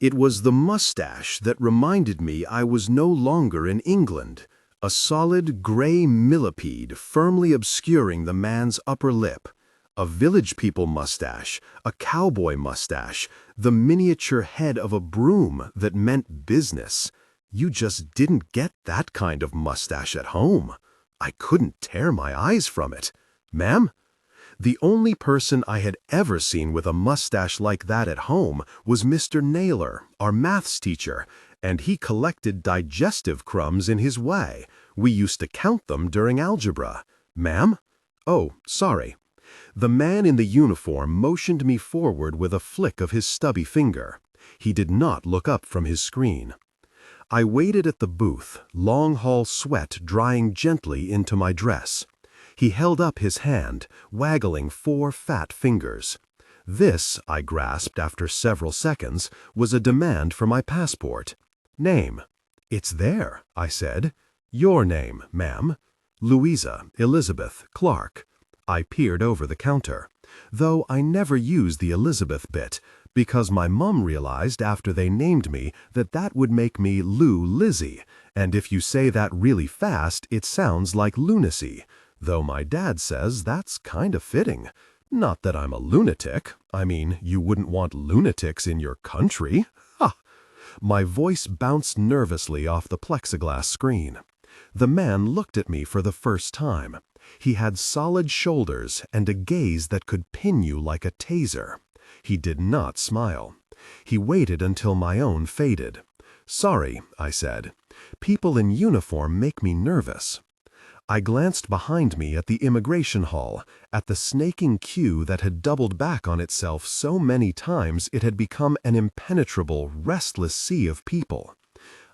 It was the mustache that reminded me I was no longer in England, a solid gray millipede firmly obscuring the man's upper lip. A village people mustache, a cowboy mustache, the miniature head of a broom that meant business. You just didn't get that kind of mustache at home. I couldn't tear my eyes from it. Ma'am? The only person I had ever seen with a mustache like that at home was Mr. Naylor, our maths teacher, and he collected digestive crumbs in his way. We used to count them during algebra. Ma'am? Oh, sorry. The man in the uniform motioned me forward with a flick of his stubby finger. He did not look up from his screen. I waited at the booth, long-haul sweat drying gently into my dress. He held up his hand, waggling 4 fat fingers. This, I grasped after several seconds, was a demand for my passport. Name. It's there, I said. Your name, ma'am. Louisa Elizabeth Clark. I peered over the counter, though I never used the Elizabeth bit, because my mum realized after they named me that that would make me Lou Lizzie, and if you say that really fast, it sounds like lunacy, though my dad says that's kind of fitting. Not that I'm a lunatic. I mean, you wouldn't want lunatics in your country. Ha! My voice bounced nervously off the plexiglass screen. The man looked at me for the first time. He had solid shoulders and a gaze that could pin you like a taser. He did not smile. He waited until my own faded. Sorry, I said. People in uniform make me nervous. I glanced behind me at the immigration hall, at the snaking queue that had doubled back on itself so many times it had become an impenetrable, restless sea of people.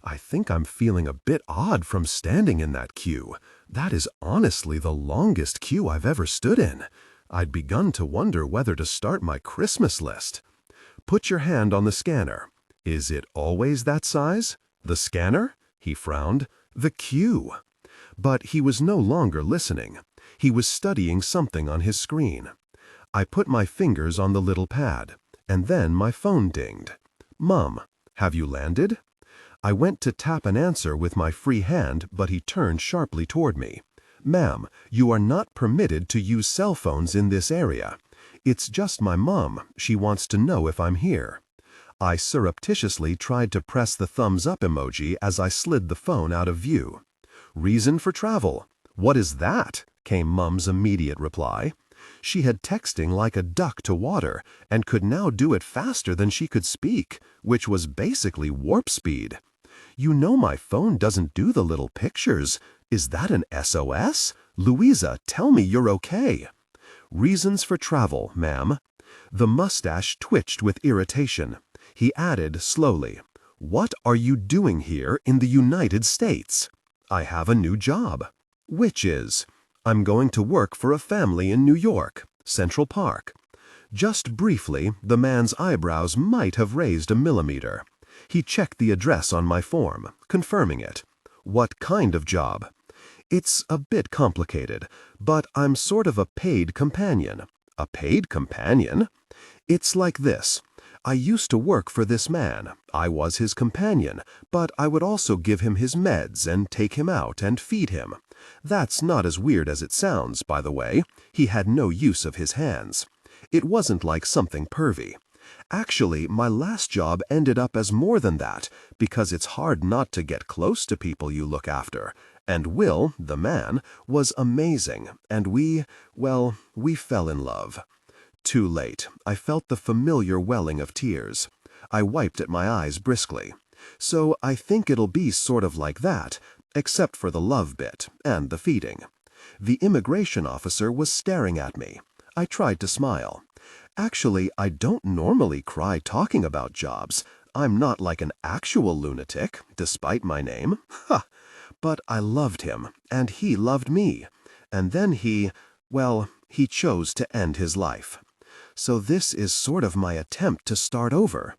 I think I'm feeling a bit odd from standing in that queue. That is honestly the longest queue I've ever stood in. I'd begun to wonder whether to start my Christmas list. Put your hand on the scanner. Is it always that size? The scanner? He frowned. The queue. But he was no longer listening. He was studying something on his screen. I put my fingers on the little pad, and then my phone dinged. Mum, have you landed? I went to tap an answer with my free hand, but he turned sharply toward me. Ma'am, you are not permitted to use cell phones in this area. It's just my mum. She wants to know if I'm here. I surreptitiously tried to press the thumbs up emoji as I slid the phone out of view. Reason for travel. What is that? Came Mum's immediate reply. She had texting like a duck to water and could now do it faster than she could speak, which was basically warp speed. You know my phone doesn't do the little pictures. Is that an SOS? Louisa, tell me you're okay. Reasons for travel, ma'am. The mustache twitched with irritation. He added slowly, What are you doing here in the United States? I have a new job. Which is? I'm going to work for a family in New York, Central Park. Just briefly, the man's eyebrows might have raised a millimeter. He checked the address on my form, confirming it. What kind of job? It's a bit complicated, but I'm sort of a paid companion. A paid companion? It's like this. I used to work for this man. I was his companion, but I would also give him his meds and take him out and feed him. That's not as weird as it sounds, by the way. He had no use of his hands. It wasn't like something pervy. Actually, my last job ended up as more than that, because it's hard not to get close to people you look after. And Will, the man, was amazing, and we fell in love. Too late. I felt the familiar welling of tears. I wiped at my eyes briskly. So I think it'll be sort of like that, except for the love bit and the feeding. The immigration officer was staring at me. I tried to smile. Actually, I don't normally cry talking about jobs. I'm not like an actual lunatic, despite my name. Ha! But I loved him, and he loved me. And then he chose to end his life. So this is sort of my attempt to start over.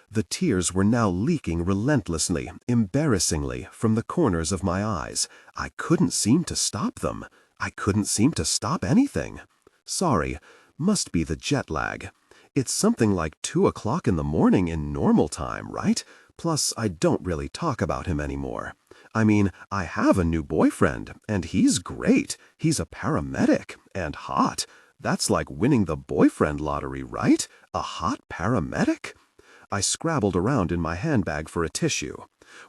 The tears were now leaking relentlessly, embarrassingly, from the corners of my eyes. I couldn't seem to stop them. I couldn't seem to stop anything. Sorry, must be the jet lag. It's something like 2 o'clock in the morning in normal time, right? Plus, I don't really talk about him anymore. I mean, I have a new boyfriend, and he's great. He's a paramedic, and hot. That's like winning the boyfriend lottery, right? A hot paramedic? I scrabbled around in my handbag for a tissue.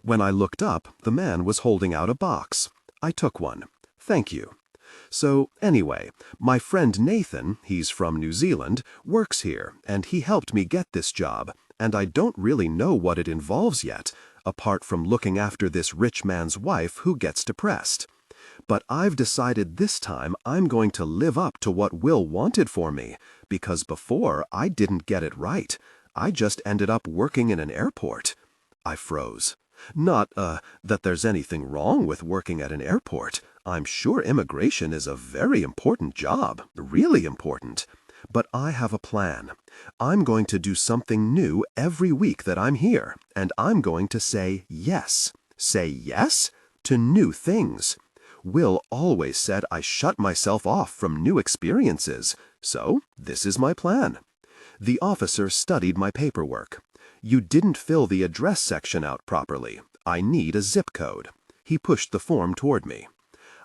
When I looked up, the man was holding out a box. I took one. Thank you. So, anyway, my friend Nathan, he's from New Zealand, works here, and he helped me get this job, and I don't really know what it involves yet, apart from looking after this rich man's wife who gets depressed. But I've decided this time I'm going to live up to what Will wanted for me, because before I didn't get it right. I just ended up working in an airport. I froze. Not, that there's anything wrong with working at an airport. I'm sure immigration is a very important job, really important. But I have a plan. I'm going to do something new every week that I'm here, and I'm going to say yes. Say yes to new things. Will always said I shut myself off from new experiences, so this is my plan. The officer studied my paperwork. You didn't fill the address section out properly. I need a zip code. He pushed the form toward me.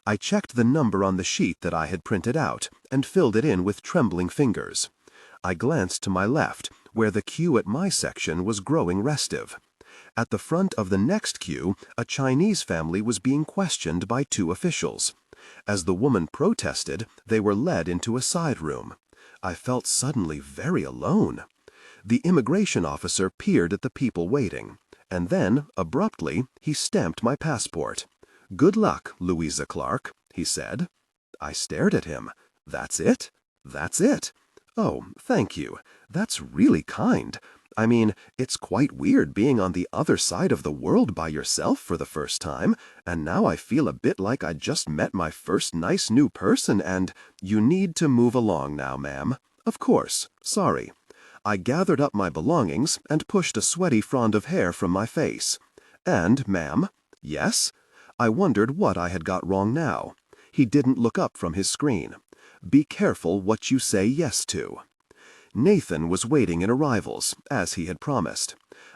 I checked the number on the sheet that I had printed out and filled it in with trembling fingers. I glanced to my left, where the queue at my section was growing restive. At the front of the next queue, a Chinese family was being questioned by 2 officials. As the woman protested, they were led into a side room. I felt suddenly very alone. The immigration officer peered at the people waiting, and then, abruptly, he stamped my passport. "Good luck, Louisa Clark," he said. I stared at him. "That's it? That's it? Oh, thank you. That's really kind. I mean, it's quite weird being on the other side of the world by yourself for the first time, and now I feel a bit like I just met my first nice new person and— You need to move along now, ma'am. Of course. Sorry." I gathered up my belongings and pushed a sweaty frond of hair from my face. "And, ma'am?" "Yes?" I wondered what I had got wrong now. He didn't look up from his screen. "Be careful what you say yes to." Nathan was waiting in arrivals, as he had promised.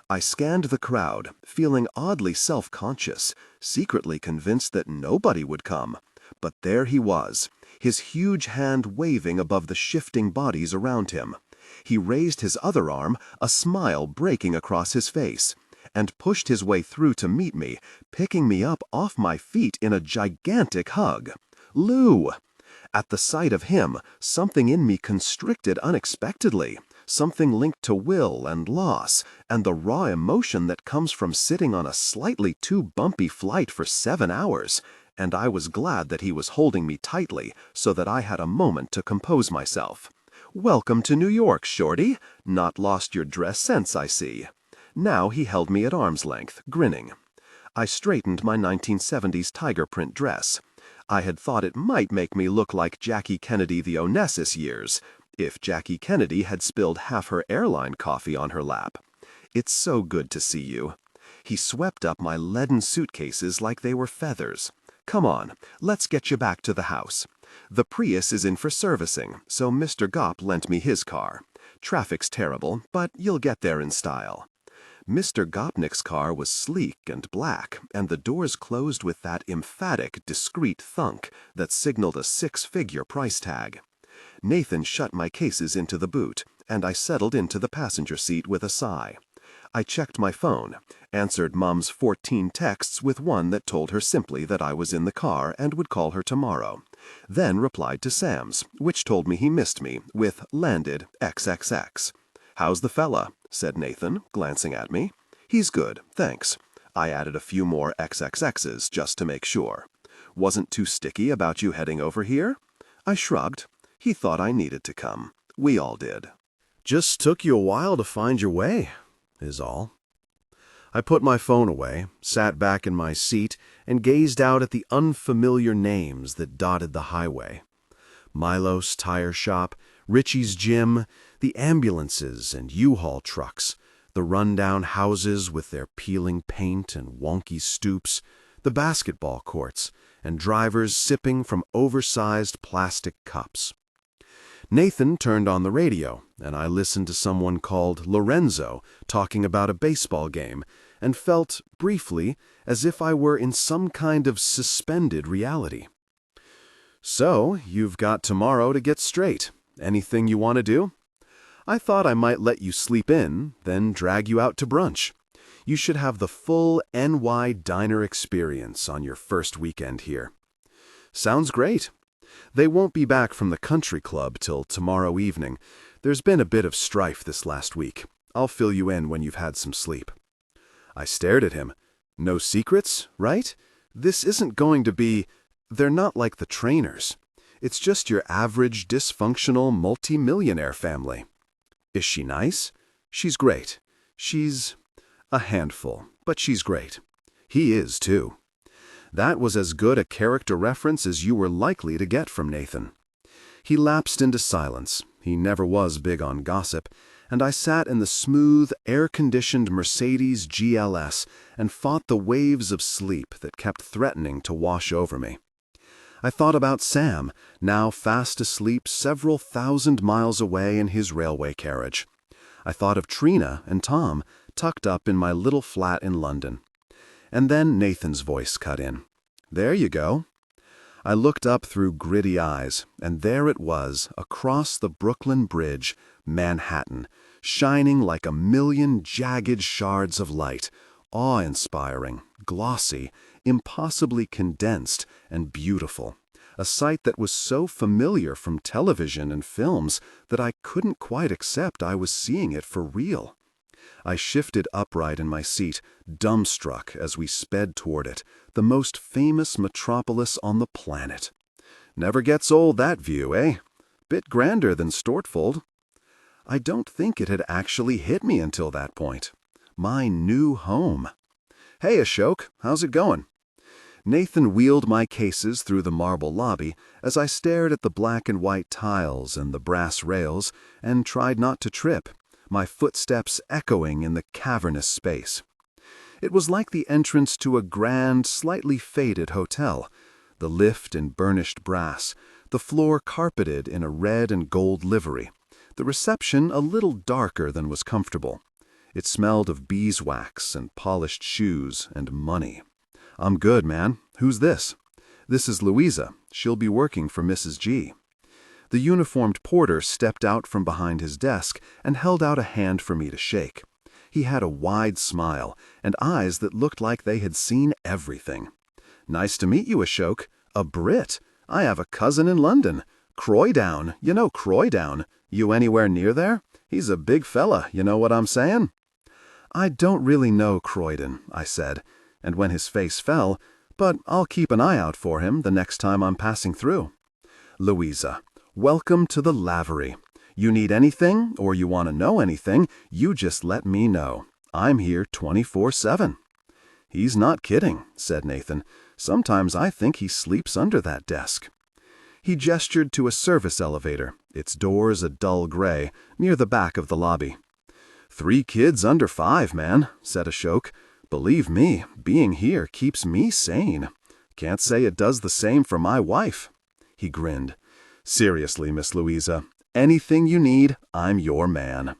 I scanned the crowd, feeling oddly self-conscious, secretly convinced that nobody would come. But there he was, his huge hand waving above the shifting bodies around him. He raised his other arm, a smile breaking across his face, and pushed his way through to meet me, picking me up off my feet in a gigantic hug. Lou! At the sight of him, something in me constricted unexpectedly, something linked to will and loss, and the raw emotion that comes from sitting on a slightly too bumpy flight for 7 hours, and I was glad that he was holding me tightly so that I had a moment to compose myself. "Welcome to New York, shorty. Not lost your dress sense, I see." Now he held me at arm's length, grinning. I straightened my 1970s tiger print dress. I had thought it might make me look like Jackie Kennedy the Onassis years, if Jackie Kennedy had spilled half her airline coffee on her lap. "It's so good to see you." He swept up my leaden suitcases like they were feathers. "Come on, let's get you back to the house. The Prius is in for servicing, so Mr. Gop lent me his car. Traffic's terrible, but you'll get there in style." Mr. Gopnik's car was sleek and black, and the doors closed with that emphatic, discreet thunk that signaled a 6-figure price tag. Nathan shut my cases into the boot, and I settled into the passenger seat with a sigh. I checked my phone, answered Mom's 14 texts with one that told her simply that I was in the car and would call her tomorrow, then replied to Sam's, which told me he missed me, with "landed XXX." "How's the fella?" said Nathan, glancing at me. "He's good, thanks." I added a few more XXX's just to make sure. "Wasn't too sticky about you heading over here?" I shrugged. He thought I needed to come. We all did. "Just took you a while to find your way, is all." I put my phone away, sat back in my seat, and gazed out at the unfamiliar names that dotted the highway. Milo's Tire Shop, Richie's Gym, the ambulances and U-Haul trucks, the rundown houses with their peeling paint and wonky stoops, the basketball courts, and drivers sipping from oversized plastic cups. Nathan turned on the radio, and I listened to someone called Lorenzo talking about a baseball game, and felt, briefly, as if I were in some kind of suspended reality. "So, you've got tomorrow to get straight. Anything you want to do? I thought I might let you sleep in, then drag you out to brunch. You should have the full NY diner experience on your first weekend here." "Sounds great." "They won't be back from the country club till tomorrow evening. There's been a bit of strife this last week. I'll fill you in when you've had some sleep." I stared at him. "No secrets, right? This isn't going to be... They're not like the Trainers. It's just your average, dysfunctional, multi-millionaire family." "Is she nice?" "She's great. She's a handful, but she's great. He is, too." That was as good a character reference as you were likely to get from Nathan. He lapsed into silence. He never was big on gossip, and I sat in the smooth, air-conditioned Mercedes GLS and fought the waves of sleep that kept threatening to wash over me. I thought about Sam, now fast asleep several thousand miles away in his railway carriage. I thought of Trina and Tom, tucked up in my little flat in London. And then Nathan's voice cut in. "There you go." I looked up through gritty eyes, and there it was, across the Brooklyn Bridge, Manhattan, shining like a million jagged shards of light, awe-inspiring, glossy, impossibly condensed, and beautiful. A sight that was so familiar from television and films that I couldn't quite accept I was seeing it for real. I shifted upright in my seat, dumbstruck as we sped toward it, the most famous metropolis on the planet. Never gets old, that view, eh? Bit grander than Stortfold. I don't think it had actually hit me until that point. My new home. "Hey, Ashok, how's it going?" Nathan wheeled my cases through the marble lobby as I stared at the black and white tiles and the brass rails and tried not to trip, my footsteps echoing in the cavernous space. It was like the entrance to a grand, slightly faded hotel, the lift in burnished brass, the floor carpeted in a red and gold livery, the reception a little darker than was comfortable. It smelled of beeswax and polished shoes and money. "I'm good, man. Who's this?" "This is Louisa. She'll be working for Mrs. G." The uniformed porter stepped out from behind his desk and held out a hand for me to shake. He had a wide smile and eyes that looked like they had seen everything. "Nice to meet you, Ashok. A Brit. I have a cousin in London. Croydon. You know Croydon. You anywhere near there? He's a big fella, you know what I'm saying?" "I don't really know Croydon," I said, and when his face fell, "But I'll keep an eye out for him the next time I'm passing through." "Louisa, welcome to the Lavery. You need anything, or you want to know anything, you just let me know. I'm here 24/7. "He's not kidding," said Nathan. "Sometimes I think he sleeps under that desk." He gestured to a service elevator, its doors a dull gray, near the back of the lobby. "3 kids under 5, man," said Ashok. "Believe me, being here keeps me sane. Can't say it does the same for my wife." He grinned. "Seriously, Miss Louisa, anything you need, I'm your man."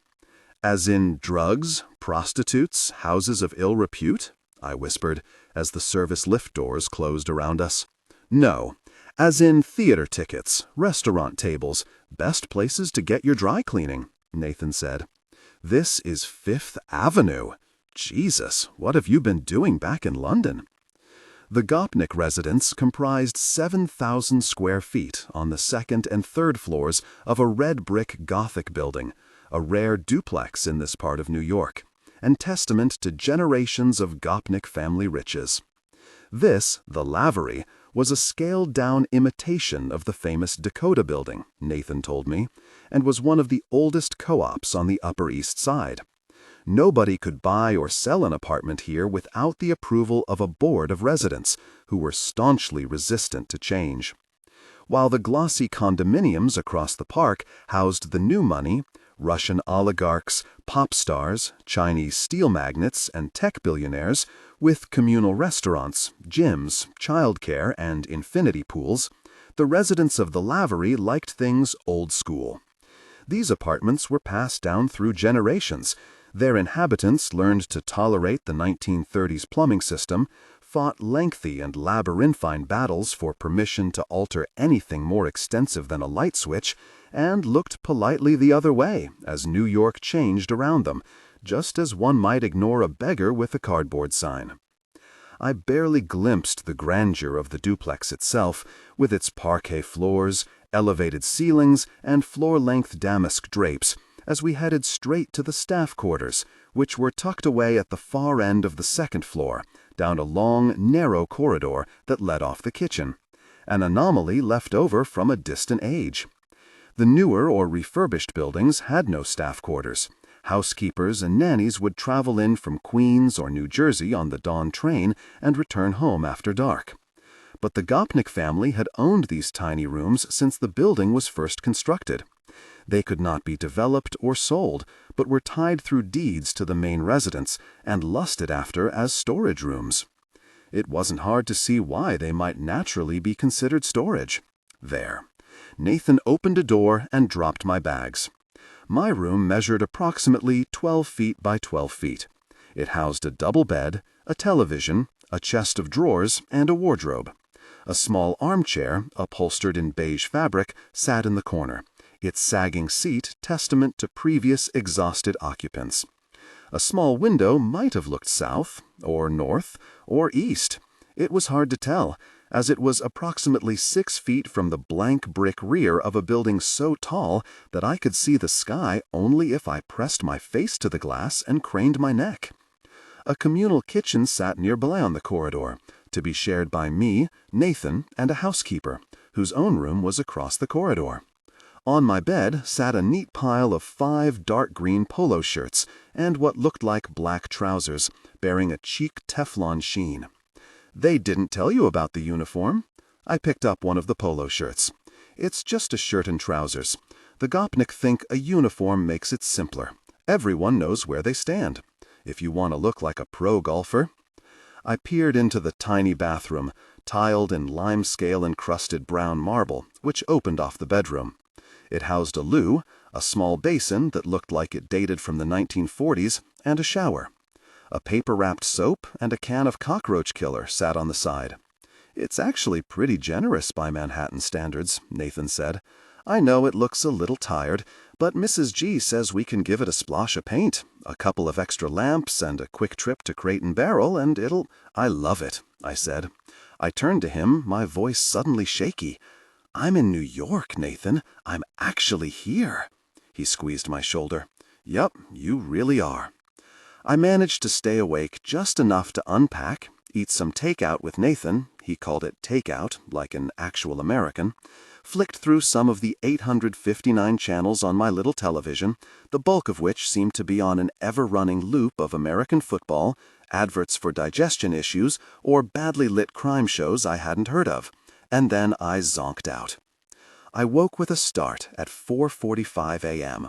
"As in drugs, prostitutes, houses of ill repute?" I whispered, as the service lift doors closed around us. "No, as in theater tickets, restaurant tables, best places to get your dry cleaning," Nathan said. "This is 5th Avenue. Jesus, what have you been doing back in London?" The Gopnik residence comprised 7,000 square feet on the 2nd and 3rd floors of a red brick Gothic building, a rare duplex in this part of New York, and testament to generations of Gopnik family riches. This, the Lavery, was a scaled-down imitation of the famous Dakota building, Nathan told me, and was one of the oldest co-ops on the Upper East Side. Nobody could buy or sell an apartment here without the approval of a board of residents, who were staunchly resistant to change. While the glossy condominiums across the park housed the new money, Russian oligarchs, pop stars, Chinese steel magnates, and tech billionaires, with communal restaurants, gyms, childcare, and infinity pools, the residents of the Lavery liked things old school. These apartments were passed down through generations. Their inhabitants learned to tolerate the 1930s plumbing system, fought lengthy and labyrinthine battles for permission to alter anything more extensive than a light switch, and looked politely the other way as New York changed around them, just as one might ignore a beggar with a cardboard sign. I barely glimpsed the grandeur of the duplex itself, with its parquet floors, elevated ceilings, and floor-length damask drapes, as we headed straight to the staff quarters, which were tucked away at the far end of the second floor, down a long, narrow corridor that led off the kitchen, an anomaly left over from a distant age. The newer or refurbished buildings had no staff quarters. Housekeepers and nannies would travel in from Queens or New Jersey on the dawn train and return home after dark. But the Gopnik family had owned these tiny rooms since the building was first constructed. They could not be developed or sold, but were tied through deeds to the main residence and lusted after as storage rooms. It wasn't hard to see why they might naturally be considered storage. There. Nathan opened a door and dropped my bags. My room measured approximately 12 feet by 12 feet. It housed a double bed, a television, a chest of drawers, and a wardrobe. A small armchair, upholstered in beige fabric, sat in the corner, its sagging seat testament to previous exhausted occupants. A small window might have looked south, or north, or east. It was hard to tell, as it was approximately 6 feet from the blank brick rear of a building so tall that I could see the sky only if I pressed my face to the glass and craned my neck. A communal kitchen sat nearby on the corridor, to be shared by me, Nathan, and a housekeeper, whose own room was across the corridor. On my bed sat a neat pile of 5 dark green polo shirts and what looked like black trousers, bearing a cheap Teflon sheen. They didn't tell you about the uniform. I picked up one of the polo shirts. It's just a shirt and trousers. The Gopnik think a uniform makes it simpler. Everyone knows where they stand. If you want to look like a pro golfer. I peered into the tiny bathroom, tiled in limescale-encrusted brown marble, which opened off the bedroom. It housed a loo, a small basin that looked like it dated from the 1940s, and a shower. A paper-wrapped soap and a can of cockroach killer sat on the side. "It's actually pretty generous by Manhattan standards," Nathan said. "I know it looks a little tired, but Mrs. G says we can give it a splash of paint, a couple of extra lamps, and a quick trip to Crate and Barrel, and it'll—" "I love it," I said. I turned to him, my voice suddenly shaky. "I'm in New York, Nathan. I'm actually here." He squeezed my shoulder. "Yup, you really are." I managed to stay awake just enough to unpack, eat some takeout with Nathan, he called it takeout, like an actual American, flicked through some of the 859 channels on my little television, the bulk of which seemed to be on an ever-running loop of American football, adverts for digestion issues, or badly lit crime shows I hadn't heard of, and then I zonked out. I woke with a start at 4:45 a.m.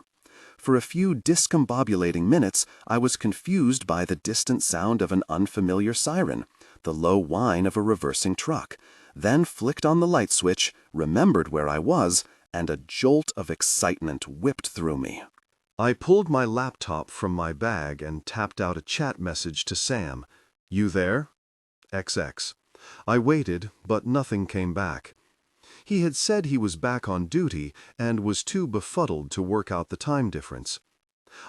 For a few discombobulating minutes, I was confused by the distant sound of an unfamiliar siren, the low whine of a reversing truck, then flicked on the light switch, remembered where I was, and a jolt of excitement whipped through me. I pulled my laptop from my bag and tapped out a chat message to Sam. "You there? XX." I waited, but nothing came back. He had said he was back on duty and was too befuddled to work out the time difference.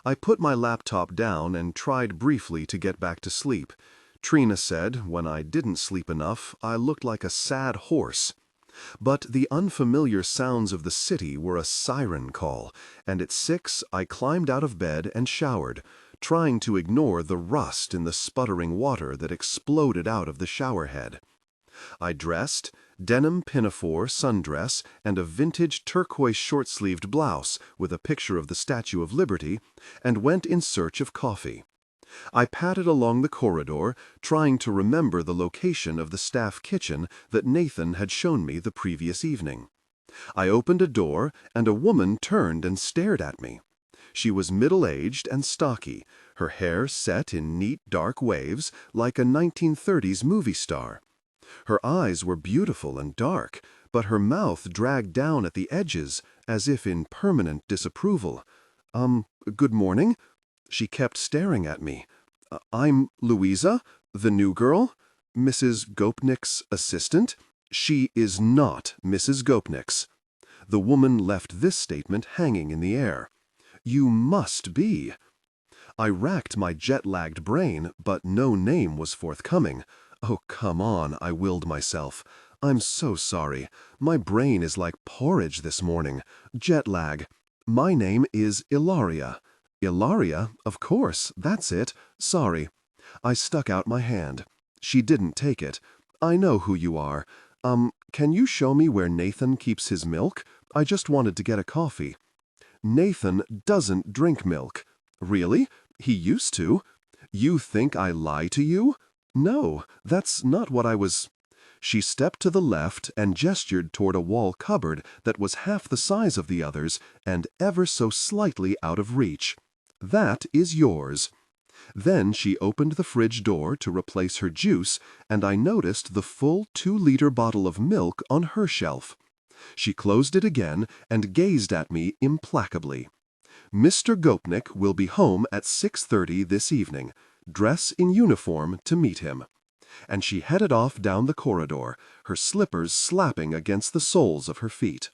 I put my laptop down and tried briefly to get back to sleep. Trina said, when I didn't sleep enough, I looked like a sad horse. But the unfamiliar sounds of the city were a siren call, and at 6 I climbed out of bed and showered, trying to ignore the rust in the sputtering water that exploded out of the shower head. I dressed, denim pinafore sundress and a vintage turquoise short-sleeved blouse with a picture of the Statue of Liberty, and went in search of coffee. I padded along the corridor, trying to remember the location of the staff kitchen that Nathan had shown me the previous evening. I opened a door, and a woman turned and stared at me. She was middle-aged and stocky, her hair set in neat dark waves like a 1930s movie star. Her eyes were beautiful and dark, but her mouth dragged down at the edges, as if in permanent disapproval. Good morning." She kept staring at me. "I'm Louisa, the new girl, Mrs. Gopnik's assistant." "She is not Mrs. Gopnik's." The woman left this statement hanging in the air. "You must be." I racked my jet-lagged brain, but no name was forthcoming. "Oh, come on," I willed myself. "I'm so sorry. My brain is like porridge this morning. Jet lag. My name is Ilaria." "Ilaria? Of course, that's it. Sorry." I stuck out my hand. She didn't take it. "I know who you are. Can you show me where Nathan keeps his milk? I just wanted to get a coffee." "Nathan doesn't drink milk." "Really? He used to." "You think I lie to you?" "No, that's not what I was—" She stepped to the left and gestured toward a wall cupboard that was half the size of the others and ever so slightly out of reach. "That is yours." Then she opened the fridge door to replace her juice, and I noticed the full 2-liter bottle of milk on her shelf. She closed it again and gazed at me implacably. "Mr. Gopnik will be home at 6:30 this evening. Dress in uniform to meet him." And she headed off down the corridor, her slippers slapping against the soles of her feet.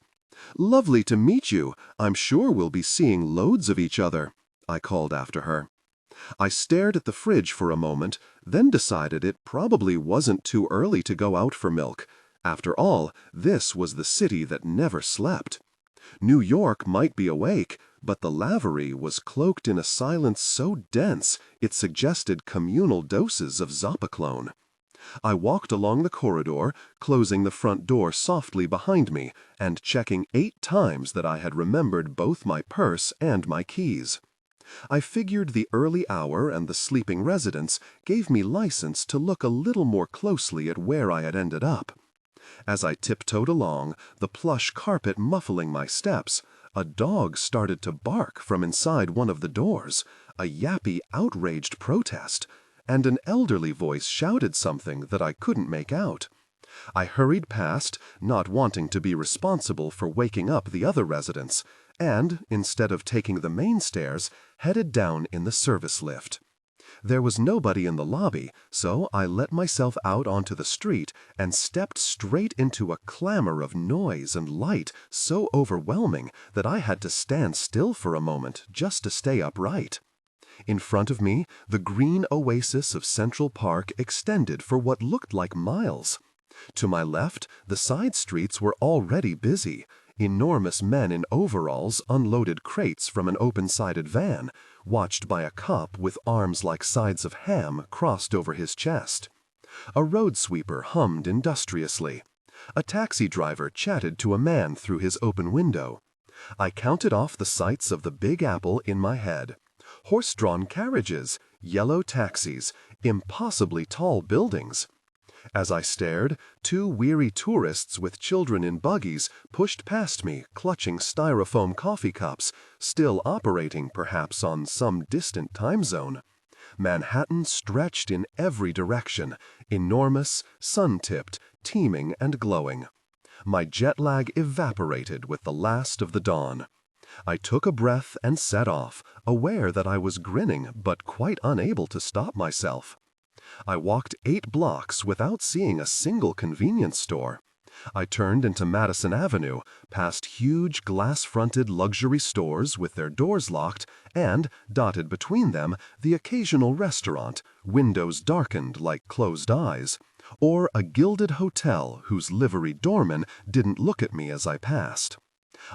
"Lovely to meet you. I'm sure we'll be seeing loads of each other," I called after her. I stared at the fridge for a moment, then decided it probably wasn't too early to go out for milk. After all, this was the city that never slept. New York might be awake, but the Lavery was cloaked in a silence so dense it suggested communal doses of Zopiclone. I walked along the corridor, closing the front door softly behind me and checking 8 times that I had remembered both my purse and my keys. I figured the early hour and the sleeping residents gave me license to look a little more closely at where I had ended up. As I tiptoed along, the plush carpet muffling my steps, a dog started to bark from inside one of the doors, a yappy, outraged protest, and an elderly voice shouted something that I couldn't make out. I hurried past, not wanting to be responsible for waking up the other residents, and, instead of taking the main stairs, headed down in the service lift. There was nobody in the lobby, so I let myself out onto the street and stepped straight into a clamor of noise and light so overwhelming that I had to stand still for a moment just to stay upright. In front of me, the green oasis of Central Park extended for what looked like miles. To my left, the side streets were already busy. Enormous men in overalls unloaded crates from an open-sided van, watched by a cop with arms like sides of ham crossed over his chest. A road sweeper hummed industriously. A taxi driver chatted to a man through his open window. I counted off the sights of the Big Apple in my head. Horse-drawn carriages, yellow taxis, impossibly tall buildings. As I stared, 2 weary tourists with children in buggies pushed past me, clutching styrofoam coffee cups, still operating perhaps on some distant time zone. Manhattan stretched in every direction, enormous, sun-tipped, teeming and glowing. My jet lag evaporated with the last of the dawn. I took a breath and set off, aware that I was grinning but quite unable to stop myself. I walked 8 blocks without seeing a single convenience store. I turned into Madison Avenue, past huge glass-fronted luxury stores with their doors locked, and, dotted between them, the occasional restaurant, windows darkened like closed eyes, or a gilded hotel whose liveried doorman didn't look at me as I passed.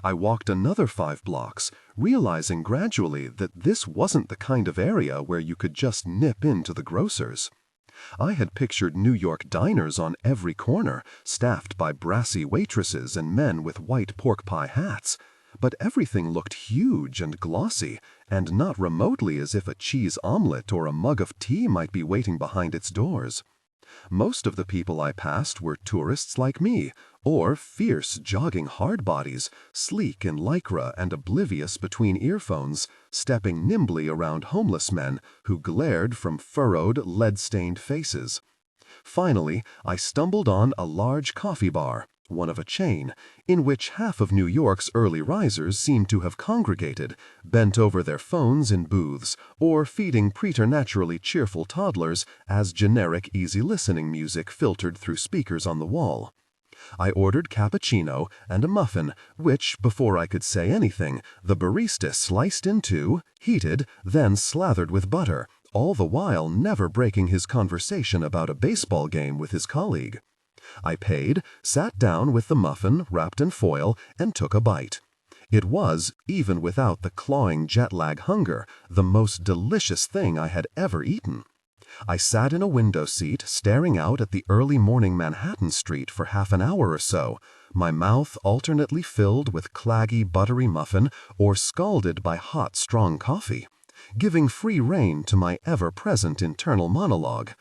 I walked another 5 blocks, realizing gradually that this wasn't the kind of area where you could just nip into the grocer's. I had pictured New York diners on every corner, staffed by brassy waitresses and men with white pork pie hats, but everything looked huge and glossy, and not remotely as if a cheese omelet or a mug of tea might be waiting behind its doors. Most of the people I passed were tourists like me, or fierce, jogging hardbodies, sleek in lycra and oblivious between earphones, stepping nimbly around homeless men who glared from furrowed, lead-stained faces. Finally, I stumbled on a large coffee bar, one of a chain, in which half of New York's early risers seemed to have congregated, bent over their phones in booths, or feeding preternaturally cheerful toddlers as generic easy-listening music filtered through speakers on the wall. I ordered cappuccino and a muffin, which, before I could say anything, the barista sliced into, heated, then slathered with butter, all the while never breaking his conversation about a baseball game with his colleague. I paid, sat down with the muffin wrapped in foil, and took a bite. It was, even without the clawing jet-lag hunger, the most delicious thing I had ever eaten. I sat in a window seat staring out at the early morning Manhattan street for half an hour or so, my mouth alternately filled with claggy buttery muffin or scalded by hot strong coffee, giving free rein to my ever-present internal monologue.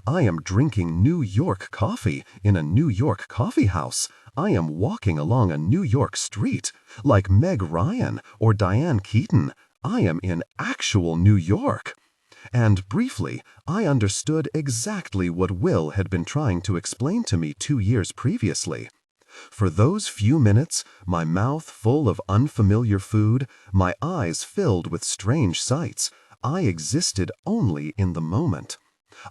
I am drinking New York coffee in a New York coffee house. I am walking along a New York street. Like Meg Ryan or Diane Keaton, I am in actual New York. And briefly, I understood exactly what Will had been trying to explain to me 2 years previously. For those few minutes, my mouth full of unfamiliar food, my eyes filled with strange sights, I existed only in the moment.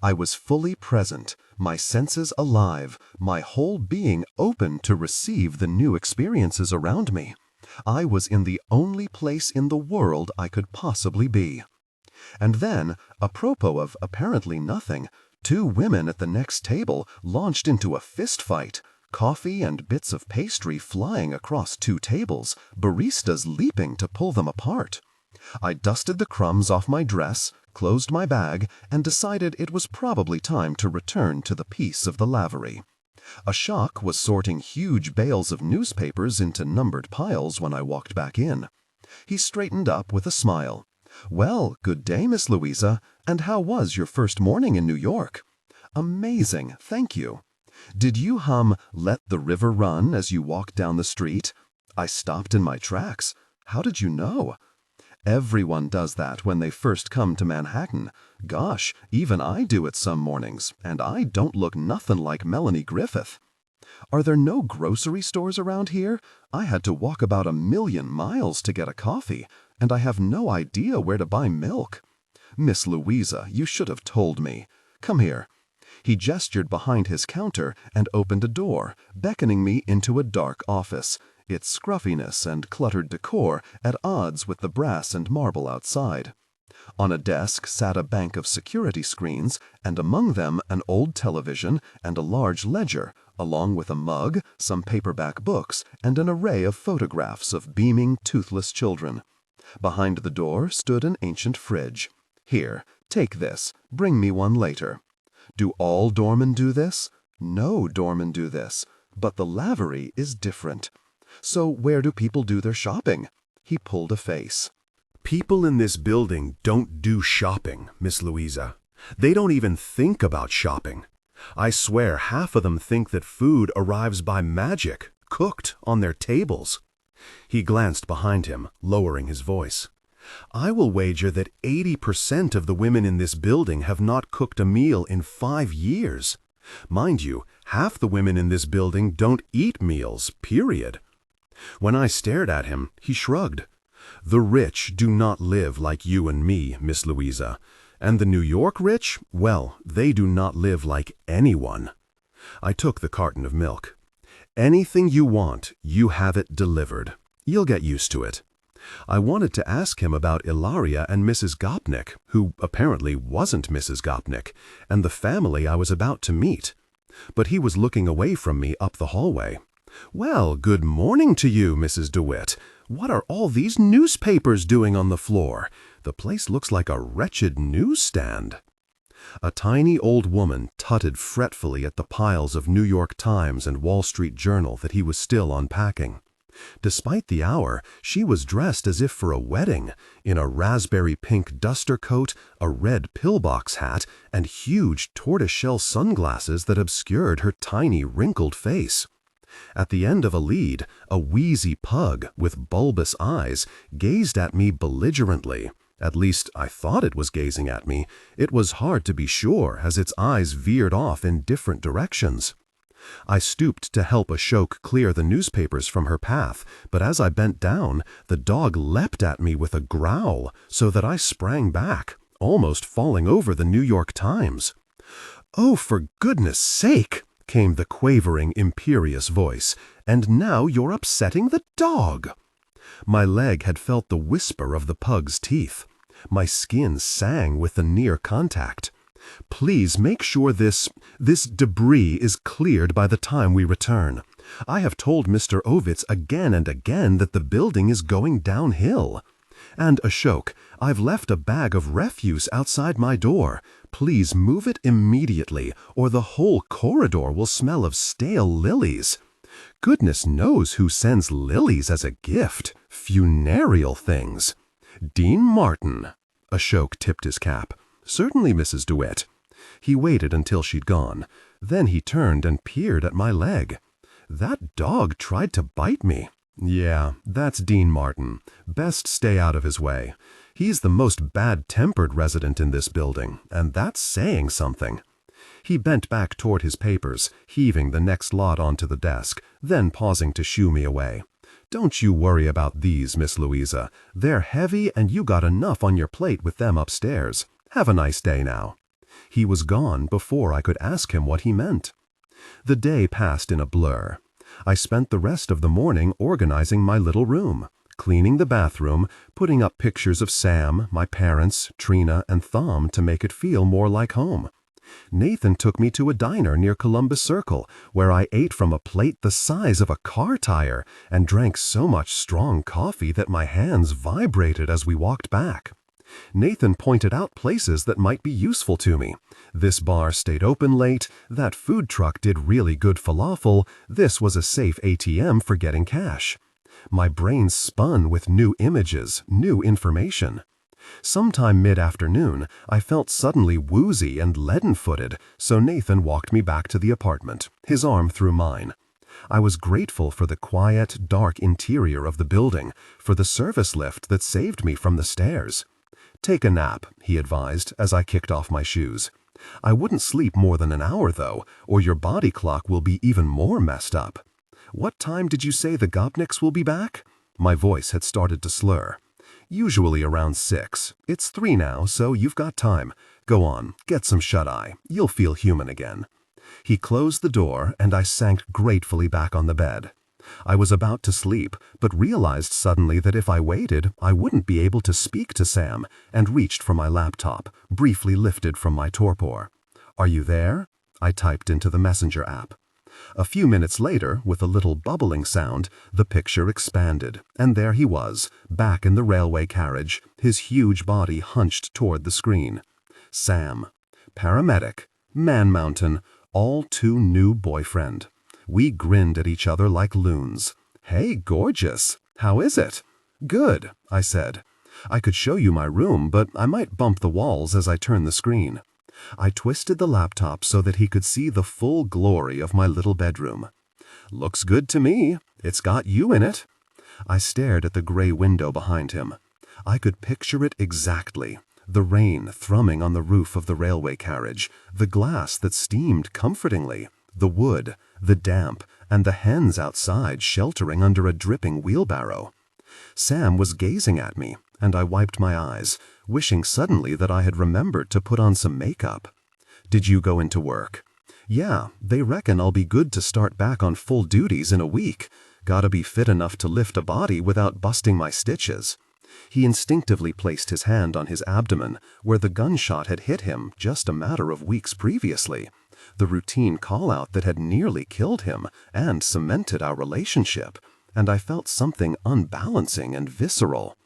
I was fully present, my senses alive, my whole being open to receive the new experiences around me. I was in the only place in the world I could possibly be. And then, apropos of apparently nothing, 2 women at the next table launched into a fist fight, coffee and bits of pastry flying across 2 tables, baristas leaping to pull them apart. I dusted the crumbs off my dress, closed my bag, and decided it was probably time to return to the peace of the lavery. A shock was sorting huge bales of newspapers into numbered piles when I walked back in. He straightened up with a smile. "Well, good day, Miss Louisa, and how was your first morning in New York?" "Amazing, thank you." "Did you hum 'Let the River Run' as you walked down the street?" I stopped in my tracks. "How did you know?" "Everyone does that when they first come to Manhattan. Gosh, even I do it some mornings, and I don't look nothing like Melanie Griffith." "Are there no grocery stores around here? I had to walk about 1,000,000 miles to get a coffee, and I have no idea where to buy milk." "Miss Louisa, you should have told me. Come here." He gestured behind his counter and opened a door, beckoning me into a dark office, its scruffiness and cluttered decor at odds with the brass and marble outside. On a desk sat a bank of security screens, and among them an old television and a large ledger, along with a mug, some paperback books, and an array of photographs of beaming, toothless children. Behind the door stood an ancient fridge. "Here, take this. Bring me one later." Do all doormen do this? No doormen do this. But the lavery is different. So where do people do their shopping? He pulled a face. People in this building don't do shopping, Miss Louisa. They don't even think about shopping. I swear half of them think that food arrives by magic, cooked on their tables. He glanced behind him, lowering his voice. I will wager that 80% of the women in this building have not cooked a meal in 5 years. Mind you, half the women in this building don't eat meals, period. When I stared at him, he shrugged. The rich do not live like you and me, Miss Louisa. And the New York rich, well, they do not live like anyone. I took the carton of milk. Anything you want, you have it delivered. You'll get used to it. I wanted to ask him about Ilaria and Mrs. Gopnik, who apparently wasn't Mrs. Gopnik, and the family I was about to meet. But he was looking away from me up the hallway. "Well, good morning to you, Mrs. DeWitt. What are all these newspapers doing on the floor? The place looks like a wretched newsstand." A tiny old woman tutted fretfully at the piles of New York Times and Wall Street Journal that he was still unpacking. Despite the hour, she was dressed as if for a wedding, in a raspberry pink duster coat, a red pillbox hat, and huge tortoiseshell sunglasses that obscured her tiny wrinkled face. At the end of a lead, a wheezy pug with bulbous eyes gazed at me belligerently. At least, I thought it was gazing at me. It was hard to be sure, as its eyes veered off in different directions. I stooped to help Ashok clear the newspapers from her path, but as I bent down, the dog leapt at me with a growl, so that I sprang back, almost falling over the New York Times. "Oh, for goodness sake!" came the quavering, imperious voice. "And now you're upsetting the dog!" My leg had felt the whisper of the pug's teeth. My skin sang with the near contact. "Please make sure this debris is cleared by the time we return. I have told Mr. Ovitz again and again that the building is going downhill. And Ashok, I've left a bag of refuse outside my door. Please move it immediately, or the whole corridor will smell of stale lilies. Goodness knows who sends lilies as a gift. Funereal things." "Dean Martin." Ashok tipped his cap. "Certainly, Mrs. DeWitt." He waited until she'd gone. Then he turned and peered at my leg. "That dog tried to bite me." "Yeah, that's Dean Martin. Best stay out of his way. He's the most bad-tempered resident in this building, and that's saying something." He bent back toward his papers, heaving the next lot onto the desk, then pausing to shoo me away. "Don't you worry about these, Miss Louisa. They're heavy and you got enough on your plate with them upstairs. Have a nice day now." He was gone before I could ask him what he meant. The day passed in a blur. I spent the rest of the morning organizing my little room, cleaning the bathroom, putting up pictures of Sam, my parents, Trina, and Thom to make it feel more like home. Nathan took me to a diner near Columbus Circle, where I ate from a plate the size of a car tire and drank so much strong coffee that my hands vibrated as we walked back. Nathan pointed out places that might be useful to me. This bar stayed open late, that food truck did really good falafel, this was a safe ATM for getting cash. My brain spun with new images, new information. Sometime mid-afternoon, I felt suddenly woozy and leaden-footed, so Nathan walked me back to the apartment, his arm through mine. I was grateful for the quiet, dark interior of the building, for the service lift that saved me from the stairs. "Take a nap," he advised as I kicked off my shoes. "I wouldn't sleep more than an hour, though, or your body clock will be even more messed up." "What time did you say the Gopniks will be back?" My voice had started to slur. "Usually around 6. It's 3 now, so you've got time. Go on, get some shut-eye. You'll feel human again." He closed the door, and I sank gratefully back on the bed. I was about to sleep, but realized suddenly that if I waited, I wouldn't be able to speak to Sam, and reached for my laptop, briefly lifted from my torpor. "Are you there?" I typed into the Messenger app. A few minutes later, with a little bubbling sound, the picture expanded, and there he was, back in the railway carriage, his huge body hunched toward the screen. Sam. Paramedic. Man Mountain. All too new boyfriend. We grinned at each other like loons. "Hey, gorgeous. How is it?" "Good," I said. I could show you my room, but I might bump the walls as I turned the screen. I twisted the laptop so that he could see the full glory of my little bedroom. "Looks good to me. It's got you in it." I stared at the gray window behind him. I could picture it exactly. The rain thrumming on the roof of the railway carriage, the glass that steamed comfortingly, the wood, the damp, and the hens outside sheltering under a dripping wheelbarrow. Sam was gazing at me, and I wiped my eyes, wishing suddenly that I had remembered to put on some makeup. "Did you go into work?" "Yeah, they reckon I'll be good to start back on full duties in a week. Gotta be fit enough to lift a body without busting my stitches." He instinctively placed his hand on his abdomen, where the gunshot had hit him just a matter of weeks previously, the routine call-out that had nearly killed him and cemented our relationship, and I felt something unbalancing and visceral.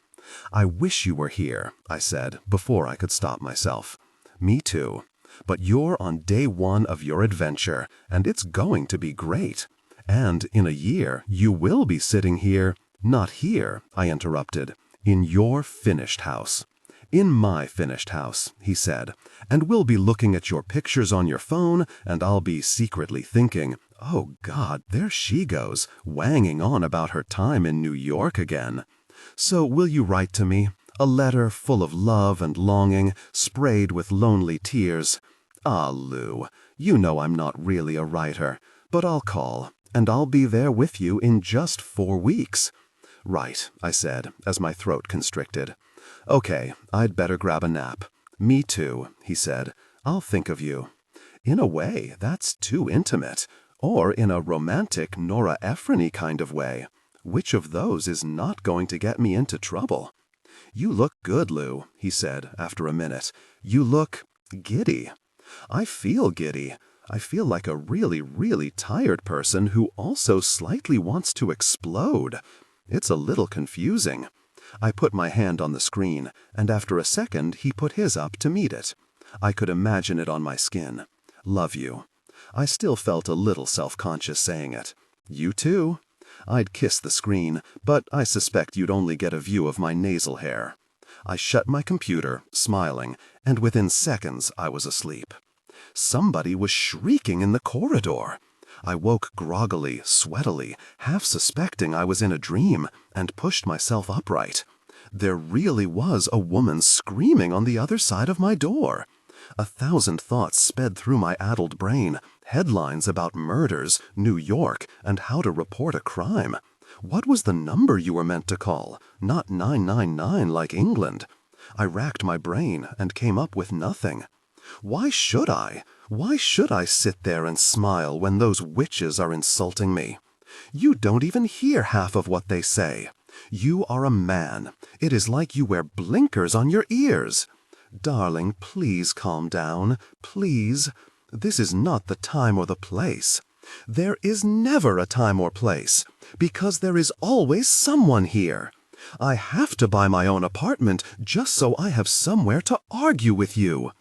"I wish you were here," I said, before I could stop myself. "Me too. But you're on day 1 of your adventure, and it's going to be great. And in a year, you will be sitting here—" "Not here," I interrupted. "In your finished house." "In my finished house," he said. "And we'll be looking at your pictures on your phone, and I'll be secretly thinking, 'Oh God, there she goes, wanging on about her time in New York again.' So will you write to me? A letter full of love and longing, sprayed with lonely tears? Ah, Lou, you know I'm not really a writer, But I'll call, and I'll be there with you in just 4 weeks. Right, I said, as my throat constricted. Okay, I'd better grab a nap. Me too, he said. I'll think of you. In a way, that's too intimate. Or in a romantic Nora Ephron-y kind of way. Which of those is not going to get me into trouble? You look good, Lou, he said after a minute. You look giddy. I feel giddy. I feel like a really, really tired person who also slightly wants to explode. It's a little confusing. I put my hand on the screen, and after a second he put his up to meet it. I could imagine it on my skin. Love you. I still felt a little self-conscious saying it. You too. I'd kiss the screen, but I suspect you'd only get a view of my nasal hair. I shut my computer, smiling, and within seconds I was asleep. Somebody was shrieking in the corridor. I woke groggily, sweatily, half suspecting I was in a dream, and pushed myself upright. There really was a woman screaming on the other side of my door. 1,000 thoughts sped through my addled brain, headlines about murders, New York, and how to report a crime. What was the number you were meant to call? Not 999 like England. I racked my brain and came up with nothing. Why should I? Why should I sit there and smile when those witches are insulting me? You don't even hear half of what they say. You are a man. It is like you wear blinkers on your ears. Darling, please calm down. Please. This is not the time or the place. There is never a time or place, because there is always someone here. I have to buy my own apartment just so I have somewhere to argue with you.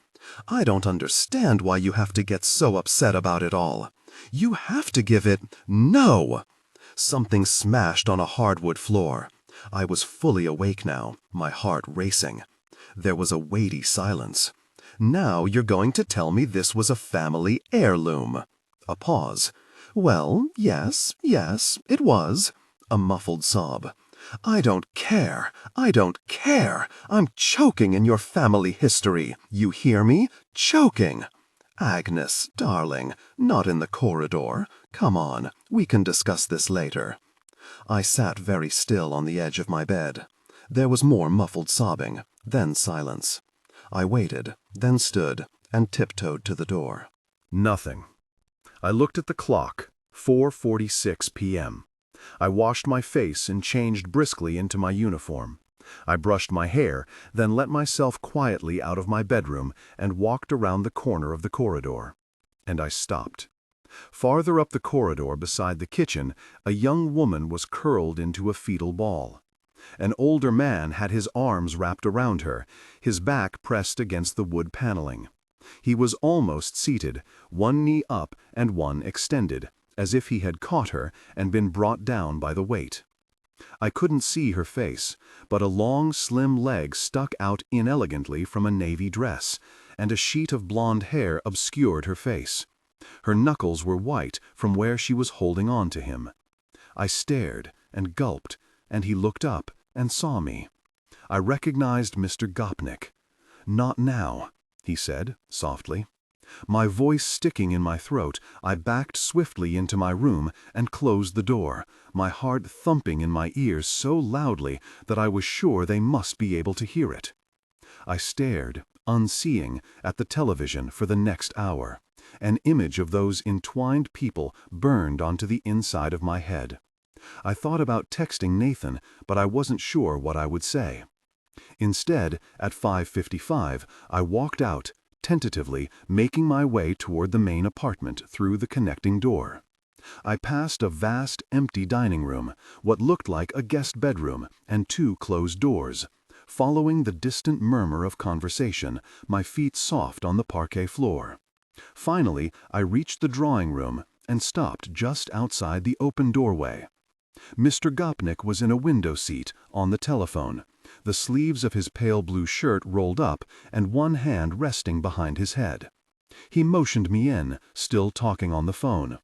I don't understand why you have to get so upset about it all. You have to give it no. Something smashed on a hardwood floor. I was fully awake now, my heart racing. There was a weighty silence. Now you're going to tell me this was a family heirloom. A pause. Well, yes, it was. A muffled sob. I don't care. I don't care. I'm choking in your family history. You hear me? Choking. Agnes, darling, not in the corridor. Come on, we can discuss this later. I sat very still on the edge of my bed. There was more muffled sobbing, then silence. I waited, then stood, and tiptoed to the door. Nothing. I looked at the clock, 4:46 p.m. I washed my face and changed briskly into my uniform. I brushed my hair, then let myself quietly out of my bedroom and walked around the corner of the corridor. And I stopped. Farther up the corridor beside the kitchen, a young woman was curled into a fetal ball. An older man had his arms wrapped around her, his back pressed against the wood paneling. He was almost seated, one knee up and one extended, as if he had caught her and been brought down by the weight. I couldn't see her face, but a long, slim leg stuck out inelegantly from a navy dress, and a sheet of blonde hair obscured her face. Her knuckles were white from where she was holding on to him. I stared and gulped, and he looked up and saw me. I recognized Mr. Gopnik. "Not now," he said, softly. My voice sticking in my throat, I backed swiftly into my room and closed the door, my heart thumping in my ears so loudly that I was sure they must be able to hear it. I stared, unseeing, at the television for the next hour. An image of those entwined people burned onto the inside of my head. I thought about texting Nathan, but I wasn't sure what I would say. Instead, at 5:55, I walked out, tentatively making my way toward the main apartment through the connecting door. I passed a vast, empty dining room, what looked like a guest bedroom, and 2 closed doors. Following the distant murmur of conversation, my feet soft on the parquet floor. Finally, I reached the drawing room and stopped just outside the open doorway. Mr. Gopnik was in a window seat, on the telephone, the sleeves of his pale blue shirt rolled up and one hand resting behind his head. He motioned me in, still talking on the phone.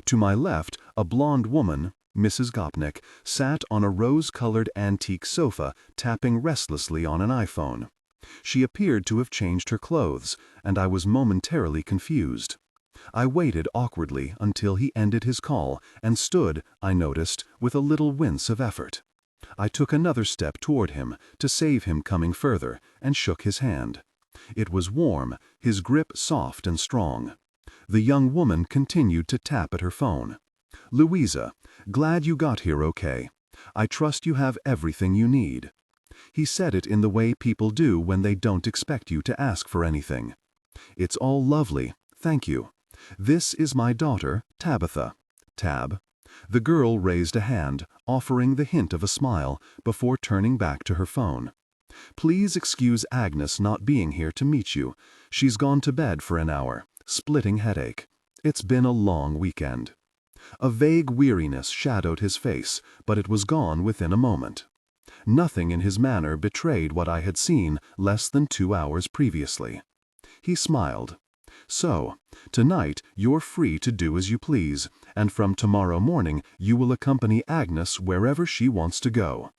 To my left, a blonde woman, Mrs. Gopnik, sat on a rose-colored antique sofa, tapping restlessly on an iPhone. She appeared to have changed her clothes, and I was momentarily confused. I waited awkwardly until he ended his call and stood, I noticed, with a little wince of effort. I took another step toward him to save him coming further and shook his hand. It was warm, his grip soft and strong. The young woman continued to tap at her phone. "Louisa, glad you got here okay. I trust you have everything you need." He said it in the way people do when they don't expect you to ask for anything. "It's all lovely, thank you. This is my daughter, Tabitha." Tab. The girl raised a hand, offering the hint of a smile, before turning back to her phone. "Please excuse Agnes not being here to meet you. She's gone to bed for an hour, splitting headache. It's been a long weekend." A vague weariness shadowed his face, but it was gone within a moment. Nothing in his manner betrayed what I had seen less than 2 hours previously. He smiled. "So, tonight you're free to do as you please, and from tomorrow morning you will accompany Agnes wherever she wants to go.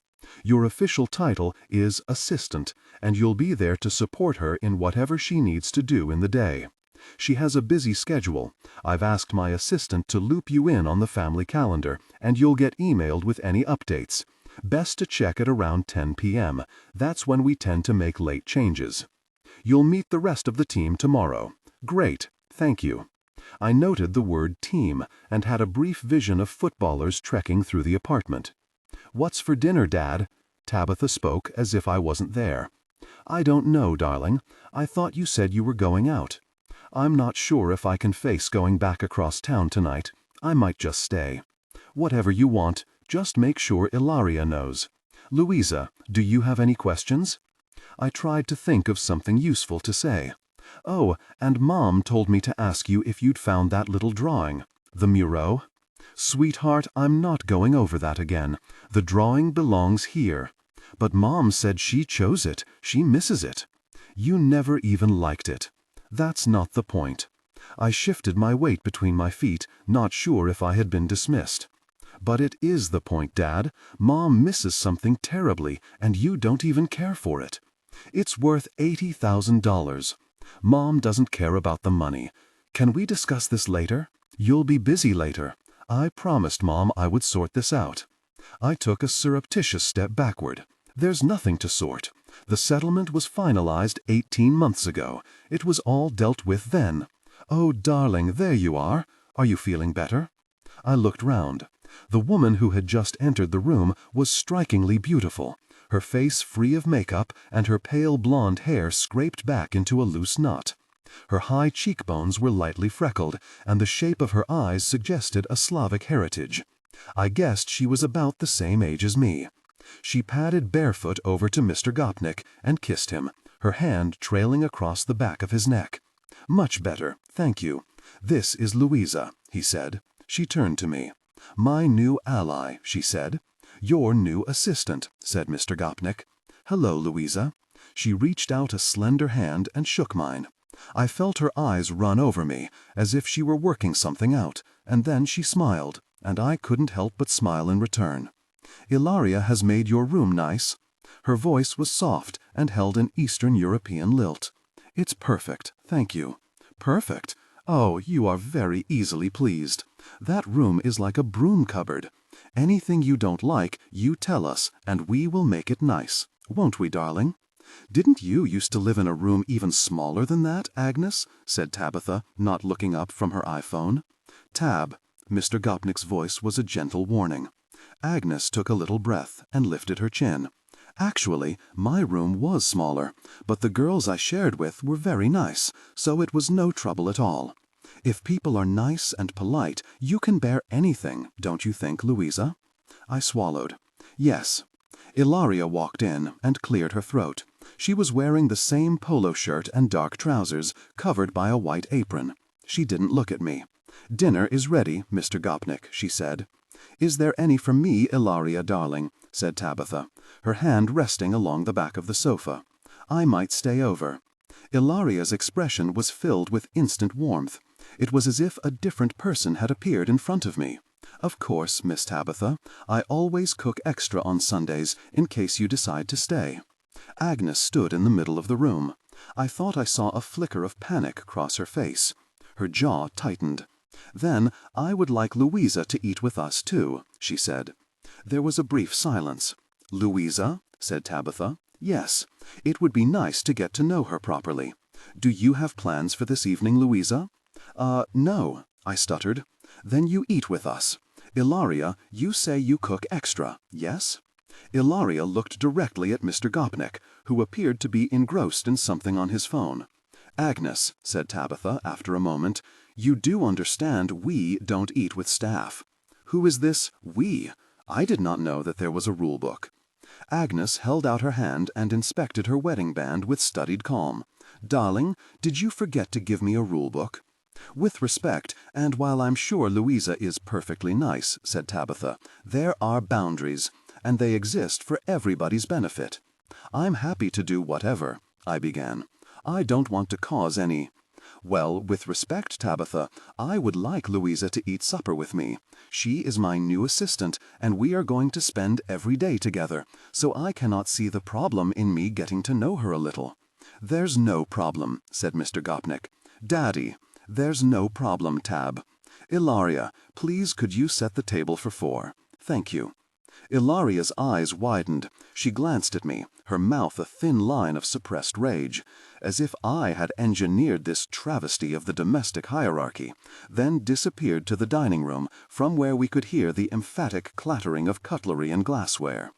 Your official title is assistant, and you'll be there to support her in whatever she needs to do in the day. She has a busy schedule. I've asked my assistant to loop you in on the family calendar, and you'll get emailed with any updates. Best to check at around 10 p.m. That's when we tend to make late changes. You'll meet the rest of the team tomorrow." "Great, thank you." I noted the word team and had a brief vision of footballers trekking through the apartment. "What's for dinner, Dad?" Tabitha spoke as if I wasn't there. "I don't know, darling. I thought you said you were going out. I'm not sure if I can face going back across town tonight. I might just stay. Whatever you want, just make sure Ilaria knows. Louisa, do you have any questions?" I tried to think of something useful to say. "Oh, and Mom told me to ask you if you'd found that little drawing. The Murau?" "Sweetheart, I'm not going over that again. The drawing belongs here. But Mom said she chose it. She misses it. You never even liked it. That's not the point." I shifted my weight between my feet, not sure if I had been dismissed. "But it is the point, Dad. Mom misses something terribly, and you don't even care for it. It's worth $80,000. Mom doesn't care about the money. Can we discuss this later? You'll be busy later. I promised Mom I would sort this out." I took a surreptitious step backward. "There's nothing to sort. The settlement was finalized 18 months ago. It was all dealt with then. Oh, darling, there you are. Are you feeling better?" I looked round. The woman who had just entered the room was strikingly beautiful, her face free of makeup and her pale blonde hair scraped back into a loose knot. Her high cheekbones were lightly freckled, and the shape of her eyes suggested a Slavic heritage. I guessed she was about the same age as me. She padded barefoot over to Mr. Gopnik and kissed him, her hand trailing across the back of his neck. "Much better, thank you. This is Louisa," he said. She turned to me. "My new ally," she said. "Your new assistant," said Mr. Gopnik. "Hello, Louisa." She reached out a slender hand and shook mine. I felt her eyes run over me, as if she were working something out, and then she smiled, and I couldn't help but smile in return. "Ilaria has made your room nice." Her voice was soft and held an Eastern European lilt. "It's perfect, thank you." "Perfect? Oh, you are very easily pleased. That room is like a broom cupboard. Anything you don't like, you tell us, and we will make it nice. Won't we, darling?" "Didn't you used to live in a room even smaller than that, Agnes?" said Tabitha, not looking up from her iPhone. "Tab." Mr. Gopnik's voice was a gentle warning. Agnes took a little breath and lifted her chin. "Actually, my room was smaller, but the girls I shared with were very nice, so it was no trouble at all. If people are nice and polite, you can bear anything, don't you think, Louisa?" I swallowed. "Yes." Ilaria walked in and cleared her throat. She was wearing the same polo shirt and dark trousers, covered by a white apron. She didn't look at me. "Dinner is ready, Mr. Gopnik," she said. "Is there any for me, Ilaria, darling?" said Tabitha, her hand resting along the back of the sofa. "I might stay over." Ilaria's expression was filled with instant warmth. It was as if a different person had appeared in front of me. "Of course, Miss Tabitha. I always cook extra on Sundays, in case you decide to stay." Agnes stood in the middle of the room. I thought I saw a flicker of panic cross her face. Her jaw tightened. "Then I would like Louisa to eat with us, too," she said. There was a brief silence. "Louisa?" said Tabitha. "Yes. It would be nice to get to know her properly. Do you have plans for this evening, Louisa?" No," I stuttered. "Then you eat with us. Ilaria, you say you cook extra, yes?" Ilaria looked directly at Mr. Gopnik, who appeared to be engrossed in something on his phone. "Agnes," said Tabitha after a moment, "you do understand we don't eat with staff." "Who is this we? I did not know that there was a rule book." Agnes held out her hand and inspected her wedding band with studied calm. "Darling, did you forget to give me a rule book?" "With respect, and while I'm sure Louisa is perfectly nice," said Tabitha, "there are boundaries, and they exist for everybody's benefit." "I'm happy to do whatever," I began. "I don't want to cause any—" "Well, with respect, Tabitha, I would like Louisa to eat supper with me. She is my new assistant, and we are going to spend every day together, so I cannot see the problem in me getting to know her a little." "There's no problem," said Mr. Gopnik. "Daddy, there's no problem, Tab. Ilaria, please could you set the table for 4? Thank you." Ilaria's eyes widened. She glanced at me, her mouth a thin line of suppressed rage, as if I had engineered this travesty of the domestic hierarchy, then disappeared to the dining room, from where we could hear the emphatic clattering of cutlery and glassware.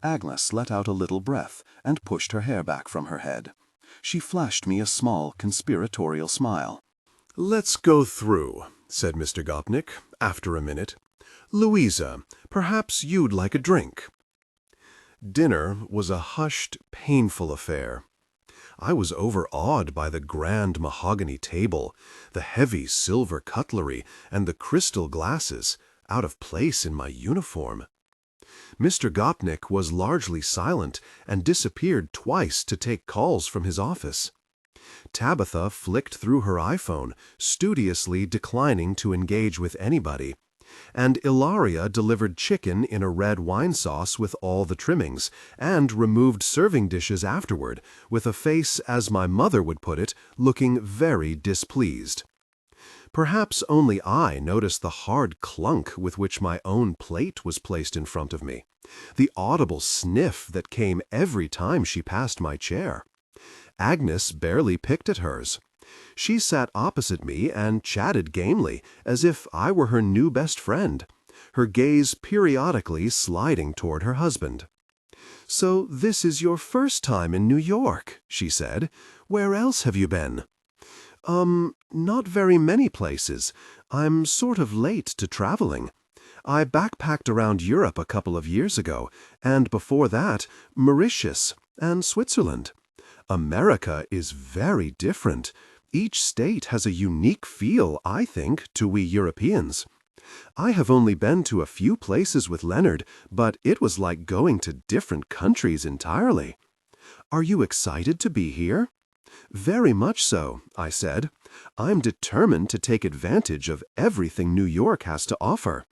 Agnes let out a little breath and pushed her hair back from her head. She flashed me a small conspiratorial smile. "Let's go through," said Mr. Gopnik, after a minute. "Louisa, perhaps you'd like a drink." Dinner was a hushed, painful affair. I was overawed by the grand mahogany table, the heavy silver cutlery, and the crystal glasses, out of place in my uniform. Mr. Gopnik was largely silent and disappeared twice to take calls from his office. Tabitha flicked through her iPhone, studiously declining to engage with anybody, and Ilaria delivered chicken in a red wine sauce with all the trimmings, and removed serving dishes afterward, with a face, as my mother would put it, looking very displeased. Perhaps only I noticed the hard clunk with which my own plate was placed in front of me, the audible sniff that came every time she passed my chair. Agnes barely picked at hers. She sat opposite me and chatted gamely, as if I were her new best friend, her gaze periodically sliding toward her husband. "So this is your first time in New York," she said. "Where else have you been?" Not very many places. I'm sort of late to traveling. I backpacked around Europe a couple of years ago, and before that, Mauritius and Switzerland. America is very different. Each state has a unique feel, I think, to we Europeans. I have only been to a few places with Leonard, but it was like going to different countries entirely. Are you excited to be here? Very much so, I said. I'm determined to take advantage of everything New York has to offer.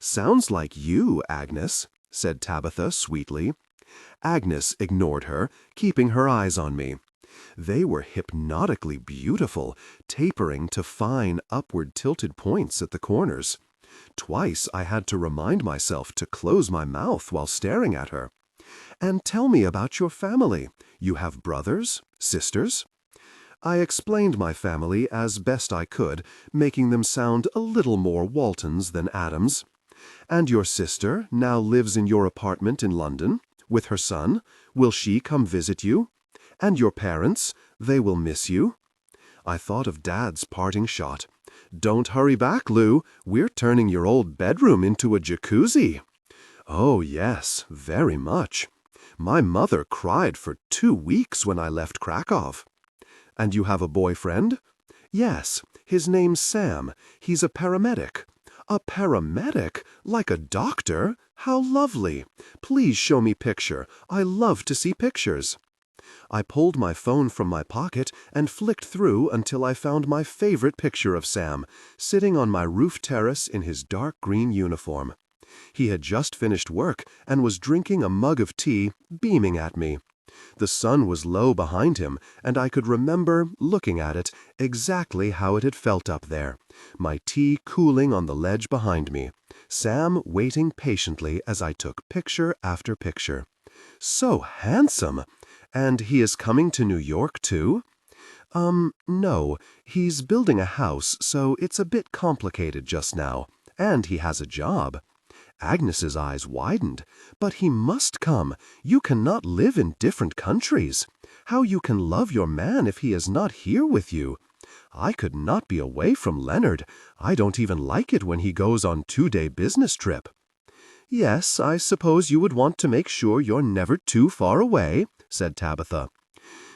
Sounds like you, Agnes, said Tabitha sweetly. Agnes ignored her, keeping her eyes on me. They were hypnotically beautiful, tapering to fine, upward-tilted points at the corners. Twice I had to remind myself to close my mouth while staring at her. "And tell me about your family. You have brothers, sisters?" I explained my family as best I could, making them sound a little more Waltons than Adams. "And your sister now lives in your apartment in London, with her son? Will she come visit you? And your parents? They will miss you?" I thought of Dad's parting shot. "Don't hurry back, Lou. We're turning your old bedroom into a jacuzzi." Oh, yes, very much. My mother cried for 2 weeks when I left Krakow. "And you have a boyfriend?" "Yes, his name's Sam. He's a paramedic." "A paramedic? Like a doctor? How lovely! Please show me picture. I love to see pictures." I pulled my phone from my pocket and flicked through until I found my favorite picture of Sam, sitting on my roof terrace in his dark green uniform. He had just finished work and was drinking a mug of tea, beaming at me. The sun was low behind him, and I could remember, looking at it, exactly how it had felt up there. My tea cooling on the ledge behind me. Sam waiting patiently as I took picture after picture. So handsome! And he is coming to New York, too? No. He's building a house, so it's a bit complicated just now. And he has a job. Agnes's eyes widened. But he must come. You cannot live in different countries. How you can love your man if he is not here with you? I could not be away from Leonard. I don't even like it when he goes on 2-day business trip. Yes, I suppose you would want to make sure you're never too far away, said Tabitha.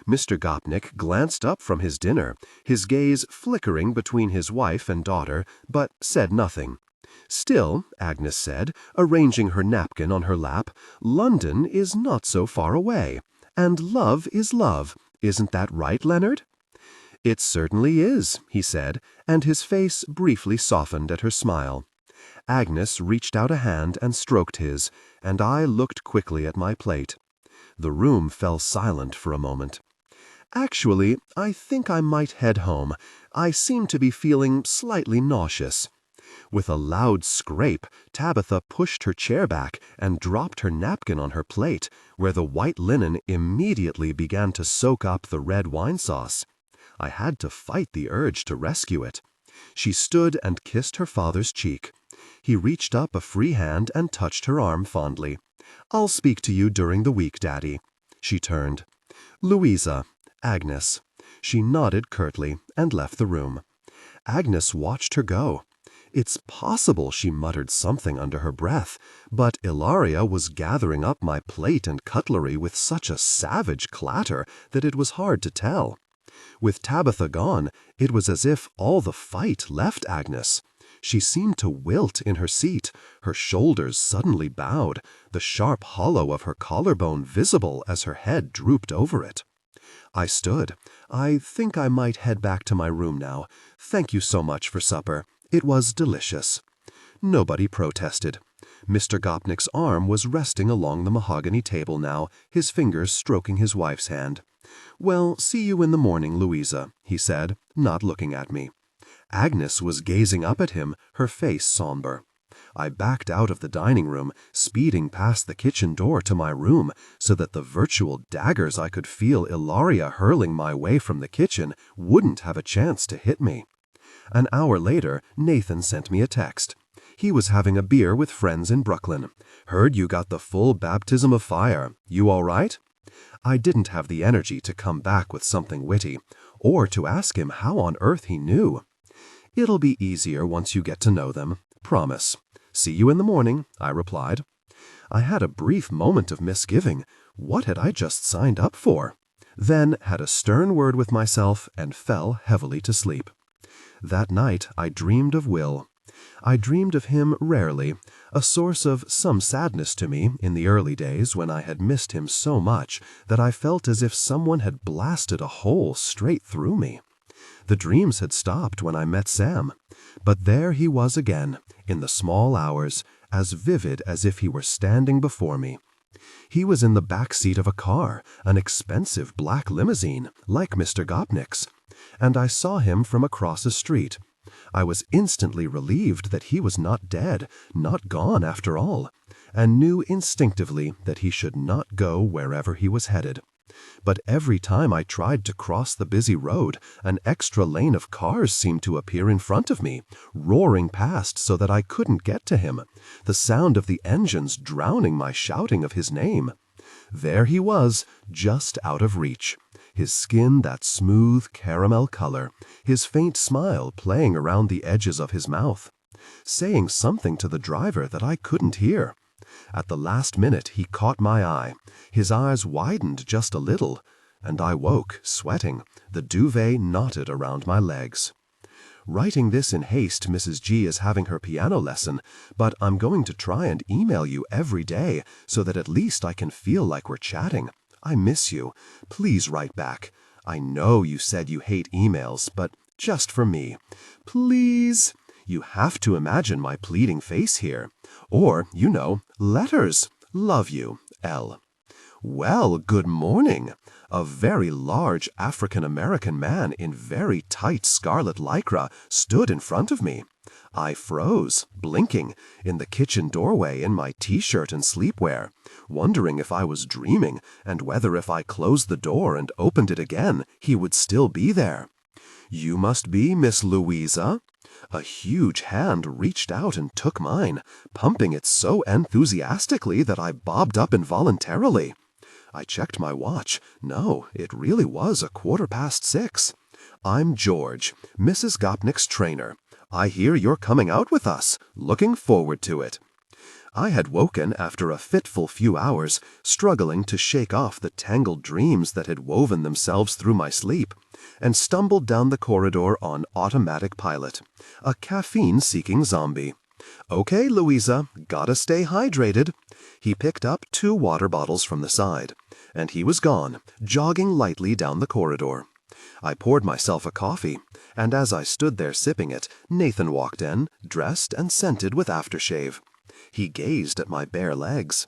Mr. Gopnik glanced up from his dinner, his gaze flickering between his wife and daughter, but said nothing. Still, Agnes said, arranging her napkin on her lap, London is not so far away. And love is love. Isn't that right, Leonard? It certainly is, he said, and his face briefly softened at her smile. Agnes reached out a hand and stroked his, and I looked quickly at my plate. The room fell silent for a moment. Actually, I think I might head home. I seem to be feeling slightly nauseous. With a loud scrape, Tabitha pushed her chair back and dropped her napkin on her plate, where the white linen immediately began to soak up the red wine sauce. I had to fight the urge to rescue it. She stood and kissed her father's cheek. He reached up a free hand and touched her arm fondly. "I'll speak to you during the week, Daddy." She turned. "Louisa, Agnes." She nodded curtly and left the room. Agnes watched her go. "It's possible," she muttered something under her breath, but Ilaria was gathering up my plate and cutlery with such a savage clatter that it was hard to tell. With Tabitha gone, it was as if all the fight left Agnes. She seemed to wilt in her seat, her shoulders suddenly bowed, the sharp hollow of her collarbone visible as her head drooped over it. I stood. "I think I might head back to my room now. Thank you so much for supper. It was delicious." Nobody protested. Mr. Gopnik's arm was resting along the mahogany table now, his fingers stroking his wife's hand. "Well, see you in the morning, Louisa," he said, not looking at me. Agnes was gazing up at him, her face somber. I backed out of the dining room, speeding past the kitchen door to my room, so that the virtual daggers I could feel Ilaria hurling my way from the kitchen wouldn't have a chance to hit me. An hour later, Nathan sent me a text. He was having a beer with friends in Brooklyn. "Heard you got the full baptism of fire. You all right?" I didn't have the energy to come back with something witty, or to ask him how on earth he knew. "It'll be easier once you get to know them. Promise." "See you in the morning," I replied. I had a brief moment of misgiving. What had I just signed up for? Then had a stern word with myself and fell heavily to sleep. That night I dreamed of Will. I dreamed of him rarely, a source of some sadness to me in the early days when I had missed him so much that I felt as if someone had blasted a hole straight through me. The dreams had stopped when I met Sam, but there he was again, in the small hours, as vivid as if he were standing before me. He was in the back seat of a car, an expensive black limousine, like Mr. Gopnik's, and I saw him from across a street. I was instantly relieved that he was not dead, not gone after all, and knew instinctively that he should not go wherever he was headed. But every time I tried to cross the busy road, an extra lane of cars seemed to appear in front of me, roaring past so that I couldn't get to him, the sound of the engines drowning my shouting of his name. There he was, just out of reach, his skin that smooth caramel color, his faint smile playing around the edges of his mouth, saying something to the driver that I couldn't hear. At the last minute he caught my eye. His eyes widened just a little, and I woke, sweating, the duvet knotted around my legs. Writing this in haste, Mrs. G is having her piano lesson, but I'm going to try and email you every day so that at least I can feel like we're chatting. I miss you. Please write back. I know you said you hate emails, but just for me. Please. You have to imagine my pleading face here. Or, letters. Love you, L. Well, good morning. A very large African-American man in very tight scarlet lycra stood in front of me. I froze, blinking, in the kitchen doorway in my t-shirt and sleepwear, wondering if I was dreaming and whether if I closed the door and opened it again, he would still be there. "You must be Miss Louisa?" A huge hand reached out and took mine, pumping it so enthusiastically that I bobbed up involuntarily. I checked my watch. No, it really was 6:15. "I'm George, Mrs. Gopnik's trainer. I hear you're coming out with us. Looking forward to it." I had woken after a fitful few hours, struggling to shake off the tangled dreams that had woven themselves through my sleep, and stumbled down the corridor on automatic pilot, a caffeine-seeking zombie. "Okay, Louisa, gotta stay hydrated." He picked up 2 water bottles from the side, and he was gone, jogging lightly down the corridor. I poured myself a coffee, and as I stood there sipping it, Nathan walked in, dressed and scented with aftershave. He gazed at my bare legs.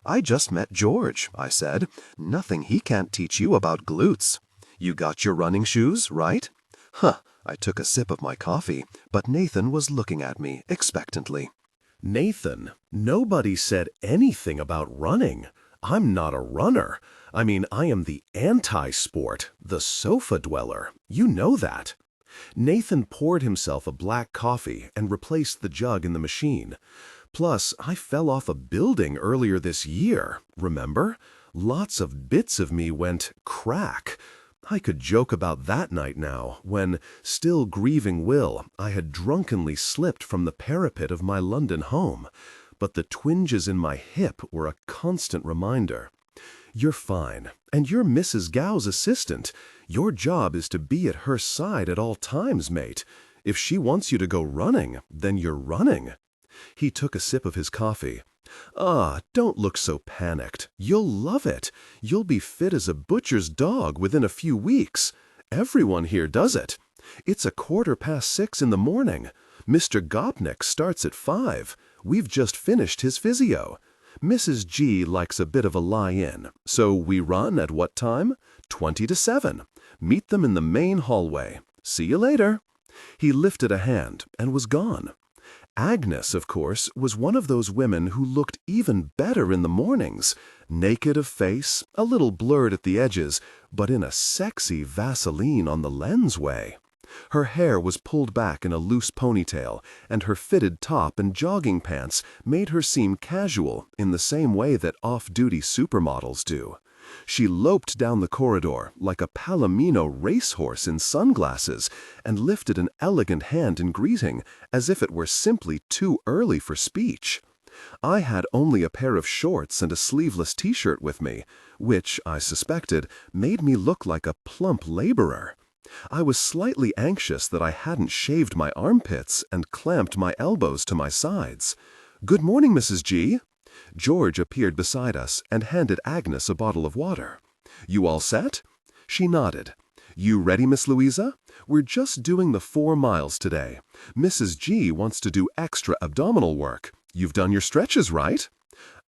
"I just met George," I said. "Nothing he can't teach you about glutes. You got your running shoes, right?" Huh, I took a sip of my coffee, but Nathan was looking at me expectantly. Nathan, nobody said anything about running. I'm not a runner. I mean, I am the anti-sport, the sofa dweller. You know that. Nathan poured himself a black coffee and replaced the jug in the machine. Plus, I fell off a building earlier this year, remember? Lots of bits of me went crack. I could joke about that night now, when, still grieving Will, I had drunkenly slipped from the parapet of my London home. But the twinges in my hip were a constant reminder. You're fine, and you're Mrs. Gow's assistant. Your job is to be at her side at all times, mate. If she wants you to go running, then you're running. He took a sip of his coffee. Don't look so panicked. You'll love it. You'll be fit as a butcher's dog within a few weeks. Everyone here does it. It's 6:15 in the morning. Mr. Gopnik starts at 5. We've just finished his physio. Mrs. G likes a bit of a lie-in, so we run at what time? 20 to 7. Meet them in the main hallway. See you later. He lifted a hand and was gone. Agnes, of course, was one of those women who looked even better in the mornings, naked of face, a little blurred at the edges, but in a sexy Vaseline on the lens way. Her hair was pulled back in a loose ponytail, and her fitted top and jogging pants made her seem casual in the same way that off-duty supermodels do. She loped down the corridor like a Palomino racehorse in sunglasses and lifted an elegant hand in greeting as if it were simply too early for speech. I had only a pair of shorts and a sleeveless t-shirt with me, which, I suspected, made me look like a plump laborer. I was slightly anxious that I hadn't shaved my armpits and clamped my elbows to my sides. "Good morning, Mrs. G." George appeared beside us and handed Agnes a bottle of water. "You all set?" She nodded. "You ready, Miss Louisa? We're just doing the 4 miles today. Mrs. G wants to do extra abdominal work. You've done your stretches, right?"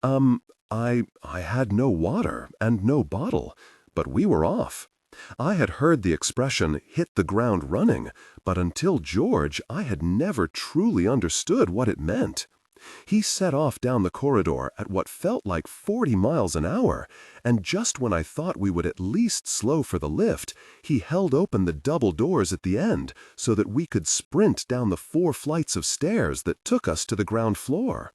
I had no water and no bottle, but we were off. I had heard the expression, hit the ground running, but until George, I had never truly understood what it meant. He set off down the corridor at what felt like 40 miles an hour, and just when I thought we would at least slow for the lift, he held open the double doors at the end so that we could sprint down the 4 flights of stairs that took us to the ground floor.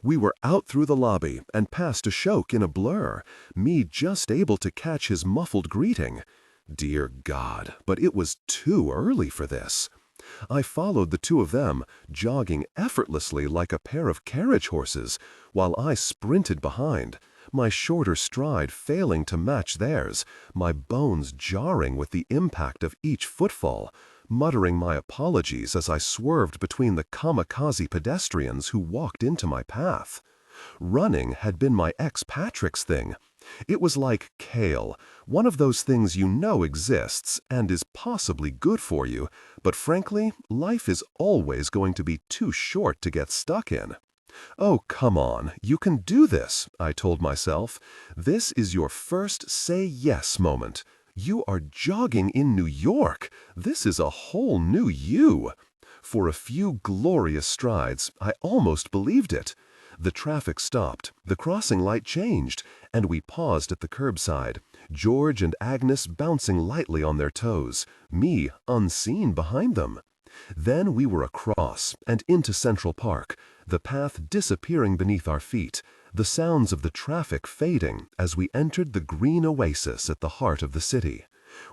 We were out through the lobby and past Ashok in a blur, me just able to catch his muffled greeting. Dear God, but it was too early for this. I followed the 2 of them, jogging effortlessly like a pair of carriage horses, while I sprinted behind, my shorter stride failing to match theirs, my bones jarring with the impact of each footfall, muttering my apologies as I swerved between the kamikaze pedestrians who walked into my path. Running had been my ex-Patrick's thing. It was like kale, one of those things you know exists and is possibly good for you, but frankly, life is always going to be too short to get stuck in. "Oh, come on, you can do this," I told myself. "This is your first say yes moment. You are jogging in New York. This is a whole new you." For a few glorious strides, I almost believed it. The traffic stopped, the crossing light changed, and we paused at the curbside, George and Agnes bouncing lightly on their toes, me unseen behind them. Then we were across and into Central Park, the path disappearing beneath our feet, the sounds of the traffic fading as we entered the green oasis at the heart of the city.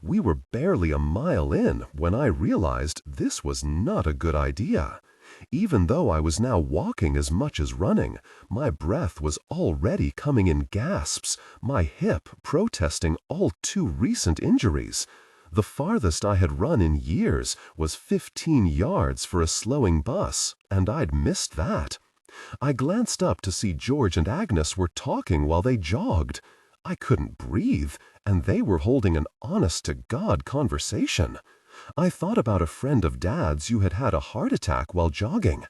We were barely a mile in when I realized this was not a good idea. Even though I was now walking as much as running, my breath was already coming in gasps, my hip protesting all too recent injuries. The farthest I had run in years was 15 yards for a slowing bus, and I'd missed that. I glanced up to see George and Agnes were talking while they jogged. I couldn't breathe, and they were holding an honest-to-God conversation. I thought about a friend of Dad's who had had a heart attack while jogging.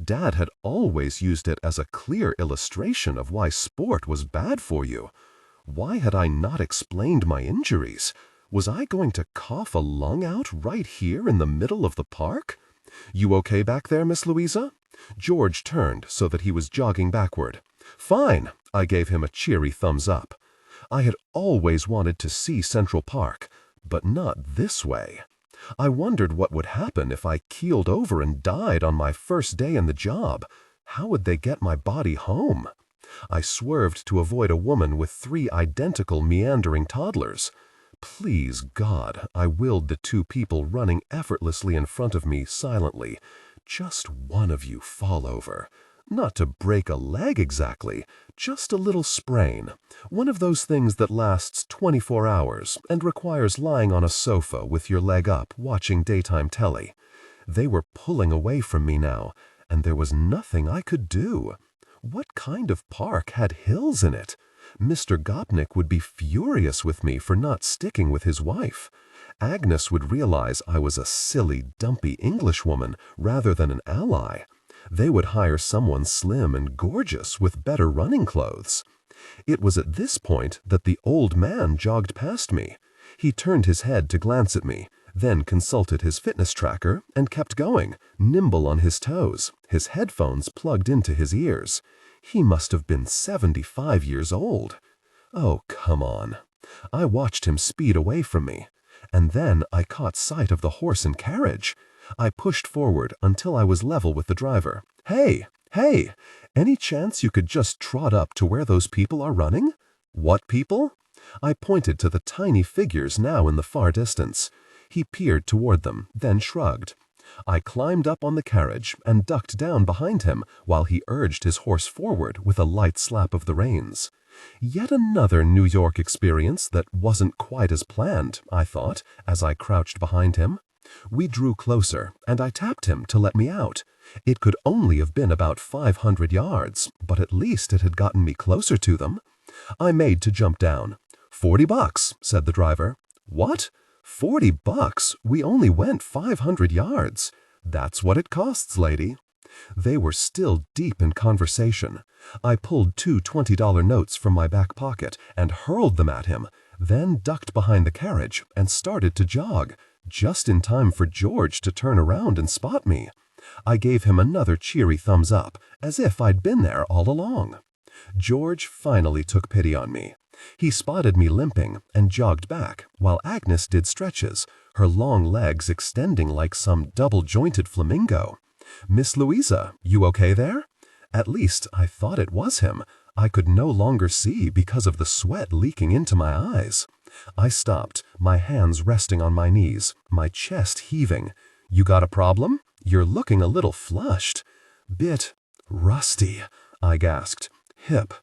Dad had always used it as a clear illustration of why sport was bad for you. Why had I not explained my injuries? Was I going to cough a lung out right here in the middle of the park? "You okay back there, Miss Louisa?" George turned so that he was jogging backward. "Fine," I gave him a cheery thumbs up. I had always wanted to see Central Park, but not this way. I wondered what would happen if I keeled over and died on my first day in the job. How would they get my body home? I swerved to avoid a woman with 3 identical meandering toddlers. Please, God, I willed the 2 people running effortlessly in front of me silently. Just one of you fall over. Not to break a leg exactly, just a little sprain. One of those things that lasts 24 hours and requires lying on a sofa with your leg up watching daytime telly. They were pulling away from me now, and there was nothing I could do. What kind of park had hills in it? Mr. Gopnik would be furious with me for not sticking with his wife. Agnes would realize I was a silly, dumpy Englishwoman rather than an ally. They would hire someone slim and gorgeous with better running clothes. It was at this point that the old man jogged past me. He turned his head to glance at me, then consulted his fitness tracker and kept going, nimble on his toes, his headphones plugged into his ears. He must have been 75 years old. Oh, come on. I watched him speed away from me, and then I caught sight of the horse and carriage. I pushed forward until I was level with the driver. "Hey, hey, any chance you could just trot up to where those people are running?" "What people?" I pointed to the tiny figures now in the far distance. He peered toward them, then shrugged. I climbed up on the carriage and ducked down behind him while he urged his horse forward with a light slap of the reins. Yet another New York experience that wasn't quite as planned, I thought, as I crouched behind him. We drew closer, and I tapped him to let me out. It could only have been about 500 yards, but at least it had gotten me closer to them. I made to jump down. $40, said the driver. What? $40? We only went 500 yards. That's what it costs, lady. They were still deep in conversation. I pulled 2 $20 notes from my back pocket and hurled them at him, then ducked behind the carriage and started to jog, just in time for George to turn around and spot me. I gave him another cheery thumbs up, as if I'd been there all along. George finally took pity on me. He spotted me limping and jogged back, while Agnes did stretches, her long legs extending like some double-jointed flamingo. "Miss Louisa, you okay there?" At least I thought it was him. I could no longer see because of the sweat leaking into my eyes. I stopped, my hands resting on my knees, my chest heaving. "You got a problem? You're looking a little flushed." "Bit rusty," I gasped. "Hip.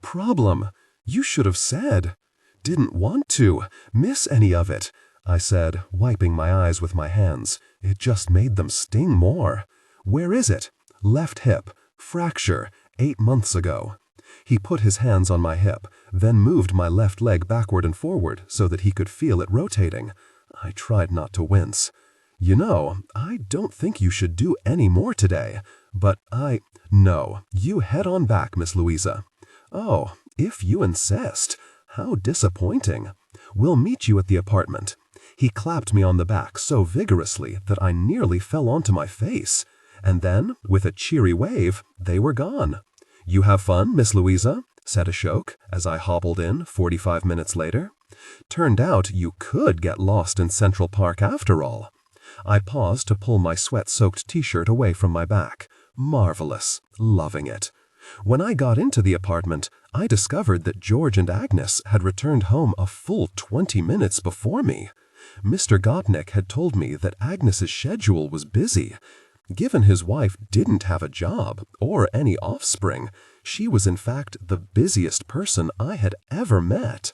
Problem. You should have said." "Didn't want to miss any of it," I said, wiping my eyes with my hands. It just made them sting more. "Where is it?" "Left hip. Fracture. 8 months ago." He put his hands on my hip, then moved my left leg backward and forward so that he could feel it rotating. I tried not to wince. "You know, I don't think you should do any more today, but No, you head on back, Miss Louisa." "Oh, if you insist. How disappointing. We'll meet you at the apartment." He clapped me on the back so vigorously that I nearly fell onto my face, and then, with a cheery wave, they were gone. "You have fun, Miss Louisa?" said Ashok as I hobbled in 45 minutes later. Turned out you could get lost in Central Park after all. I paused to pull my sweat-soaked t-shirt away from my back. Marvelous. Loving it. When I got into the apartment, I discovered that George and Agnes had returned home a full 20 minutes before me. Mr. Gopnik had told me that Agnes's schedule was busy. Given his wife didn't have a job or any offspring, she was in fact the busiest person I had ever met.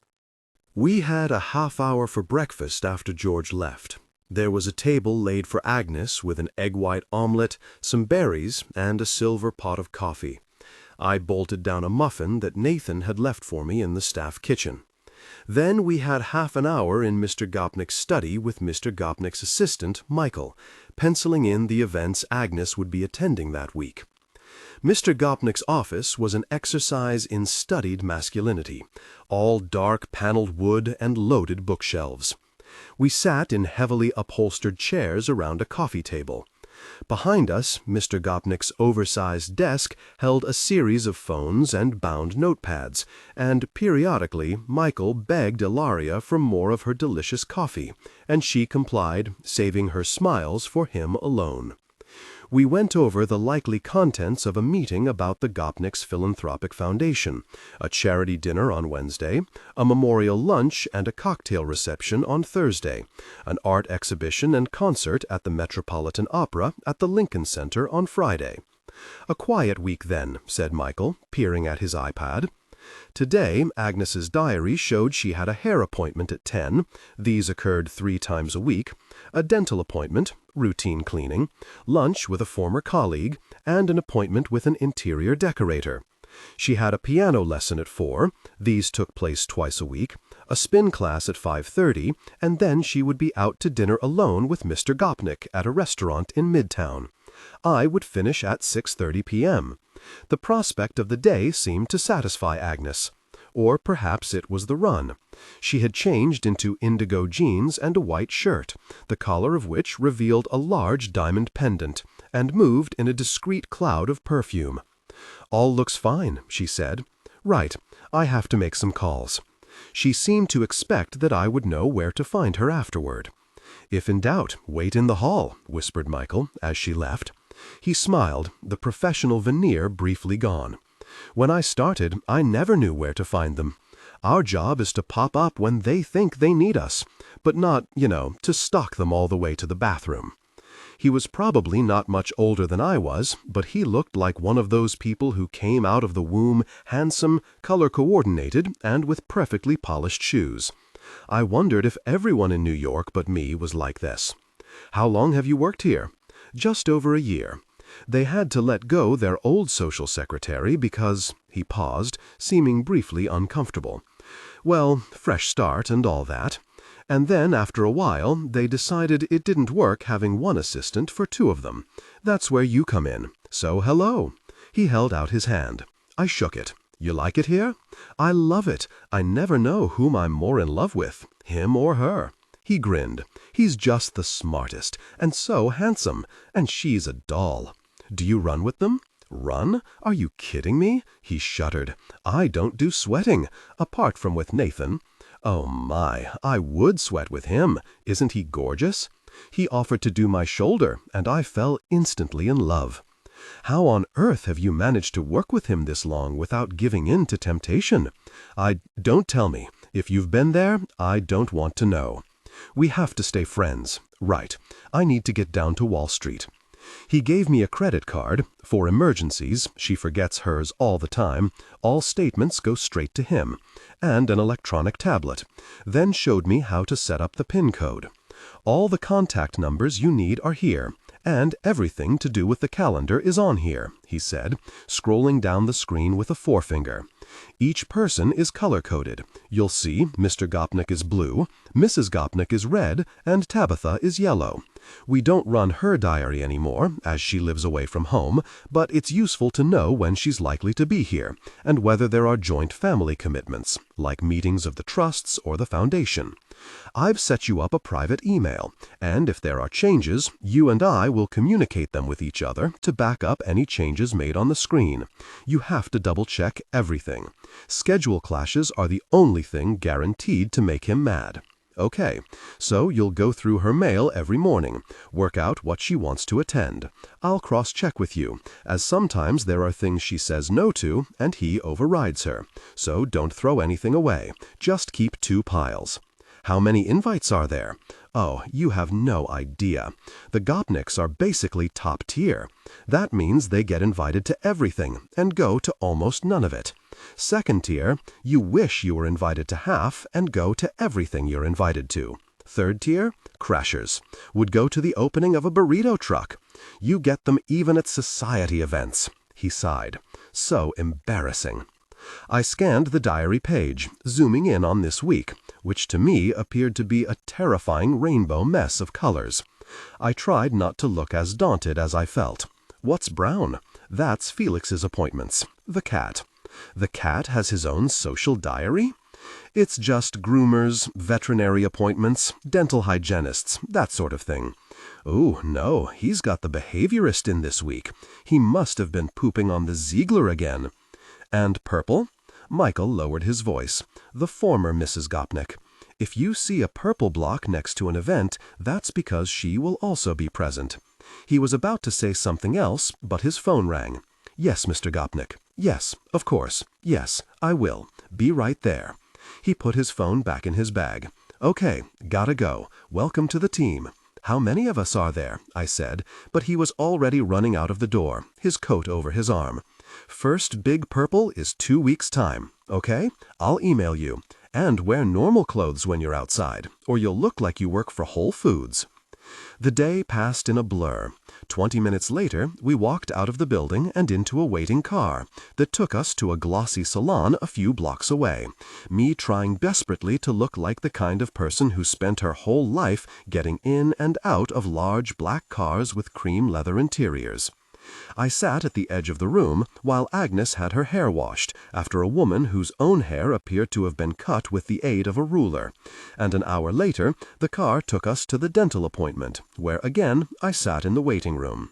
We had a half hour for breakfast after George left. There was a table laid for Agnes with an egg white omelette, some berries, and a silver pot of coffee. I bolted down a muffin that Nathan had left for me in the staff kitchen. Then we had half an hour in Mr. Gopnik's study with Mr. Gopnik's assistant, Michael, penciling in the events Agnes would be attending that week. Mr. Gopnik's office was an exercise in studied masculinity, all dark paneled wood and loaded bookshelves. We sat in heavily upholstered chairs around a coffee table. Behind us, Mr. Gopnik's oversized desk held a series of phones and bound notepads, and periodically Michael begged Ilaria for more of her delicious coffee, and she complied, saving her smiles for him alone. We went over the likely contents of a meeting about the Gopnik's Philanthropic Foundation, a charity dinner on Wednesday, a memorial lunch and a cocktail reception on Thursday, an art exhibition and concert at the Metropolitan Opera at the Lincoln Center on Friday. "A quiet week then," said Michael, peering at his iPad. Today, Agnes's diary showed she had a hair appointment at 10, these occurred 3 times a week, a dental appointment, routine cleaning, lunch with a former colleague, and an appointment with an interior decorator. She had a piano lesson at 4, these took place twice a week, a spin class at 5:30, and then she would be out to dinner alone with Mr. Gopnik at a restaurant in Midtown. I would finish at 6:30 p.m. The prospect of the day seemed to satisfy Agnes. Or perhaps it was the run. She had changed into indigo jeans and a white shirt, the collar of which revealed a large diamond pendant, and moved in a discreet cloud of perfume. "All looks fine," she said. "Right, I have to make some calls." She seemed to expect that I would know where to find her afterward. "If in doubt, wait in the hall," whispered Michael as she left. He smiled, the professional veneer briefly gone. "When I started, I never knew where to find them. Our job is to pop up when they think they need us, but not, to stalk them all the way to the bathroom." He was probably not much older than I was, but he looked like one of those people who came out of the womb handsome, color-coordinated, and with perfectly polished shoes. I wondered if everyone in New York but me was like this. "How long have you worked here?" "Just over a year. They had to let go their old social secretary because—" he paused, seeming briefly uncomfortable. "Well, fresh start and all that. And then, after a while, they decided it didn't work having one assistant for 2 of them. That's where you come in. So hello." He held out his hand. I shook it. "You like it here?" "I love it. I never know whom I'm more in love with, him or her." He grinned. "He's just the smartest, and so handsome, and she's a doll. Do you run with them?" "Run? Are you kidding me?" He shuddered. "I don't do sweating, apart from with Nathan. Oh my, I would sweat with him. Isn't he gorgeous?" He offered to do my shoulder, and I fell instantly in love. "How on earth have you managed to work with him this long without giving in to temptation?" Don't tell me. If you've been there, I don't want to know." "We have to stay friends. Right. I need to get down to Wall Street." He gave me a credit card. For emergencies, she forgets hers all the time, all statements go straight to him, and an electronic tablet, then showed me how to set up the PIN code. "All the contact numbers you need are here, And everything to do with the calendar is on here, he said, scrolling down the screen with a forefinger. Each person is color-coded. You'll see Mr. Gopnik is blue, Mrs. Gopnik is red, and Tabitha is yellow. We don't run her diary anymore, as she lives away from home, but it's useful to know when she's likely to be here, and whether there are joint family commitments, like meetings of the trusts or the foundation. I've set you up a private email, and if there are changes, you and I will communicate them with each other to back up any changes made on the screen. You have to double-check everything. Schedule clashes are the only thing guaranteed to make him mad. Okay, so you'll go through her mail every morning, work out what she wants to attend. I'll cross-check with you, as sometimes there are things she says no to, and he overrides her. So don't throw anything away. Just keep 2 piles. How many invites are there? Oh, you have no idea. The Gopniks are basically top tier. That means they get invited to everything and go to almost none of it. Second tier, you wish you were invited to half and go to everything you're invited to. Third tier, crashers, would go to the opening of a burrito truck. You get them even at society events. He sighed. So embarrassing. I scanned the diary page, zooming in on this week, which to me appeared to be a terrifying rainbow mess of colors. I tried not to look as daunted as I felt. What's brown? That's Felix's appointments. The cat. The cat has his own social diary? It's just groomers, veterinary appointments, dental hygienists, that sort of thing. Oh, no, he's got the behaviorist in this week. He must have been pooping on the Ziegler again. And purple? Michael lowered his voice. The former Mrs. Gopnik. If you see a purple block next to an event, that's because she will also be present. He was about to say something else, but his phone rang. Yes, Mr. Gopnik. Yes, of course. Yes, I will. Be right there. He put his phone back in his bag. Okay, gotta go. Welcome to the team. How many of us are there? I said, but he was already running out of the door, his coat over his arm. First big purple is 2 weeks' time, okay? I'll email you. And wear normal clothes when you're outside, or you'll look like you work for Whole Foods. The day passed in a blur. 20 minutes later, we walked out of the building and into a waiting car that took us to a glossy salon a few blocks away, me trying desperately to look like the kind of person who spent her whole life getting in and out of large black cars with cream leather interiors. I sat at the edge of the room while Agnes had her hair washed after a woman whose own hair appeared to have been cut with the aid of a ruler, and an hour later the car took us to the dental appointment, where again I sat in the waiting room.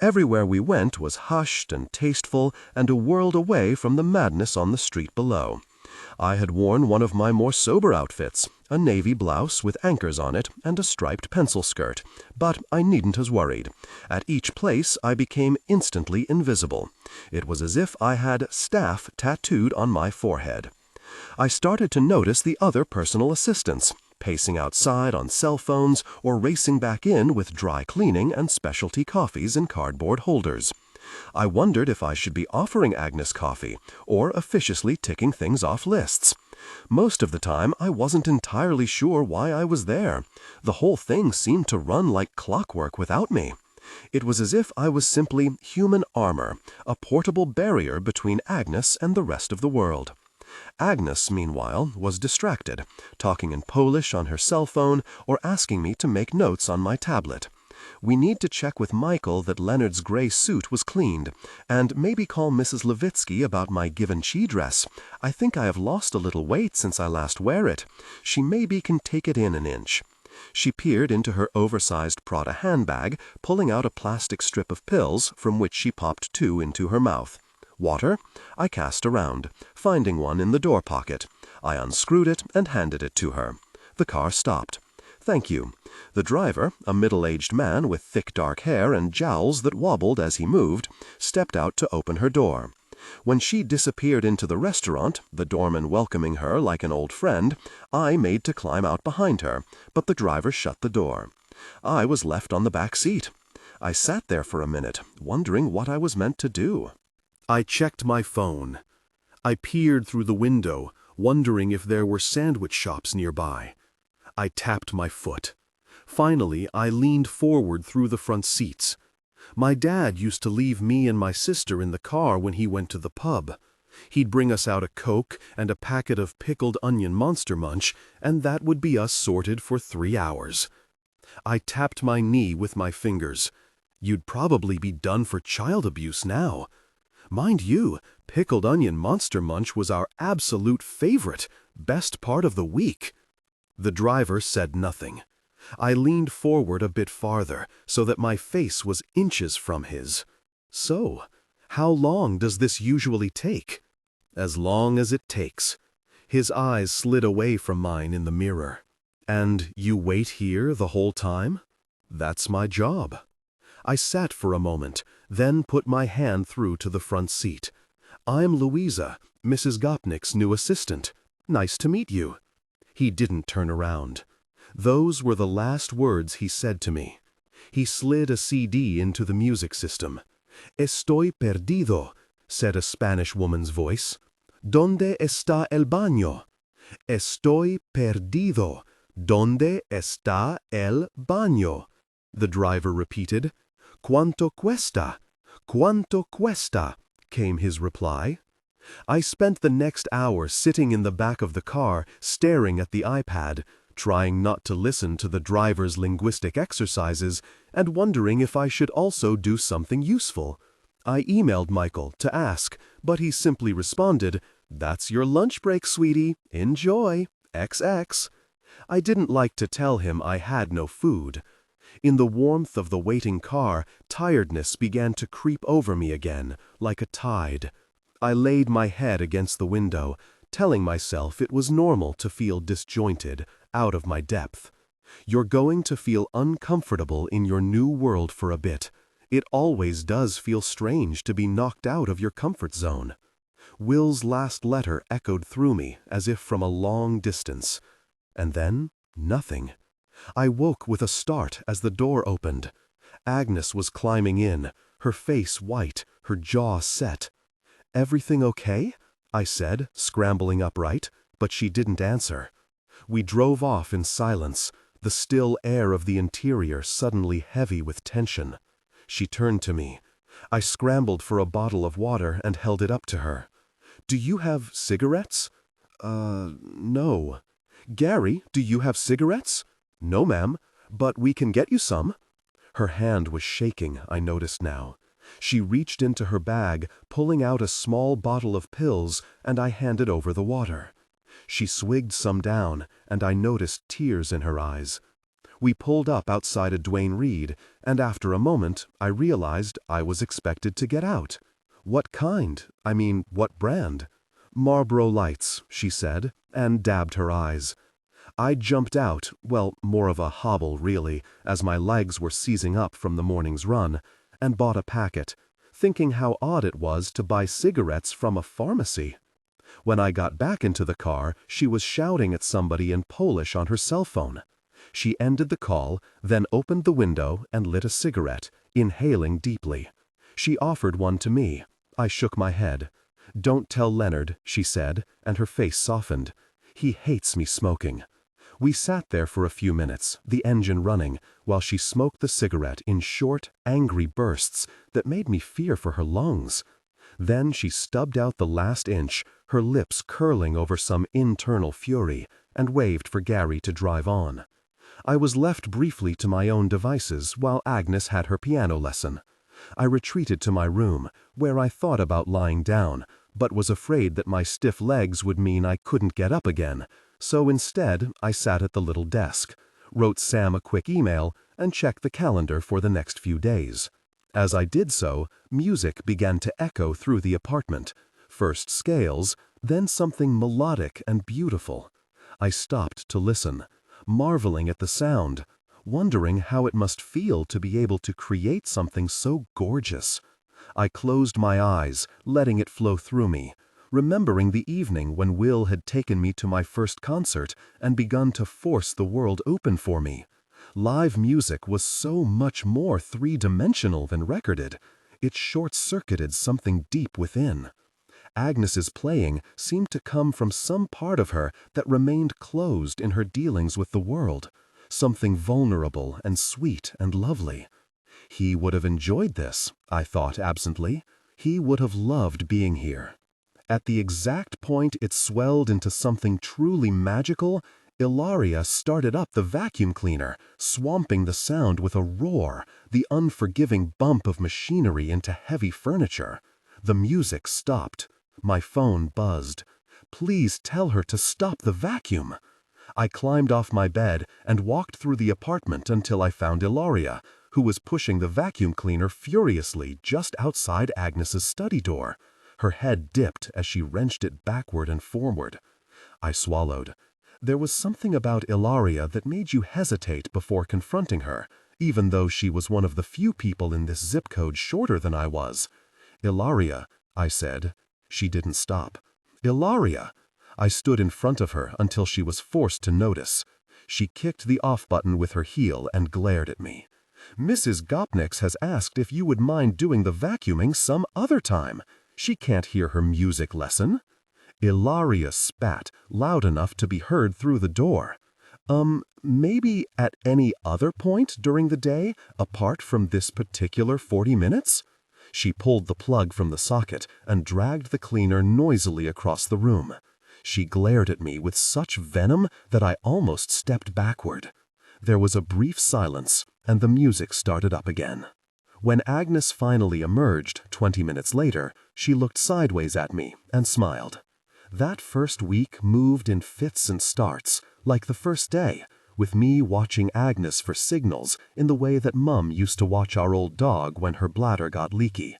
Everywhere we went was hushed and tasteful and a world away from the madness on the street below. I had worn one of my more sober outfits, a navy blouse with anchors on it and a striped pencil skirt, but I needn't have worried. At each place I became instantly invisible. It was as if I had staff tattooed on my forehead. I started to notice the other personal assistants, pacing outside on cell phones or racing back in with dry cleaning and specialty coffees in cardboard holders. I wondered if I should be offering Agnes coffee or officiously ticking things off lists. Most of the time, I wasn't entirely sure why I was there. The whole thing seemed to run like clockwork without me. It was as if I was simply human armor, a portable barrier between Agnes and the rest of the world. Agnes, meanwhile, was distracted, talking in Polish on her cell phone or asking me to make notes on my tablet. We need to check with Michael that Leonard's gray suit was cleaned, and maybe call Mrs. Levitsky about my Givenchy dress. I think I have lost a little weight since I last wear it. She maybe can take it in an inch. She peered into her oversized Prada handbag, pulling out a plastic strip of pills, from which she popped 2 into her mouth. Water? I cast around, finding one in the door pocket. I unscrewed it and handed it to her. The car stopped. Thank you. The driver, a middle-aged man with thick dark hair and jowls that wobbled as he moved, stepped out to open her door. When she disappeared into the restaurant, the doorman welcoming her like an old friend, I made to climb out behind her, but the driver shut the door. I was left on the back seat. I sat there for a minute, wondering what I was meant to do. I checked my phone. I peered through the window, wondering if there were sandwich shops nearby. I tapped my foot. Finally, I leaned forward through the front seats. My dad used to leave me and my sister in the car when he went to the pub. He'd bring us out a Coke and a packet of pickled onion Monster Munch, and that would be us sorted for 3 hours. I tapped my knee with my fingers. You'd probably be done for child abuse now. Mind you, pickled onion Monster Munch was our absolute favorite, best part of the week. The driver said nothing. I leaned forward a bit farther so that my face was inches from his. So, how long does this usually take? As long as it takes. His eyes slid away from mine in the mirror. And you wait here the whole time? That's my job. I sat for a moment, then put my hand through to the front seat. I'm Louisa, Mrs. Gopnik's new assistant. Nice to meet you. He didn't turn around. Those were the last words he said to me. He slid a CD into the music system. Estoy perdido, said a Spanish woman's voice. ¿Dónde está el baño? Estoy perdido. ¿Dónde está el baño? The driver repeated. ¿Cuánto cuesta? ¿Cuánto cuesta? Came his reply. I spent the next hour sitting in the back of the car, staring at the iPad, trying not to listen to the driver's linguistic exercises, and wondering if I should also do something useful. I emailed Michael to ask, but he simply responded, "That's your lunch break, sweetie. Enjoy. XX." I didn't like to tell him I had no food. In the warmth of the waiting car, tiredness began to creep over me again, like a tide. I laid my head against the window, telling myself it was normal to feel disjointed, out of my depth. You're going to feel uncomfortable in your new world for a bit. It always does feel strange to be knocked out of your comfort zone. Will's last letter echoed through me as if from a long distance. And then, nothing. I woke with a start as the door opened. Agnes was climbing in, her face white, her jaw set. "Everything okay?" I said, scrambling upright, but she didn't answer. We drove off in silence, the still air of the interior suddenly heavy with tension. She turned to me. I scrambled for a bottle of water and held it up to her. "Do you have cigarettes?" No." "Gary, do you have cigarettes?" "No, ma'am, but we can get you some." Her hand was shaking, I noticed now. She reached into her bag, pulling out a small bottle of pills, and I handed over the water. She swigged some down, and I noticed tears in her eyes. We pulled up outside a Duane Reade, and after a moment, I realized I was expected to get out. "What kind? I mean, what brand?" "Marlboro Lights," she said, and dabbed her eyes. I jumped out, well, more of a hobble really, as my legs were seizing up from the morning's run, and bought a packet, thinking how odd it was to buy cigarettes from a pharmacy. When I got back into the car, she was shouting at somebody in Polish on her cell phone. She ended the call, then opened the window and lit a cigarette, inhaling deeply. She offered one to me. I shook my head. "Don't tell Leonard," she said, and her face softened. "He hates me smoking." We sat there for a few minutes, the engine running, while she smoked the cigarette in short, angry bursts that made me fear for her lungs. Then she stubbed out the last inch, her lips curling over some internal fury, and waved for Gary to drive on. I was left briefly to my own devices while Agnes had her piano lesson. I retreated to my room, where I thought about lying down, but was afraid that my stiff legs would mean I couldn't get up again. So instead, I sat at the little desk, wrote Sam a quick email, and checked the calendar for the next few days. As I did so, music began to echo through the apartment, first scales, then something melodic and beautiful. I stopped to listen, marveling at the sound, wondering how it must feel to be able to create something so gorgeous. I closed my eyes, letting it flow through me, remembering the evening when Will had taken me to my first concert and begun to force the world open for me. Live music was so much more three-dimensional than recorded. It short-circuited something deep within. Agnes's playing seemed to come from some part of her that remained closed in her dealings with the world, something vulnerable and sweet and lovely. He would have enjoyed this, I thought absently. He would have loved being here. At the exact point it swelled into something truly magical, Ilaria started up the vacuum cleaner, swamping the sound with a roar, the unforgiving bump of machinery into heavy furniture. The music stopped. My phone buzzed. Please tell her to stop the vacuum. I climbed off my bed and walked through the apartment until I found Ilaria, who was pushing the vacuum cleaner furiously just outside Agnes's study door. Her head dipped as she wrenched it backward and forward. I swallowed. There was something about Ilaria that made you hesitate before confronting her, even though she was one of the few people in this zip code shorter than I was. "Ilaria," I said. She didn't stop. "Ilaria!" I stood in front of her until she was forced to notice. She kicked the off button with her heel and glared at me. "Mrs. Gopnik has asked if you would mind doing the vacuuming some other time. She can't hear her music lesson." Ilaria spat, loud enough to be heard through the door. Maybe at any other point during the day, apart from this particular 40 minutes? She pulled the plug from the socket and dragged the cleaner noisily across the room. She glared at me with such venom that I almost stepped backward. There was a brief silence, and the music started up again. When Agnes finally emerged 20 minutes later, she looked sideways at me and smiled. That first week moved in fits and starts, like the first day, with me watching Agnes for signals in the way that Mum used to watch our old dog when her bladder got leaky.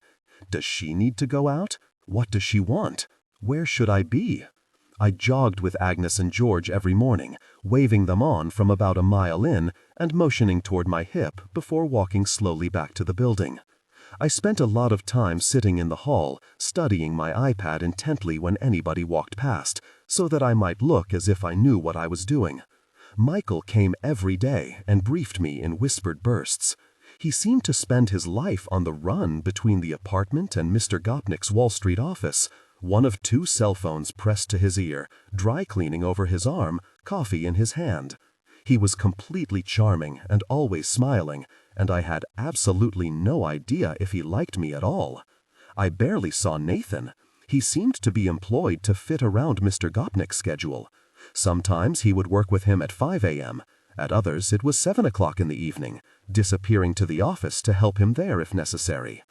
Does she need to go out? What does she want? Where should I be? I jogged with Agnes and George every morning, waving them on from about a mile in and motioning toward my hip before walking slowly back to the building. I spent a lot of time sitting in the hall, studying my iPad intently when anybody walked past, so that I might look as if I knew what I was doing. Michael came every day and briefed me in whispered bursts. He seemed to spend his life on the run between the apartment and Mr. Gopnik's Wall Street office, one of 2 cell phones pressed to his ear, dry cleaning over his arm, coffee in his hand. He was completely charming and always smiling, and I had absolutely no idea if he liked me at all. I barely saw Nathan. He seemed to be employed to fit around Mr. Gopnik's schedule. Sometimes he would work with him at 5 a.m. At others it was 7 o'clock in the evening, disappearing to the office to help him there if necessary.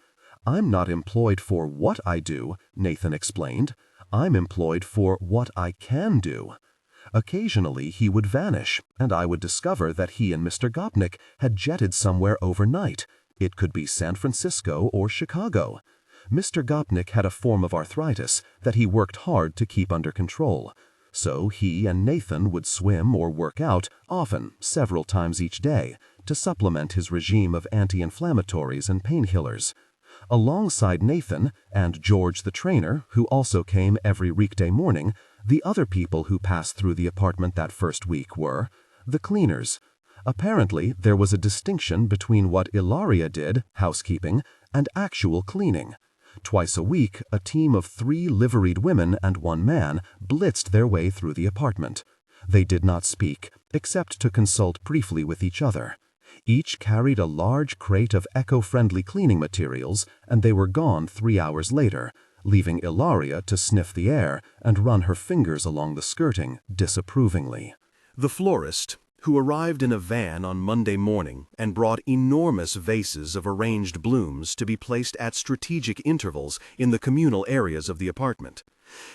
"I'm not employed for what I do," Nathan explained. "I'm employed for what I can do." Occasionally he would vanish, and I would discover that he and Mr. Gopnik had jetted somewhere overnight. It could be San Francisco or Chicago. Mr. Gopnik had a form of arthritis that he worked hard to keep under control. So he and Nathan would swim or work out, often several times each day, to supplement his regime of anti-inflammatories and painkillers. Alongside Nathan and George the trainer, who also came every weekday morning, the other people who passed through the apartment that first week were the cleaners. Apparently, there was a distinction between what Ilaria did, housekeeping, and actual cleaning. Twice a week, a team of 3 liveried women and 1 man blitzed their way through the apartment. They did not speak, except to consult briefly with each other. Each carried a large crate of eco-friendly cleaning materials, and they were gone 3 hours later, leaving Ilaria to sniff the air and run her fingers along the skirting disapprovingly. The florist, who arrived in a van on Monday morning and brought enormous vases of arranged blooms to be placed at strategic intervals in the communal areas of the apartment.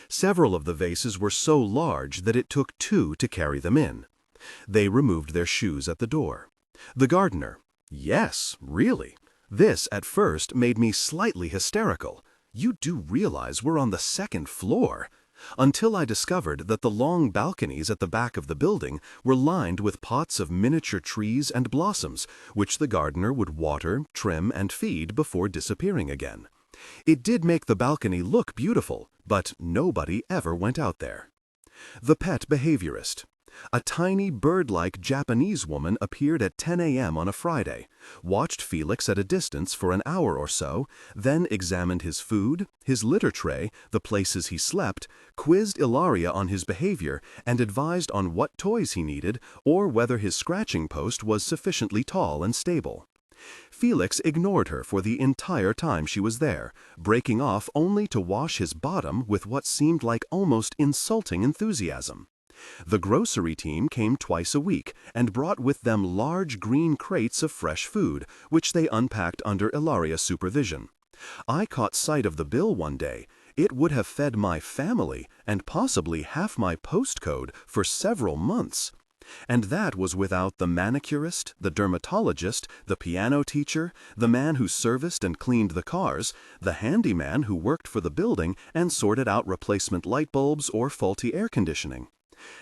Several of the vases were so large that it took 2 to carry them in. They removed their shoes at the door. The gardener, yes, really. This, at first, made me slightly hysterical. You do realize we're on the 2nd floor. Until I discovered that the long balconies at the back of the building were lined with pots of miniature trees and blossoms, which the gardener would water, trim, and feed before disappearing again. It did make the balcony look beautiful, but nobody ever went out there. The pet behaviorist. A tiny bird-like Japanese woman appeared at 10 a.m. on a Friday, watched Felix at a distance for an hour or so, then examined his food, his litter tray, the places he slept, quizzed Ilaria on his behavior, and advised on what toys he needed or whether his scratching post was sufficiently tall and stable. Felix ignored her for the entire time she was there, breaking off only to wash his bottom with what seemed like almost insulting enthusiasm. The grocery team came twice a week and brought with them large green crates of fresh food, which they unpacked under Ilaria's supervision. I caught sight of the bill one day. It would have fed my family and possibly half my postcode for several months. And that was without the manicurist, the dermatologist, the piano teacher, the man who serviced and cleaned the cars, the handyman who worked for the building and sorted out replacement light bulbs or faulty air conditioning.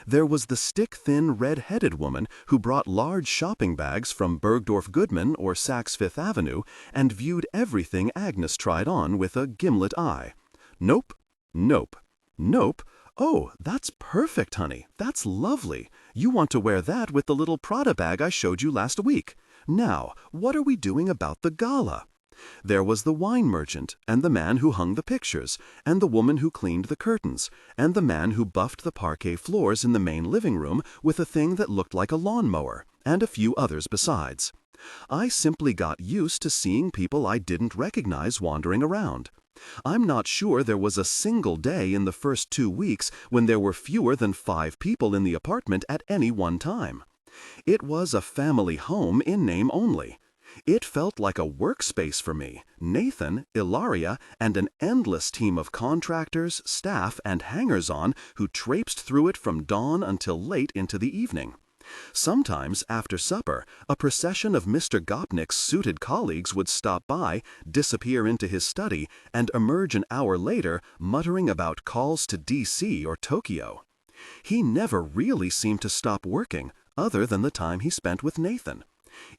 There was the stick-thin, red-headed woman who brought large shopping bags from Bergdorf Goodman or Saks Fifth Avenue and viewed everything Agnes tried on with a gimlet eye. Nope, nope, nope. Oh, that's perfect, honey. That's lovely. You want to wear that with the little Prada bag I showed you last week. Now, what are we doing about the gala? There was the wine merchant, and the man who hung the pictures, and the woman who cleaned the curtains, and the man who buffed the parquet floors in the main living room with a thing that looked like a lawnmower, and a few others besides. I simply got used to seeing people I didn't recognize wandering around. I'm not sure there was a single day in the first 2 weeks when there were fewer than 5 people in the apartment at any one time. It was a family home in name only. It felt like a workspace for me, Nathan, Ilaria, and an endless team of contractors, staff, and hangers-on who traipsed through it from dawn until late into the evening. Sometimes, after supper, a procession of Mr. Gopnik's suited colleagues would stop by, disappear into his study, and emerge an hour later muttering about calls to D.C. or Tokyo. He never really seemed to stop working, other than the time he spent with Nathan.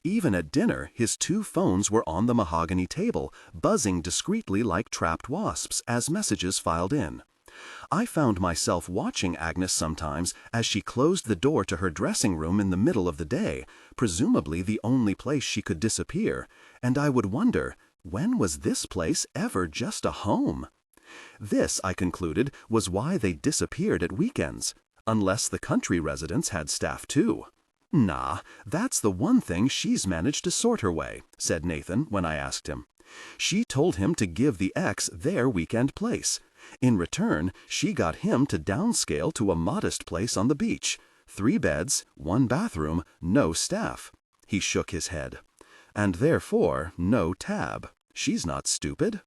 Even at dinner, his 2 phones were on the mahogany table, buzzing discreetly like trapped wasps as messages filed in. I found myself watching Agnes sometimes as she closed the door to her dressing room in the middle of the day, presumably the only place she could disappear, and I would wonder, when was this place ever just a home? This, I concluded, was why they disappeared at weekends, unless the country residents had staff too. "Nah, that's the one thing she's managed to sort her way," said Nathan when I asked him. She told him to give the ex their weekend place. In return, she got him to downscale to a modest place on the beach. 3 beds, 1 bathroom, no staff. He shook his head. And therefore, no tab. She's not stupid.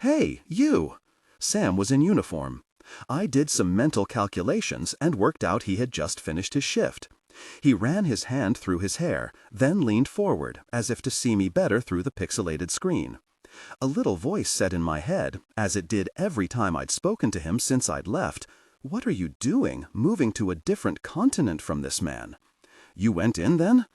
"Hey, you!" Sam was in uniform. I did some mental calculations and worked out he had just finished his shift. He ran his hand through his hair, then leaned forward, as if to see me better through the pixelated screen. A little voice said in my head, as it did every time I'd spoken to him since I'd left, "What are you doing, moving to a different continent from this man?" "You went in then?"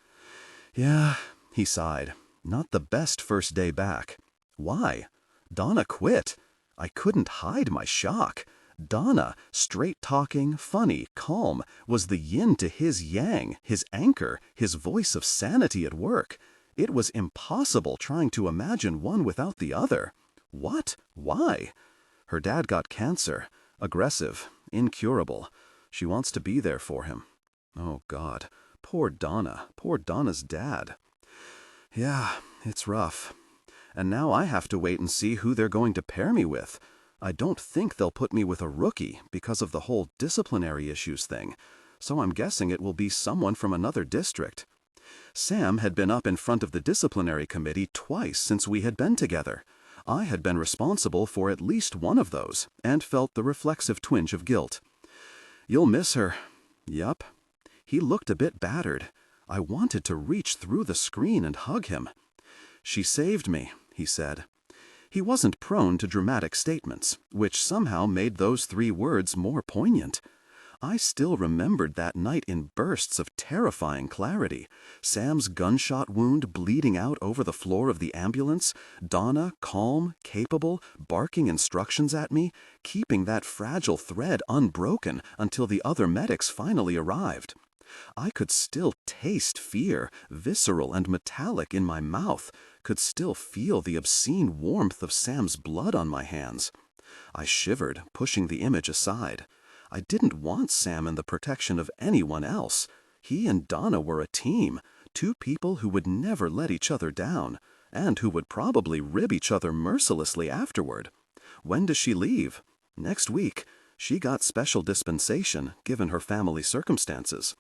"Yeah," he sighed. "Not the best first day back." "Why?" "Donna quit." I couldn't hide my shock. Donna, straight-talking, funny, calm, was the yin to his yang, his anchor, his voice of sanity at work. It was impossible trying to imagine one without the other. What? Why? Her dad got cancer. Aggressive. Incurable. She wants to be there for him. Oh, God. Poor Donna. Poor Donna's dad. Yeah, it's rough. And now I have to wait and see who they're going to pair me with. I don't think they'll put me with a rookie because of the whole disciplinary issues thing, so I'm guessing it will be someone from another district. Sam had been up in front of the disciplinary committee twice since we had been together. I had been responsible for at least one of those, and felt the reflexive twinge of guilt. "You'll miss her." "Yup." He looked a bit battered. I wanted to reach through the screen and hug him. "She saved me," he said. He wasn't prone to dramatic statements, which somehow made those 3 words more poignant. I still remembered that night in bursts of terrifying clarity. Sam's gunshot wound bleeding out over the floor of the ambulance, Donna, calm, capable, barking instructions at me, keeping that fragile thread unbroken until the other medics finally arrived. I could still taste fear, visceral and metallic in my mouth, could still feel the obscene warmth of Sam's blood on my hands. I shivered, pushing the image aside. I didn't want Sam in the protection of anyone else. He and Donna were a team, two people who would never let each other down, and who would probably rib each other mercilessly afterward. When does she leave? Next week. She got special dispensation, given her family circumstances.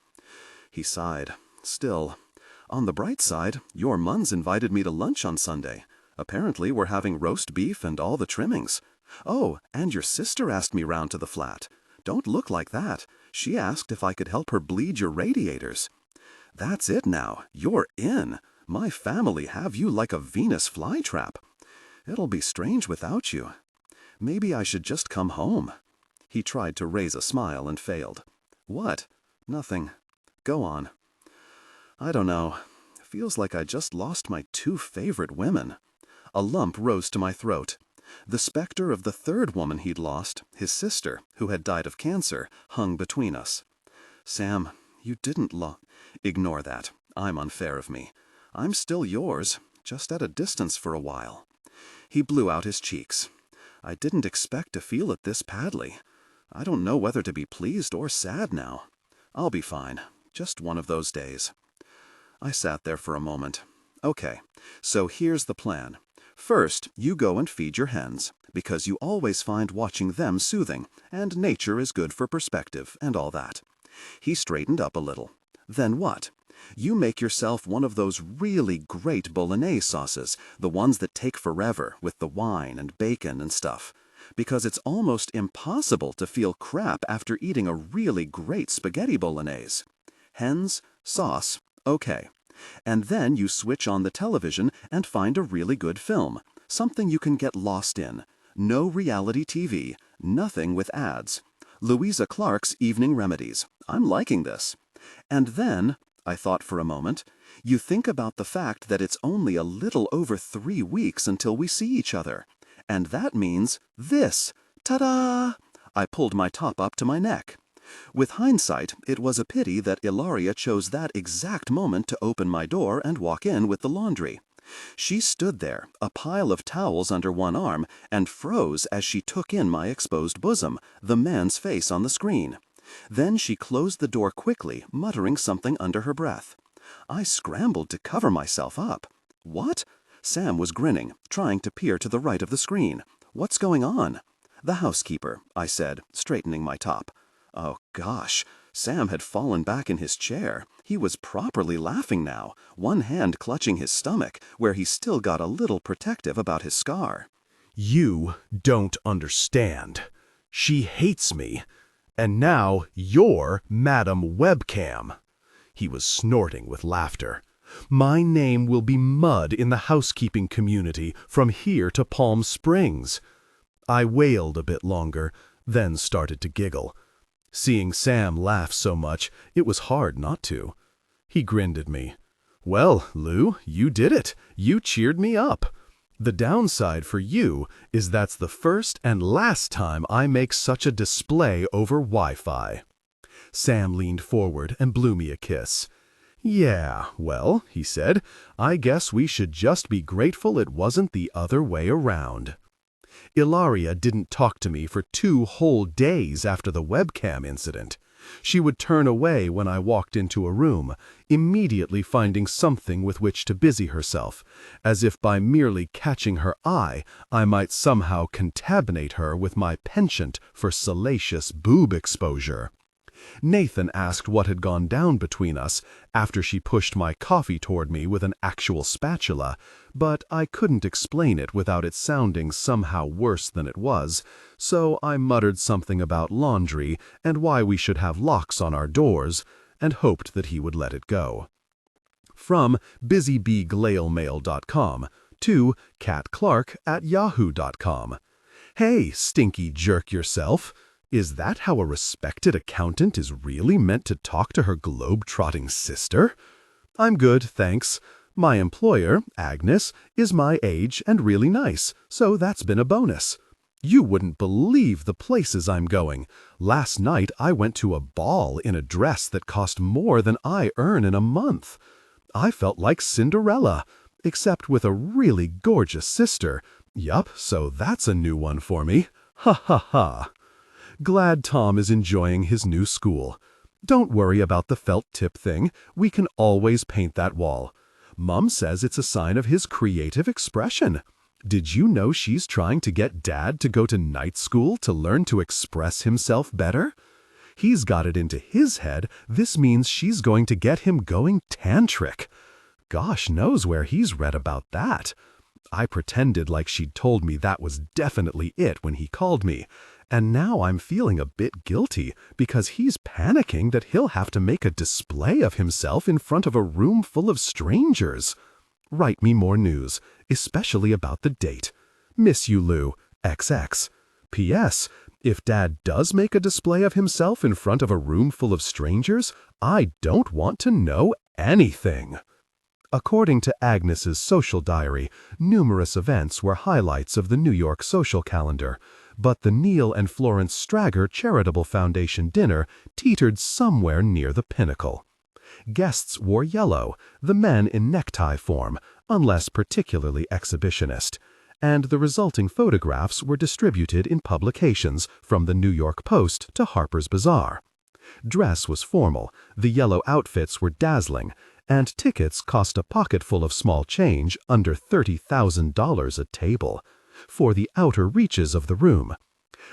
He sighed. Still, on the bright side, your Mun's invited me to lunch on Sunday. Apparently we're having roast beef and all the trimmings. Oh, and your sister asked me round to the flat. Don't look like that. She asked if I could help her bleed your radiators. That's it now. You're in. My family have you like a Venus flytrap. It'll be strange without you. Maybe I should just come home. He tried to raise a smile and failed. What? Nothing. Go on. I don't know. Feels like I just lost my two favorite women. A lump rose to my throat. The specter of the third woman he'd lost, his sister, who had died of cancer, hung between us. Sam, you didn't Ignore that. I'm unfair of me. I'm still yours, just at a distance for a while. He blew out his cheeks. I didn't expect to feel it this badly. I don't know whether to be pleased or sad now. I'll be fine. Just one of those days. I sat there for a moment. Okay, so here's the plan. First, you go and feed your hens, because you always find watching them soothing, and nature is good for perspective and all that. He straightened up a little. Then what? You make yourself one of those really great bolognese sauces, the ones that take forever, with the wine and bacon and stuff. Because it's almost impossible to feel crap after eating a really great spaghetti bolognese. Hens, sauce, okay. And then you switch on the television and find a really good film, something you can get lost in. No reality TV, nothing with ads. Louisa Clark's Evening Remedies. I'm liking this. And then, I thought for a moment, you think about the fact that it's only a little over 3 weeks until we see each other. And that means this. Ta-da! I pulled my top up to my neck. With hindsight, it was a pity that Ilaria chose that exact moment to open my door and walk in with the laundry. She stood there, a pile of towels under one arm, and froze as she took in my exposed bosom, the man's face on the screen. Then she closed the door quickly, muttering something under her breath. I scrambled to cover myself up. What? Sam was grinning, trying to peer to the right of the screen. What's going on? The housekeeper, I said, straightening my top. Oh, gosh. Sam had fallen back in his chair. He was properly laughing now, one hand clutching his stomach, where he still got a little protective about his scar. You don't understand. She hates me. And now you're Madam Webcam. He was snorting with laughter. My name will be mud in the housekeeping community from here to Palm Springs. I wailed a bit longer, then started to giggle. Seeing Sam laugh so much, it was hard not to. He grinned at me. Well, Lou, you did it. You cheered me up. The downside for you is that's the first and last time I make such a display over Wi-Fi. Sam leaned forward and blew me a kiss. Yeah, well, he said, I guess we should just be grateful it wasn't the other way around. Ilaria didn't talk to me for 2 whole days after the webcam incident. She would turn away when I walked into a room, immediately finding something with which to busy herself, as if by merely catching her eye, I might somehow contaminate her with my penchant for salacious boob exposure. Nathan asked what had gone down between us after she pushed my coffee toward me with an actual spatula, but I couldn't explain it without it sounding somehow worse than it was, so I muttered something about laundry and why we should have locks on our doors, and hoped that he would let it go. From busybglailmail.com to catclark@yahoo.com. Hey, stinky jerk yourself! Is that how a respected accountant is really meant to talk to her globe-trotting sister? I'm good, thanks. My employer, Agnes, is my age and really nice, so that's been a bonus. You wouldn't believe the places I'm going. Last night I went to a ball in a dress that cost more than I earn in a month. I felt like Cinderella, except with a really gorgeous sister. Yup, so that's a new one for me. Ha ha ha. Glad Tom is enjoying his new school. Don't worry about the felt tip thing. We can always paint that wall. Mum says it's a sign of his creative expression. Did you know she's trying to get Dad to go to night school to learn to express himself better? He's got it into his head this means she's going to get him going tantric. Gosh knows where he's read about that. I pretended like she'd told me that was definitely it when he called me, and now I'm feeling a bit guilty because he's panicking that he'll have to make a display of himself in front of a room full of strangers. Write me more news, especially about the date. Miss you, Lou. XX. P.S. If Dad does make a display of himself in front of a room full of strangers, I don't want to know anything. According to Agnes's social diary, numerous events were highlights of the New York social calendar, but the Neil and Florence Strager Charitable Foundation dinner teetered somewhere near the pinnacle. Guests wore yellow, the men in necktie form, unless particularly exhibitionist, and the resulting photographs were distributed in publications from the New York Post to Harper's Bazaar. Dress was formal, the yellow outfits were dazzling, and tickets cost a pocketful of small change under $30,000 a table, for the outer reaches of the room.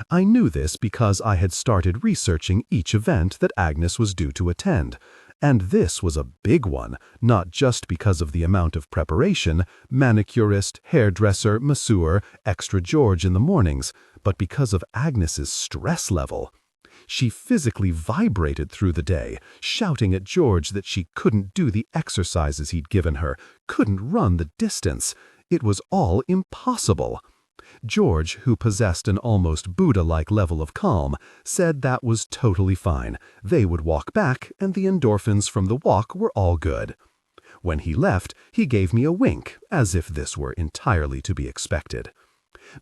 I knew this because I had started researching each event that Agnes was due to attend, and this was a big one, not just because of the amount of preparation, manicurist, hairdresser, masseur, extra George in the mornings, but because of Agnes's stress level. She physically vibrated through the day, shouting at George that she couldn't do the exercises he'd given her, couldn't run the distance. It was all impossible. George, who possessed an almost Buddha-like level of calm, said that was totally fine. They would walk back, and the endorphins from the walk were all good. When he left, he gave me a wink, as if this were entirely to be expected.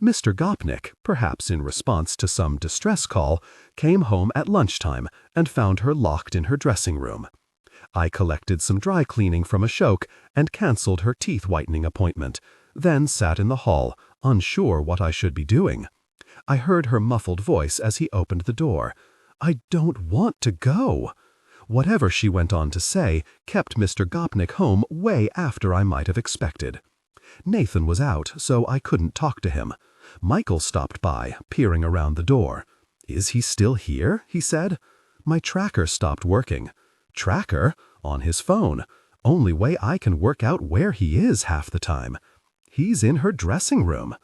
Mr. Gopnik, perhaps in response to some distress call, came home at lunchtime and found her locked in her dressing room. I collected some dry cleaning from Ashok and canceled her teeth whitening appointment, then sat in the hall, unsure what I should be doing. I heard her muffled voice as he opened the door. "I don't want to go." Whatever she went on to say kept Mr. Gopnik home way after I might have expected. Nathan was out, so I couldn't talk to him. Michael stopped by, peering around the door. "Is he still here?" he said. My tracker stopped working. Tracker? On his phone. Only way I can work out where he is half the time. He's in her dressing room.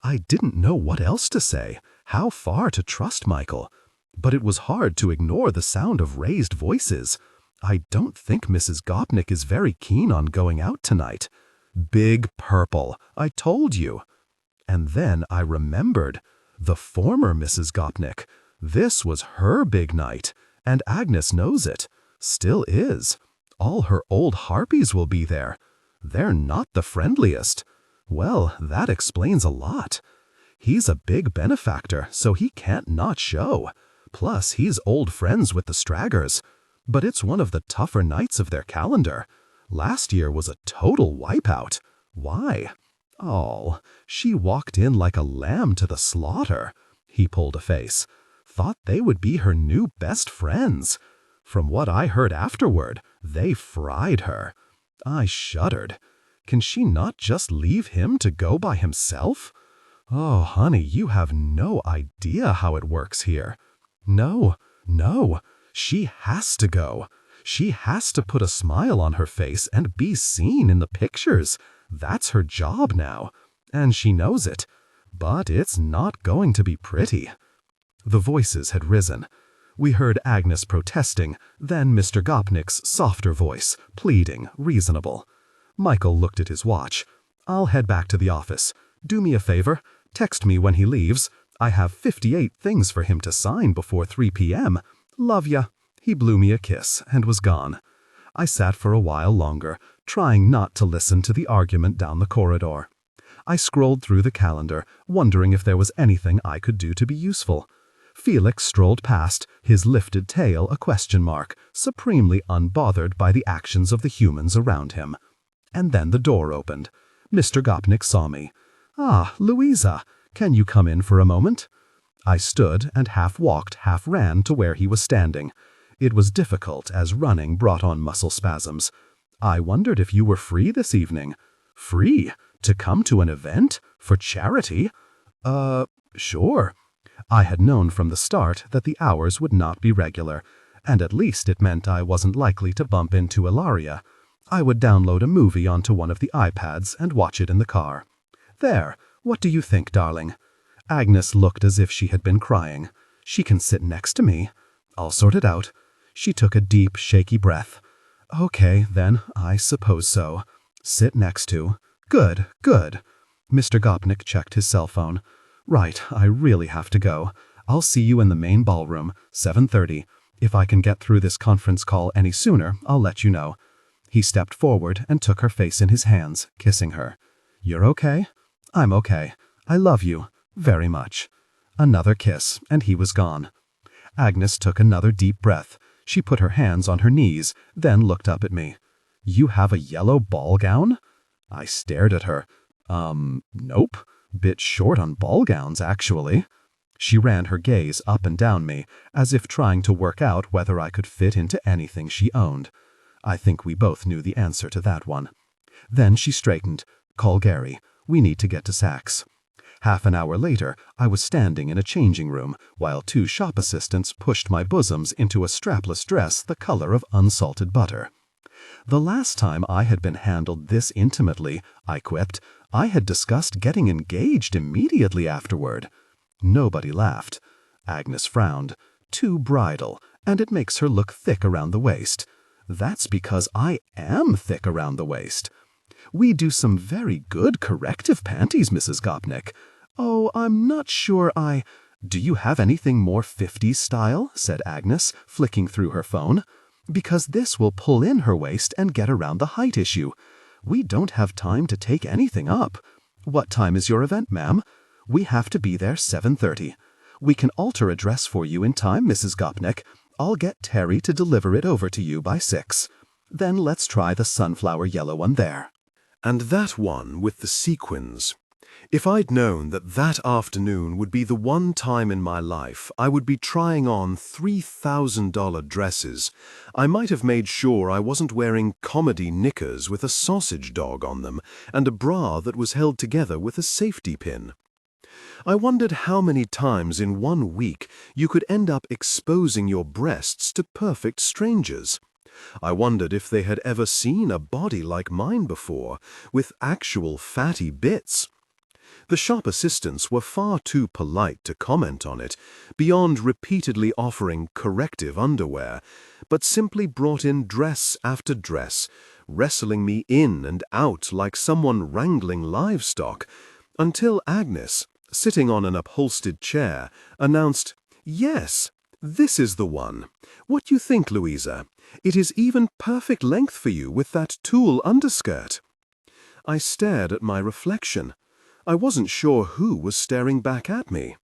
I didn't know what else to say, how far to trust Michael. But it was hard to ignore the sound of raised voices. I don't think Mrs. Gopnik is very keen on going out tonight. Big Purple, I told you. And then I remembered. The former Mrs. Gopnik. This was her big night, and Agnes knows it. Still is. All her old harpies will be there. They're not the friendliest. Well, that explains a lot. He's a big benefactor, so he can't not show. Plus, he's old friends with the Stragers. But it's one of the tougher nights of their calendar. Last year was a total wipeout. Why? Oh, she walked in like a lamb to the slaughter. He pulled a face. Thought they would be her new best friends. From what I heard afterward, they fried her. I shuddered. Can she not just leave him to go by himself? Oh, honey, you have no idea how it works here. No, she has to go. She has to put a smile on her face and be seen in the pictures. That's her job now, and she knows it. But it's not going to be pretty. The voices had risen. We heard Agnes protesting, then Mr. Gopnik's softer voice, pleading, reasonable. Michael looked at his watch. "I'll head back to the office. Do me a favor. Text me when he leaves. I have 58 things for him to sign before 3 p.m. Love ya." He blew me a kiss and was gone. I sat for a while longer, trying not to listen to the argument down the corridor. I scrolled through the calendar, wondering if there was anything I could do to be useful. Felix strolled past, his lifted tail a question mark, supremely unbothered by the actions of the humans around him. And then the door opened. Mr. Gopnik saw me. "Ah, Louisa, can you come in for a moment?" I stood and half walked, half ran to where he was standing. It was difficult as running brought on muscle spasms. "I wondered if you were free this evening." "Free? To come to an event? For charity?" Sure." I had known from the start that the hours would not be regular, and at least it meant I wasn't likely to bump into Ilaria. I would download a movie onto one of the iPads and watch it in the car. "There, what do you think, darling?" Agnes looked as if she had been crying. "She can sit next to me. I'll sort it out." She took a deep, shaky breath. "Okay, then, I suppose so. Sit next to. Good, good." Mr. Gopnik checked his cell phone. "Right, I really have to go. I'll see you in the main ballroom, 7:30. If I can get through this conference call any sooner, I'll let you know." He stepped forward and took her face in his hands, kissing her. "You're okay?" "I'm okay. I love you. Very much." Another kiss, and he was gone. Agnes took another deep breath. She put her hands on her knees, then looked up at me. "You have a yellow ball gown?" I stared at her. Nope. Bit short on ball gowns, actually." She ran her gaze up and down me, as if trying to work out whether I could fit into anything she owned. I think we both knew the answer to that one. Then she straightened. "Call Gary. We need to get to Saks." Half an hour later, I was standing in a changing room, while two shop assistants pushed my bosoms into a strapless dress the color of unsalted butter. The last time I had been handled this intimately, I quipped, I had discussed getting engaged immediately afterward. Nobody laughed. Agnes frowned. "Too bridal, and it makes her look thick around the waist." "That's because I am thick around the waist." "We do some very good corrective panties, Mrs. Gopnik." "Oh, I'm not sure I—" "Do you have anything more 50s style?" said Agnes, flicking through her phone. "Because this will pull in her waist and get around the height issue. We don't have time to take anything up." "What time is your event, ma'am?" "We have to be there 7:30. "We can alter a dress for you in time, Mrs. Gopnik. I'll get Terry to deliver it over to you by 6. "Then let's try the sunflower yellow one there." And that one with the sequins. If I'd known that that afternoon would be the one time in my life I would be trying on $3,000 dresses, I might have made sure I wasn't wearing comedy knickers with a sausage dog on them and a bra that was held together with a safety pin. I wondered how many times in 1 week you could end up exposing your breasts to perfect strangers. I wondered if they had ever seen a body like mine before, with actual fatty bits. The shop assistants were far too polite to comment on it, beyond repeatedly offering corrective underwear, but simply brought in dress after dress, wrestling me in and out like someone wrangling livestock, until Agnes, sitting on an upholstered chair, announced, "Yes, this is the one. What do you think, Louisa? It is even perfect length for you with that tulle underskirt." I stared at my reflection. I wasn't sure who was staring back at me.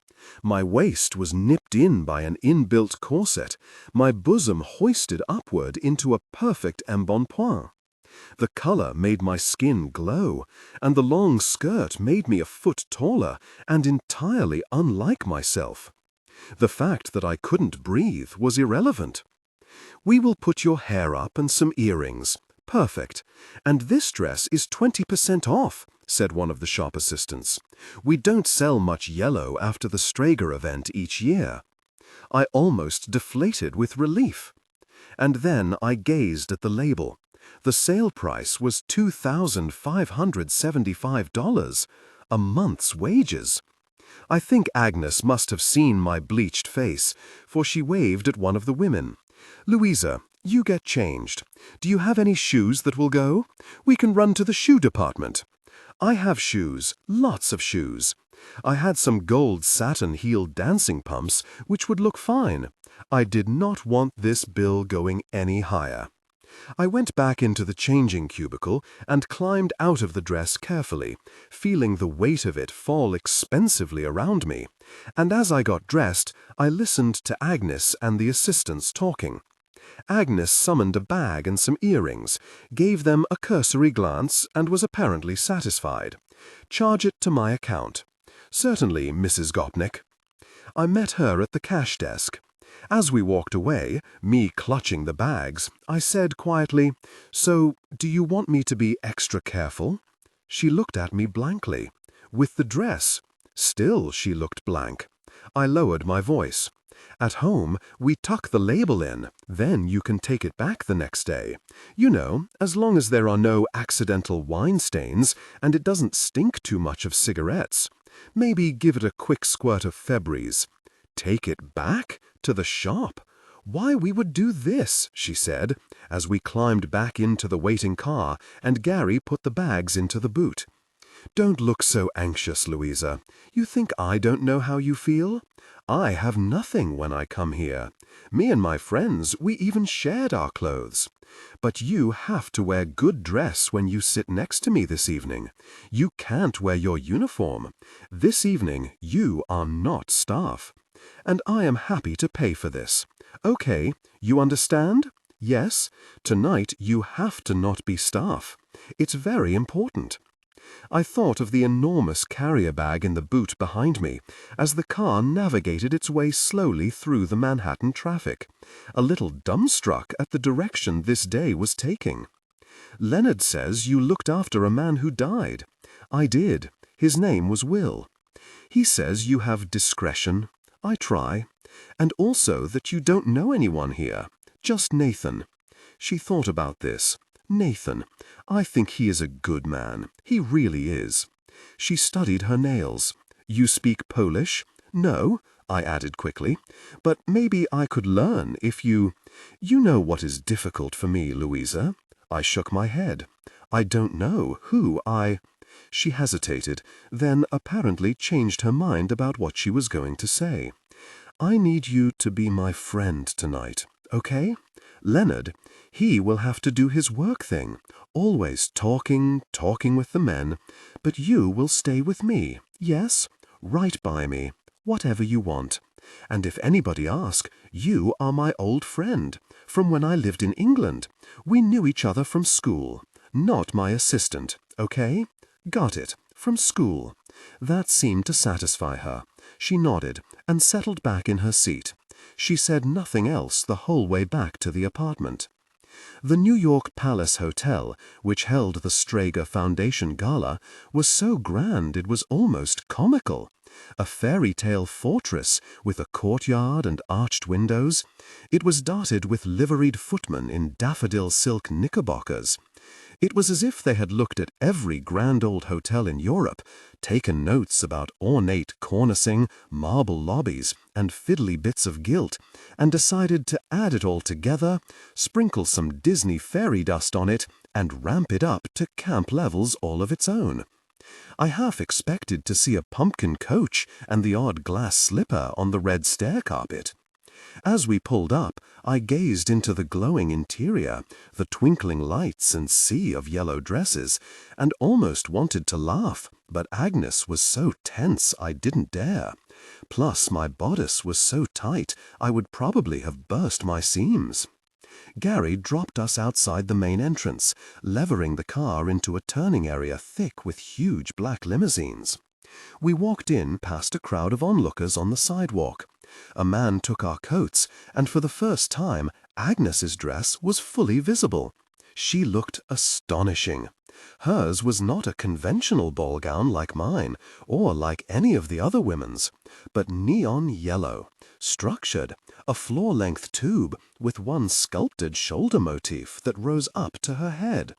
My waist was nipped in by an inbuilt corset, my bosom hoisted upward into a perfect embonpoint. The color made my skin glow, and the long skirt made me a foot taller and entirely unlike myself. The fact that I couldn't breathe was irrelevant. "We will put your hair up and some earrings. Perfect. And this dress is 20% off," said one of the shop assistants. "We don't sell much yellow after the Strager event each year." I almost deflated with relief. And then I gazed at the label. The sale price was $2,575, a month's wages. I think Agnes must have seen my bleached face, for she waved at one of the women. "Louisa, you get changed. Do you have any shoes that will go? We can run to the shoe department." "I have shoes, lots of shoes. I had some gold satin-heeled dancing pumps, which would look fine. I did not want this bill going any higher." I went back into the changing cubicle and climbed out of the dress carefully, feeling the weight of it fall expensively around me. And as I got dressed, I listened to Agnes and the assistants talking. Agnes summoned a bag and some earrings, gave them a cursory glance, and was apparently satisfied. "Charge it to my account." "Certainly, Mrs. Gopnik." I met her at the cash desk. As we walked away, me clutching the bags, I said quietly, "So, do you want me to be extra careful?" She looked at me blankly. "With the dress?" Still she looked blank. I lowered my voice. "At home, we tuck the label in, then you can take it back the next day. You know, as long as there are no accidental wine stains and it doesn't stink too much of cigarettes. Maybe give it a quick squirt of Febreze." "Take it back? To the shop? Why we would do this," she said, as we climbed back into the waiting car and Gary put the bags into the boot. "Don't look so anxious, Louisa. You think I don't know how you feel? I have nothing when I come here. Me and my friends, we even shared our clothes. But you have to wear good dress when you sit next to me this evening. You can't wear your uniform. This evening, you are not staff. And I am happy to pay for this. Okay, you understand? Yes, tonight you have to not be staff. It's very important." I thought of the enormous carrier bag in the boot behind me as the car navigated its way slowly through the Manhattan traffic, a little dumbstruck at the direction this day was taking. "Leonard says you looked after a man who died." "I did. His name was Will." "He says you have discretion." "I try. And also that you don't know anyone here. Just Nathan." She thought about this. "Nathan. I think he is a good man. He really is." She studied her nails. "You speak Polish?" "No," I added quickly. "But maybe I could learn if you— You know what is difficult for me, Louisa." I shook my head. "I don't know who I—" She hesitated, then apparently changed her mind about what she was going to say. "I need you to be my friend tonight, okay? Leonard, he will have to do his work thing, always talking with the men, but you will stay with me, yes? Right by me, whatever you want. And if anybody asks, you are my old friend, from when I lived in England. We knew each other from school, not my assistant, okay? Got it, from school." That seemed to satisfy her. She nodded and settled back in her seat. She said nothing else the whole way back to the apartment. The New York Palace Hotel, which held the Strager Foundation Gala, was so grand it was almost comical. A fairy tale fortress with a courtyard and arched windows. It was dotted with liveried footmen in daffodil silk knickerbockers. It was as if they had looked at every grand old hotel in Europe, taken notes about ornate cornicing, marble lobbies, and fiddly bits of gilt, and decided to add it all together, sprinkle some Disney fairy dust on it, and ramp it up to camp levels all of its own. I half expected to see a pumpkin coach and the odd glass slipper on the red stair carpet. As we pulled up, I gazed into the glowing interior, the twinkling lights and sea of yellow dresses, and almost wanted to laugh, but Agnes was so tense I didn't dare. Plus, my bodice was so tight I would probably have burst my seams. Gary dropped us outside the main entrance, levering the car into a turning area thick with huge black limousines. We walked in past a crowd of onlookers on the sidewalk. A man took our coats, and for the first time, Agnes's dress was fully visible. She looked astonishing. Hers was not a conventional ball gown like mine, or like any of the other women's, but neon yellow, structured, a floor-length tube with one sculpted shoulder motif that rose up to her head.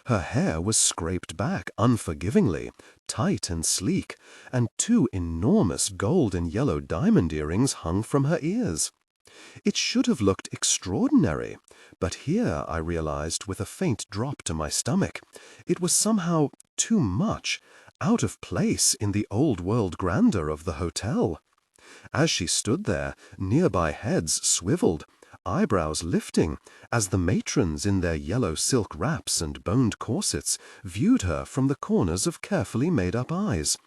Her hair was scraped back unforgivingly, tight and sleek, and two enormous gold and yellow diamond earrings hung from her ears. It should have looked extraordinary, but here I realized with a faint drop to my stomach, it was somehow too much, out of place in the old-world grandeur of the hotel. As she stood there, nearby heads swiveled, eyebrows lifting as the matrons in their yellow silk wraps and boned corsets viewed her from the corners of carefully made-up eyes.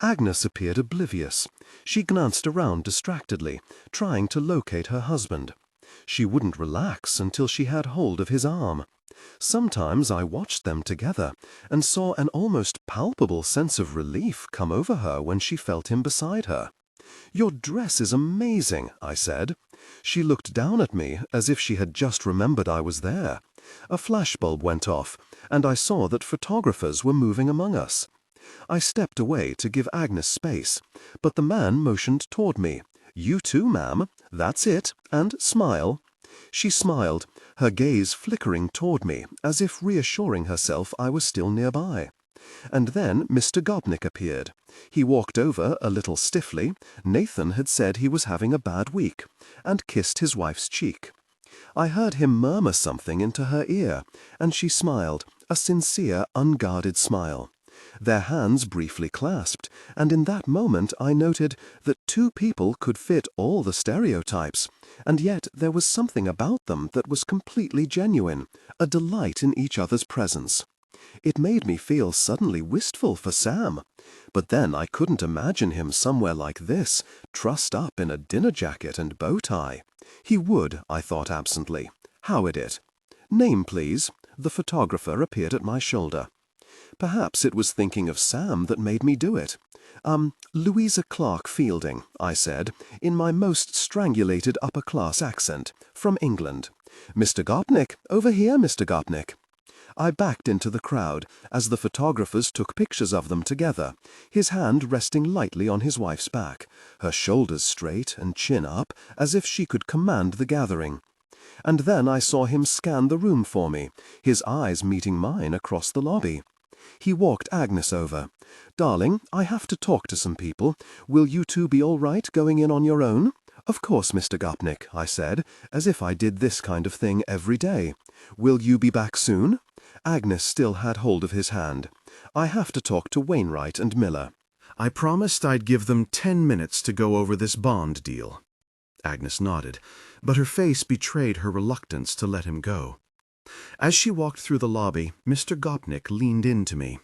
Agnes appeared oblivious. She glanced around distractedly, trying to locate her husband. She wouldn't relax until she had hold of his arm. Sometimes I watched them together and saw an almost palpable sense of relief come over her when she felt him beside her. "Your dress is amazing," I said. She looked down at me as if she had just remembered I was there. A flashbulb went off, and I saw that photographers were moving among us. I stepped away to give Agnes space, but the man motioned toward me. "You too, ma'am. That's it, and smile." She smiled, her gaze flickering toward me, as if reassuring herself I was still nearby. And then Mr. Gopnik appeared. He walked over a little stiffly. Nathan had said he was having a bad week, and kissed his wife's cheek. I heard him murmur something into her ear, and she smiled, a sincere, unguarded smile. Their hands briefly clasped, and in that moment I noted that two people could fit all the stereotypes, and yet there was something about them that was completely genuine, a delight in each other's presence. It made me feel suddenly wistful for Sam, but then I couldn't imagine him somewhere like this, trussed up in a dinner jacket and bow tie. He would, I thought absently, Howard it. "Name, please." The photographer appeared at my shoulder. Perhaps it was thinking of Sam that made me do it. "Louisa Clark Fielding," I said, in my most strangulated upper-class accent, "from England. Mr. Gopnik, over here, Mr. Gopnik." I backed into the crowd as the photographers took pictures of them together, his hand resting lightly on his wife's back, her shoulders straight and chin up, as if she could command the gathering. And then I saw him scan the room for me, his eyes meeting mine across the lobby. He walked Agnes over. "Darling, I have to talk to some people. Will you two be all right going in on your own?" "Of course, Mr. Gopnik," I said, as if I did this kind of thing every day. "Will you be back soon?" Agnes still had hold of his hand. "I have to talk to Wainwright and Miller." I promised I'd give them 10 minutes to go over this bond deal. Agnes nodded, but her face betrayed her reluctance to let him go. As she walked through the lobby, Mr. Gopnik leaned in to me.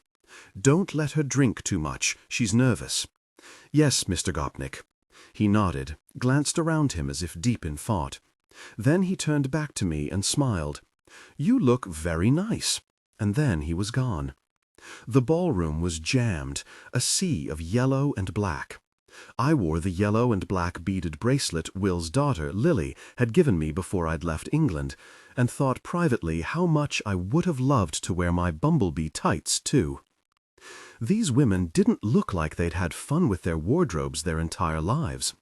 "Don't let her drink too much. She's nervous." "Yes, Mr. Gopnik." He nodded, glanced around him as if deep in thought. Then he turned back to me and smiled. "You look very nice." And then he was gone. The ballroom was jammed, a sea of yellow and black. I wore the yellow and black beaded bracelet Will's daughter, Lily, had given me before I'd left England, and thought privately how much I would have loved to wear my bumblebee tights, too. These women didn't look like they'd had fun with their wardrobes their entire lives.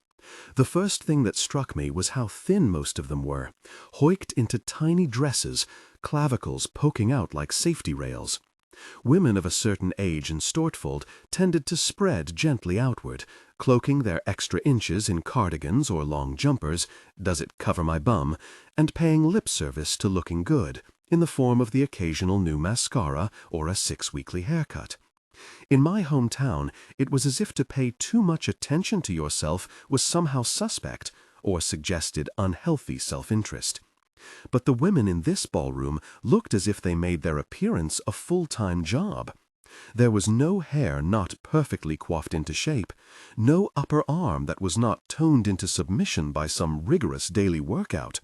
The first thing that struck me was how thin most of them were, hoiked into tiny dresses, clavicles poking out like safety rails. Women of a certain age in Stortfold tended to spread gently outward, cloaking their extra inches in cardigans or long jumpers, "Does it cover my bum?" and paying lip service to looking good, in the form of the occasional new mascara or a 6-weekly haircut. In my hometown, it was as if to pay too much attention to yourself was somehow suspect, or suggested unhealthy self-interest. But the women in this ballroom looked as if they made their appearance a full-time job. There was no hair not perfectly coiffed into shape, no upper arm that was not toned into submission by some rigorous daily workout.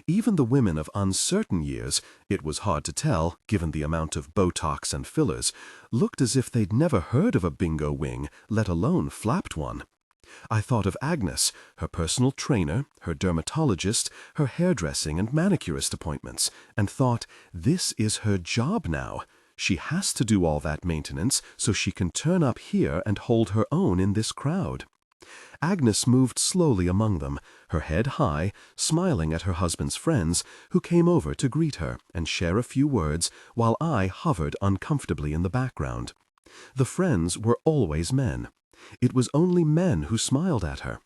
Even the women of uncertain years, it was hard to tell, given the amount of Botox and fillers, looked as if they'd never heard of a bingo wing, let alone flapped one. I thought of Agnes, her personal trainer, her dermatologist, her hairdressing and manicurist appointments, and thought, this is her job now. She has to do all that maintenance so she can turn up here and hold her own in this crowd. Agnes moved slowly among them, her head high, smiling at her husband's friends, who came over to greet her and share a few words, while I hovered uncomfortably in the background. The friends were always men. It was only men who smiled at her.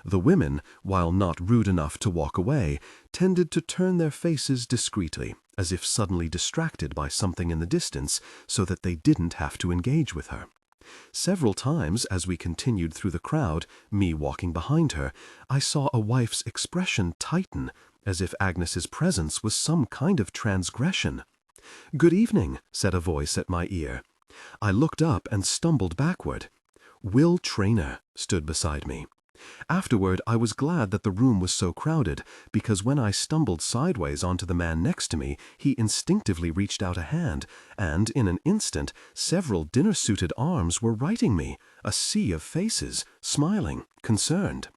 The women, while not rude enough to walk away, tended to turn their faces discreetly, as if suddenly distracted by something in the distance, so that they didn't have to engage with her. Several times, as we continued through the crowd, me walking behind her, I saw a wife's expression tighten, as if Agnes's presence was some kind of transgression. "Good evening," said a voice at my ear. I looked up and stumbled backward. Will Traynor stood beside me. Afterward, I was glad that the room was so crowded, because when I stumbled sideways onto the man next to me, he instinctively reached out a hand, and in an instant, several dinner-suited arms were righting me, a sea of faces, smiling, concerned.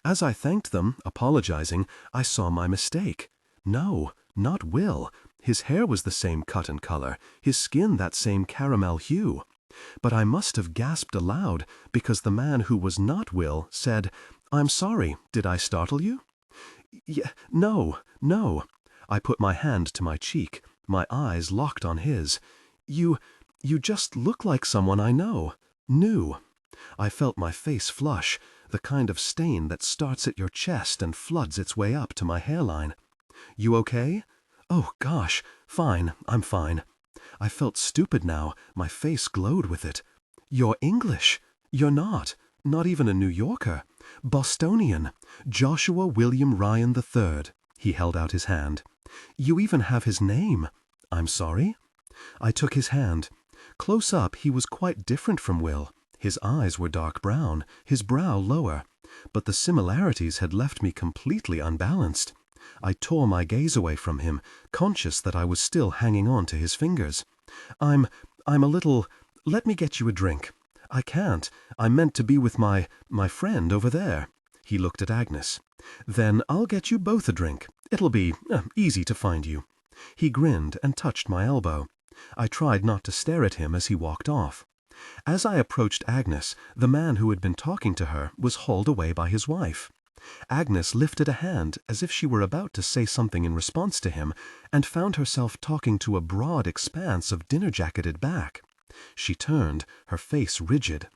As I thanked them, apologizing, I saw my mistake. No, not Will. His hair was the same cut and color, his skin that same caramel hue. But I must have gasped aloud, because the man who was not Will said, "I'm sorry, did I startle you?" No. I put my hand to my cheek, my eyes locked on his. You just look like someone I know, knew." I felt my face flush, the kind of stain that starts at your chest and floods its way up to my hairline. "You okay?" "Oh, gosh, fine, I'm fine." I felt stupid now, my face glowed with it. "You're English. You're not even a New Yorker. Bostonian, Joshua William Ryan III. He held out his hand. "You even have his name." "I'm sorry?" I took his hand. Close up, he was quite different from Will. His eyes were dark brown, his brow lower. But the similarities had left me completely unbalanced. I tore my gaze away from him, conscious that I was still hanging on to his fingers. I'm a little... Let me get you a drink." "I can't. I meant to be with my friend over there." He looked at Agnes. "Then I'll get you both a drink. It'll be easy to find you." He grinned and touched my elbow. I tried not to stare at him as he walked off. As I approached Agnes, the man who had been talking to her was hauled away by his wife. Agnes lifted a hand as if she were about to say something in response to him, and found herself talking to a broad expanse of dinner-jacketed back. She turned, her face rigid.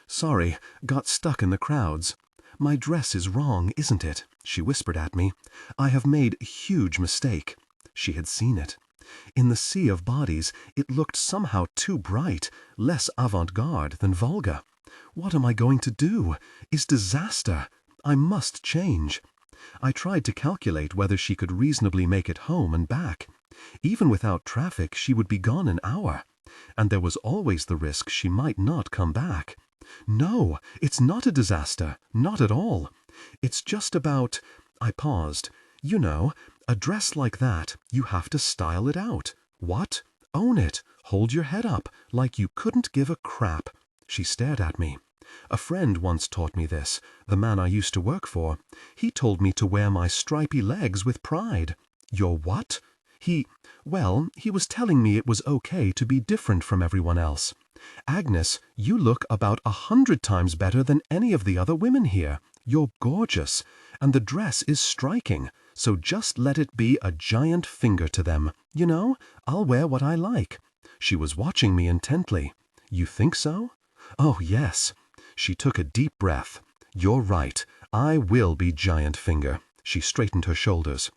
"Sorry, got stuck in the crowds. My dress is wrong, isn't it?" she whispered at me. "I have made a huge mistake." She had seen it. In the sea of bodies, it looked somehow too bright, less avant-garde than vulgar. What am I going to do? Is disaster. I must change. I tried to calculate whether she could reasonably make it home and back. Even without traffic, she would be gone an hour. And there was always the risk she might not come back. No, it's not a disaster. Not at all. It's just about... I paused. "You know, a dress like that, you have to style it out. What? Own it. Hold your head up, like you couldn't give a crap." She stared at me. "A friend once taught me this, the man I used to work for. He told me to wear my stripy legs with pride." "Your what?" He was telling me it was okay to be different from everyone else. "Agnes, you look about 100 times better than any of the other women here. You're gorgeous, and the dress is striking, so just let it be a giant finger to them. You know, I'll wear what I like." She was watching me intently. "You think so?" "Oh, yes." She took a deep breath. "You're right. I will be giant finger." She straightened her shoulders.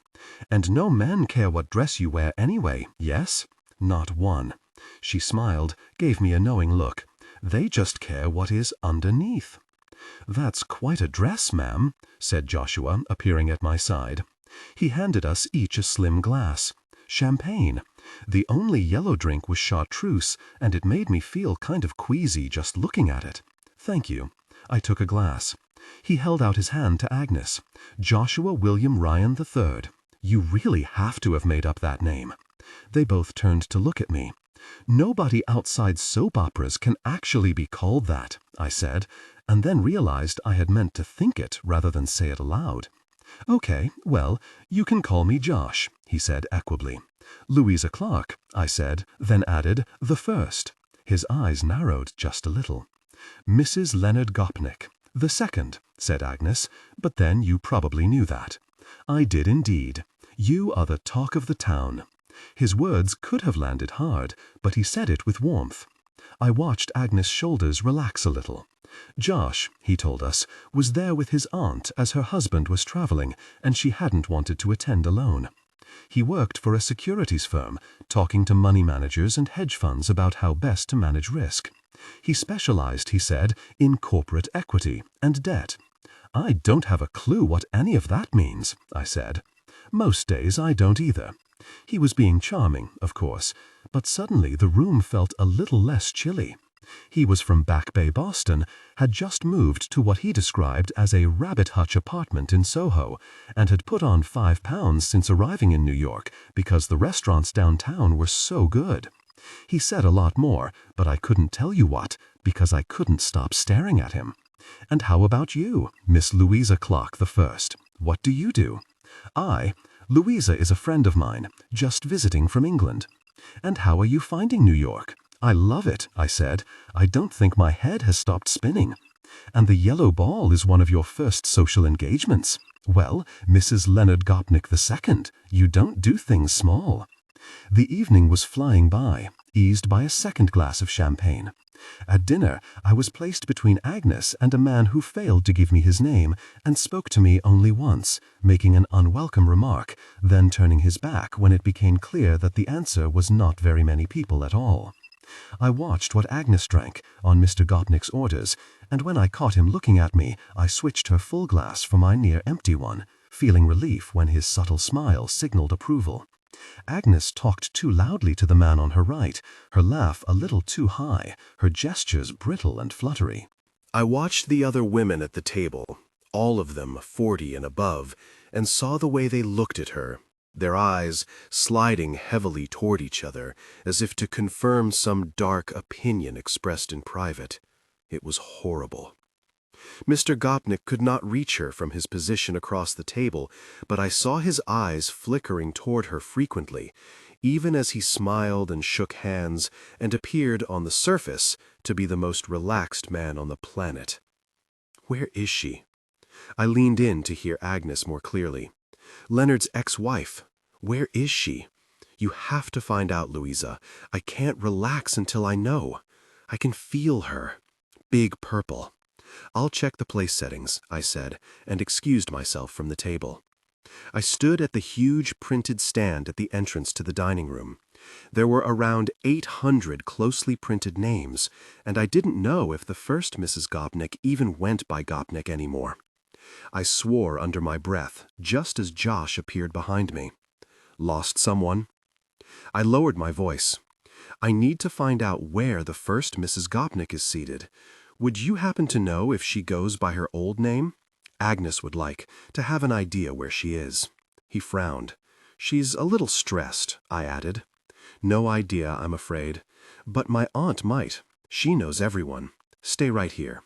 "And no men care what dress you wear anyway, yes?" "Not one." She smiled, gave me a knowing look. "They just care what is underneath." "That's quite a dress, ma'am," said Joshua, appearing at my side. He handed us each a slim glass. Champagne. The only yellow drink was chartreuse, and it made me feel kind of queasy just looking at it. "Thank you." I took a glass. He held out his hand to Agnes. "Joshua William Ryan III. You really have to have made up that name." They both turned to look at me. "Nobody outside soap operas can actually be called that," I said, and then realized I had meant to think it rather than say it aloud. "Okay, well, you can call me Josh," he said equably. "Louisa Clark," I said, then added, "the first." His eyes narrowed just a little. "Mrs. Leonard Gopnik, the second," said Agnes, "but then you probably knew that." "I did indeed. You are the talk of the town." His words could have landed hard, but he said it with warmth. I watched Agnes' shoulders relax a little. Josh, he told us, was there with his aunt as her husband was traveling, and she hadn't wanted to attend alone. He worked for a securities firm, talking to money managers and hedge funds about how best to manage risk. He specialized, he said, in corporate equity and debt. I don't have a clue what any of that means, I said. Most days I don't either. He was being charming, of course, but suddenly the room felt a little less chilly. He was from Back Bay, Boston, had just moved to what he described as a rabbit hutch apartment in Soho, and had put on 5 pounds since arriving in New York because the restaurants downtown were so good. He said a lot more, but I couldn't tell you what, because I couldn't stop staring at him. And how about you, Miss Louisa Clark the First? What do you do? Louisa is a friend of mine, just visiting from England. And how are you finding New York? I love it, I said. I don't think my head has stopped spinning. And the yellow ball is one of your first social engagements. Well, Mrs. Leonard Gopnik II, you don't do things small. The evening was flying by, eased by a second glass of champagne. At dinner, I was placed between Agnes and a man who failed to give me his name and spoke to me only once, making an unwelcome remark, then turning his back when it became clear that the answer was not very many people at all. I watched what Agnes drank, on Mr. Gopnik's orders, and when I caught him looking at me, I switched her full glass for my near-empty one, feeling relief when his subtle smile signaled approval. Agnes talked too loudly to the man on her right, her laugh a little too high, her gestures brittle and fluttery. I watched the other women at the table, all of them 40 and above, and saw the way they looked at her, their eyes sliding heavily toward each other, as if to confirm some dark opinion expressed in private. It was horrible. Mr. Gopnik could not reach her from his position across the table, but I saw his eyes flickering toward her frequently, even as he smiled and shook hands and appeared on the surface to be the most relaxed man on the planet. Where is she? I leaned in to hear Agnes more clearly. Leonard's ex-wife. Where is she? You have to find out, Louisa. I can't relax until I know. I can feel her. Big purple. I'll check the place settings, I said, and excused myself from the table. I stood at the huge printed stand at the entrance to the dining room. There were around 800 closely printed names, and I didn't know if the first Mrs. Gopnik even went by Gopnik anymore. I swore under my breath, just as Josh appeared behind me. Lost someone? I lowered my voice. I need to find out where the first Mrs. Gopnik is seated. Would you happen to know if she goes by her old name? Agnes would like to have an idea where she is. He frowned. She's a little stressed, I added. No idea, I'm afraid. But my aunt might. She knows everyone. Stay right here.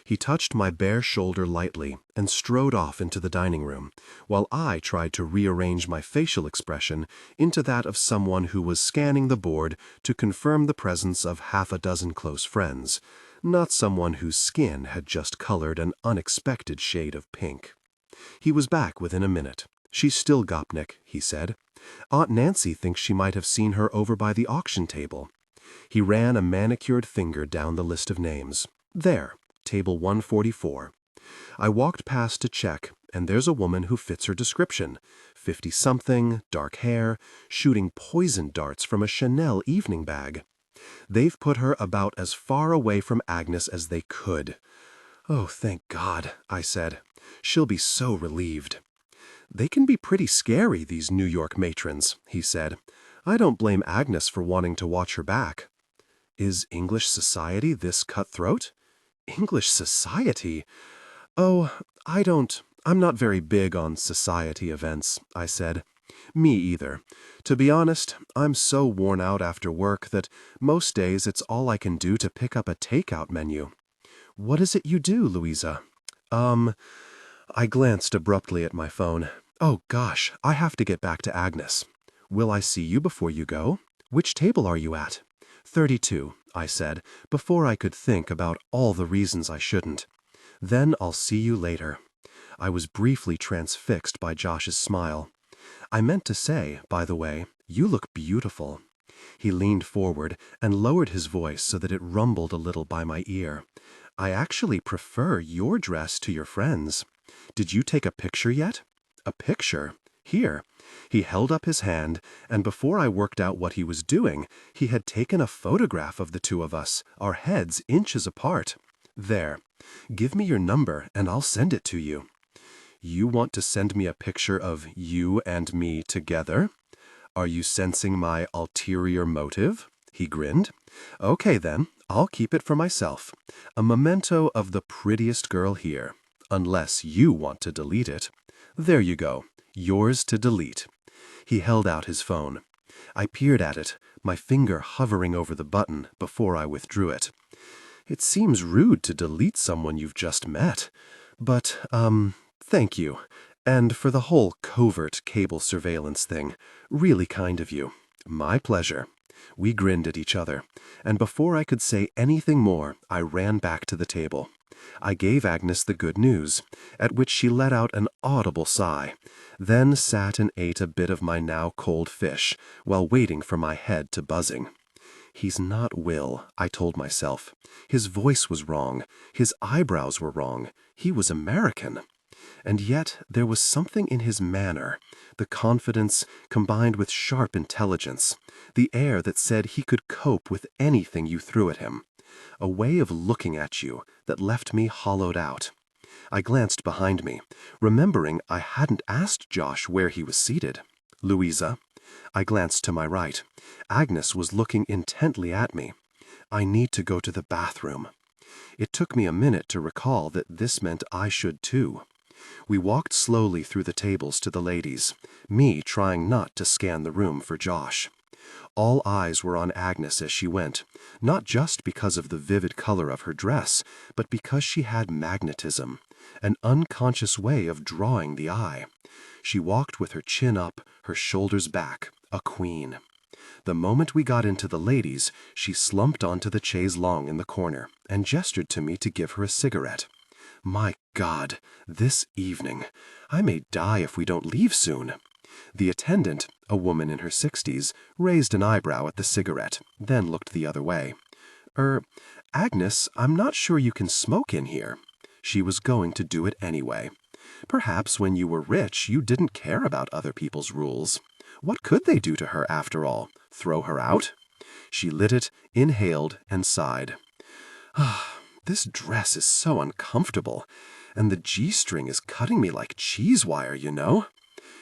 He touched my bare shoulder lightly and strode off into the dining room, while I tried to rearrange my facial expression into that of someone who was scanning the board to confirm the presence of half a dozen close friends, not someone whose skin had just colored an unexpected shade of pink. He was back within a minute. She's still Gopnik, he said. Aunt Nancy thinks she might have seen her over by the auction table. He ran a manicured finger down the list of names. There. Table 144. I walked past to check, and there's a woman who fits her description. 50-something, dark hair, shooting poison darts from a Chanel evening bag. They've put her about as far away from Agnes as they could. Oh, thank God, I said. She'll be so relieved. They can be pretty scary, these New York matrons, he said. I don't blame Agnes for wanting to watch her back. Is English society this cutthroat? English society? Oh, I'm not very big on society events, I said. Me either. To be honest, I'm so worn out after work that most days it's all I can do to pick up a takeout menu. What is it you do, Louisa? I glanced abruptly at my phone. Oh gosh, I have to get back to Agnes. Will I see you before you go? Which table are you at? 32, I said, before I could think about all the reasons I shouldn't. Then I'll see you later. I was briefly transfixed by Josh's smile. I meant to say, by the way, you look beautiful. He leaned forward and lowered his voice so that it rumbled a little by my ear. I actually prefer your dress to your friend's. Did you take a picture yet? A picture? Here." He held up his hand, and before I worked out what he was doing, he had taken a photograph of the two of us, our heads inches apart. "There. Give me your number, and I'll send it to you." "You want to send me a picture of you and me together? Are you sensing my ulterior motive?" He grinned. "Okay then, I'll keep it for myself. A memento of the prettiest girl here. Unless you want to delete it. There you go. Yours to delete." He held out his phone. I peered at it, my finger hovering over the button before I withdrew it. "It seems rude to delete someone you've just met. But, thank you. And for the whole covert cable surveillance thing. Really kind of you." "My pleasure." We grinned at each other, and before I could say anything more, I ran back to the table. I gave Agnes the good news, at which she let out an audible sigh, then sat and ate a bit of my now cold fish, while waiting for my head to buzzing. "He's not Will," I told myself. His voice was wrong. His eyebrows were wrong. He was American. And yet there was something in his manner, the confidence combined with sharp intelligence, the air that said he could cope with anything you threw at him, a way of looking at you that left me hollowed out. I glanced behind me, remembering I hadn't asked Josh where he was seated. "Louisa?" I glanced to my right. Agnes was looking intently at me. "I need to go to the bathroom." It took me a minute to recall that this meant I should too. We walked slowly through the tables to the ladies, me trying not to scan the room for Josh. All eyes were on Agnes as she went, not just because of the vivid color of her dress, but because she had magnetism, an unconscious way of drawing the eye. She walked with her chin up, her shoulders back, a queen. The moment we got into the ladies, she slumped onto the chaise longue in the corner and gestured to me to give her a cigarette. My God, this evening. I may die if we don't leave soon. The attendant, a woman in her 60s, raised an eyebrow at the cigarette, then looked the other way. Agnes, I'm not sure you can smoke in here." She was going to do it anyway. Perhaps when you were rich, you didn't care about other people's rules. What could they do to her after all? Throw her out? She lit it, inhaled, and sighed. "This dress is so uncomfortable, and the G-string is cutting me like cheese wire, you know."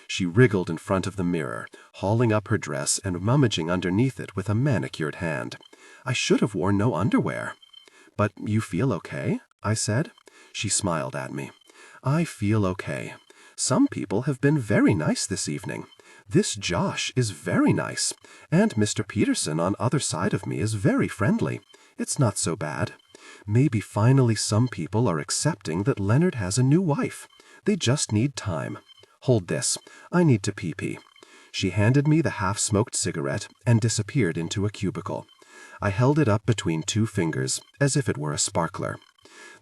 She wriggled in front of the mirror, hauling up her dress and rummaging underneath it with a manicured hand. "I should have worn no underwear." "But you feel okay?" I said. She smiled at me. "I feel okay. Some people have been very nice this evening. This Josh is very nice, and Mr. Peterson on other side of me is very friendly. It's not so bad. Maybe finally some people are accepting that Leonard has a new wife. They just need time. Hold this. I need to pee-pee." She handed me the half-smoked cigarette and disappeared into a cubicle. I held it up between two fingers, as if it were a sparkler.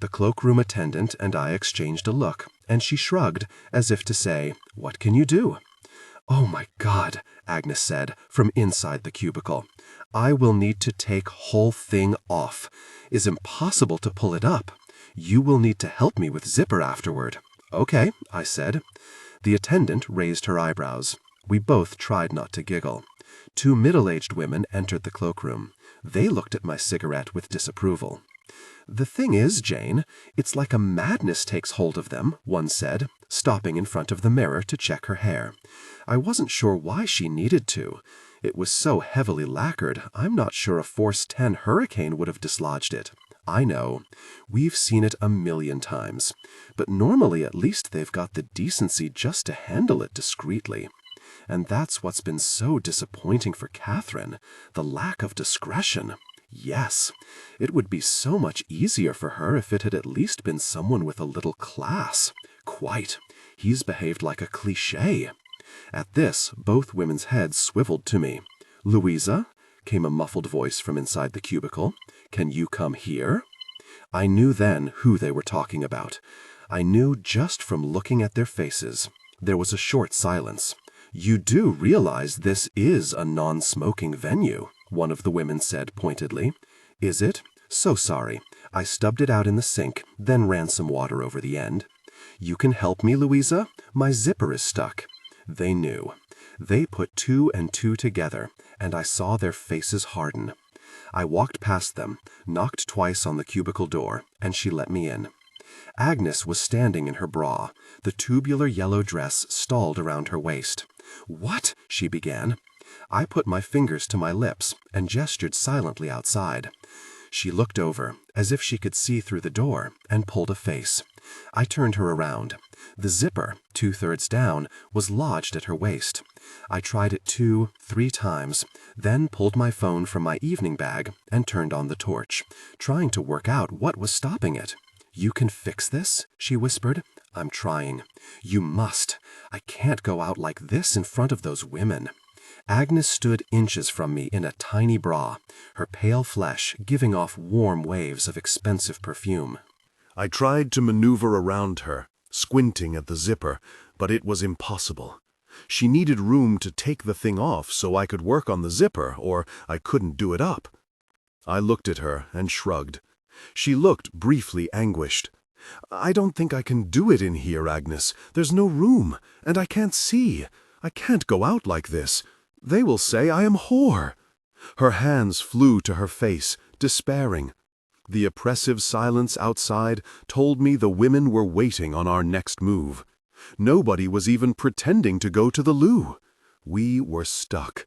The cloakroom attendant and I exchanged a look, and she shrugged, as if to say, "What can you do?" "Oh my God," Agnes said, from inside the cubicle. "I will need to take whole thing off. It's impossible to pull it up. You will need to help me with zipper afterward." "Okay," I said. The attendant raised her eyebrows. We both tried not to giggle. Two middle-aged women entered the cloakroom. They looked at my cigarette with disapproval. "The thing is, Jane, it's like a madness takes hold of them," one said, stopping in front of the mirror to check her hair. I wasn't sure why she needed to. It was so heavily lacquered, I'm not sure a Force 10 hurricane would have dislodged it. I know. We've seen it a million times. But normally at least they've got the decency just to handle it discreetly. And that's what's been so disappointing for Catherine, the lack of discretion. Yes, it would be so much easier for her if it had at least been someone with a little class. Quite. He's behaved like a cliché. At this, both women's heads swiveled to me. "Louisa?" came a muffled voice from inside the cubicle. "Can you come here?" I knew then who they were talking about. I knew just from looking at their faces. There was a short silence. "You do realize this is a non-smoking venue," one of the women said pointedly. "Is it? So sorry. I stubbed it out in the sink, then ran some water over the end." "You can help me, Louisa? My zipper is stuck." They knew. They put two and two together, and I saw their faces harden. I walked past them, knocked twice on the cubicle door, and she let me in. Agnes was standing in her bra, the tubular yellow dress stalled around her waist. "What?" she began. I put my fingers to my lips and gestured silently outside. She looked over, as if she could see through the door, and pulled a face. I turned her around. The zipper, 2/3 down, was lodged at her waist. I tried it 2, 3 times, then pulled my phone from my evening bag and turned on the torch, trying to work out what was stopping it. "You can fix this?" she whispered. "I'm trying. You must. I can't go out like this in front of those women." Agnes stood inches from me in a tiny bra, her pale flesh giving off warm waves of expensive perfume. I tried to maneuver around her, squinting at the zipper, but it was impossible. She needed room to take the thing off so I could work on the zipper, or I couldn't do it up. I looked at her and shrugged. She looked briefly anguished. "I don't think I can do it in here, Agnes. There's no room, and I can't see. I can't go out like this. They will say I am whore." Her hands flew to her face, despairing. The oppressive silence outside told me the women were waiting on our next move. Nobody was even pretending to go to the loo. We were stuck.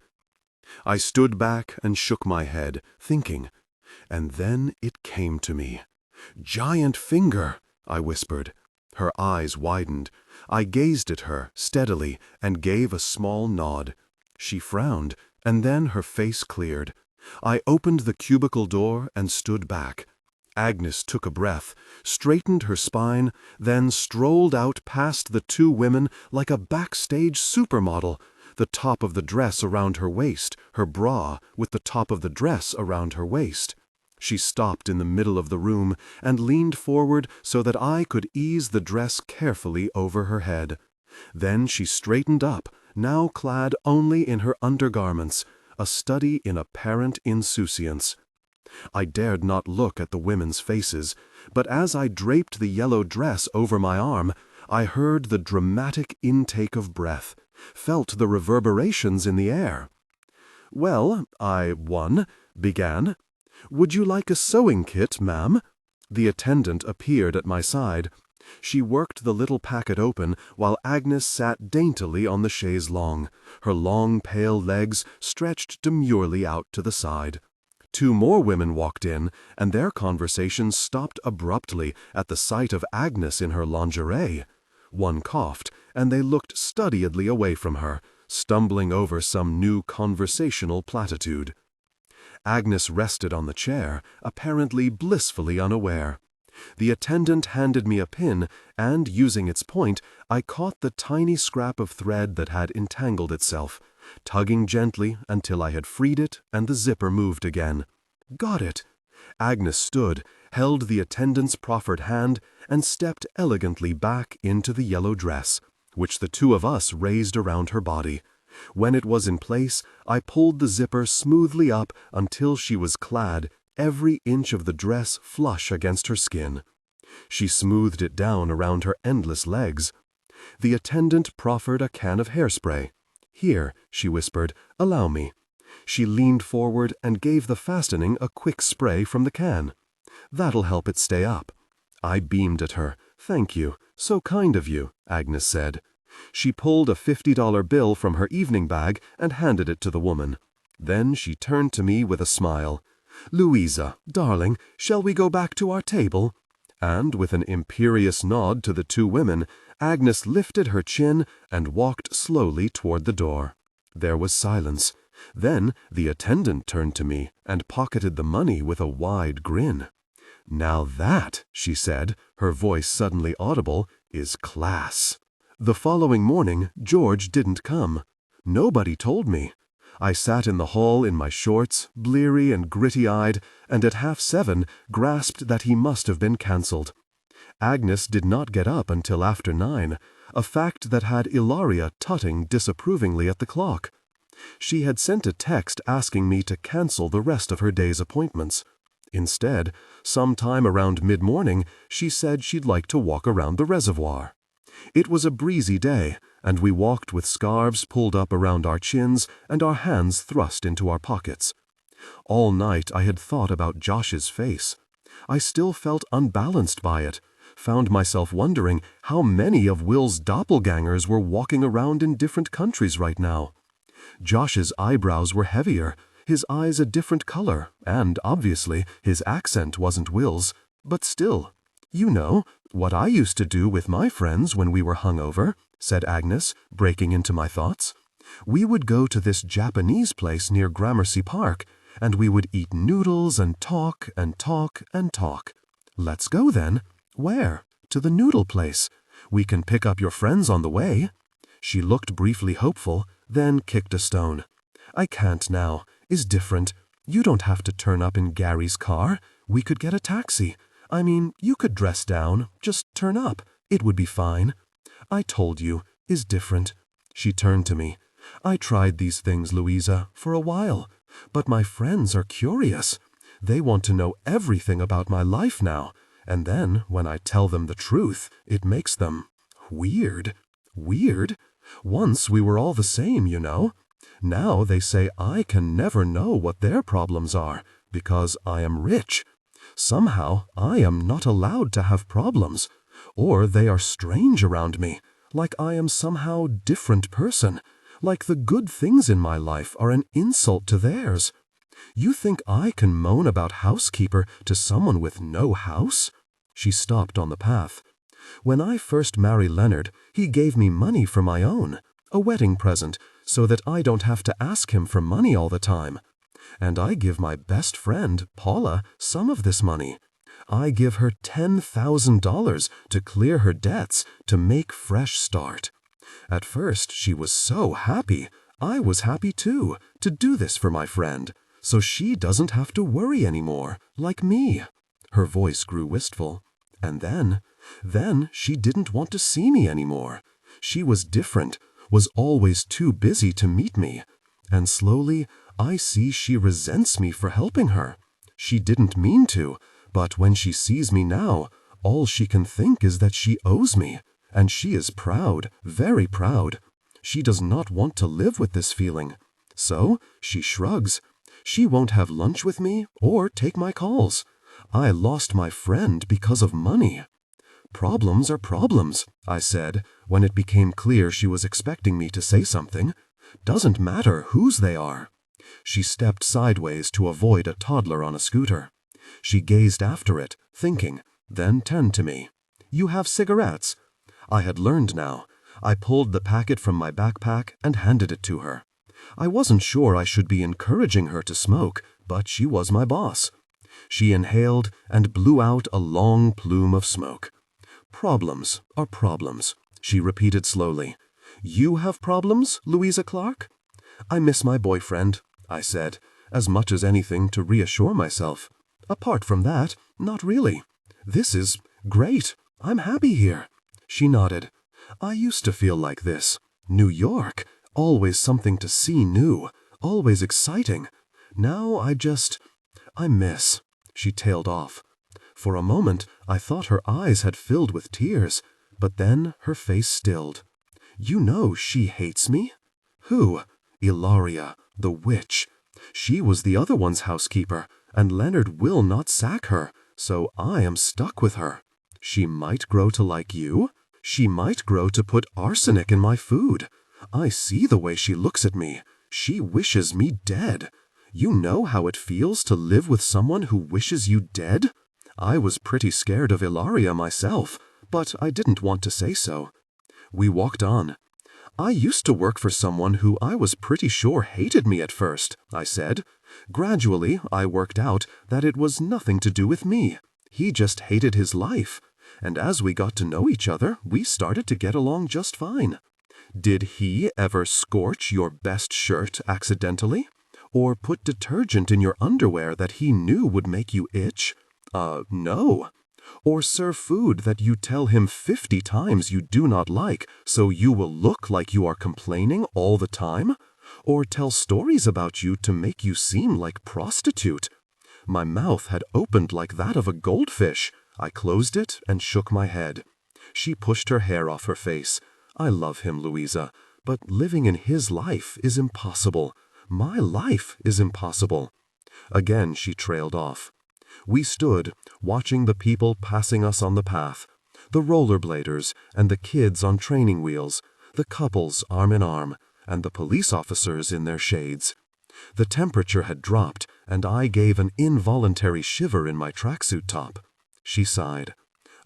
I stood back and shook my head, thinking. And then it came to me. "Giant finger," I whispered. Her eyes widened. I gazed at her steadily and gave a small nod. She frowned, and then her face cleared. I opened the cubicle door and stood back. Agnes took a breath, straightened her spine, then strolled out past the two women like a backstage supermodel, the top of the dress around her waist, her bra with the top of the dress around her waist. She stopped in the middle of the room and leaned forward so that I could ease the dress carefully over her head. Then she straightened up, now clad only in her undergarments, a study in apparent insouciance. I dared not look at the women's faces, but as I draped the yellow dress over my arm, I heard the dramatic intake of breath, felt the reverberations in the air. "Well, I began. "Would you like a sewing kit, ma'am?" The attendant appeared at my side. She worked the little packet open while Agnes sat daintily on the chaise longue, her long pale legs stretched demurely out to the side. 2 more women walked in, and their conversation stopped abruptly at the sight of Agnes in her lingerie. One coughed, and they looked studiedly away from her, stumbling over some new conversational platitude. Agnes rested on the chair, apparently blissfully unaware. The attendant handed me a pin, and, using its point, I caught the tiny scrap of thread that had entangled itself, tugging gently until I had freed it and the zipper moved again. "Got it!" Agnes stood, held the attendant's proffered hand, and stepped elegantly back into the yellow dress, which the 2 of us raised around her body. When it was in place, I pulled the zipper smoothly up until she was clad, every inch of the dress flush against her skin. She smoothed it down around her endless legs. The attendant proffered a can of hairspray. "Here," she whispered, "allow me." She leaned forward and gave the fastening a quick spray from the can. "That'll help it stay up." I beamed at her. "Thank you. So kind of you," Agnes said. She pulled a $50 bill from her evening bag and handed it to the woman. Then she turned to me with a smile. "Louisa, darling, shall we go back to our table?" And with an imperious nod to the 2 women, Agnes lifted her chin and walked slowly toward the door. There was silence. Then the attendant turned to me and pocketed the money with a wide grin. "Now that," she said, her voice suddenly audible, "is class." The following morning, George didn't come. Nobody told me. I sat in the hall in my shorts, bleary and gritty-eyed, and at 7:30 grasped that he must have been cancelled. Agnes did not get up until after 9, a fact that had Ilaria tutting disapprovingly at the clock. She had sent a text asking me to cancel the rest of her day's appointments. Instead, sometime around mid-morning, she said she'd like to walk around the reservoir. It was a breezy day, and we walked with scarves pulled up around our chins and our hands thrust into our pockets. All night I had thought about Josh's face. I still felt unbalanced by it, found myself wondering how many of Will's doppelgangers were walking around in different countries right now. Josh's eyebrows were heavier, his eyes a different color, and, obviously, his accent wasn't Will's, but still. "You know, what I used to do with my friends when we were hungover," said Agnes, breaking into my thoughts. "We would go to this Japanese place near Gramercy Park, and we would eat noodles and talk and talk and talk." "Let's go then." "Where?" "To the noodle place. We can pick up your friends on the way." She looked briefly hopeful, then kicked a stone. "I can't now. Is different. You don't have to turn up in Gary's car. We could get a taxi. I mean, you could dress down, just turn up. It would be fine." "I told you, is different." She turned to me. "I tried these things, Louisa, for a while. But my friends are curious. They want to know everything about my life now. And then, when I tell them the truth, it makes them weird." "Weird? Once we were all the same, you know. Now they say I can never know what their problems are, because I am rich. Somehow I am not allowed to have problems, or they are strange around me, like I am somehow different person, like the good things in my life are an insult to theirs. You think I can moan about housekeeper to someone with no house?" She stopped on the path. "When I first married Leonard, he gave me money for my own, a wedding present, so that I don't have to ask him for money all the time. And I give my best friend, Paula, some of this money. I give her $10,000 to clear her debts, to make fresh start. At first she was so happy. I was happy too, to do this for my friend, so she doesn't have to worry anymore, like me." Her voice grew wistful. "And then she didn't want to see me anymore. She was different, was always too busy to meet me. And slowly I see she resents me for helping her. She didn't mean to, but when she sees me now, all she can think is that she owes me. And she is proud, very proud. She does not want to live with this feeling. So she shrugs. She won't have lunch with me or take my calls. I lost my friend because of money." "Problems are problems," I said, when it became clear she was expecting me to say something. "Doesn't matter whose they are." She stepped sideways to avoid a toddler on a scooter. She gazed after it, thinking, then turned to me. "You have cigarettes?" I had learned now. I pulled the packet from my backpack and handed it to her. I wasn't sure I should be encouraging her to smoke, but she was my boss. She inhaled and blew out a long plume of smoke. "Problems are problems," she repeated slowly. "You have problems, Louisa Clark?" "I miss my boyfriend," I said, as much as anything to reassure myself. "Apart from that, not really. This is great. I'm happy here." She nodded. "I used to feel like this. New York, always something to see new, always exciting. Now I miss." She tailed off. For a moment, I thought her eyes had filled with tears, but then her face stilled. "You know she hates me?" "Who?" "Ilaria, the witch. She was the other one's housekeeper, and Leonard will not sack her, so I am stuck with her. She might grow to like you. She might grow to put arsenic in my food. I see the way she looks at me. She wishes me dead. You know how it feels to live with someone who wishes you dead? I was pretty scared of Ilaria myself, but I didn't want to say so." We walked on. "I used to work for someone who I was pretty sure hated me at first," I said. "Gradually, I worked out that it was nothing to do with me. He just hated his life. And as we got to know each other, we started to get along just fine." "Did he ever scorch your best shirt accidentally? Or put detergent in your underwear that he knew would make you itch?" No." "Or serve food that you tell him 50 times you do not like, so you will look like you are complaining all the time? Or tell stories about you to make you seem like prostitute?" My mouth had opened like that of a goldfish. I closed it and shook my head. She pushed her hair off her face. I love him, Louisa, but living in his life is impossible. My life is impossible. Again she trailed off. We stood, watching the people passing us on the path, the rollerbladers and the kids on training wheels, the couples arm in arm, and the police officers in their shades. The temperature had dropped, and I gave an involuntary shiver in my tracksuit top. She sighed.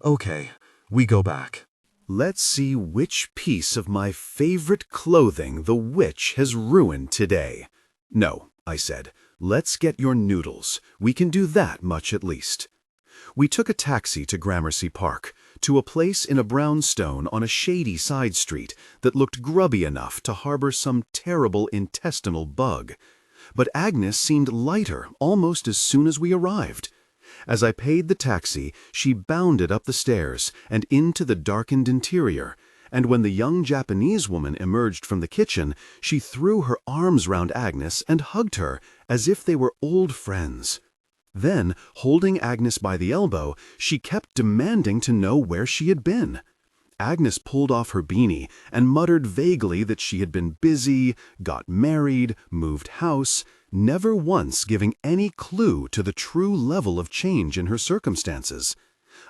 Okay, we go back. Let's see which piece of my favorite clothing the witch has ruined today. No, I said, let's get your noodles. We can do that much at least. We took a taxi to Gramercy Park, to a place in a brownstone on a shady side street that looked grubby enough to harbor some terrible intestinal bug. But Agnes seemed lighter almost as soon as we arrived. As I paid the taxi, she bounded up the stairs and into the darkened interior, and when the young Japanese woman emerged from the kitchen, she threw her arms round Agnes and hugged her as if they were old friends. Then, holding Agnes by the elbow, she kept demanding to know where she had been. Agnes pulled off her beanie and muttered vaguely that she had been busy, got married, moved house, never once giving any clue to the true level of change in her circumstances.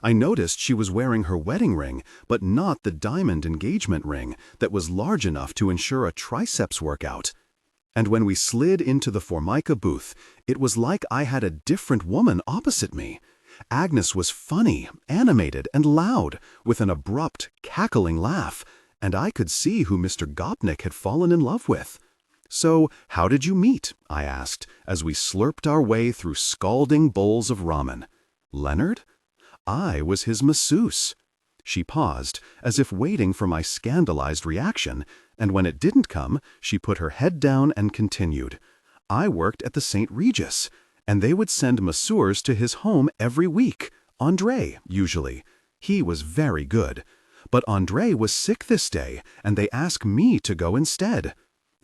I noticed she was wearing her wedding ring, but not the diamond engagement ring that was large enough to ensure a triceps workout. And when we slid into the Formica booth, it was like I had a different woman opposite me. Agnes was funny, animated, and loud, with an abrupt, cackling laugh, and I could see who Mr. Gopnik had fallen in love with. "So, how did you meet?" I asked, as we slurped our way through scalding bowls of ramen. "Leonard? I was his masseuse." She paused, as if waiting for my scandalized reaction, and when it didn't come, she put her head down and continued. "I worked at the St. Regis, and they would send masseurs to his home every week. André, usually. He was very good. But André was sick this day, and they asked me to go instead.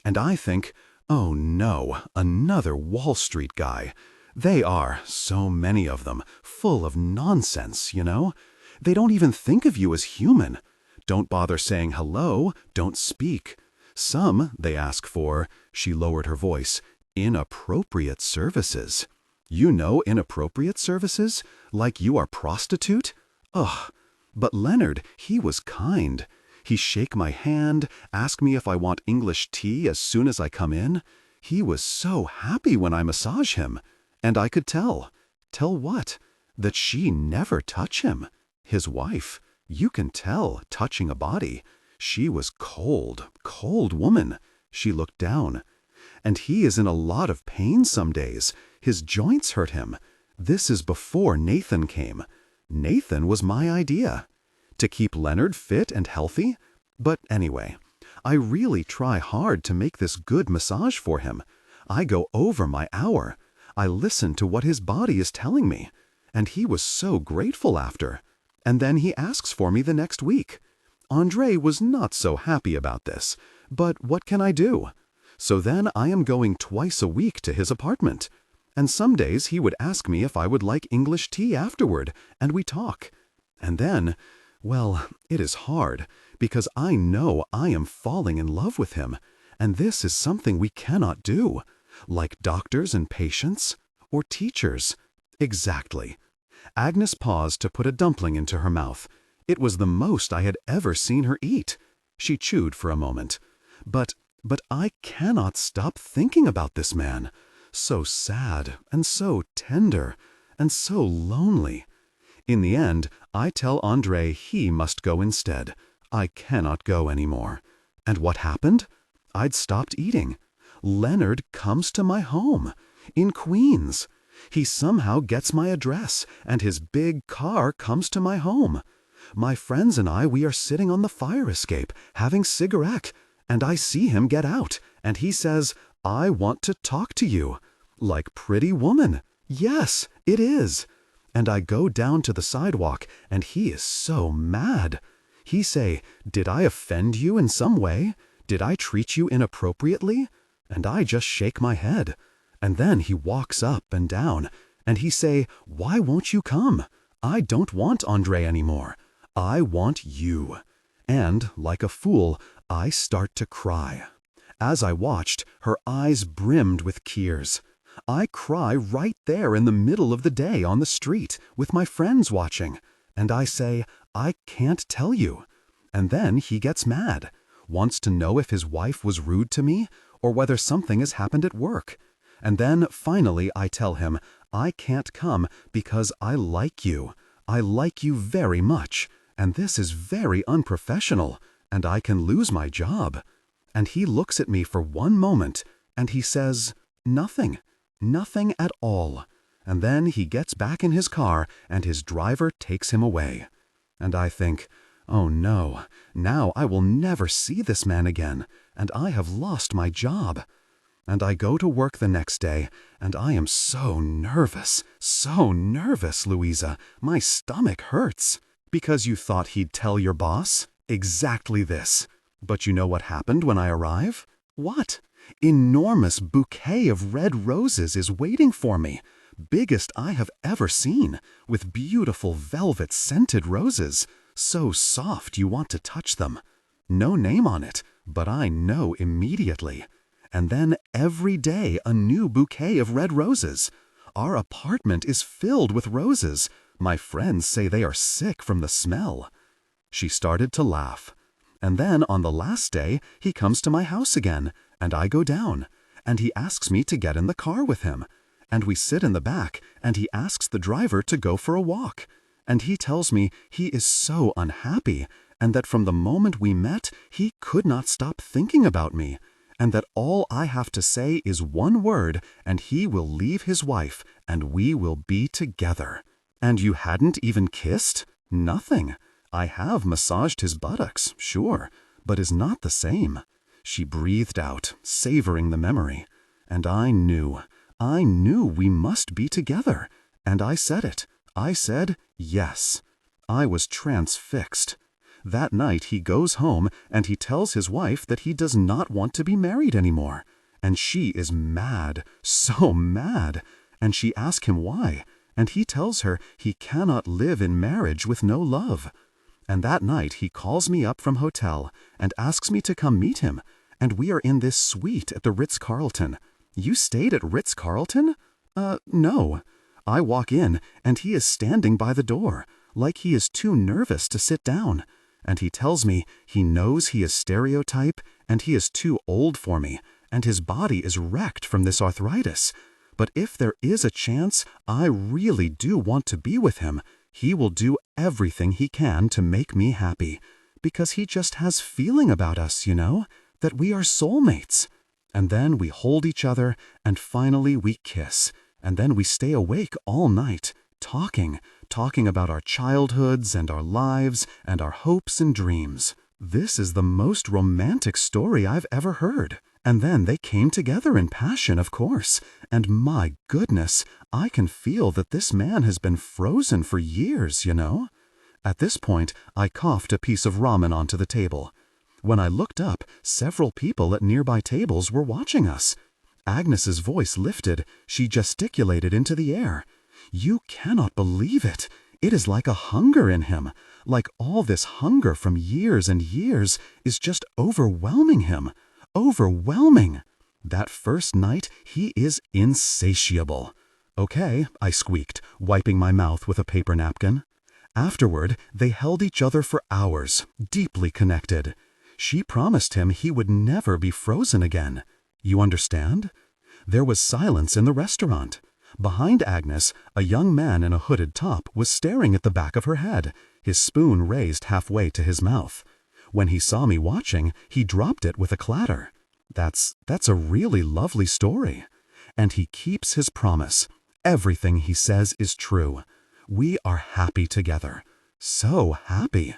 And I think, oh no, another Wall Street guy. They are, so many of them, full of nonsense, you know? They don't even think of you as human. Don't bother saying hello, don't speak. Some, they ask for," she lowered her voice, "inappropriate services. You know inappropriate services? Like you are prostitute? Ugh. But Leonard, he was kind. He shake my hand, ask me if I want English tea as soon as I come in. He was so happy when I massage him. And I could tell. Tell what? That she never touch him. His wife. You can tell, touching a body. She was cold, cold woman." She looked down. "And he is in a lot of pain some days. His joints hurt him. This is before Nathan came. Nathan was my idea. To keep Leonard fit and healthy? But anyway, I really try hard to make this good massage for him. I go over my hour. I listen to what his body is telling me. And he was so grateful after. And then he asks for me the next week. André was not so happy about this, but what can I do? So then I am going twice a week to his apartment. And some days he would ask me if I would like English tea afterward, and we talk. And then, well, it is hard, because I know I am falling in love with him, and this is something we cannot do, like doctors and patients, or teachers. Exactly. Agnes paused to put a dumpling into her mouth. It was the most I had ever seen her eat. She chewed for a moment. But I cannot stop thinking about this man. So sad, and so tender, and so lonely. In the end, I tell André he must go instead. I cannot go anymore. And what happened? I'd stopped eating. Leonard comes to my home, in Queens. He somehow gets my address, and his big car comes to my home. My friends and we are sitting on the fire escape, having cigarette, and I see him get out, and he says, "I want to talk to you." Like Pretty Woman. Yes, it is. And I go down to the sidewalk, and he is so mad. He say, "Did I offend you in some way? Did I treat you inappropriately?" And I just shake my head. And then he walks up and down, and he say, "Why won't you come? I don't want André anymore. I want you. And, like a fool, I start to cry. As I watched, her eyes brimmed with tears. I cry right there in the middle of the day on the street, with my friends watching. And I say, I can't tell you. And then he gets mad, wants to know if his wife was rude to me, or whether something has happened at work. And then, finally, I tell him, I can't come because I like you. I like you very much, and this is very unprofessional, and I can lose my job. And he looks at me for one moment, and he says, nothing, nothing at all. And then he gets back in his car, and his driver takes him away. And I think, oh no, now I will never see this man again, and I have lost my job. And I go to work the next day, and I am so nervous, Louisa. My stomach hurts. Because you thought he'd tell your boss? Exactly this. But you know what happened when I arrive? What? Enormous bouquet of red roses is waiting for me. Biggest I have ever seen, with beautiful velvet scented roses. So soft you want to touch them. No name on it, but I know immediately. And then every day a new bouquet of red roses. Our apartment is filled with roses. My friends say they are sick from the smell. She started to laugh. And then on the last day, he comes to my house again, and I go down, and he asks me to get in the car with him. And we sit in the back, and he asks the driver to go for a walk. And he tells me he is so unhappy, and that from the moment we met, he could not stop thinking about me. And that all I have to say is one word, and he will leave his wife, and we will be together. And you hadn't even kissed? Nothing. I have massaged his buttocks, sure, but is not the same. She breathed out, savoring the memory. And I knew we must be together. And I said it. I said yes. I was transfixed. That night he goes home and he tells his wife that he does not want to be married anymore. And she is mad, so mad. And she asks him why. And he tells her he cannot live in marriage with no love. And that night he calls me up from hotel and asks me to come meet him. And we are in this suite at the Ritz-Carlton. You stayed at Ritz-Carlton? No. I walk in and he is standing by the door, like he is too nervous to sit down. And he tells me he knows he is stereotype and he is too old for me, and his body is wrecked from this arthritis. But if there is a chance I really do want to be with him, he will do everything he can to make me happy, because he just has feeling about us, you know, that we are soulmates. And then we hold each other, and finally we kiss, and then we stay awake all night, talking about our childhoods and our lives and our hopes and dreams. This is the most romantic story I've ever heard. And then they came together in passion, of course. And my goodness, I can feel that this man has been frozen for years, you know. At this point, I coughed a piece of ramen onto the table. When I looked up, several people at nearby tables were watching us. Agnes's voice lifted. She gesticulated into the air. You cannot believe it. It is like a hunger in him. Like all this hunger from years and years is just overwhelming him. Overwhelming. That first night, he is insatiable. Okay, I squeaked, wiping my mouth with a paper napkin. Afterward, they held each other for hours, deeply connected. She promised him he would never be frozen again. You understand? There was silence in the restaurant. Behind Agnes, a young man in a hooded top was staring at the back of her head, his spoon raised halfway to his mouth. When he saw me watching, he dropped it with a clatter. That's a really lovely story. And he keeps his promise. Everything he says is true. We are happy together. So happy.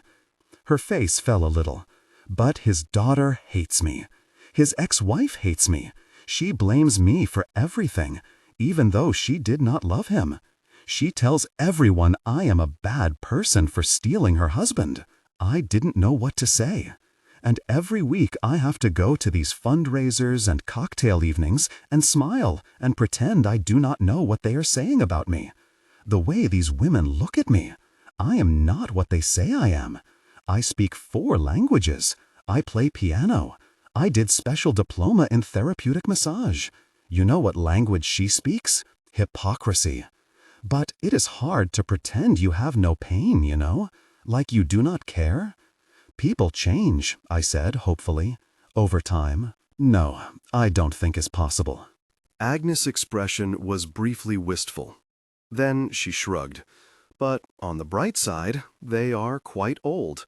Her face fell a little. But his daughter hates me. His ex-wife hates me. She blames me for everything, even though she did not love him. She tells everyone I am a bad person for stealing her husband. I didn't know what to say. And every week I have to go to these fundraisers and cocktail evenings and smile and pretend I do not know what they are saying about me. The way these women look at me, I am not what they say I am. I speak 4 languages. I play piano. I did special diploma in therapeutic massage. You know what language she speaks? Hypocrisy. But it is hard to pretend you have no pain, you know, like you do not care. People change, I said hopefully, over time. No, I don't think is possible. Agnes' expression was briefly wistful. Then she shrugged. But on the bright side, they are quite old.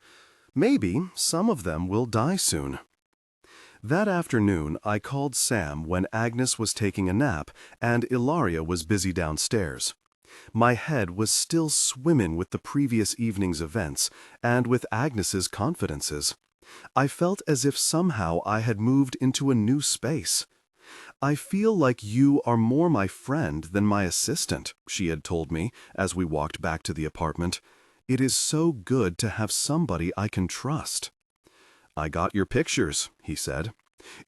Maybe some of them will die soon. That afternoon, I called Sam when Agnes was taking a nap and Ilaria was busy downstairs. My head was still swimming with the previous evening's events and with Agnes's confidences. I felt as if somehow I had moved into a new space. "I feel like you are more my friend than my assistant," she had told me as we walked back to the apartment. "It is so good to have somebody I can trust." "I got your pictures," he said.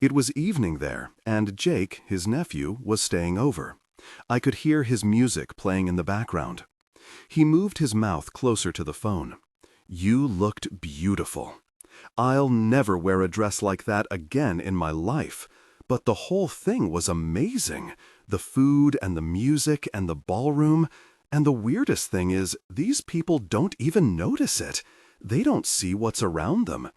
It was evening there, and Jake, his nephew, was staying over. I could hear his music playing in the background. He moved his mouth closer to the phone. "You looked beautiful. I'll never wear a dress like that again in my life. But the whole thing was amazing. The food and the music and the ballroom. And the weirdest thing is, these people don't even notice it. They don't see what's around them.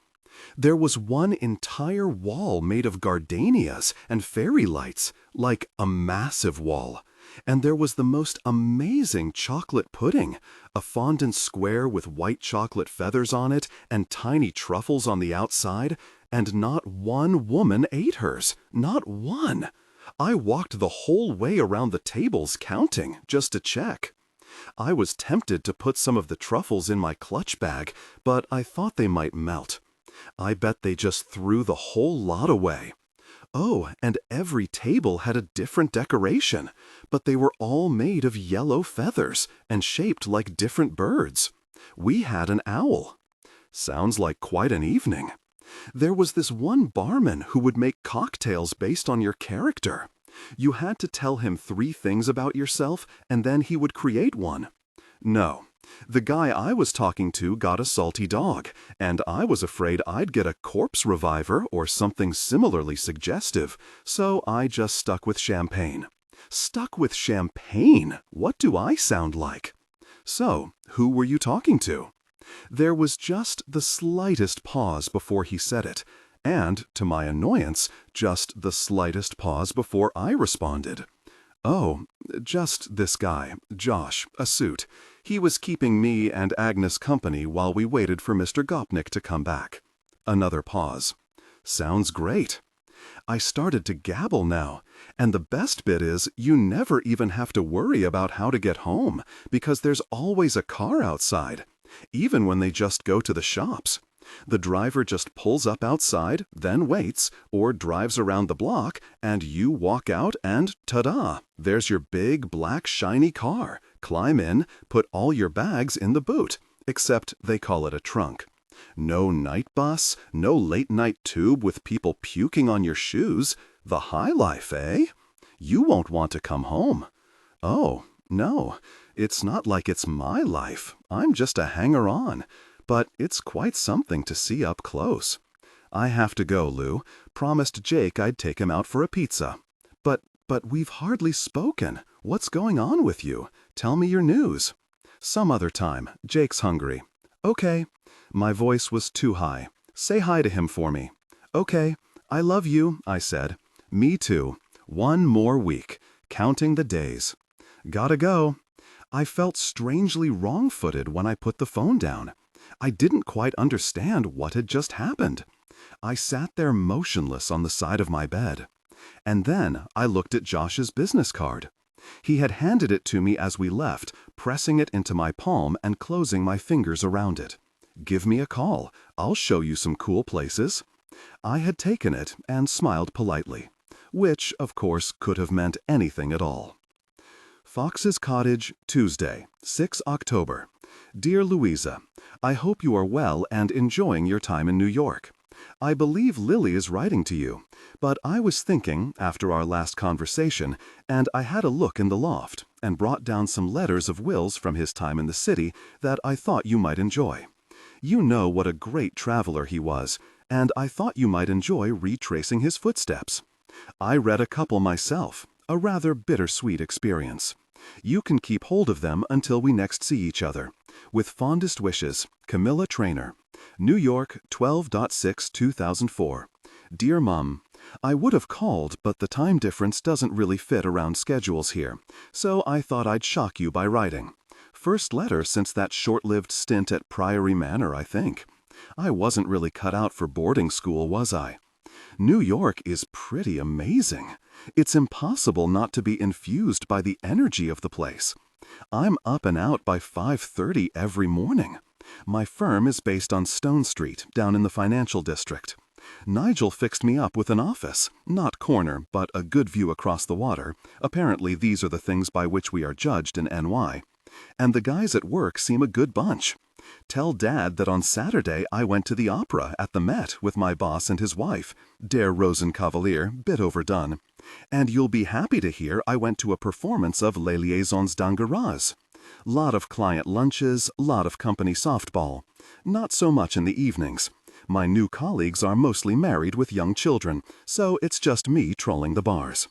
There was one entire wall made of gardenias and fairy lights, like a massive wall. And there was the most amazing chocolate pudding, a fondant square with white chocolate feathers on it and tiny truffles on the outside, and not one woman ate hers, not one. I walked the whole way around the tables counting, just to check. I was tempted to put some of the truffles in my clutch bag, but I thought they might melt. I bet they just threw the whole lot away. Oh, and every table had a different decoration, but they were all made of yellow feathers and shaped like different birds. We had an owl. Sounds like quite an evening. There was this one barman who would make cocktails based on your character. You had to tell him 3 things about yourself, and then he would create one. No. The guy I was talking to got a salty dog, and I was afraid I'd get a corpse reviver or something similarly suggestive, so I just stuck with champagne. Stuck with champagne? What do I sound like? So, who were you talking to? There was just the slightest pause before he said it, and, to my annoyance, just the slightest pause before I responded. Oh, just this guy, Josh, a suit. He was keeping me and Agnes company while we waited for Mr. Gopnik to come back. Another pause. Sounds great. I started to gabble now, and the best bit is you never even have to worry about how to get home, because there's always a car outside, even when they just go to the shops. The driver just pulls up outside, then waits, or drives around the block, and you walk out and, ta-da, there's your big, black, shiny car. Climb in, put all your bags in the boot, except they call it a trunk. No night bus, no late-night tube with people puking on your shoes. The high life, eh? You won't want to come home. Oh, no, it's not like it's my life. I'm just a hanger-on. But it's quite something to see up close. I have to go, Lou. Promised Jake I'd take him out for a pizza. But we've hardly spoken. What's going on with you? Tell me your news. Some other time. Jake's hungry. Okay. My voice was too high. Say hi to him for me. Okay. I love you, I said. Me too. 1 more week. Counting the days. Gotta go. I felt strangely wrong-footed when I put the phone down. I didn't quite understand what had just happened. I sat there motionless on the side of my bed. And then I looked at Josh's business card. He had handed it to me as we left, pressing it into my palm and closing my fingers around it. Give me a call. I'll show you some cool places. I had taken it and smiled politely, which, of course, could have meant anything at all. Fox's Cottage, Tuesday, 6 October. Dear Louisa, I hope you are well and enjoying your time in New York. I believe Lily is writing to you, but I was thinking, after our last conversation, and I had a look in the loft, and brought down some letters of Will's from his time in the city that I thought you might enjoy. You know what a great traveler he was, and I thought you might enjoy retracing his footsteps. I read a couple myself, a rather bittersweet experience. You can keep hold of them until we next see each other. With fondest wishes, Camilla Traynor. New York, 12/6/2004. Dear Mum, I would have called, but the time difference doesn't really fit around schedules here, so I thought I'd shock you by writing. First letter since that short-lived stint at Priory Manor, I think. I wasn't really cut out for boarding school, was I? New York is pretty amazing. It's impossible not to be infused by the energy of the place. I'm up and out by 5:30 every morning. My firm is based on Stone Street, down in the financial district. Nigel fixed me up with an office, not corner, but a good view across the water. Apparently these are the things by which we are judged in NY. And the guys at work seem a good bunch. Tell Dad that on Saturday I went to the opera at the Met with my boss and his wife, Der Rosenkavalier, bit overdone. And you'll be happy to hear I went to a performance of Les Liaisons d'Angouras. Lot of client lunches, lot of company softball. Not so much in the evenings. My new colleagues are mostly married with young children, so it's just me trolling the bars.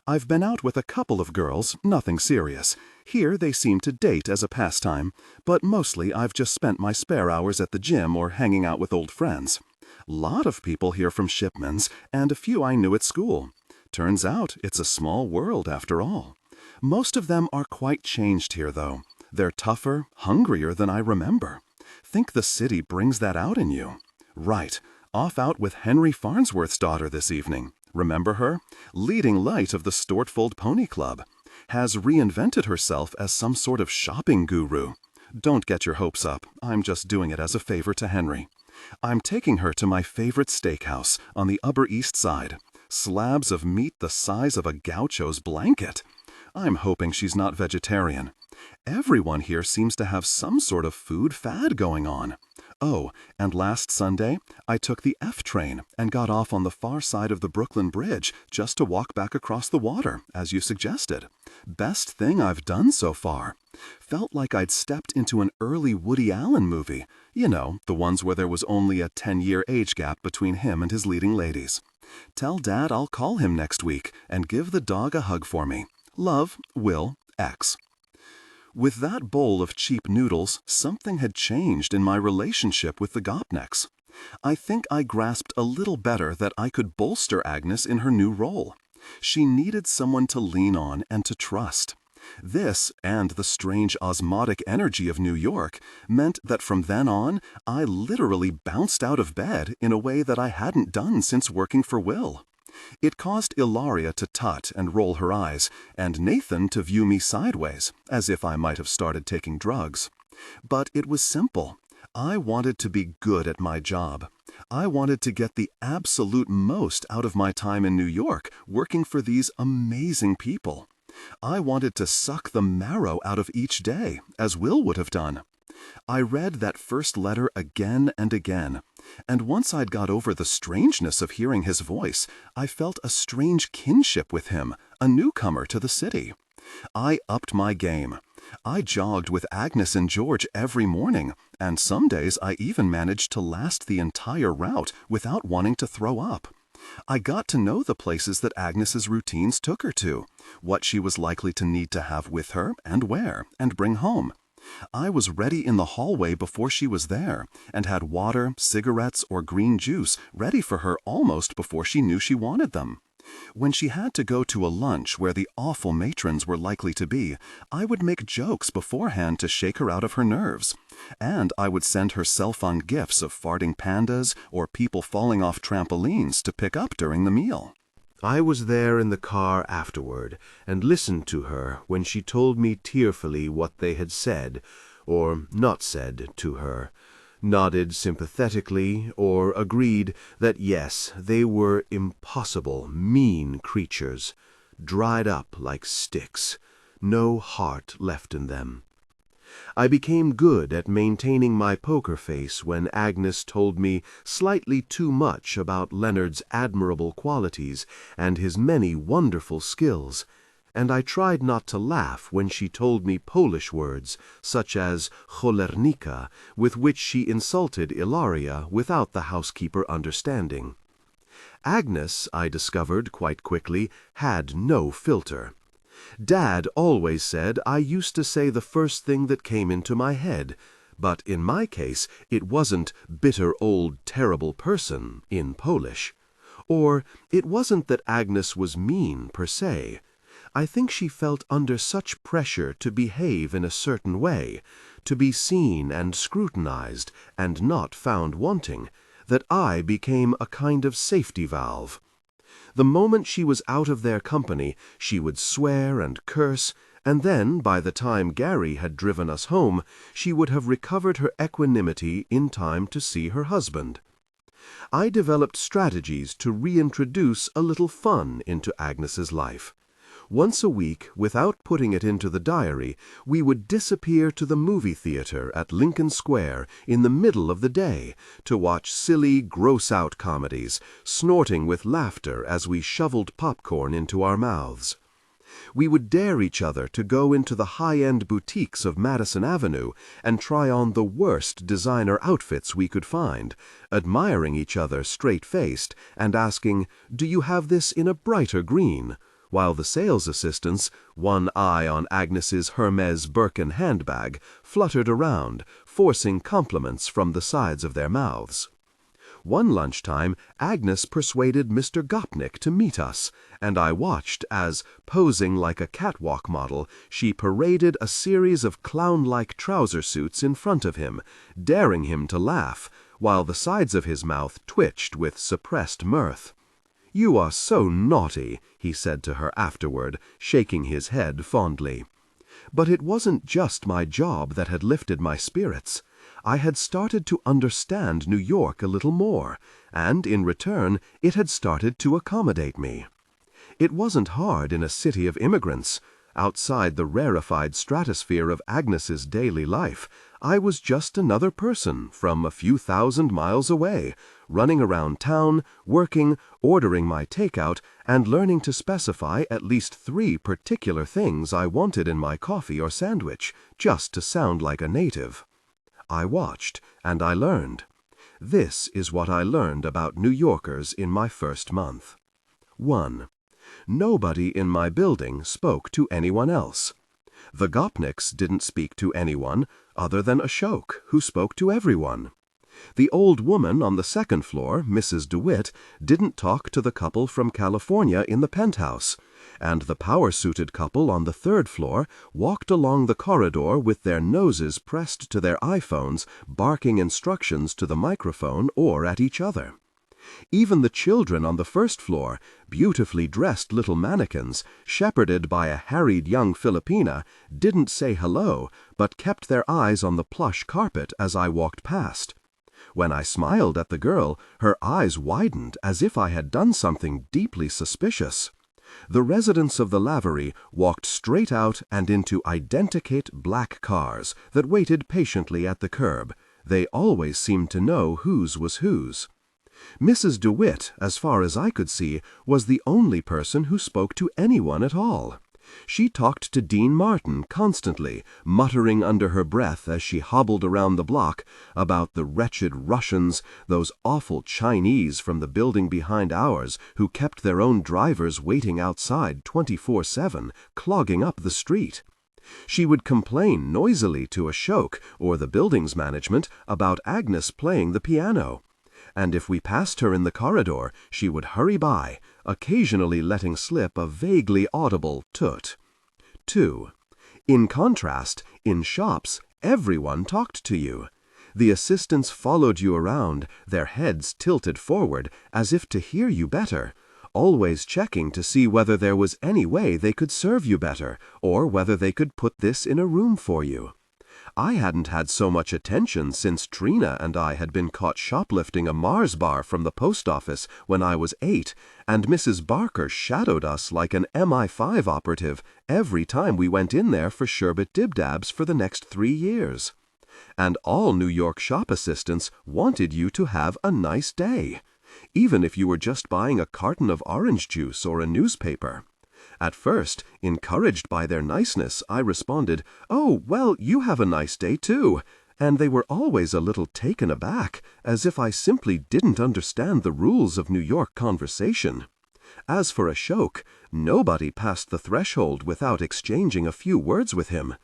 I've been out with a couple of girls, nothing serious. Here they seem to date as a pastime, but mostly I've just spent my spare hours at the gym or hanging out with old friends. Lot of people here from Shipman's, and a few I knew at school. Turns out it's a small world after all. Most of them are quite changed here, though. They're tougher, hungrier than I remember. Think the city brings that out in you. Right, off out with Henry Farnsworth's daughter this evening. Remember her? Leading light of the Stortfold Pony Club. Has reinvented herself as some sort of shopping guru. Don't get your hopes up. I'm just doing it as a favor to Henry. I'm taking her to my favorite steakhouse on the Upper East Side. Slabs of meat the size of a gaucho's blanket. I'm hoping she's not vegetarian. Everyone here seems to have some sort of food fad going on. Oh, and last Sunday, I took the F train and got off on the far side of the Brooklyn Bridge just to walk back across the water, as you suggested. Best thing I've done so far. Felt like I'd stepped into an early Woody Allen movie. You know, the ones where there was only a 10-year age gap between him and his leading ladies. Tell Dad I'll call him next week and give the dog a hug for me. Love, Will, X. With that bowl of cheap noodles, something had changed in my relationship with the Gopniks. I think I grasped a little better that I could bolster Agnes in her new role. She needed someone to lean on and to trust. This, and the strange osmotic energy of New York, meant that from then on, I literally bounced out of bed in a way that I hadn't done since working for Will. It caused Ilaria to tut and roll her eyes, and Nathan to view me sideways, as if I might have started taking drugs. But it was simple. I wanted to be good at my job. I wanted to get the absolute most out of my time in New York, working for these amazing people. I wanted to suck the marrow out of each day, as Will would have done. I read that first letter again and again, and once I'd got over the strangeness of hearing his voice, I felt a strange kinship with him, a newcomer to the city. I upped my game. I jogged with Agnes and George every morning, and some days I even managed to last the entire route without wanting to throw up. I got to know the places that Agnes's routines took her to, what she was likely to need to have with her and where, and bring home. I was ready in the hallway before she was there, and had water, cigarettes, or green juice ready for her almost before she knew she wanted them. When she had to go to a lunch where the awful matrons were likely to be, I would make jokes beforehand to shake her out of her nerves. And I would send her cell phone gifs of farting pandas or people falling off trampolines to pick up during the meal. I was there in the car afterward, and listened to her when she told me tearfully what they had said, or not said, to her, nodded sympathetically, or agreed that yes, they were impossible, mean creatures, dried up like sticks, no heart left in them. I became good at maintaining my poker face when Agnes told me slightly too much about Leonard's admirable qualities and his many wonderful skills, and I tried not to laugh when she told me Polish words, such as cholernica, with which she insulted Ilaria without the housekeeper understanding. Agnes, I discovered quite quickly, had no filter. Dad always said I used to say the first thing that came into my head, but in my case it wasn't bitter old terrible person in Polish. Or it wasn't that Agnes was mean per se. I think she felt under such pressure to behave in a certain way, to be seen and scrutinized and not found wanting, that I became a kind of safety valve. The moment she was out of their company, she would swear and curse, and then, by the time Gary had driven us home, she would have recovered her equanimity in time to see her husband. I developed strategies to reintroduce a little fun into Agnes's life. Once a week, without putting it into the diary, we would disappear to the movie theater at Lincoln Square in the middle of the day to watch silly, gross-out comedies, snorting with laughter as we shoveled popcorn into our mouths. We would dare each other to go into the high-end boutiques of Madison Avenue and try on the worst designer outfits we could find, admiring each other straight-faced and asking, "Do you have this in a brighter green?" while the sales assistants, one eye on Agnes's Hermes Birkin handbag, fluttered around, forcing compliments from the sides of their mouths. One lunchtime, Agnes persuaded Mr. Gopnik to meet us, and I watched as, posing like a catwalk model, she paraded a series of clown-like trouser suits in front of him, daring him to laugh, while the sides of his mouth twitched with suppressed mirth. "You are so naughty," he said to her afterward, shaking his head fondly. But it wasn't just my job that had lifted my spirits. I had started to understand New York a little more, and in return it had started to accommodate me. It wasn't hard in a city of immigrants. Outside the rarefied stratosphere of Agnes's daily life, I was just another person from a few thousand miles away, running around town, working, ordering my takeout, and learning to specify at least 3 particular things I wanted in my coffee or sandwich, just to sound like a native. I watched, and I learned. This is what I learned about New Yorkers in my first month. 1. Nobody in my building spoke to anyone else. The Gopniks didn't speak to anyone other than Ashok, who spoke to everyone. The old woman on the second floor, Mrs. DeWitt, didn't talk to the couple from California in the penthouse, and the power-suited couple on the third floor walked along the corridor with their noses pressed to their iPhones, barking instructions to the microphone or at each other. Even the children on the first floor, beautifully dressed little mannequins, shepherded by a harried young Filipina, didn't say hello, but kept their eyes on the plush carpet as I walked past. When I smiled at the girl, her eyes widened as if I had done something deeply suspicious. The residents of the Lavery walked straight out and into identicate black cars that waited patiently at the curb. They always seemed to know whose was whose. Mrs. DeWitt, as far as I could see, was the only person who spoke to anyone at all. She talked to Dean Martin constantly, muttering under her breath as she hobbled around the block about the wretched Russians, those awful Chinese from the building behind ours who kept their own drivers waiting outside 24/7, clogging up the street. She would complain noisily to Ashok or the building's management about Agnes playing the piano. And if we passed her in the corridor, she would hurry by, occasionally letting slip a vaguely audible toot. 2. In contrast, in shops, everyone talked to you. The assistants followed you around, their heads tilted forward, as if to hear you better, always checking to see whether there was any way they could serve you better, or whether they could put this in a room for you. I hadn't had so much attention since Trina and I had been caught shoplifting a Mars bar from the post office when I was 8, and Mrs. Barker shadowed us like an MI5 operative every time we went in there for sherbet dibdabs for the next 3 years. And all New York shop assistants wanted you to have a nice day, even if you were just buying a carton of orange juice or a newspaper. At first, encouraged by their niceness, I responded, "Oh, well, you have a nice day too." And they were always a little taken aback, as if I simply didn't understand the rules of New York conversation. As for Ashok, nobody passed the threshold without exchanging a few words with him.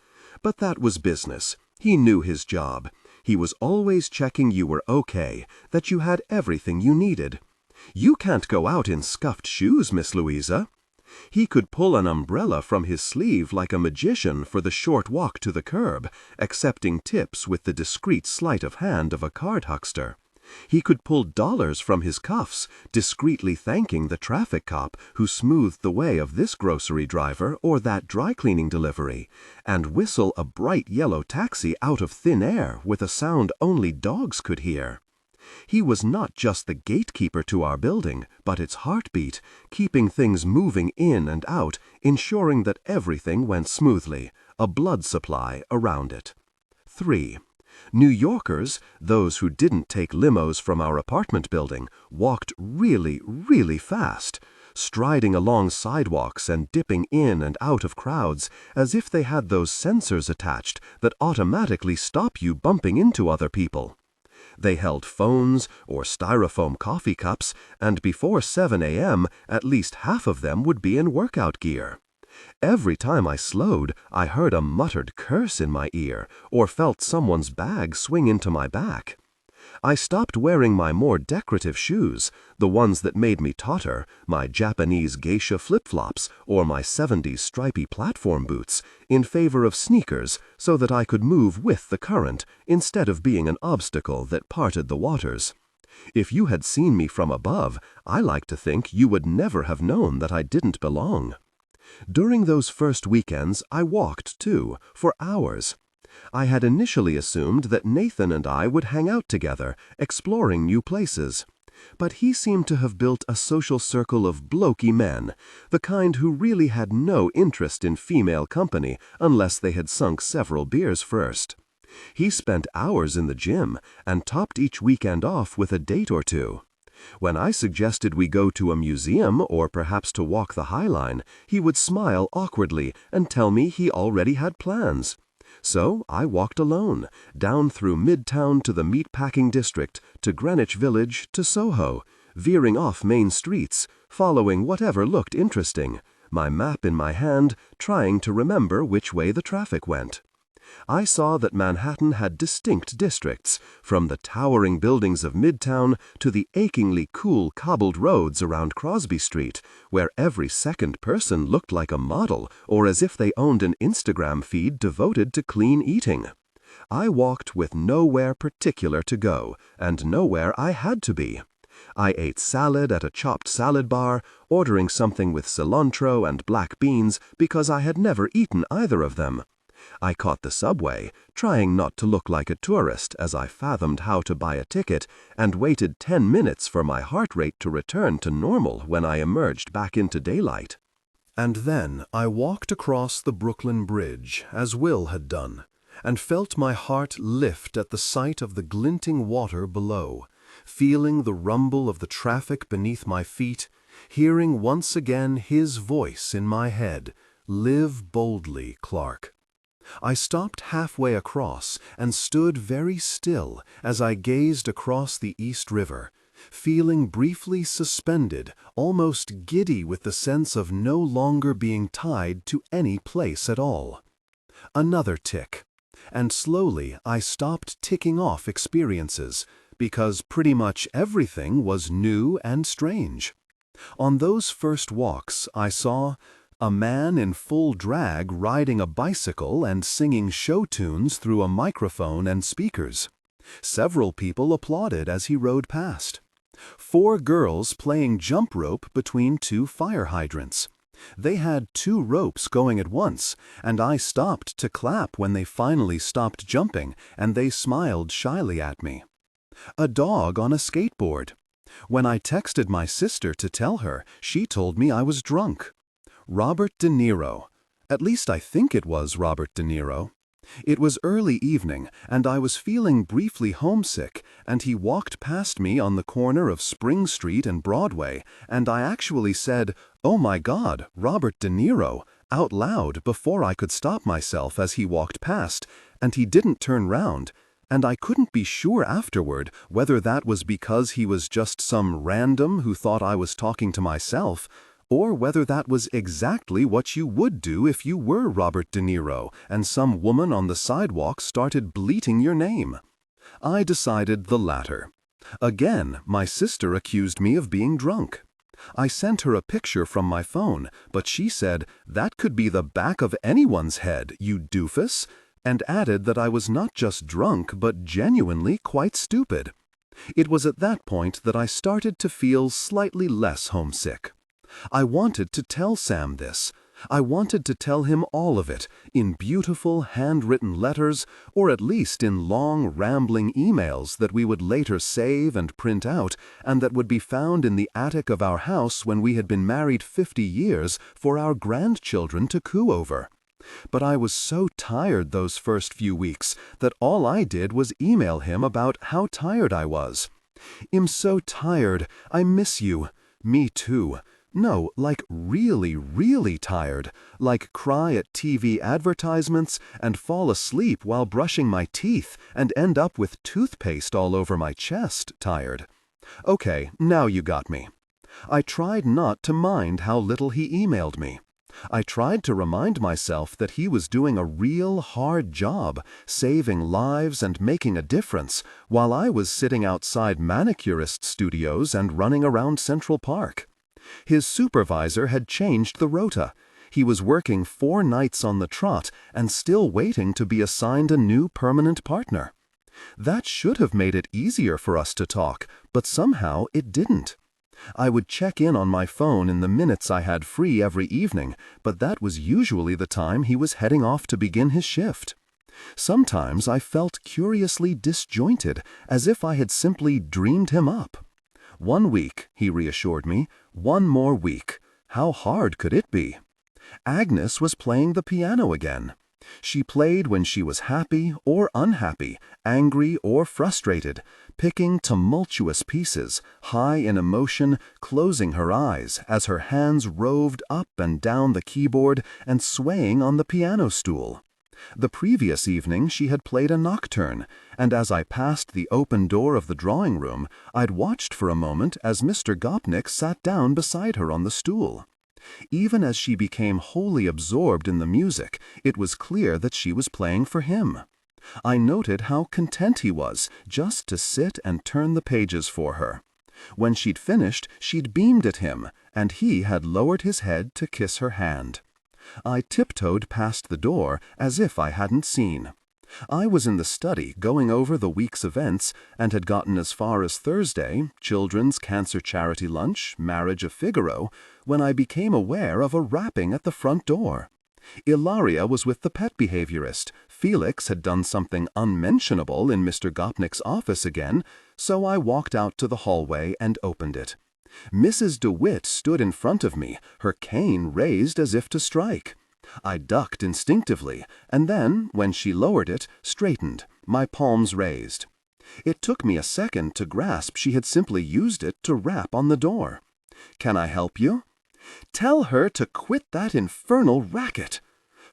But that was business. He knew his job. He was always checking you were okay, that you had everything you needed. You can't go out in scuffed shoes, Miss Louisa. He could pull an umbrella from his sleeve like a magician for the short walk to the curb, accepting tips with the discreet sleight of hand of a card huckster. He could pull dollars from his cuffs, discreetly thanking the traffic cop who smoothed the way of this grocery driver or that dry-cleaning delivery, and whistle a bright yellow taxi out of thin air with a sound only dogs could hear. He was not just the gatekeeper to our building, but its heartbeat, keeping things moving in and out, ensuring that everything went smoothly, a blood supply around it. 3. New Yorkers, those who didn't take limos from our apartment building, walked really, really fast, striding along sidewalks and dipping in and out of crowds as if they had those sensors attached that automatically stop you bumping into other people. They held phones or styrofoam coffee cups, and before 7 a.m., at least half of them would be in workout gear. Every time I slowed, I heard a muttered curse in my ear or felt someone's bag swing into my back. I stopped wearing my more decorative shoes, the ones that made me totter, my Japanese geisha flip-flops or my 70s stripy platform boots, in favor of sneakers so that I could move with the current instead of being an obstacle that parted the waters. If you had seen me from above, I like to think you would never have known that I didn't belong. During those first weekends, I walked, too, for hours. I had initially assumed that Nathan and I would hang out together, exploring new places. But he seemed to have built a social circle of blokey men, the kind who really had no interest in female company unless they had sunk several beers first. He spent hours in the gym and topped each weekend off with a date or two. When I suggested we go to a museum or perhaps to walk the High Line, he would smile awkwardly and tell me he already had plans. So I walked alone, down through Midtown to the Meatpacking District, to Greenwich Village, to Soho, veering off main streets, following whatever looked interesting, my map in my hand, trying to remember which way the traffic went. I saw that Manhattan had distinct districts, from the towering buildings of Midtown to the achingly cool cobbled roads around Crosby Street, where every second person looked like a model or as if they owned an Instagram feed devoted to clean eating. I walked with nowhere particular to go, and nowhere I had to be. I ate salad at a chopped salad bar, ordering something with cilantro and black beans because I had never eaten either of them. I caught the subway, trying not to look like a tourist as I fathomed how to buy a ticket, and waited 10 minutes for my heart rate to return to normal when I emerged back into daylight. And then I walked across the Brooklyn Bridge, as Will had done, and felt my heart lift at the sight of the glinting water below, feeling the rumble of the traffic beneath my feet, hearing once again his voice in my head, "Live boldly, Clark." I stopped halfway across and stood very still as I gazed across the East River, feeling briefly suspended, almost giddy with the sense of no longer being tied to any place at all. Another tick, and slowly I stopped ticking off experiences, because pretty much everything was new and strange. On those first walks I saw a man in full drag riding a bicycle and singing show tunes through a microphone and speakers. Several people applauded as he rode past. 4 girls playing jump rope between 2 fire hydrants. They had 2 ropes going at once, and I stopped to clap when they finally stopped jumping, and they smiled shyly at me. A dog on a skateboard. When I texted my sister to tell her, she told me I was drunk. Robert De Niro. At least I think it was Robert De Niro. It was early evening, and I was feeling briefly homesick, and he walked past me on the corner of Spring Street and Broadway, and I actually said, "Oh my God, Robert De Niro," out loud before I could stop myself as he walked past, and he didn't turn round, and I couldn't be sure afterward whether that was because he was just some random who thought I was talking to myself, or whether that was exactly what you would do if you were Robert De Niro and some woman on the sidewalk started bleating your name. I decided the latter. Again, my sister accused me of being drunk. I sent her a picture from my phone, but she said, "That could be the back of anyone's head, you doofus," and added that I was not just drunk but genuinely quite stupid. It was at that point that I started to feel slightly less homesick. I wanted to tell Sam this. I wanted to tell him all of it, in beautiful handwritten letters, or at least in long, rambling emails that we would later save and print out, and that would be found in the attic of our house when we had been married 50 years for our grandchildren to coo over. But I was so tired those first few weeks that all I did was email him about how tired I was. "I'm so tired. I miss you." "Me too." No, like really, really tired, like cry at TV advertisements and fall asleep while brushing my teeth and end up with toothpaste all over my chest tired. Okay, now you got me. I tried not to mind how little he emailed me. I tried to remind myself that he was doing a real hard job, saving lives and making a difference, while I was sitting outside manicurist studios and running around Central Park. His supervisor had changed the rota. He was working 4 nights on the trot and still waiting to be assigned a new permanent partner. That should have made it easier for us to talk, but somehow it didn't. I would check in on my phone in the minutes I had free every evening, but that was usually the time he was heading off to begin his shift. Sometimes I felt curiously disjointed, as if I had simply dreamed him up. 1 week, he reassured me, 1 more week. How hard could it be? Agnes was playing the piano again. She played when she was happy or unhappy, angry or frustrated, picking tumultuous pieces, high in emotion, closing her eyes as her hands roved up and down the keyboard and swaying on the piano stool. The previous evening she had played a nocturne, and as I passed the open door of the drawing room, I'd watched for a moment as Mr. Gopnik sat down beside her on the stool. Even as she became wholly absorbed in the music, it was clear that she was playing for him. I noted how content he was just to sit and turn the pages for her. When she'd finished, she'd beamed at him, and he had lowered his head to kiss her hand. I tiptoed past the door as if I hadn't seen. I was in the study going over the week's events and had gotten as far as Thursday, Children's Cancer Charity Lunch, Marriage of Figaro, when I became aware of a rapping at the front door. Ilaria was with the pet behaviorist. Felix had done something unmentionable in Mr. Gopnik's office again, so I walked out to the hallway and opened it. Mrs. DeWitt stood in front of me, her cane raised as if to strike. I ducked instinctively, and then, when she lowered it, straightened, my palms raised. It took me a second to grasp she had simply used it to rap on the door. "Can I help you?" "Tell her to quit that infernal racket."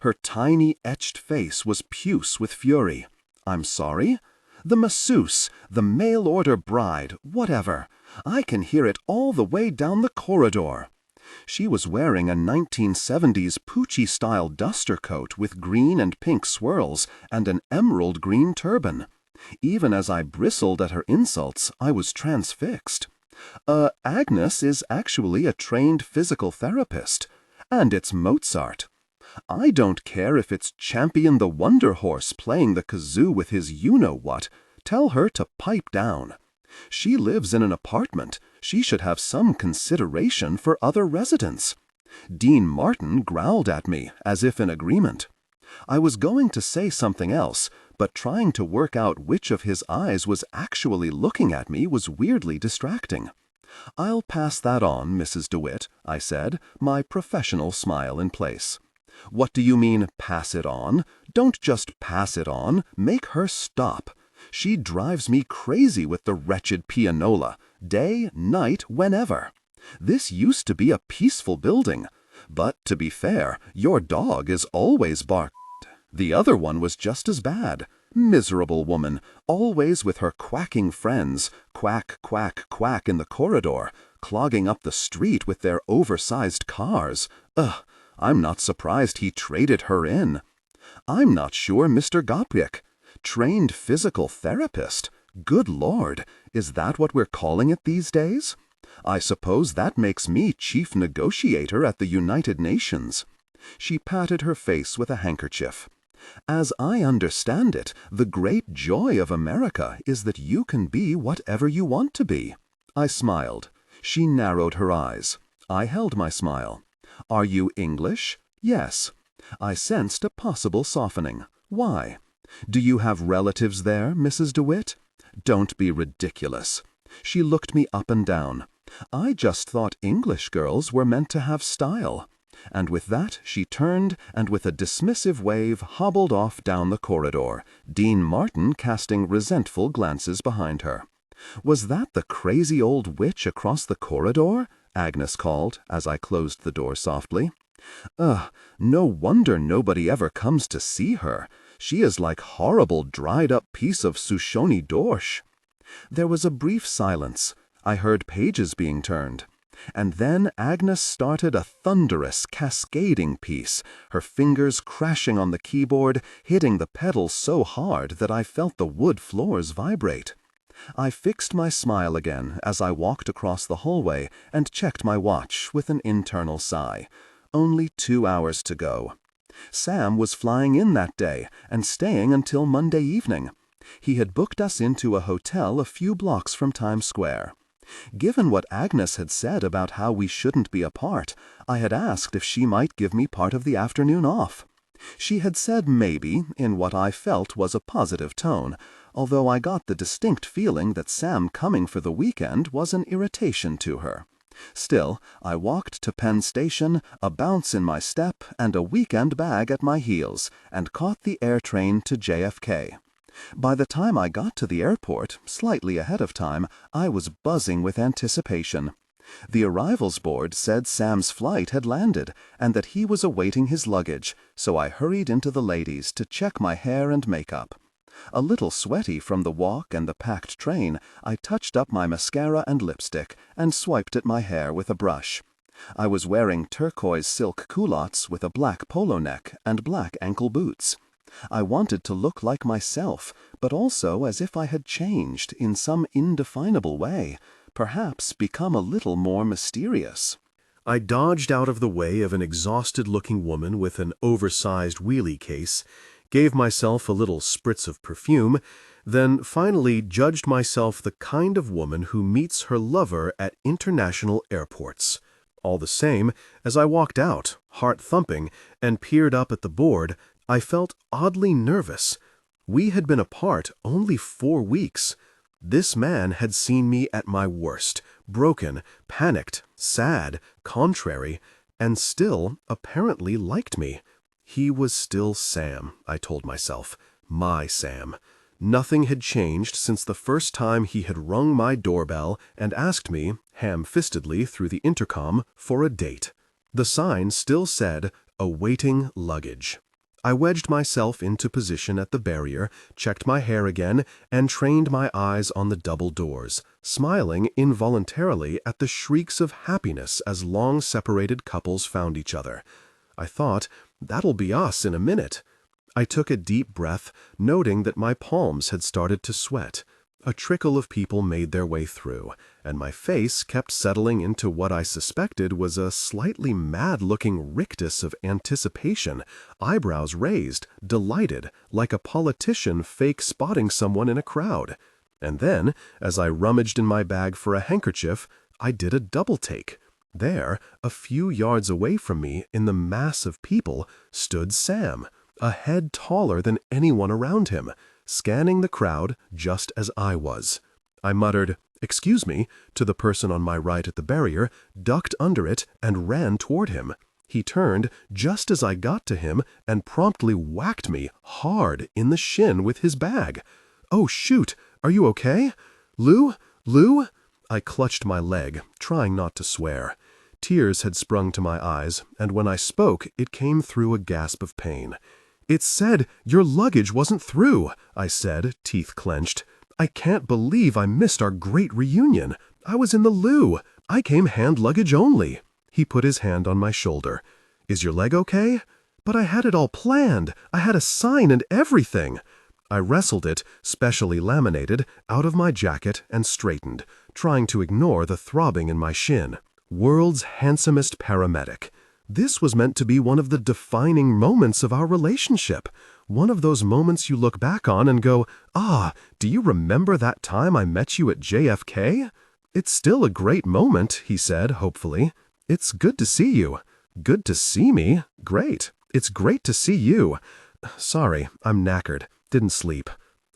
Her tiny etched face was puce with fury. "I'm sorry?" "The masseuse, the mail-order bride, whatever. I can hear it all the way down the corridor." She was wearing a 1970s Poochie-style duster coat with green and pink swirls and an emerald green turban. Even as I bristled at her insults, I was transfixed. Agnes is actually a trained physical therapist. And it's Mozart. I don't care if it's Champion the Wonder Horse playing the kazoo with his you-know-what. Tell her to pipe down. She lives in an apartment. She should have some consideration for other residents. Dean Martin growled at me, as if in agreement. I was going to say something else, but trying to work out which of his eyes was actually looking at me was weirdly distracting. "I'll pass that on, Mrs. DeWitt," I said, my professional smile in place. What do you mean, pass it on? Don't just pass it on, make her stop. She drives me crazy with the wretched pianola, day, night, whenever. This used to be a peaceful building, but to be fair, your dog is always barked. The other one was just as bad. Miserable woman, always with her quacking friends, quack, quack, quack in the corridor, clogging up the street with their oversized cars. Ugh, I'm not surprised he traded her in. I'm not sure Mr. Gopnik. Trained physical therapist. Good Lord, is that what we're calling it these days? I suppose that makes me chief negotiator at the United Nations. She patted her face with a handkerchief. As I understand it, the great joy of America is that you can be whatever you want to be. I smiled. She narrowed her eyes. I held my smile. Are you English? Yes. I sensed a possible softening. Why? Do you have relatives there, Mrs. DeWitt? Don't be ridiculous. She looked me up and down. I just thought English girls were meant to have style. And with that she turned and with a dismissive wave hobbled off down the corridor, Dean Martin casting resentful glances behind her. Was that the crazy old witch across the corridor? Agnes called, as I closed the door softly. Ugh, no wonder nobody ever comes to see her. She is like horrible dried-up piece of Sushoni dorsch. There was a brief silence. I heard pages being turned. And then Agnes started a thunderous, cascading piece, her fingers crashing on the keyboard, hitting the pedals so hard that I felt the wood floors vibrate. I fixed my smile again as I walked across the hallway and checked my watch with an internal sigh. Only 2 hours to go. Sam was flying in that day and staying until Monday evening. He had booked us into a hotel a few blocks from Times Square. Given what Agnes had said about how we shouldn't be apart, I had asked if she might give me part of the afternoon off. She had said maybe, in what I felt was a positive tone, although I got the distinct feeling that Sam coming for the weekend was an irritation to her. Still, I walked to Penn Station, a bounce in my step and a weekend bag at my heels, and caught the air train to JFK. By the time I got to the airport, slightly ahead of time, I was buzzing with anticipation. The arrivals board said Sam's flight had landed and that he was awaiting his luggage, so I hurried into the ladies to check my hair and makeup. A little sweaty from the walk and the packed train, I touched up my mascara and lipstick and swiped at my hair with a brush. I was wearing turquoise silk culottes with a black polo neck and black ankle boots. I wanted to look like myself, but also as if I had changed in some indefinable way, perhaps become a little more mysterious. I dodged out of the way of an exhausted-looking woman with an oversized wheelie case, gave myself a little spritz of perfume, then finally judged myself the kind of woman who meets her lover at international airports. All the same, as I walked out, heart thumping, and peered up at the board, I felt oddly nervous. We had been apart only 4 weeks. This man had seen me at my worst, broken, panicked, sad, contrary, and still apparently liked me. He was still Sam, I told myself, my Sam. Nothing had changed since the first time he had rung my doorbell and asked me, ham-fistedly through the intercom, for a date. The sign still said, "Awaiting luggage." I wedged myself into position at the barrier, checked my hair again, and trained my eyes on the double doors, smiling involuntarily at the shrieks of happiness as long-separated couples found each other. I thought, that'll be us in a minute. I took a deep breath, noting that my palms had started to sweat. A trickle of people made their way through, and my face kept settling into what I suspected was a slightly mad-looking rictus of anticipation, eyebrows raised, delighted, like a politician fake spotting someone in a crowd. And then, as I rummaged in my bag for a handkerchief, I did a double-take. There, a few yards away from me, in the mass of people, stood Sam, a head taller than anyone around him, scanning the crowd just as I was. I muttered, "Excuse me," to the person on my right at the barrier, ducked under it, and ran toward him. He turned just as I got to him and promptly whacked me hard in the shin with his bag. "Oh, shoot! Are you okay? Lou? Lou?" I clutched my leg, trying not to swear. Tears had sprung to my eyes, and when I spoke, it came through a gasp of pain. "It said your luggage wasn't through," I said, teeth clenched. "I can't believe I missed our great reunion. I was in the loo. I came hand luggage only." He put his hand on my shoulder. "Is your leg okay?" "But I had it all planned. I had a sign and everything." I wrestled it, specially laminated, out of my jacket and straightened, trying to ignore the throbbing in my shin. World's handsomest paramedic. This was meant to be one of the defining moments of our relationship. One of those moments you look back on and go, "Ah, do you remember that time I met you at JFK?" "It's still a great moment," he said, hopefully. "It's good to see you." "Good to see me? Great. It's great to see you." "Sorry, I'm knackered. Didn't sleep."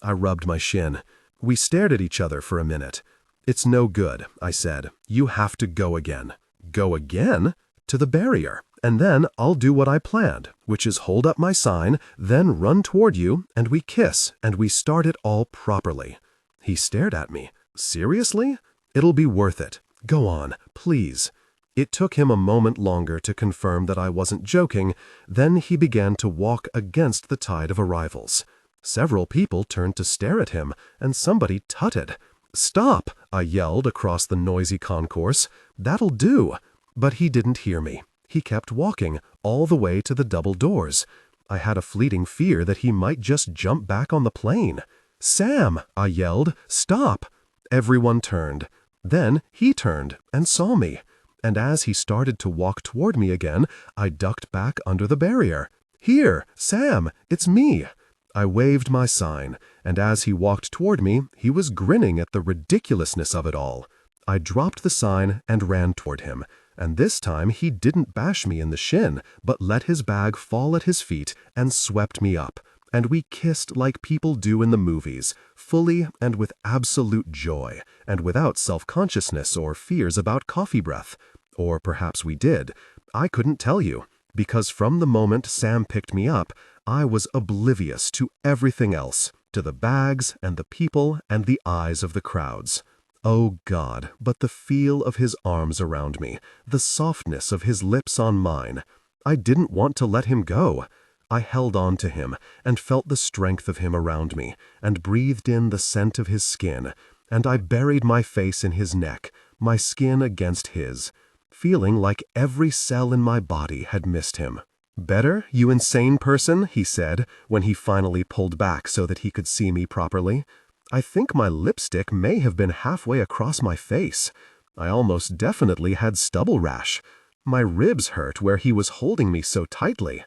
I rubbed my shin. We stared at each other for a minute. "It's no good," I said. "You have to go again." "Go again?" "To the barrier. And then I'll do what I planned, which is hold up my sign, then run toward you, and we kiss, and we start it all properly." He stared at me. "Seriously?" "It'll be worth it. Go on, please." It took him a moment longer to confirm that I wasn't joking. Then he began to walk against the tide of arrivals. Several people turned to stare at him, and somebody tutted. "Stop!" I yelled across the noisy concourse. "That'll do." But he didn't hear me. He kept walking, all the way to the double doors. I had a fleeting fear that he might just jump back on the plane. "Sam!" I yelled. "Stop!" Everyone turned. Then he turned and saw me. And as he started to walk toward me again, I ducked back under the barrier. "Here, Sam, it's me." I waved my sign, and as he walked toward me, he was grinning at the ridiculousness of it all. I dropped the sign and ran toward him, and this time he didn't bash me in the shin, but let his bag fall at his feet and swept me up, and we kissed like people do in the movies, fully and with absolute joy, and without self-consciousness or fears about coffee breath. Or perhaps we did. I couldn't tell you, because from the moment Sam picked me up, I was oblivious to everything else, to the bags and the people and the eyes of the crowds. Oh God, but the feel of his arms around me, the softness of his lips on mine. I didn't want to let him go. I held on to him and felt the strength of him around me and breathed in the scent of his skin, and I buried my face in his neck, my skin against his, feeling like every cell in my body had missed him. "Better, you insane person," he said, when he finally pulled back so that he could see me properly. I think my lipstick may have been halfway across my face. I almost definitely had stubble rash. My ribs hurt where he was holding me so tightly.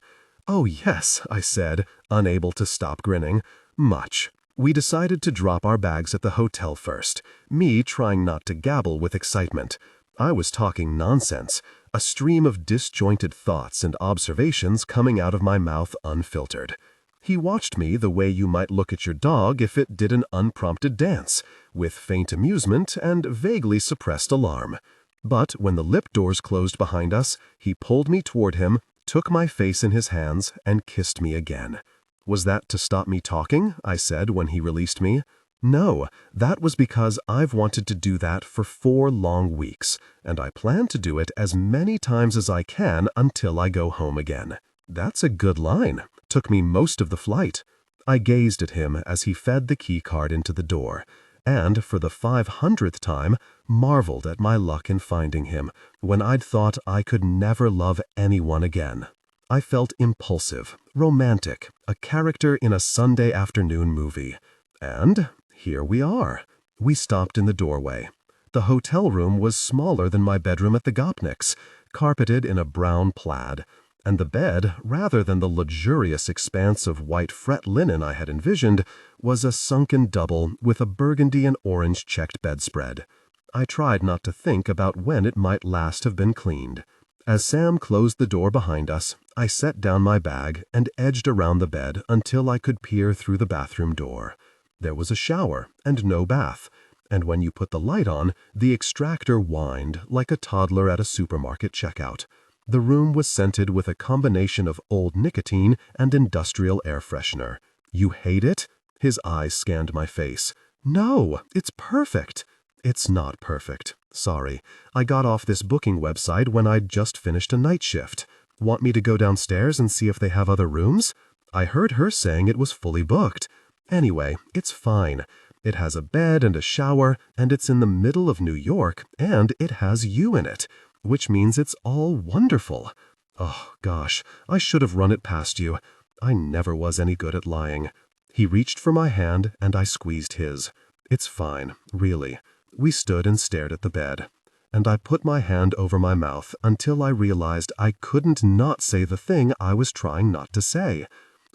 "Oh yes," I said, unable to stop grinning. "Much." We decided to drop our bags at the hotel first, me trying not to gabble with excitement. I was talking nonsense, a stream of disjointed thoughts and observations coming out of my mouth unfiltered. He watched me the way you might look at your dog if it did an unprompted dance, with faint amusement and vaguely suppressed alarm. But when the lip doors closed behind us, he pulled me toward him, took my face in his hands, and kissed me again. "Was that to stop me talking?" I said when he released me. "No, that was because I've wanted to do that for 4 long weeks, and I plan to do it as many times as I can until I go home again." That's a good line. Took me most of the flight. I gazed at him as he fed the key card into the door, and for the 500th time marveled at my luck in finding him when I'd thought I could never love anyone again. I felt impulsive, romantic, a character in a Sunday afternoon movie. And here we are. We stopped in the doorway. The hotel room was smaller than my bedroom at the Gopniks, carpeted in a brown plaid, and the bed, rather than the luxurious expanse of white fret linen I had envisioned, was a sunken double with a burgundy and orange checked bedspread. I tried not to think about when it might last have been cleaned. As Sam closed the door behind us, I set down my bag and edged around the bed until I could peer through the bathroom door. There was a shower and no bath, and when you put the light on, the extractor whined like a toddler at a supermarket checkout. The room was scented with a combination of old nicotine and industrial air freshener. You hate it? His eyes scanned my face. No, it's perfect. It's not perfect. Sorry. I got off this booking website when I'd just finished a night shift. Want me to go downstairs and see if they have other rooms? I heard her saying it was fully booked. Anyway, it's fine. It has a bed and a shower, and it's in the middle of New York, and it has you in it, which means it's all wonderful. Oh, gosh, I should have run it past you. I never was any good at lying. He reached for my hand, and I squeezed his. It's fine, really. We stood and stared at the bed, and I put my hand over my mouth until I realized I couldn't not say the thing I was trying not to say.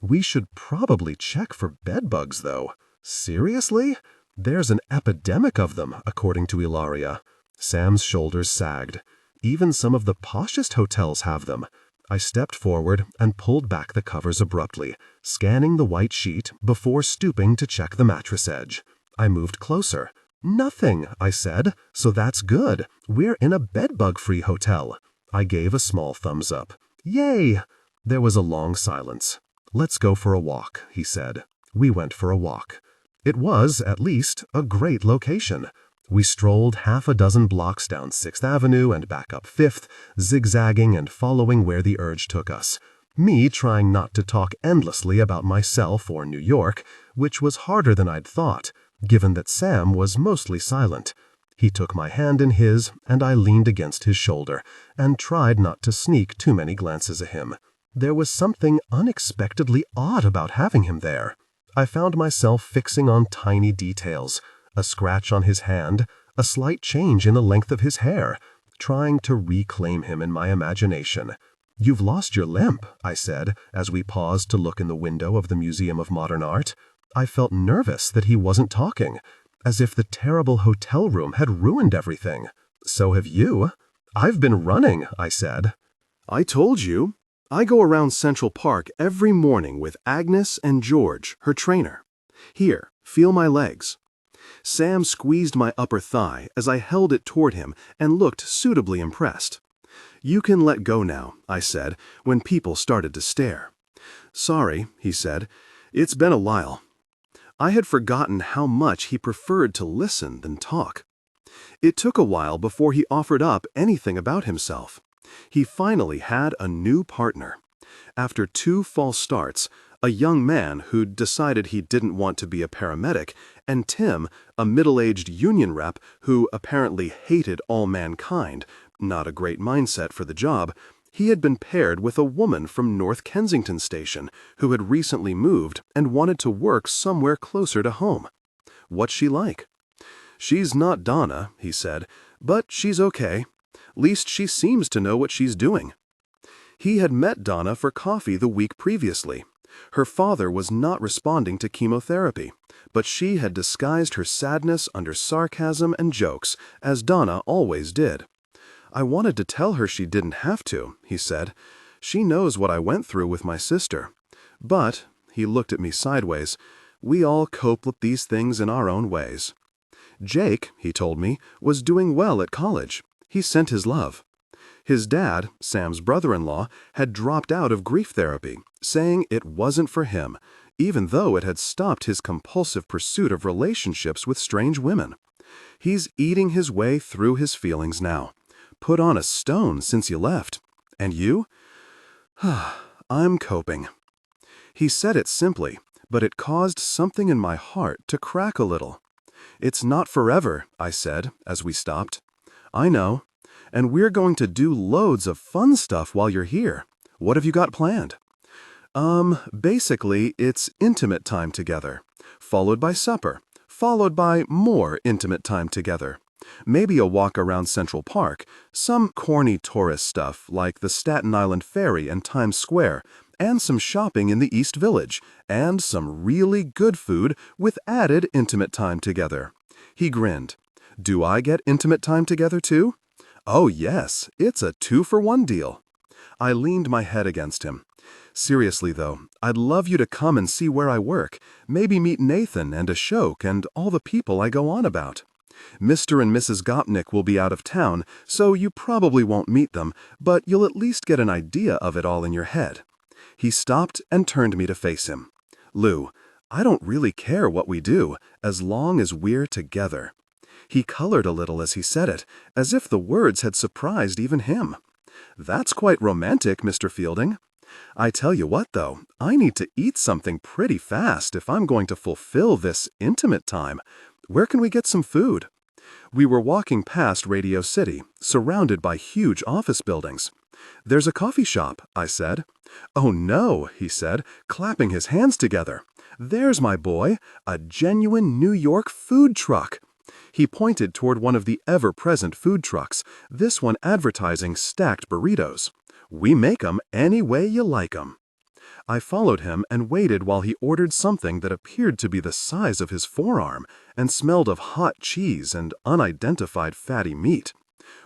We should probably check for bedbugs, though. Seriously? There's an epidemic of them, according to Ilaria. Sam's shoulders sagged. Even some of the poshest hotels have them. I stepped forward and pulled back the covers abruptly, scanning the white sheet before stooping to check the mattress edge. I moved closer. Nothing, I said, so that's good. We're in a bedbug-free hotel. I gave a small thumbs up. Yay! There was a long silence. Let's go for a walk, he said. We went for a walk. It was, at least, a great location. We strolled half a dozen blocks down 6th Avenue and back up 5th, zigzagging and following where the urge took us. Me trying not to talk endlessly about myself or New York, which was harder than I'd thought, given that Sam was mostly silent. He took my hand in his, and I leaned against his shoulder, and tried not to sneak too many glances at him. There was something unexpectedly odd about having him there. I found myself fixing on tiny details, a scratch on his hand, a slight change in the length of his hair, trying to reclaim him in my imagination. "You've lost your limp," I said, as we paused to look in the window of the Museum of Modern Art. I felt nervous that he wasn't talking, as if the terrible hotel room had ruined everything. "So have you." "I've been running," I said. I told you. I go around Central Park every morning with Agnes and George, her trainer. Here, feel my legs. Sam squeezed my upper thigh as I held it toward him and looked suitably impressed. "You can let go now," I said, when people started to stare. "Sorry," he said. "It's been a while." I had forgotten how much he preferred to listen than talk. It took a while before he offered up anything about himself. He finally had a new partner. After 2 false starts, a young man who'd decided he didn't want to be a paramedic, and Tim, a middle-aged union rep who apparently hated all mankind, not a great mindset for the job, he had been paired with a woman from North Kensington Station who had recently moved and wanted to work somewhere closer to home. "What's she like?" "She's not Donna," he said, "but she's okay. Least she seems to know what she's doing." He had met Donna for coffee the week previously. Her father was not responding to chemotherapy, but she had disguised her sadness under sarcasm and jokes, as Donna always did. "I wanted to tell her she didn't have to," he said. "She knows what I went through with my sister. But," he looked at me sideways, "we all cope with these things in our own ways." Jake, he told me, was doing well at college. He sent his love. His dad, Sam's brother-in-law, had dropped out of grief therapy, saying it wasn't for him, even though it had stopped his compulsive pursuit of relationships with strange women. He's eating his way through his feelings now. Put on a stone since you left. And you? I'm coping. He said it simply, but it caused something in my heart to crack a little. "It's not forever," I said, as we stopped. "I know. And we're going to do loads of fun stuff while you're here. What have you got planned?" Basically, it's intimate time together, followed by supper, followed by more intimate time together. Maybe a walk around Central Park, some corny tourist stuff like the Staten Island Ferry and Times Square, and some shopping in the East Village, and some really good food with added intimate time together. He grinned. "Do I get intimate time together too?" "Oh yes, it's a 2-for-1 deal." I leaned my head against him. "Seriously though, I'd love you to come and see where I work, maybe meet Nathan and Ashok and all the people I go on about." Mr. and Mrs. Gopnik will be out of town, so you probably won't meet them, but you'll at least get an idea of it all in your head." He stopped and turned me to face him. "Lou, I don't really care what we do, as long as we're together." He colored a little as he said it, as if the words had surprised even him. "That's quite romantic, Mr. Fielding. I tell you what, though, I need to eat something pretty fast if I'm going to fulfill this intimate time. Where can we get some food?" We were walking past Radio City, surrounded by huge office buildings. "There's a coffee shop," I said. "Oh no," he said, clapping his hands together. "There's my boy, a genuine New York food truck." He pointed toward one of the ever-present food trucks, this one advertising stacked burritos. "We make 'em any way you like 'em." I followed him and waited while he ordered something that appeared to be the size of his forearm and smelled of hot cheese and unidentified fatty meat.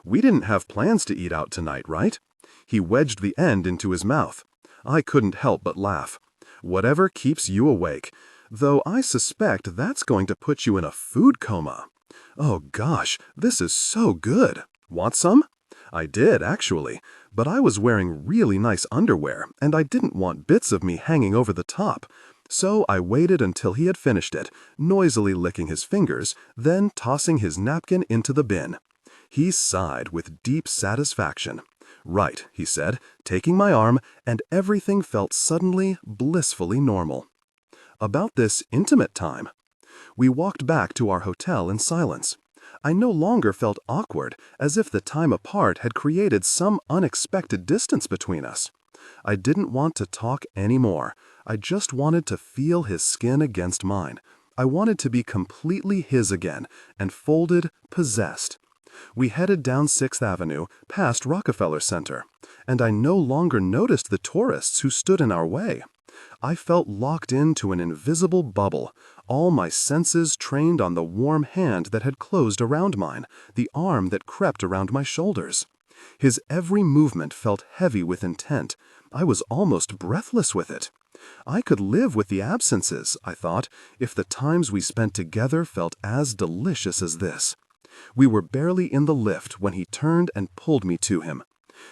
"We didn't have plans to eat out tonight, right?" He wedged the end into his mouth. I couldn't help but laugh. "Whatever keeps you awake, though I suspect that's going to put you in a food coma. Oh gosh, this is so good. Want some?" I did, actually, but I was wearing really nice underwear, and I didn't want bits of me hanging over the top. So I waited until he had finished it, noisily licking his fingers, then tossing his napkin into the bin. He sighed with deep satisfaction. "Right," he said, taking my arm, and everything felt suddenly, blissfully normal. About this intimate time. We walked back to our hotel in silence. I no longer felt awkward, as if the time apart had created some unexpected distance between us. I didn't want to talk anymore. I just wanted to feel his skin against mine. I wanted to be completely his again, enfolded, possessed. We headed down 6th Avenue, past Rockefeller Center, and I no longer noticed the tourists who stood in our way. I felt locked into an invisible bubble, all my senses trained on the warm hand that had closed around mine, the arm that crept around my shoulders. His every movement felt heavy with intent. I was almost breathless with it. I could live with the absences, I thought, if the times we spent together felt as delicious as this. We were barely in the lift when he turned and pulled me to him.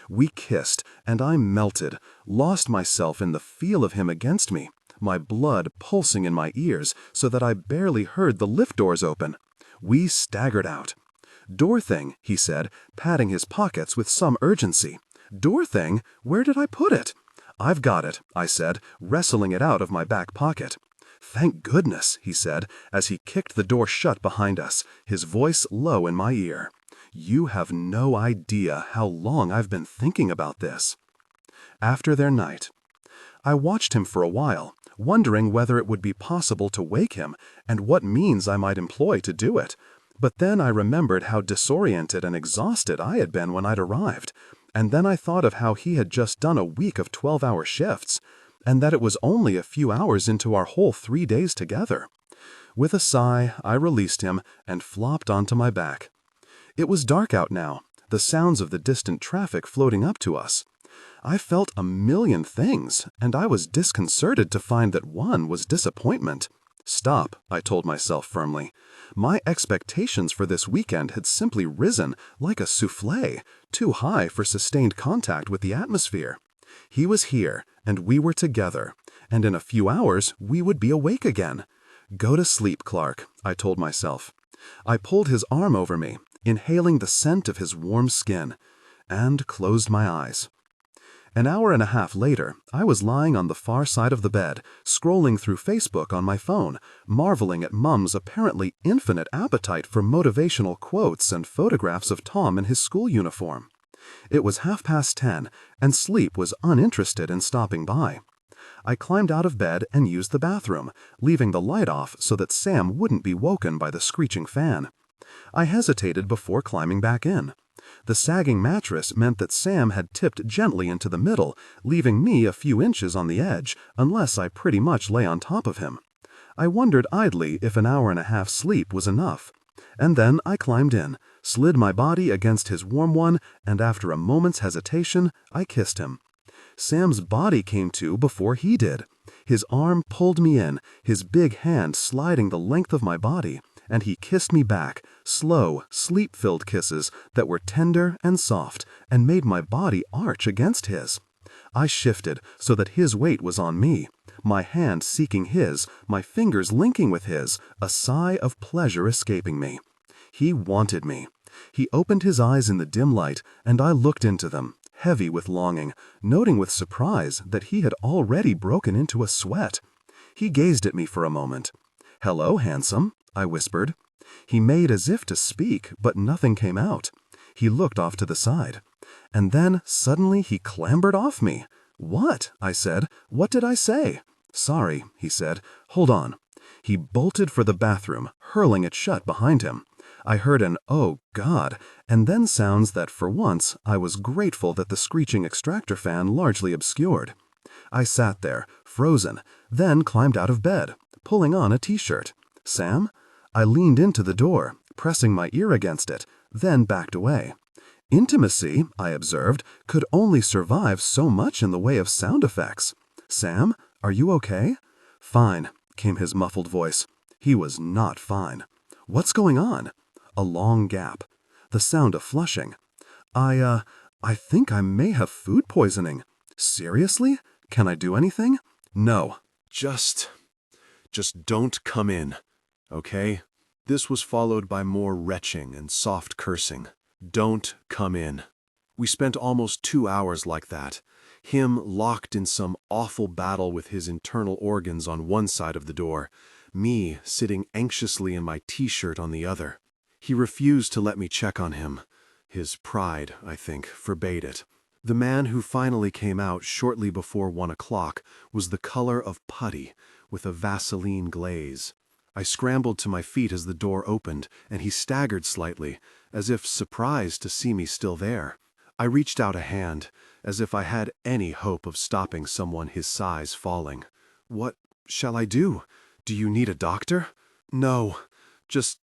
We kissed, and I melted, lost myself in the feel of him against me, my blood pulsing in my ears so that I barely heard the lift doors open. We staggered out. "Door thing," he said, patting his pockets with some urgency. "Door thing? Where did I put it?" "I've got it," I said, wrestling it out of my back pocket. "Thank goodness," he said, as he kicked the door shut behind us, his voice low in my ear. "You have no idea how long I've been thinking about this." After their night, I watched him for a while, wondering whether it would be possible to wake him and what means I might employ to do it. But then I remembered how disoriented and exhausted I had been when I'd arrived, and then I thought of how he had just done a week of 12-hour shifts, and that it was only a few hours into our whole 3 days together. With a sigh, I released him and flopped onto my back. It was dark out now, the sounds of the distant traffic floating up to us. I felt a million things, and I was disconcerted to find that one was disappointment. "Stop," I told myself firmly. My expectations for this weekend had simply risen, like a soufflé, too high for sustained contact with the atmosphere. He was here, and we were together, and in a few hours we would be awake again. "Go to sleep, Clark," I told myself. I pulled his arm over me, inhaling the scent of his warm skin, and closed my eyes. An hour and a half later, I was lying on the far side of the bed, scrolling through Facebook on my phone, marveling at Mum's apparently infinite appetite for motivational quotes and photographs of Tom in his school uniform. It was 10:30, and sleep was uninterested in stopping by. I climbed out of bed and used the bathroom, leaving the light off so that Sam wouldn't be woken by the screeching fan. I hesitated before climbing back in. The sagging mattress meant that Sam had tipped gently into the middle, leaving me a few inches on the edge, unless I pretty much lay on top of him. I wondered idly if an hour and a half sleep was enough. And then I climbed in, slid my body against his warm one, and after a moment's hesitation, I kissed him. Sam's body came to before he did. His arm pulled me in, his big hand sliding the length of my body, and he kissed me back, slow, sleep-filled kisses that were tender and soft and made my body arch against his. I shifted so that his weight was on me, my hand seeking his, my fingers linking with his, a sigh of pleasure escaping me. He wanted me. He opened his eyes in the dim light, and I looked into them, heavy with longing, noting with surprise that he had already broken into a sweat. He gazed at me for a moment. "Hello, handsome," I whispered. He made as if to speak, but nothing came out. He looked off to the side. And then, suddenly, he clambered off me. "What?" I said. "What did I say?" "Sorry," he said. "Hold on." He bolted for the bathroom, hurling it shut behind him. I heard an "oh, God," and then sounds that, for once, I was grateful that the screeching extractor fan largely obscured. I sat there, frozen, then climbed out of bed, pulling on a t-shirt. "Sam?" I leaned into the door, pressing my ear against it, then backed away. Intimacy, I observed, could only survive so much in the way of sound effects. "Sam, are you okay?" "Fine," came his muffled voice. He was not fine. "What's going on?" A long gap. The sound of flushing. I think I may have food poisoning." "Seriously? Can I do anything?" "No." Just don't come in, okay? This was followed by more retching and soft cursing. Don't come in. We spent almost 2 hours like that, him locked in some awful battle with his internal organs on one side of the door, me sitting anxiously in my t-shirt on the other. He refused to let me check on him. His pride, I think, forbade it. The man who finally came out shortly before 1 o'clock was the color of putty, with a Vaseline glaze. I scrambled to my feet as the door opened, and he staggered slightly, as if surprised to see me still there. I reached out a hand, as if I had any hope of stopping someone his size falling. "What shall I do? Do you need a doctor?" "No, just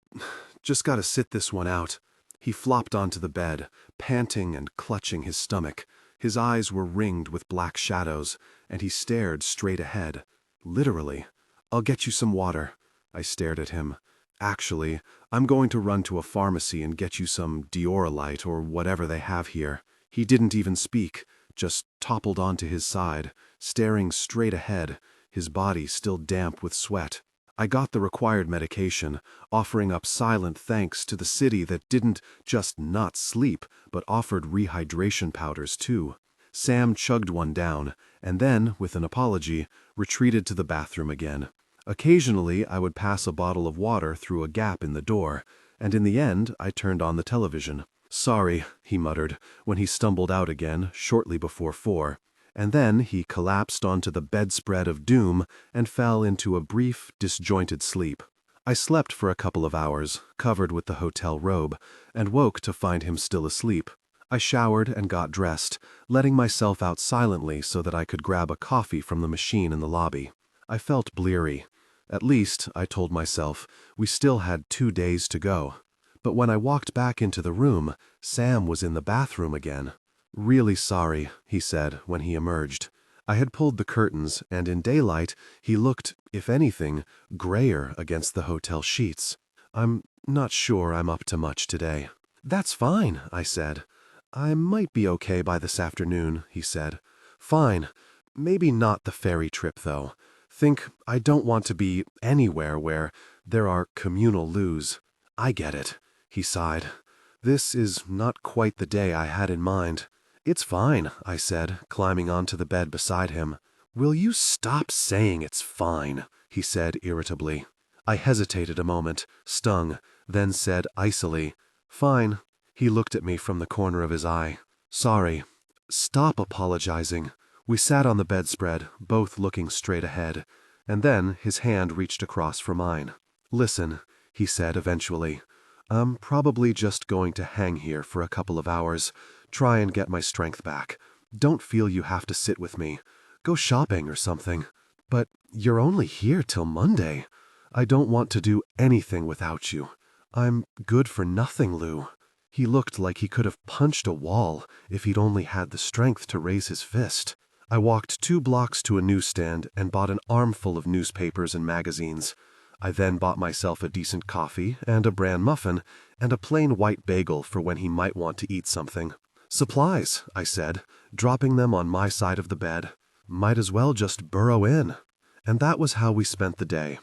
gotta sit this one out." He flopped onto the bed, panting and clutching his stomach. His eyes were ringed with black shadows, and he stared straight ahead. Literally. "I'll get you some water." I stared at him. "Actually, I'm going to run to a pharmacy and get you some Diorolite or whatever they have here." He didn't even speak, just toppled onto his side, staring straight ahead, his body still damp with sweat. I got the required medication, offering up silent thanks to the city that didn't just not sleep, but offered rehydration powders too. Sam chugged one down, and then, with an apology, retreated to the bathroom again. Occasionally, I would pass a bottle of water through a gap in the door, and in the end, I turned on the television. "Sorry," he muttered, when he stumbled out again, shortly before 4. And then he collapsed onto the bedspread of doom and fell into a brief, disjointed sleep. I slept for a couple of hours, covered with the hotel robe, and woke to find him still asleep. I showered and got dressed, letting myself out silently so that I could grab a coffee from the machine in the lobby. I felt bleary. At least, I told myself, we still had 2 days to go. But when I walked back into the room, Sam was in the bathroom again. "Really sorry," he said when he emerged. I had pulled the curtains, and in daylight, he looked, if anything, grayer against the hotel sheets. "I'm not sure I'm up to much today." "That's fine," I said. "I might be okay by this afternoon," he said. "Fine. Maybe not the ferry trip, though. Think I don't want to be anywhere where there are communal loos." "I get it," he sighed. "This is not quite the day I had in mind." "It's fine," I said, climbing onto the bed beside him. "Will you stop saying it's fine?" he said irritably. I hesitated a moment, stung, then said icily, "Fine." He looked at me from the corner of his eye. "Sorry." "Stop apologizing." We sat on the bedspread, both looking straight ahead, and then his hand reached across for mine. "Listen," he said eventually. "I'm probably just going to hang here for a couple of hours, try and get my strength back. Don't feel you have to sit with me. Go shopping or something." "But you're only here till Monday." "I don't want to do anything without you. I'm good for nothing, Lou." He looked like he could have punched a wall if he'd only had the strength to raise his fist. I walked 2 blocks to a newsstand and bought an armful of newspapers and magazines. I then bought myself a decent coffee and a bran muffin and a plain white bagel for when he might want to eat something. "Supplies," I said, dropping them on my side of the bed. "Might as well just burrow in." And that was how we spent the day.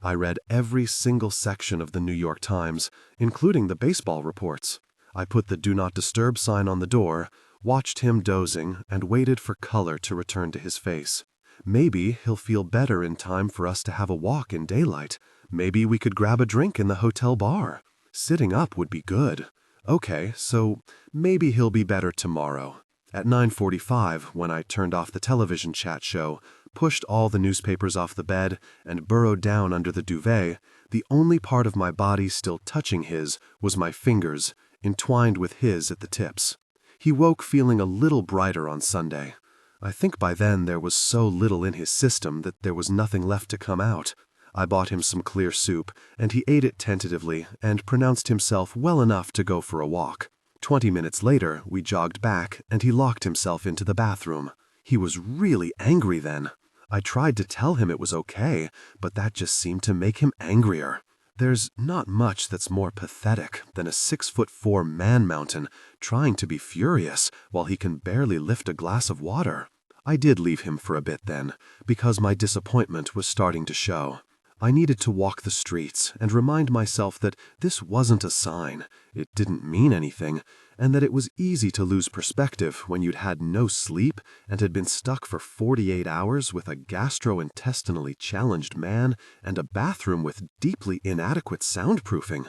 I read every single section of the New York Times, including the baseball reports. I put the "Do Not Disturb" sign on the door, watched him dozing, and waited for color to return to his face. Maybe he'll feel better in time for us to have a walk in daylight. Maybe we could grab a drink in the hotel bar. Sitting up would be good. Okay, so maybe he'll be better tomorrow. At 9:45, when I turned off the television chat show, pushed all the newspapers off the bed, and burrowed down under the duvet, the only part of my body still touching his was my fingers, entwined with his at the tips. He woke feeling a little brighter on Sunday. I think by then there was so little in his system that there was nothing left to come out. I bought him some clear soup, and he ate it tentatively and pronounced himself well enough to go for a walk. 20 minutes later, we jogged back, and he locked himself into the bathroom. He was really angry then. I tried to tell him it was okay, but that just seemed to make him angrier. There's not much that's more pathetic than a 6'4" man mountain trying to be furious while he can barely lift a glass of water. I did leave him for a bit then, because my disappointment was starting to show. I needed to walk the streets and remind myself that this wasn't a sign, it didn't mean anything, and that it was easy to lose perspective when you'd had no sleep and had been stuck for 48 hours with a gastrointestinally challenged man and a bathroom with deeply inadequate soundproofing.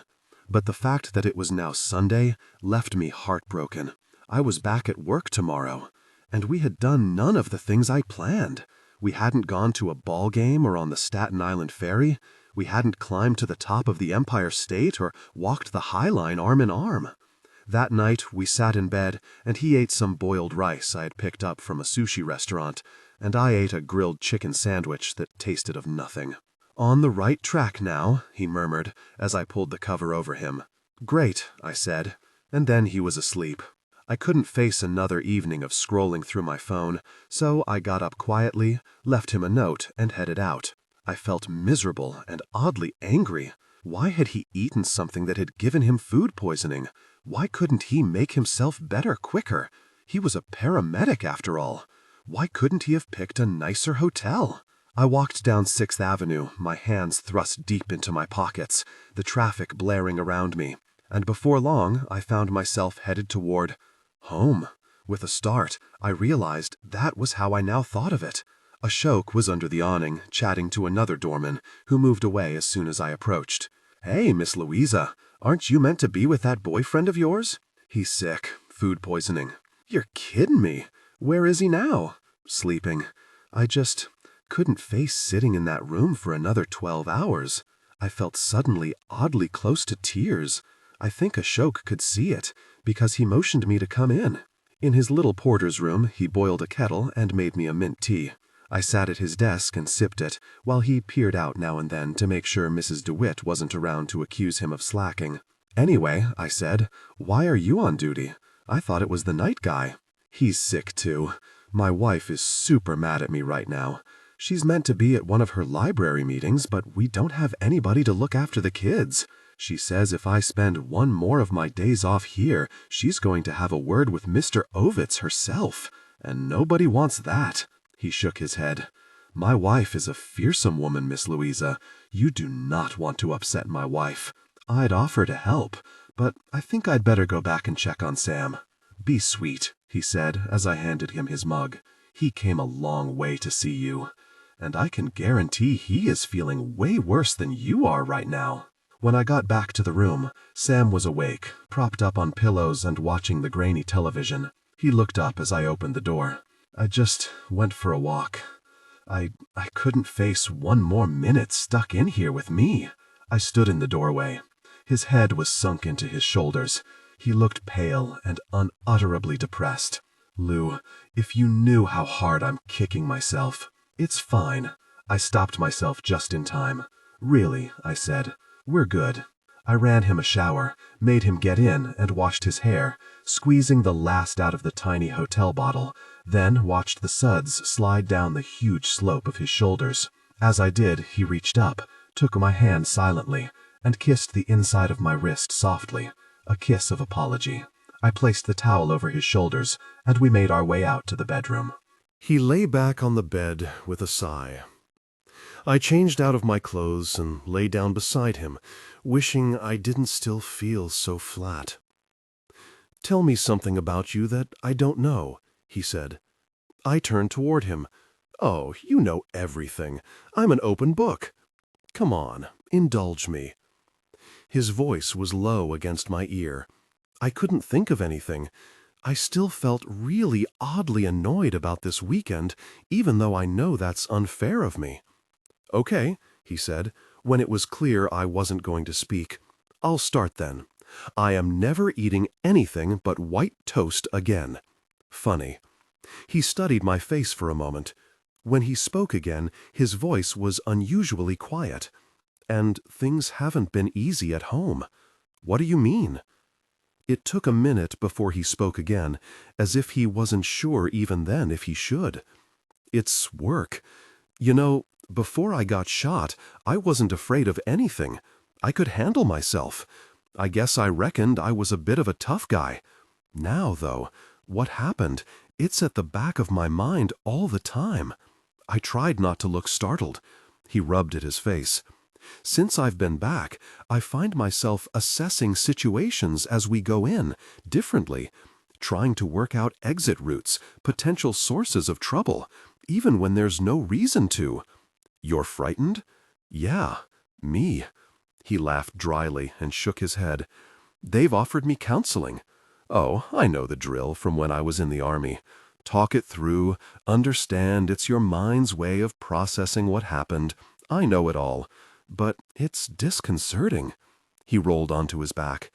But the fact that it was now Sunday left me heartbroken. I was back at work tomorrow, and we had done none of the things I planned. We hadn't gone to a ball game or on the Staten Island ferry. We hadn't climbed to the top of the Empire State or walked the High Line arm in arm. That night, we sat in bed, and he ate some boiled rice I had picked up from a sushi restaurant, and I ate a grilled chicken sandwich that tasted of nothing. "On the right track now," he murmured, as I pulled the cover over him. "Great," I said, and then he was asleep. I couldn't face another evening of scrolling through my phone, so I got up quietly, left him a note, and headed out. I felt miserable and oddly angry. Why had he eaten something that had given him food poisoning? Why couldn't he make himself better quicker? He was a paramedic after all. Why couldn't he have picked a nicer hotel? I walked down 6th Avenue, my hands thrust deep into my pockets, the traffic blaring around me, and before long I found myself headed toward home. With a start, I realized that was how I now thought of it. Ashok was under the awning, chatting to another doorman, who moved away as soon as I approached. "Hey, Miss Louisa, aren't you meant to be with that boyfriend of yours?" "He's sick. Food poisoning." "You're kidding me. Where is he now?" "Sleeping. I just couldn't face sitting in that room for another 12 hours. I felt suddenly oddly close to tears. I think Ashok could see it, because he motioned me to come in. In his little porter's room, he boiled a kettle and made me a mint tea. I sat at his desk and sipped it, while he peered out now and then to make sure Mrs. DeWitt wasn't around to accuse him of slacking. "Anyway," I said, "why are you on duty? I thought it was the night guy." "He's sick too. My wife is super mad at me right now. She's meant to be at one of her library meetings, but we don't have anybody to look after the kids. She says if I spend one more of my days off here, she's going to have a word with Mr. Ovitz herself, and nobody wants that." He shook his head. "My wife is a fearsome woman, Miss Louisa. You do not want to upset my wife. I'd offer to help, but I think I'd better go back and check on Sam." "Be sweet," he said as I handed him his mug. "He came a long way to see you, and I can guarantee he is feeling way worse than you are right now." When I got back to the room, Sam was awake, propped up on pillows and watching the grainy television. He looked up as I opened the door. "I just went for a walk. I couldn't face one more minute stuck in here with me." I stood in the doorway. His head was sunk into his shoulders. He looked pale and unutterably depressed. "Lou, if you knew how hard I'm kicking myself." "It's fine." I stopped myself just in time. "Really," I said, "we're good." I ran him a shower, made him get in and washed his hair, squeezing the last out of the tiny hotel bottle, then watched the suds slide down the huge slope of his shoulders. As I did, he reached up, took my hand silently, and kissed the inside of my wrist softly, a kiss of apology. I placed the towel over his shoulders, and we made our way out to the bedroom. He lay back on the bed with a sigh. I changed out of my clothes and lay down beside him, wishing I didn't still feel so flat. "Tell me something about you that I don't know," he said. I turned toward him. "Oh, you know everything. I'm an open book. Come on, indulge me." His voice was low against my ear. I couldn't think of anything. I still felt really oddly annoyed about this weekend, even though I know that's unfair of me. "Okay," he said, when it was clear I wasn't going to speak. "I'll start then. I am never eating anything but white toast again." Funny. He studied my face for a moment. When he spoke again, his voice was unusually quiet. "And things haven't been easy at home. What do you mean?" It took a minute before he spoke again, as if he wasn't sure even then if he should. "It's work. You know, before I got shot, I wasn't afraid of anything. I could handle myself. I guess I reckoned I was a bit of a tough guy. Now, though, what happened, it's at the back of my mind all the time." I tried not to look startled. He rubbed at his face. "Since I've been back, I find myself assessing situations as we go in, differently, trying to work out exit routes, potential sources of trouble, even when there's no reason to." "You're frightened?" "Yeah, me." He laughed dryly and shook his head. "They've offered me counseling. Oh, I know the drill from when I was in the army. Talk it through, understand it's your mind's way of processing what happened. I know it all. But it's disconcerting." He rolled onto his back.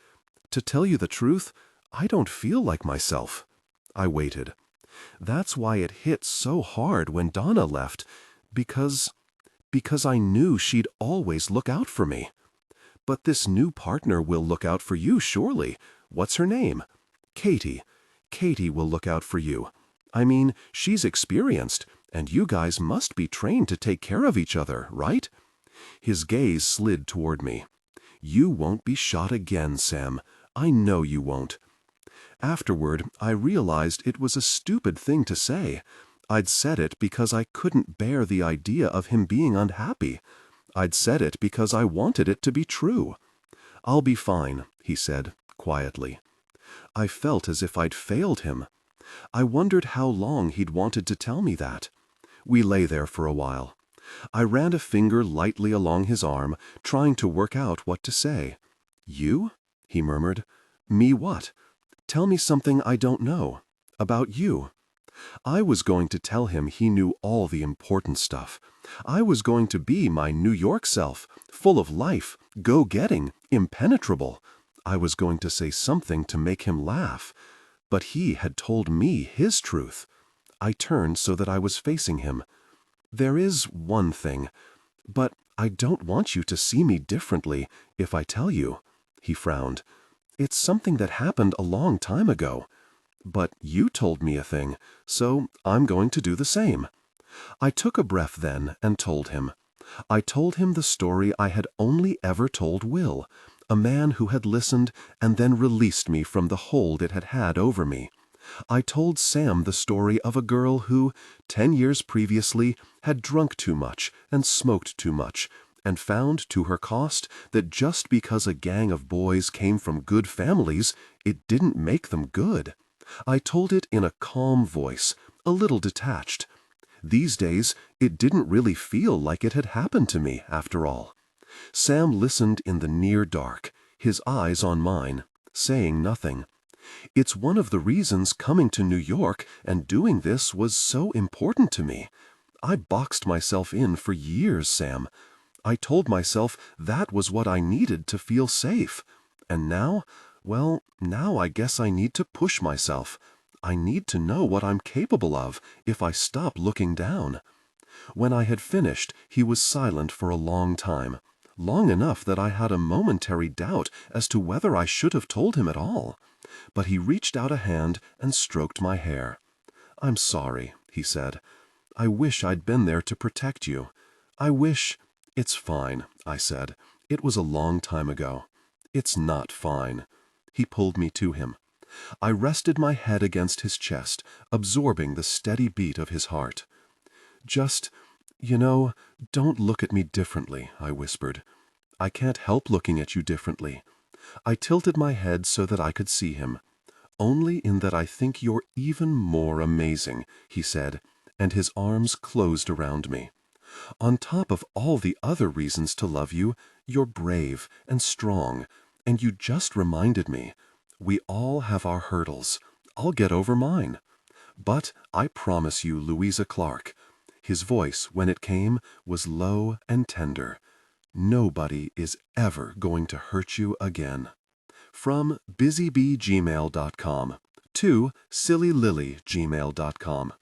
"To tell you the truth, I don't feel like myself." I waited. That's why it hit so hard when Donna left, because I knew she'd always look out for me. "But this new partner will look out for you, surely. What's her name?" "Katie. Katie will look out for you. I mean, she's experienced, and you guys must be trained to take care of each other, right?" His gaze slid toward me. "You won't be shot again, Sam. I know you won't." Afterward, I realized it was a stupid thing to say. I'd said it because I couldn't bear the idea of him being unhappy. I'd said it because I wanted it to be true. "I'll be fine," he said, quietly. I felt as if I'd failed him. I wondered how long he'd wanted to tell me that. We lay there for a while. I ran a finger lightly along his arm, trying to work out what to say. "You?" he murmured. "Me what? Tell me something I don't know. About you." I was going to tell him he knew all the important stuff. I was going to be my New York self, full of life, go-getting, impenetrable. I was going to say something to make him laugh. But he had told me his truth. I turned so that I was facing him. "There is one thing, but I don't want you to see me differently if I tell you." He frowned. "It's something that happened a long time ago. But you told me a thing, so I'm going to do the same." I took a breath then and told him. I told him the story I had only ever told Will, a man who had listened and then released me from the hold it had had over me. I told Sam the story of a girl who, 10 years previously, had drunk too much and smoked too much, and found to her cost that just because a gang of boys came from good families, it didn't make them good. I told it in a calm voice, a little detached. These days, it didn't really feel like it had happened to me, after all. Sam listened in the near dark, his eyes on mine, saying nothing. It's one of the reasons coming to New York and doing this was so important to me. I boxed myself in for years, Sam. I told myself that was what I needed to feel safe. And now, well, now I guess I need to push myself. I need to know what I'm capable of if I stop looking down. When I had finished, he was silent for a long time. Long enough that I had a momentary doubt as to whether I should have told him at all. But he reached out a hand and stroked my hair. "I'm sorry," he said. "I wish I'd been there to protect you. I wish—" "It's fine," I said. "It was a long time ago." "It's not fine." He pulled me to him. I rested my head against his chest, absorbing the steady beat of his heart. "Just, don't look at me differently," I whispered. "I can't help looking at you differently." I tilted my head so that I could see him. "Only in that I think you're even more amazing," he said, and his arms closed around me. "On top of all the other reasons to love you, you're brave and strong, and you just reminded me. We all have our hurdles. I'll get over mine. But I promise you, Louisa Clark," his voice, when it came, was low and tender, "nobody is ever going to hurt you again." From busybgmail.com to sillylily@gmail.com.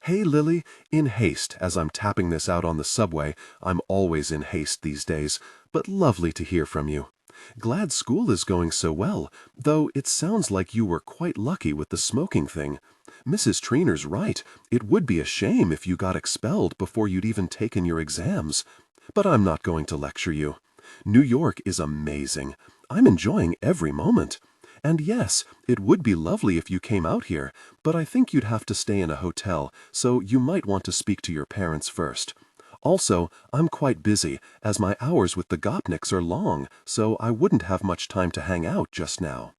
Hey Lily, in haste as I'm tapping this out on the subway. I'm always in haste these days, but lovely to hear from you. Glad school is going so well, though it sounds like you were quite lucky with the smoking thing. Mrs. Trainor's right. It would be a shame if you got expelled before you'd even taken your exams. But I'm not going to lecture you. New York is amazing. I'm enjoying every moment. And yes, it would be lovely if you came out here, but I think you'd have to stay in a hotel, so you might want to speak to your parents first. Also, I'm quite busy, as my hours with the Gopniks are long, so I wouldn't have much time to hang out just now.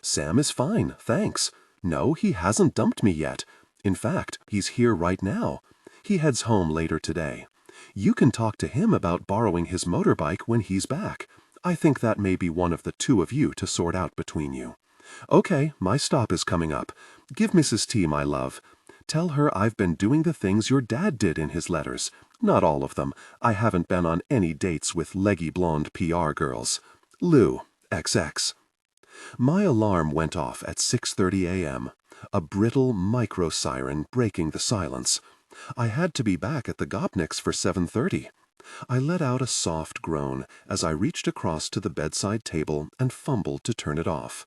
Sam is fine, thanks. No, he hasn't dumped me yet. In fact, he's here right now. He heads home later today. You can talk to him about borrowing his motorbike when he's back. I think that may be one of the two of you to sort out between you. Okay, my stop is coming up. Give Mrs. T my love. Tell her I've been doing the things your dad did in his letters. Not all of them. I haven't been on any dates with leggy blonde PR girls. Lou, XX. My alarm went off at 6:30 a.m., a brittle micro-siren breaking the silence. I had to be back at the Gopniks for 7:30. I let out a soft groan as I reached across to the bedside table and fumbled to turn it off.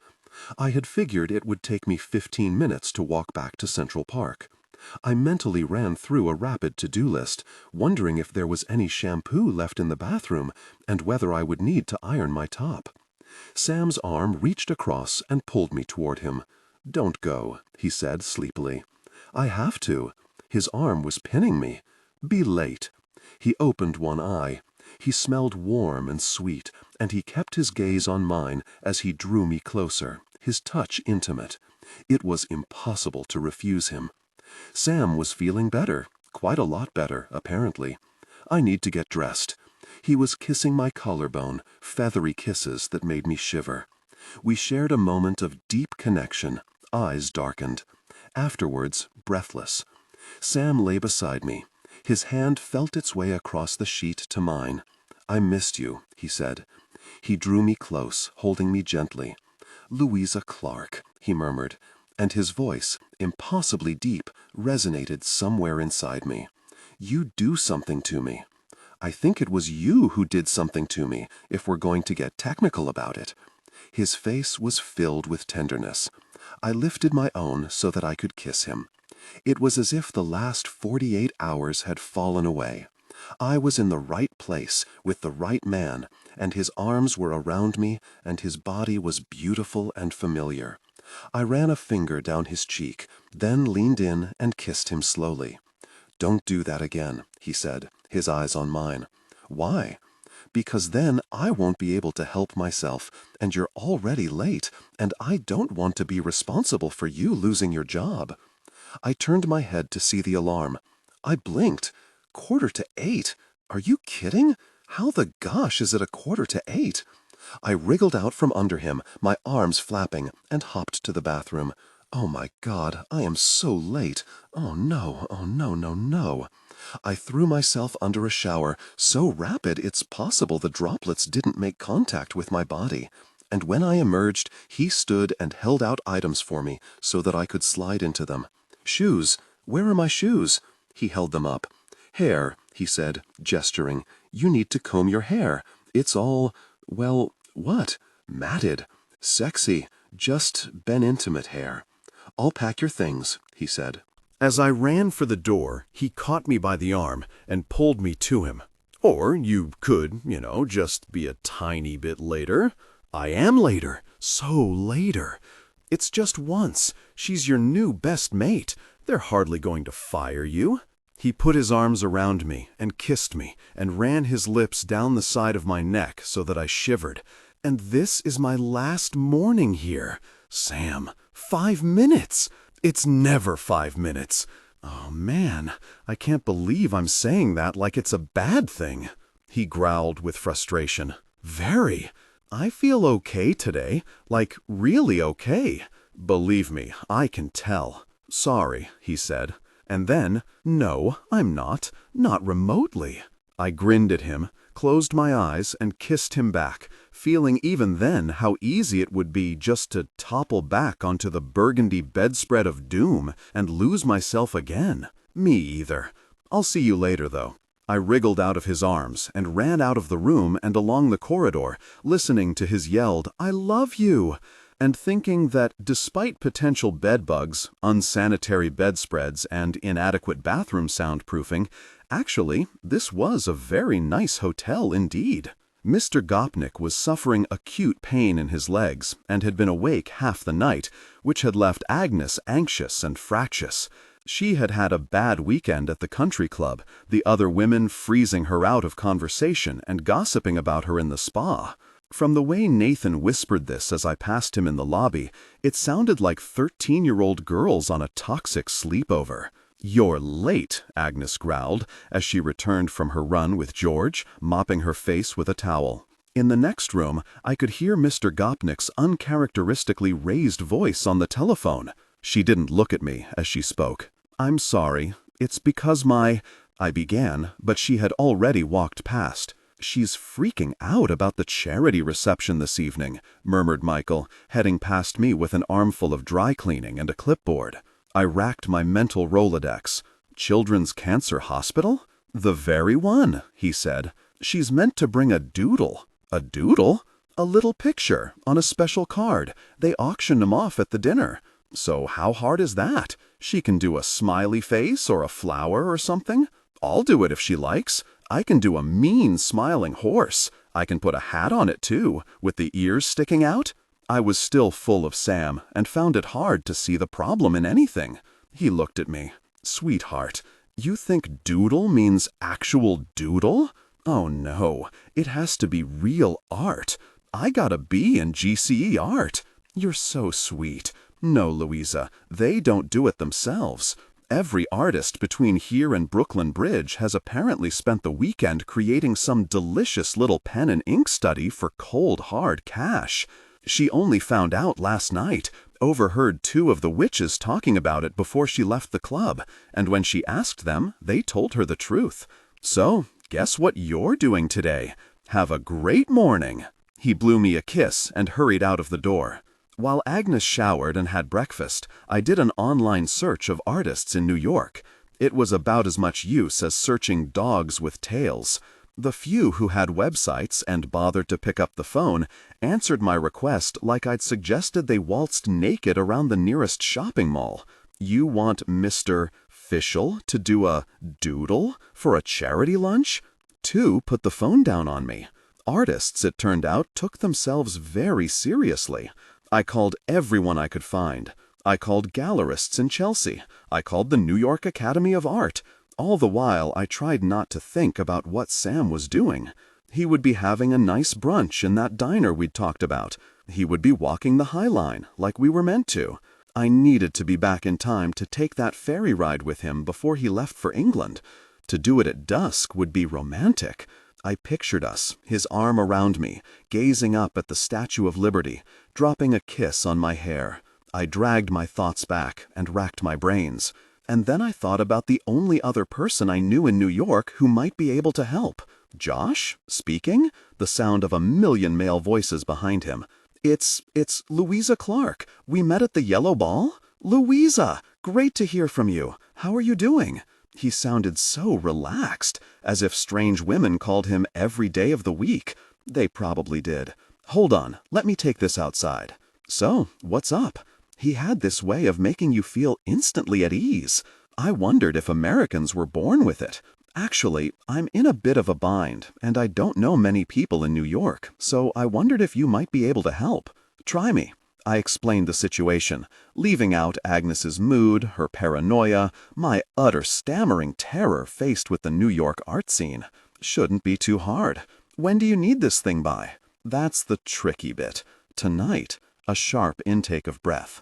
I had figured it would take me 15 minutes to walk back to Central Park. I mentally ran through a rapid to-do list, wondering if there was any shampoo left in the bathroom and whether I would need to iron my top. Sam's arm reached across and pulled me toward him. "Don't go," he said sleepily. "I have to." His arm was pinning me. "Be late." He opened one eye. He smelled warm and sweet, and he kept his gaze on mine as he drew me closer, his touch intimate. It was impossible to refuse him. Sam was feeling better, quite a lot better, apparently. I need to get dressed. He was kissing my collarbone, feathery kisses that made me shiver. We shared a moment of deep connection, eyes darkened. Afterwards, breathless. Sam lay beside me. His hand felt its way across the sheet to mine. "I missed you," he said. He drew me close, holding me gently. "Louisa Clark," he murmured, and his voice, impossibly deep, resonated somewhere inside me. "You do something to me." "I think it was you who did something to me, if we're going to get technical about it." His face was filled with tenderness. I lifted my own so that I could kiss him. It was as if the last 48 hours had fallen away. I was in the right place, with the right man, and his arms were around me, and his body was beautiful and familiar. I ran a finger down his cheek, then leaned in and kissed him slowly. "Don't do that again," he said, his eyes on mine. "Why?" "Because then I won't be able to help myself, and you're already late, and I don't want to be responsible for you losing your job." I turned my head to see the alarm. I blinked. 7:45. Are you kidding? How the gosh is it 7:45? I wriggled out from under him, my arms flapping, and hopped to the bathroom. Oh my God, I am so late. Oh no, no. I threw myself under a shower, so rapid it's possible the droplets didn't make contact with my body. And when I emerged, he stood and held out items for me so that I could slide into them. "Shoes. Where are my shoes?" He held them up. "Hair," he said, gesturing. "You need to comb your hair. It's all, well, what? Matted. Sexy. Just been intimate hair. I'll pack your things," he said. As I ran for the door, he caught me by the arm and pulled me to him. Or you could, just be a tiny bit later. I am later, so later. It's just once. She's your new best mate. They're hardly going to fire you." He put his arms around me and kissed me and ran his lips down the side of my neck so that I shivered. "And this is my last morning here. Sam, 5 minutes! It's never 5 minutes. Oh, man, I can't believe I'm saying that like it's a bad thing." He growled with frustration. "Very. I feel okay today, like really okay. Believe me, I can tell." "Sorry," he said. And then, "No, I'm not remotely." I grinned at him, closed my eyes, and kissed him back, feeling even then how easy it would be just to topple back onto the burgundy bedspread of doom and lose myself again. Me either. "I'll see you later, though." I wriggled out of his arms and ran out of the room and along the corridor, listening to his yelled, "I love you," and thinking that despite potential bedbugs, unsanitary bedspreads, and inadequate bathroom soundproofing, actually, this was a very nice hotel indeed. Mr. Gopnik was suffering acute pain in his legs and had been awake half the night, which had left Agnes anxious and fractious. She had had a bad weekend at the country club, the other women freezing her out of conversation and gossiping about her in the spa. From the way Nathan whispered this as I passed him in the lobby, it sounded like 13-year-old girls on a toxic sleepover. "You're late," Agnes growled, as she returned from her run with George, mopping her face with a towel. In the next room, I could hear Mr. Gopnik's uncharacteristically raised voice on the telephone. She didn't look at me as she spoke. "I'm sorry. It's because I began, but she had already walked past. "She's freaking out about the charity reception this evening," murmured Michael, heading past me with an armful of dry cleaning and a clipboard. I racked my mental Rolodex. "Children's Cancer Hospital? The very one," he said. "She's meant to bring a doodle." "A doodle?" "A little picture, on a special card. They auctioned them off at the dinner." "So how hard is that? She can do a smiley face or a flower or something. I'll do it if she likes. I can do a mean smiling horse. I can put a hat on it too, with the ears sticking out." I was still full of Sam and found it hard to see the problem in anything. He looked at me. "Sweetheart, you think doodle means actual doodle? Oh no, it has to be real art. I got a B in GCE art. You're so sweet. No, Louisa, they don't do it themselves. Every artist between here and Brooklyn Bridge has apparently spent the weekend creating some delicious little pen and ink study for cold, hard cash. She only found out last night, overheard 2 of the witches talking about it before she left the club, and when she asked them, they told her the truth. So, guess what you're doing today? Have a great morning." He blew me a kiss and hurried out of the door. While Agnes showered and had breakfast, I did an online search of artists in New York. It was about as much use as searching dogs with tails. The few who had websites and bothered to pick up the phone answered my request like I'd suggested they waltzed naked around the nearest shopping mall. "You want Mr. Fischel to do a doodle for a charity lunch?" 2 put the phone down on me. Artists, it turned out, took themselves very seriously. I called everyone I could find. I called gallerists in Chelsea. I called the New York Academy of Art. All the while, I tried not to think about what Sam was doing. He would be having a nice brunch in that diner we'd talked about. He would be walking the High Line, like we were meant to. I needed to be back in time to take that ferry ride with him before he left for England. To do it at dusk would be romantic. I pictured us, his arm around me, gazing up at the Statue of Liberty, dropping a kiss on my hair. I dragged my thoughts back and racked my brains. And then I thought about the only other person I knew in New York who might be able to help. "Josh? Speaking?" The sound of a million male voices behind him. It's Louisa Clark. We met at the Yellow Ball? Louisa! Great to hear from you. How are you doing?" He sounded so relaxed, as if strange women called him every day of the week. They probably did. "Hold on, let me take this outside." "So, what's up?" He had this way of making you feel instantly at ease. I wondered if Americans were born with it. Actually, I'm in a bit of a bind, and I don't know many people in New York, so I wondered if you might be able to help. Try me. I explained the situation, leaving out Agnes's mood, her paranoia, my utter stammering terror faced with the New York art scene. Shouldn't be too hard. When do you need this thing by? That's the tricky bit. Tonight. A sharp intake of breath.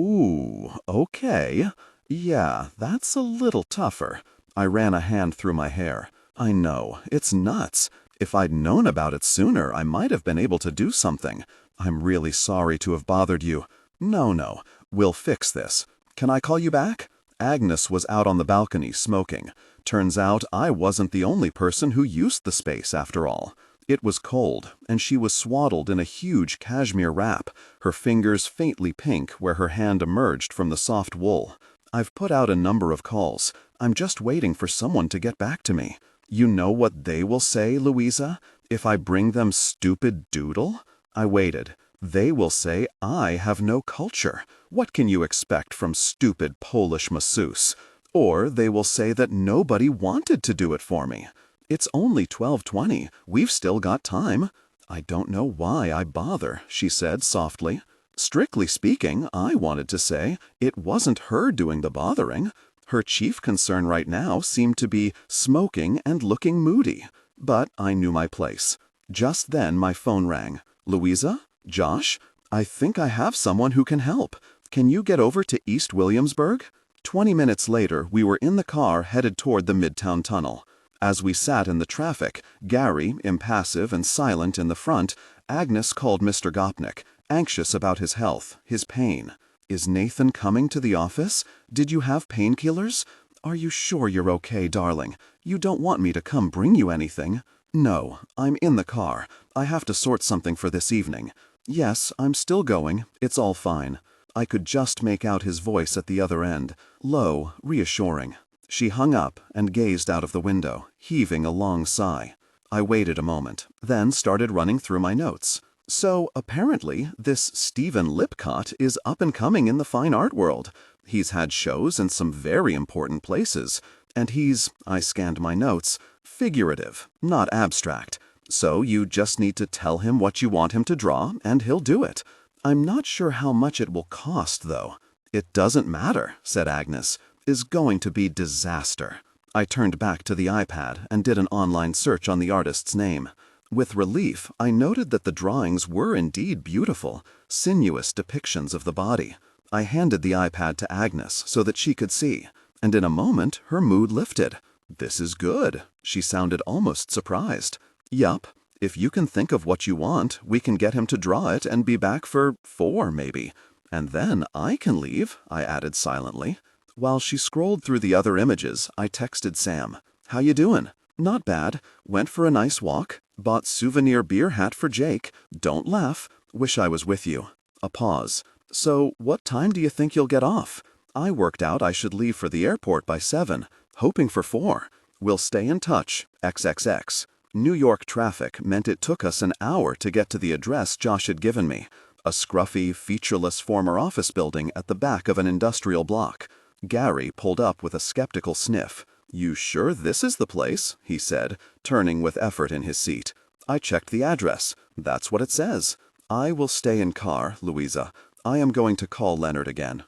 Ooh, okay. Yeah, that's a little tougher. I ran a hand through my hair. I know, it's nuts. If I'd known about it sooner, I might have been able to do something. I'm really sorry to have bothered you. No, we'll fix this. Can I call you back? Agnes was out on the balcony smoking. Turns out I wasn't the only person who used the space after all. It was cold, and she was swaddled in a huge cashmere wrap, her fingers faintly pink where her hand emerged from the soft wool. I've put out a number of calls. I'm just waiting for someone to get back to me. You know what they will say, Louisa, if I bring them stupid doodle? I waited. They will say I have no culture. What can you expect from stupid Polish masseuse? Or they will say that nobody wanted to do it for me. It's only 12:20. We've still got time. I don't know why I bother, she said softly. Strictly speaking, I wanted to say it wasn't her doing the bothering. Her chief concern right now seemed to be smoking and looking moody. But I knew my place. Just then my phone rang. Louisa? Josh? I think I have someone who can help. Can you get over to East Williamsburg? 20 minutes later, we were in the car headed toward the Midtown Tunnel. As we sat in the traffic, Gary, impassive and silent in the front, Agnes called Mr. Gopnik, anxious about his health, his pain. Is Nathan coming to the office? Did you have painkillers? Are you sure you're okay, darling? You don't want me to come bring you anything? No, I'm in the car. I have to sort something for this evening. Yes, I'm still going. It's all fine. I could just make out his voice at the other end, low, reassuring. She hung up and gazed out of the window, heaving a long sigh. I waited a moment, then started running through my notes. So, apparently, this Stephen Lipcott is up and coming in the fine art world. He's had shows in some very important places. And he's, I scanned my notes, figurative, not abstract. So you just need to tell him what you want him to draw, and he'll do it. I'm not sure how much it will cost, though. It doesn't matter, said Agnes. Is going to be disaster. I turned back to the iPad and did an online search on the artist's name. With relief, I noted that the drawings were indeed beautiful, sinuous depictions of the body. I handed the iPad to Agnes so that she could see, and in a moment her mood lifted. This is good. She sounded almost surprised. Yup, if you can think of what you want, we can get him to draw it and be back for 4, maybe. And then I can leave, I added silently. While she scrolled through the other images, I texted Sam. How you doing? Not bad. Went for a nice walk. Bought souvenir beer hat for Jake. Don't laugh. Wish I was with you. A pause. So, what time do you think you'll get off? I worked out I should leave for the airport by 7. Hoping for 4. We'll stay in touch. XXX. New York traffic meant it took us an hour to get to the address Josh had given me. A scruffy, featureless former office building at the back of an industrial block. Gary pulled up with a skeptical sniff. You sure this is the place? He said, turning with effort in his seat. I checked the address. That's what it says. I will stay in car, Louisa. I am going to call Leonard again.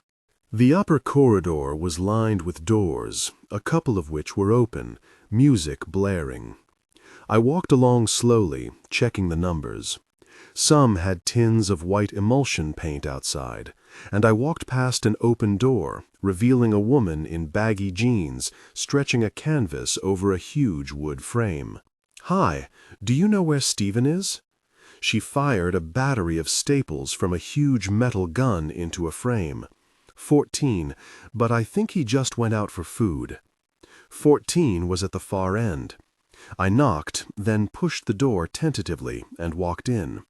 The upper corridor was lined with doors, a couple of which were open, music blaring. I walked along slowly, checking the numbers. Some had tins of white emulsion paint outside, and I walked past an open door, revealing a woman in baggy jeans stretching a canvas over a huge wood frame. Hi, do you know where Stephen is? She fired a battery of staples from a huge metal gun into a frame. 14, but I think he just went out for food. 14 was at the far end. I knocked, then pushed the door tentatively and walked in.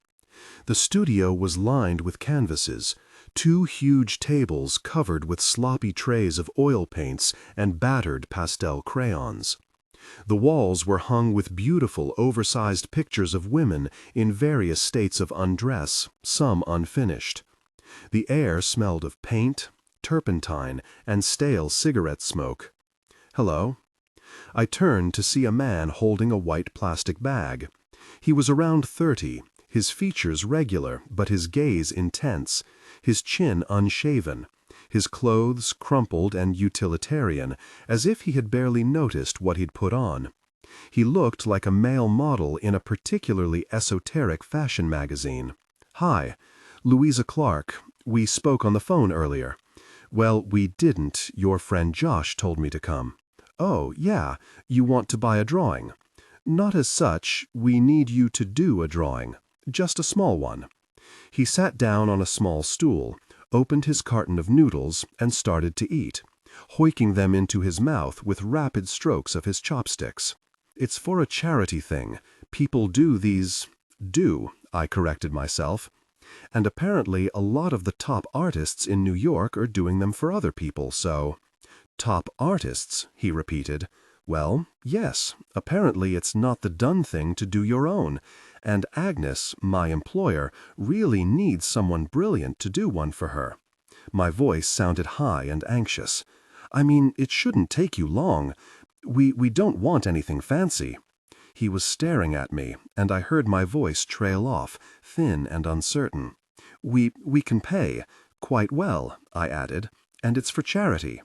The studio was lined with canvases, 2 huge tables covered with sloppy trays of oil paints and battered pastel crayons. The walls were hung with beautiful oversized pictures of women in various states of undress, some unfinished. The air smelled of paint, turpentine, and stale cigarette smoke. Hello. I turned to see a man holding a white plastic bag. He was around 30, his features regular, but his gaze intense, his chin unshaven, his clothes crumpled and utilitarian, as if he had barely noticed what he'd put on. He looked like a male model in a particularly esoteric fashion magazine. "Hi, Louisa Clark. We spoke on the phone earlier." "Well, we didn't. Your friend Josh told me to come." "Oh, yeah. You want to buy a drawing?" "Not as such. We need you to do a drawing. Just a small one." He sat down on a small stool, opened his carton of noodles, and started to eat, hoiking them into his mouth with rapid strokes of his chopsticks. "It's for a charity thing. People do these—" "Do," I corrected myself. "And apparently a lot of the top artists in New York are doing them for other people, so—" "Top artists," he repeated. "Well, yes, apparently it's not the done thing to do your own, and Agnes, my employer, really needs someone brilliant to do one for her." My voice sounded high and anxious. "I mean, it shouldn't take you long. We don't want anything fancy." He was staring at me, and I heard my voice trail off, thin and uncertain. We can pay. Quite well," I added, "and it's for charity."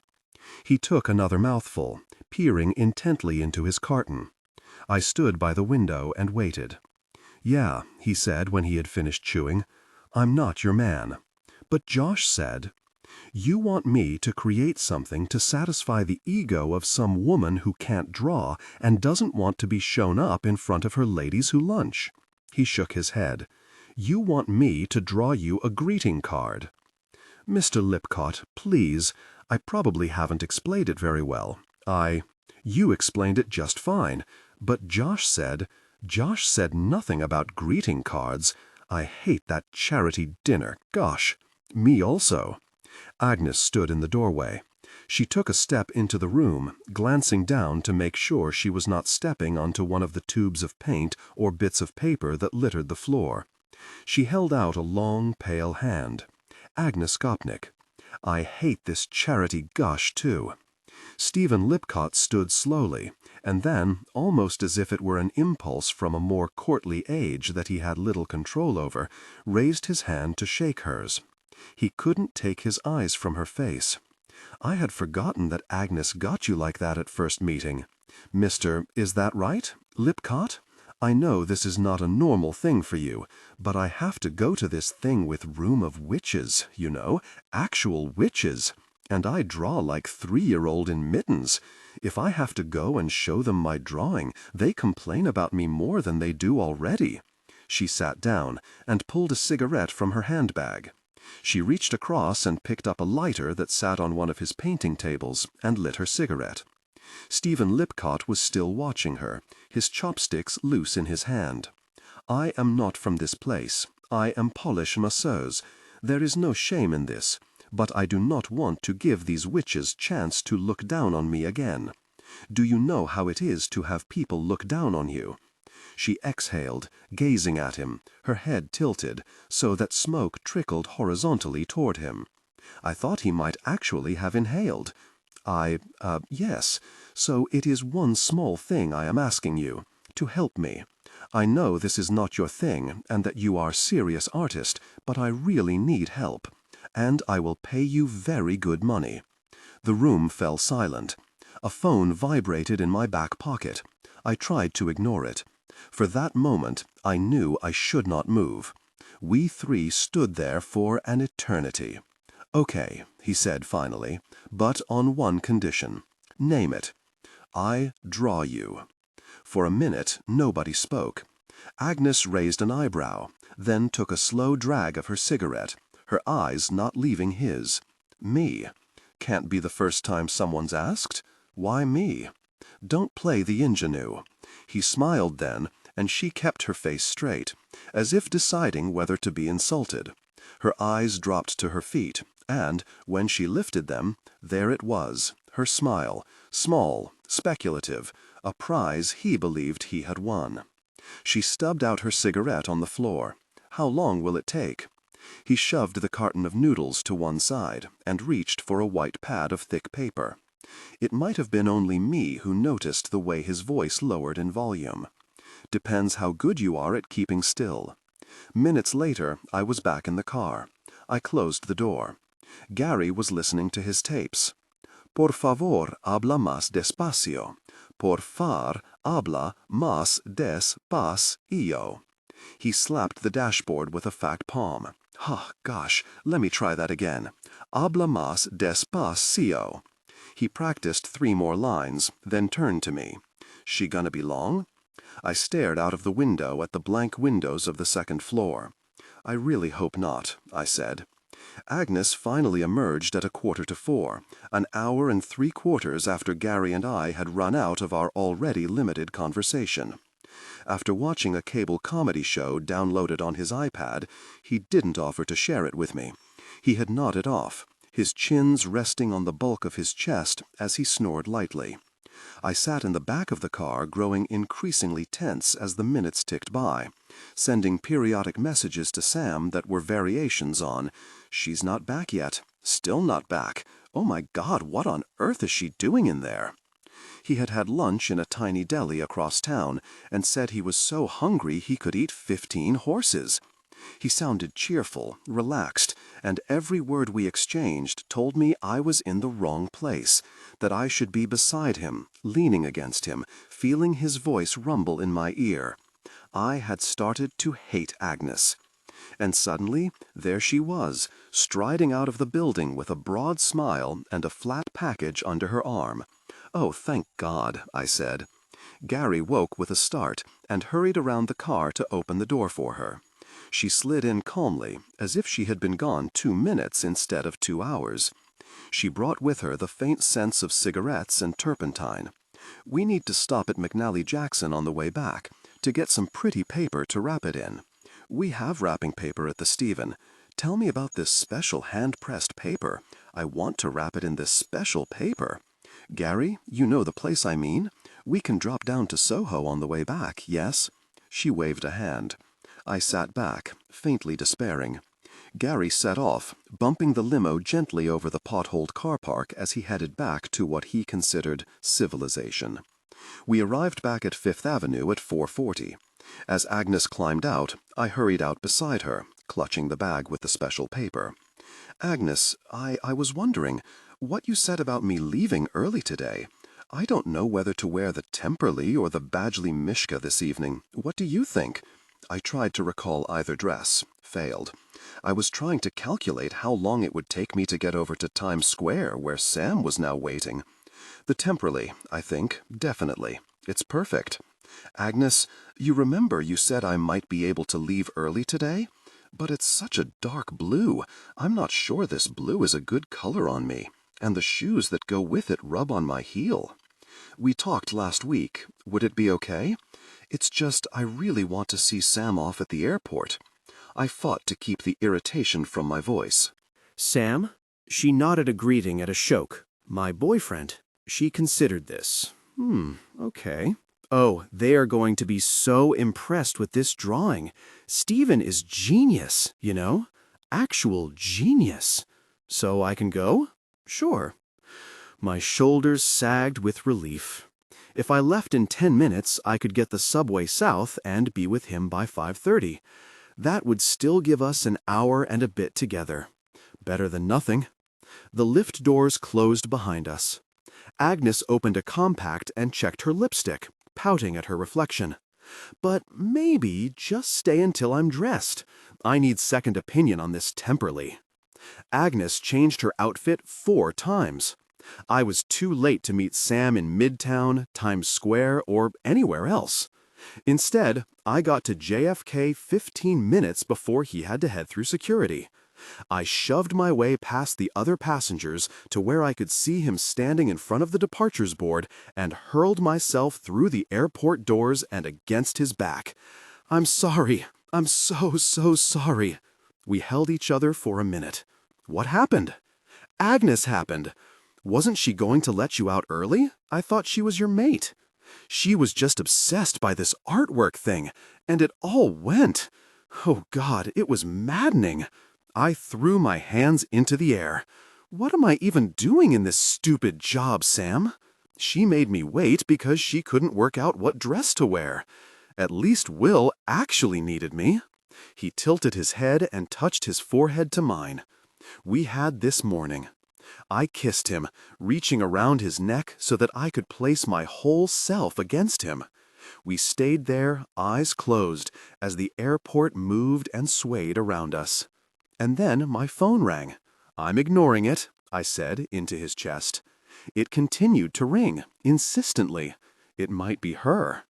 He took another mouthful, peering intently into his carton. I stood by the window and waited. "Yeah," he said when he had finished chewing, "I'm not your man." "But Josh said—" "You want me to create something to satisfy the ego of some woman who can't draw and doesn't want to be shown up in front of her ladies who lunch." He shook his head. "You want me to draw you a greeting card." "Mr. Lipcott, please, I probably haven't explained it very well. You explained it just fine, but Josh said nothing about greeting cards. I hate that charity dinner, gosh. Me also." Agnes stood in the doorway. She took a step into the room, glancing down to make sure she was not stepping onto one of the tubes of paint or bits of paper that littered the floor. She held out a long, pale hand. "Agnes Gopnik. I hate this charity gush, too." Stephen Lipcott stood slowly, and then, almost as if it were an impulse from a more courtly age that he had little control over, raised his hand to shake hers. He couldn't take his eyes from her face. "I had forgotten that Agnes got you like that at first meeting. Is that right, Lipcott? I know this is not a normal thing for you, but I have to go to this thing with Room of Witches, you know, actual witches. And I draw like 3-year-old in mittens. If I have to go and show them my drawing, they complain about me more than they do already." She sat down and pulled a cigarette from her handbag. She reached across and picked up a lighter that sat on one of his painting tables and lit her cigarette. Stephen Lipcott was still watching her, his chopsticks loose in his hand. "I am not from this place. I am Polish masseuse. There is no shame in this. But I do not want to give these witches chance to look down on me again. Do you know how it is to have people look down on you?" She exhaled, gazing at him, her head tilted, so that smoke trickled horizontally toward him. I thought he might actually have inhaled. Yes. So it is one small thing I am asking you, to help me. I know this is not your thing, and that you are serious artist, but I really need help. And I will pay you very good money." The room fell silent. A phone vibrated in my back pocket. I tried to ignore it. For that moment, I knew I should not move. We three stood there for an eternity. "Okay," he said finally, "but on one condition. Name it." "I draw you." For a minute, nobody spoke. Agnes raised an eyebrow, then took a slow drag of her cigarette, her eyes not leaving his. "Me? Can't be the first time someone's asked. Why me? Don't play the ingenue." He smiled then, and she kept her face straight, as if deciding whether to be insulted. Her eyes dropped to her feet, and, when she lifted them, there it was, her smile, small, speculative, a prize he believed he had won. She stubbed out her cigarette on the floor. "How long will it take?" He shoved the carton of noodles to one side and reached for a white pad of thick paper. It might have been only me who noticed the way his voice lowered in volume. Depends how good you are at keeping still. Minutes later, I was back in the car. I closed the door. Gary was listening to his tapes. Por favor, habla más despacio. Por favor, habla más despacio. He slapped the dashboard with a fat palm. Gosh, let me try that again. Habla más despacio. He practiced 3 more lines, then turned to me. She gonna be long? I stared out of the window at the blank windows of the 2nd floor. I really hope not, I said. Agnes finally emerged at 3:45, an hour and 3/4 after Gary and I had run out of our already limited conversation. After watching a cable comedy show downloaded on his iPad, he didn't offer to share it with me. He had nodded off, his chins resting on the bulk of his chest as he snored lightly. I sat in the back of the car, growing increasingly tense as the minutes ticked by, sending periodic messages to Sam that were variations on, "She's not back yet. Still not back. Oh my God, what on earth is she doing in there?" He had had lunch in a tiny deli across town and said he was so hungry he could eat 15 horses. He sounded cheerful, relaxed, and every word we exchanged told me I was in the wrong place, that I should be beside him, leaning against him, feeling his voice rumble in my ear. I had started to hate Agnes. And suddenly, there she was, striding out of the building with a broad smile and a flat package under her arm. "Oh, thank God," I said. Gary woke with a start and hurried around the car to open the door for her. She slid in calmly, as if she had been gone 2 minutes instead of 2 hours. She brought with her the faint scents of cigarettes and turpentine. We need to stop at McNally Jackson on the way back to get some pretty paper to wrap it in. We have wrapping paper at the Stephen. Tell me about this special hand-pressed paper. I want to wrap it in this special paper. Gary, you know the place I mean? We can drop down to Soho on the way back, yes?" She waved a hand. I sat back, faintly despairing. Gary set off, bumping the limo gently over the potholed car park as he headed back to what he considered civilization. We arrived back at 5th Avenue at 4:40. As Agnes climbed out, I hurried out beside her, clutching the bag with the special paper. "Agnes, I was wondering, what you said about me leaving early today. I don't know whether to wear the Temperley or the Badgley Mishka this evening. What do you think?" I tried to recall either dress. Failed. I was trying to calculate how long it would take me to get over to Times Square, where Sam was now waiting. The Temperley, I think, definitely. It's perfect. "Agnes, you remember you said I might be able to leave early today? But it's such a dark blue. I'm not sure this blue is a good color on me, and the shoes that go with it rub on my heel. We talked last week. Would it be okay? It's just I really want to see Sam off at the airport." I fought to keep the irritation from my voice. "Sam?" She nodded a greeting at Ashok. "My boyfriend." She considered this. Okay. "Oh, they are going to be so impressed with this drawing. Stephen is genius, you know? Actual genius. So I can go? Sure." My shoulders sagged with relief. If I left in 10 minutes, I could get the subway south and be with him by 5:30. That would still give us an hour and a bit together. Better than nothing. The lift doors closed behind us. Agnes opened a compact and checked her lipstick, pouting at her reflection. "But maybe just stay until I'm dressed. I need second opinion on this Temperley." Agnes changed her outfit 4 times. I was too late to meet Sam in Midtown, Times Square, or anywhere else. Instead, I got to JFK 15 minutes before he had to head through security. I shoved my way past the other passengers to where I could see him standing in front of the departures board and hurled myself through the airport doors and against his back. "I'm sorry. I'm so sorry." We held each other for a minute. What happened? Agnes happened. Wasn't she going to let you out early? I thought she was your mate. She was just obsessed by this artwork thing, and it all went. Oh God, it was maddening. I threw my hands into the air. What am I even doing in this stupid job, Sam? She made me wait because she couldn't work out what dress to wear. At least Will actually needed me. He tilted his head and touched his forehead to mine. We had this morning. I kissed him, reaching around his neck so that I could place my whole self against him. We stayed there, eyes closed, as the airport moved and swayed around us. And then my phone rang. "I'm ignoring it," I said into his chest. It continued to ring, insistently. It might be her.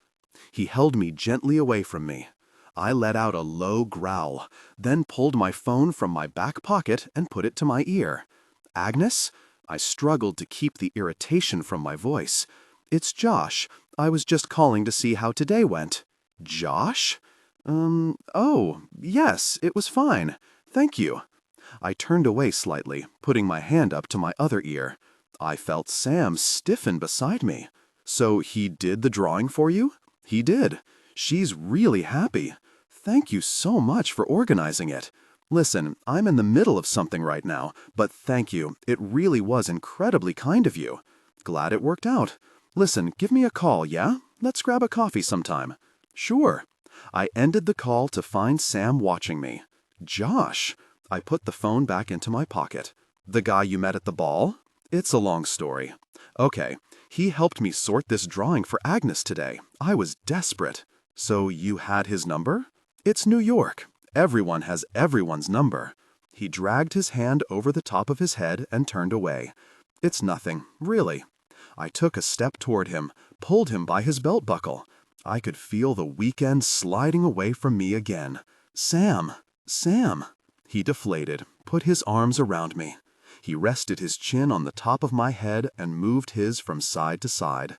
He held me gently away from me. I let out a low growl, then pulled my phone from my back pocket and put it to my ear. "Agnes?" I struggled to keep the irritation from my voice. "It's Josh. I was just calling to see how today went." "Josh?" Oh, yes, it was fine. Thank you." I turned away slightly, putting my hand up to my other ear. I felt Sam stiffen beside me. "So he did the drawing for you?" "He did. She's really happy. Thank you so much for organizing it. Listen, I'm in the middle of something right now, but thank you. It really was incredibly kind of you. Glad it worked out. Listen, give me a call, yeah? Let's grab a coffee sometime." "Sure." I ended the call to find Sam watching me. "Josh." I put the phone back into my pocket. "The guy you met at the ball?" "It's a long story." "Okay, he helped me sort this drawing for Agnes today. I was desperate." "So you had his number?" "It's New York. Everyone has everyone's number." He dragged his hand over the top of his head and turned away. "It's nothing, really." I took a step toward him, pulled him by his belt buckle. I could feel the weekend sliding away from me again. "Sam! Sam!" He deflated, put his arms around me. He rested his chin on the top of my head and moved his from side to side.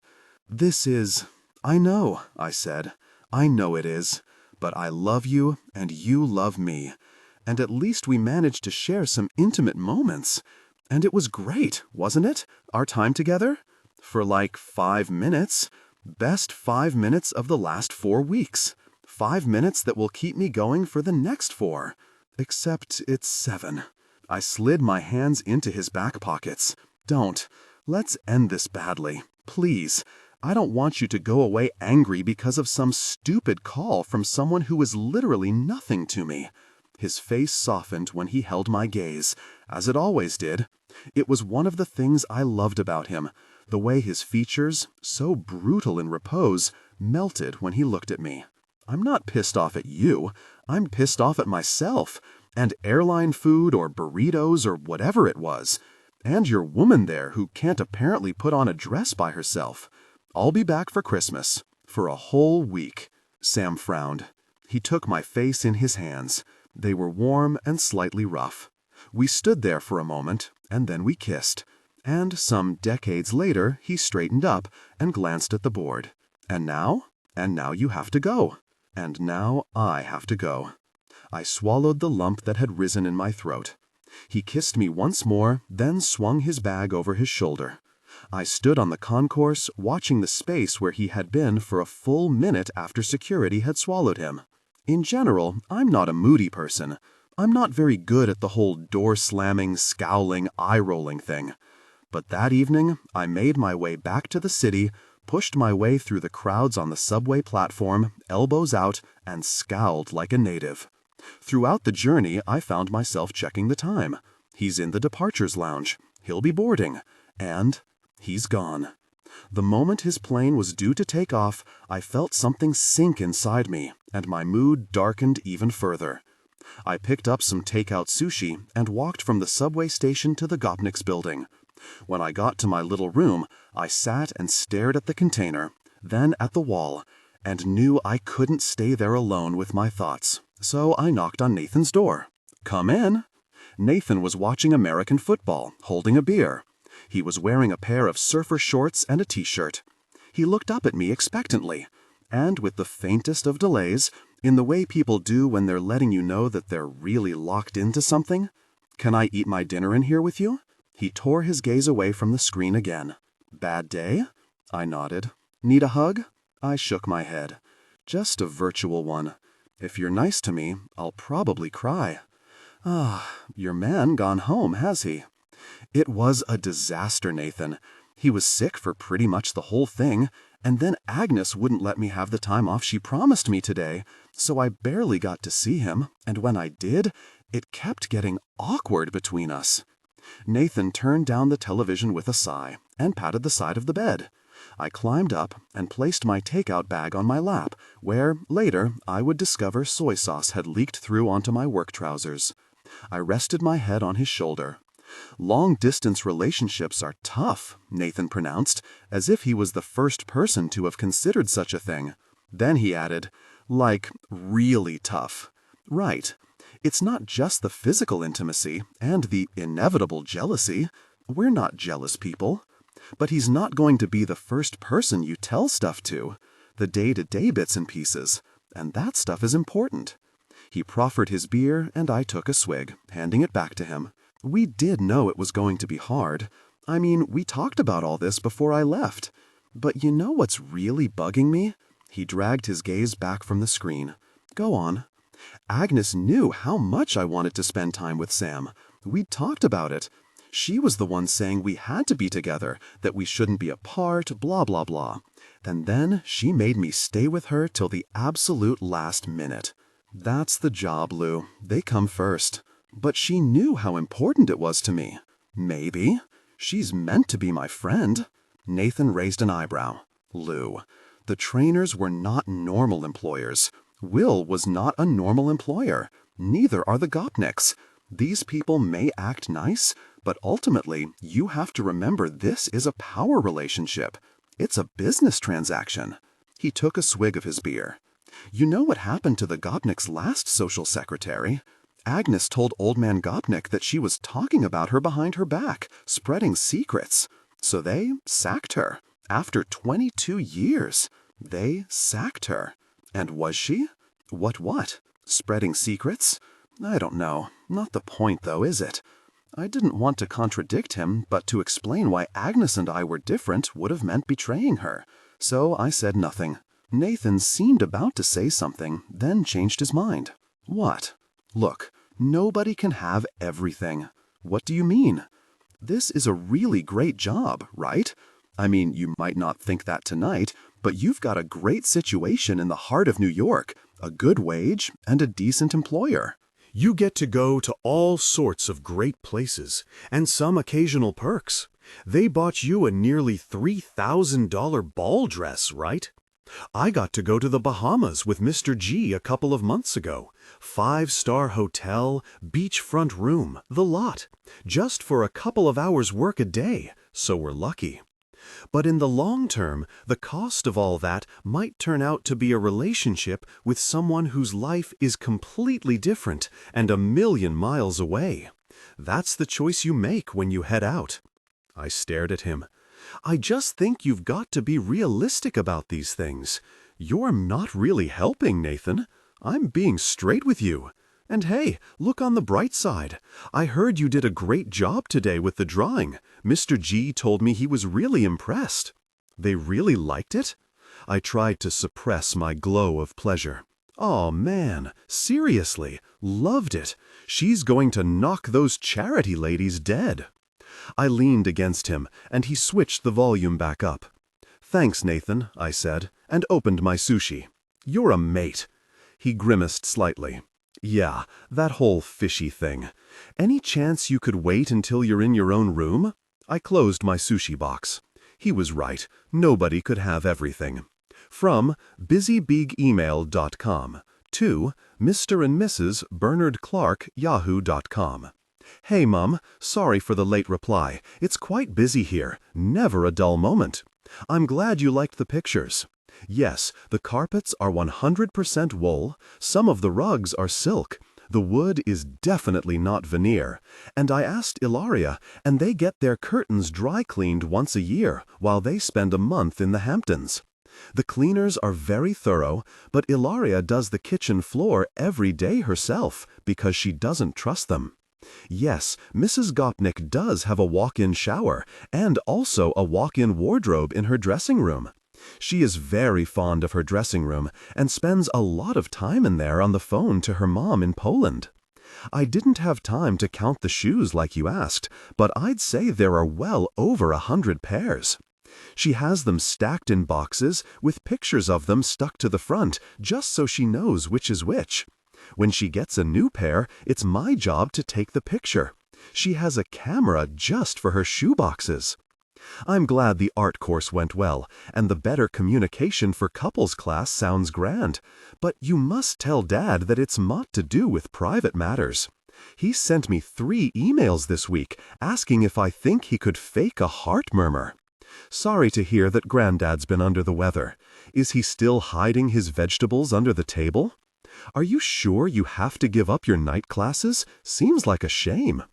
"This is—" "I know," I said. "I know it is. But I love you, and you love me. And at least we managed to share some intimate moments. And it was great, wasn't it, our time together? For like 5 minutes. Best 5 minutes of the last 4 weeks. 5 minutes that will keep me going for the next 4. Except it's 7. I slid my hands into his back pockets. "Don't. Let's end this badly. Please. I don't want you to go away angry because of some stupid call from someone who is literally nothing to me." His face softened when he held my gaze, as it always did. It was one of the things I loved about him, the way his features, so brutal in repose, melted when he looked at me. "I'm not pissed off at you. I'm pissed off at myself, and airline food or burritos or whatever it was, and your woman there who can't apparently put on a dress by herself. I'll be back for Christmas, for a whole week." Sam frowned. He took my face in his hands. They were warm and slightly rough. We stood there for a moment, and then we kissed. And some decades later, he straightened up and glanced at the board. "And now? And now you have to go. And now I have to go." I swallowed the lump that had risen in my throat. He kissed me once more, then swung his bag over his shoulder. I stood on the concourse, watching the space where he had been for a full minute after security had swallowed him. In general, I'm not a moody person. I'm not very good at the whole door-slamming, scowling, eye-rolling thing. But that evening, I made my way back to the city, pushed my way through the crowds on the subway platform, elbows out, and scowled like a native. Throughout the journey, I found myself checking the time. He's in the departures lounge. He'll be boarding. And he's gone. The moment his plane was due to take off, I felt something sink inside me, and my mood darkened even further. I picked up some takeout sushi and walked from the subway station to the Gopnik's building. When I got to my little room, I sat and stared at the container, then at the wall, and knew I couldn't stay there alone with my thoughts. So I knocked on Nathan's door. "Come in." Nathan was watching American football, holding a beer. He was wearing a pair of surfer shorts and a t-shirt. He looked up at me expectantly, and with the faintest of delays, in the way people do when they're letting you know that they're really locked into something, "Can I eat my dinner in here with you?" He tore his gaze away from the screen again. "Bad day?" I nodded. "Need a hug?" I shook my head. "Just a virtual one. If you're nice to me, I'll probably cry." "Ah, your man gone home, has he?" It was a disaster, Nathan. He was sick for pretty much the whole thing, and then Agnes wouldn't let me have the time off she promised me today, so I barely got to see him, and when I did, it kept getting awkward between us. Nathan turned down the television with a sigh and patted the side of the bed. I climbed up and placed my takeout bag on my lap, where, later, I would discover soy sauce had leaked through onto my work trousers. I rested my head on his shoulder. "Long-distance relationships are tough," Nathan pronounced, as if he was the first person to have considered such a thing. Then he added, "Like, really tough." Right. It's not just the physical intimacy and the inevitable jealousy. We're not jealous people. But he's not going to be the first person you tell stuff to, the day-to-day bits and pieces, and that stuff is important. He proffered his beer, and I took a swig, handing it back to him. We did know it was going to be hard. I mean, we talked about all this before I left. But you know what's really bugging me? He dragged his gaze back from the screen. Go on. Agnes knew how much I wanted to spend time with Sam. We'd talked about it. She was the one saying we had to be together, that we shouldn't be apart, blah, blah, blah. And then she made me stay with her till the absolute last minute. That's the job, Lou. They come first. But she knew how important it was to me. Maybe. She's meant to be my friend. Nathan raised an eyebrow. Lou, the trainers were not normal employers. Will was not a normal employer. Neither are the Gopniks. These people may act nice, but ultimately, you have to remember this is a power relationship. It's a business transaction. He took a swig of his beer. You know what happened to the Gopnik's last social secretary? Agnes told old man Gopnik that she was talking about her behind her back, spreading secrets. So they sacked her. After 22 years, they sacked her. And was she? What? Spreading secrets? I don't know. Not the point, though, is it? I didn't want to contradict him, but to explain why Agnes and I were different would have meant betraying her. So I said nothing. Nathan seemed about to say something, then changed his mind. What? Look, nobody can have everything. What do you mean? This is a really great job, right? I mean, you might not think that tonight, but you've got a great situation in the heart of New York, a good wage, and a decent employer. You get to go to all sorts of great places, and some occasional perks. They bought you a nearly $3,000 ball dress, right? I got to go to the Bahamas with Mr. G a couple of months ago. 5-star hotel, beachfront room, the lot. Just for a couple of hours work a day, so we're lucky. But in the long term, the cost of all that might turn out to be a relationship with someone whose life is completely different and a million miles away. That's the choice you make when you head out. I stared at him. I just think you've got to be realistic about these things. You're not really helping, Nathan. I'm being straight with you. And hey, look on the bright side. I heard you did a great job today with the drawing. Mr. G told me he was really impressed. They really liked it? I tried to suppress my glow of pleasure. Oh man, seriously, loved it. She's going to knock those charity ladies dead. I leaned against him, and he switched the volume back up. Thanks, Nathan, I said, and opened my sushi. You're a mate. He grimaced slightly. Yeah, that whole fishy thing. Any chance you could wait until you're in your own room? I closed my sushi box. He was right. Nobody could have everything. From busybigemail.com to Mr. and Mrs. Bernard Clark, yahoo.com. Hey, Mum, sorry for the late reply. It's quite busy here. Never a dull moment. I'm glad you liked the pictures. Yes, the carpets are 100% wool, some of the rugs are silk, the wood is definitely not veneer, and I asked Ilaria, and they get their curtains dry cleaned once a year while they spend a month in the Hamptons. The cleaners are very thorough, but Ilaria does the kitchen floor every day herself because she doesn't trust them. Yes, Mrs. Gopnik does have a walk-in shower and also a walk-in wardrobe in her dressing room. She is very fond of her dressing room and spends a lot of time in there on the phone to her mom in Poland. I didn't have time to count the shoes like you asked, but I'd say there are well over 100 pairs. She has them stacked in boxes with pictures of them stuck to the front just so she knows which is which. When she gets a new pair, it's my job to take the picture. She has a camera just for her shoe boxes. I'm glad the art course went well, and the better communication for couples class sounds grand. But you must tell Dad that it's not to do with private matters. He sent me 3 emails this week asking if I think he could fake a heart murmur. Sorry to hear that Granddad's been under the weather. Is he still hiding his vegetables under the table? Are you sure you have to give up your night classes? Seems like a shame.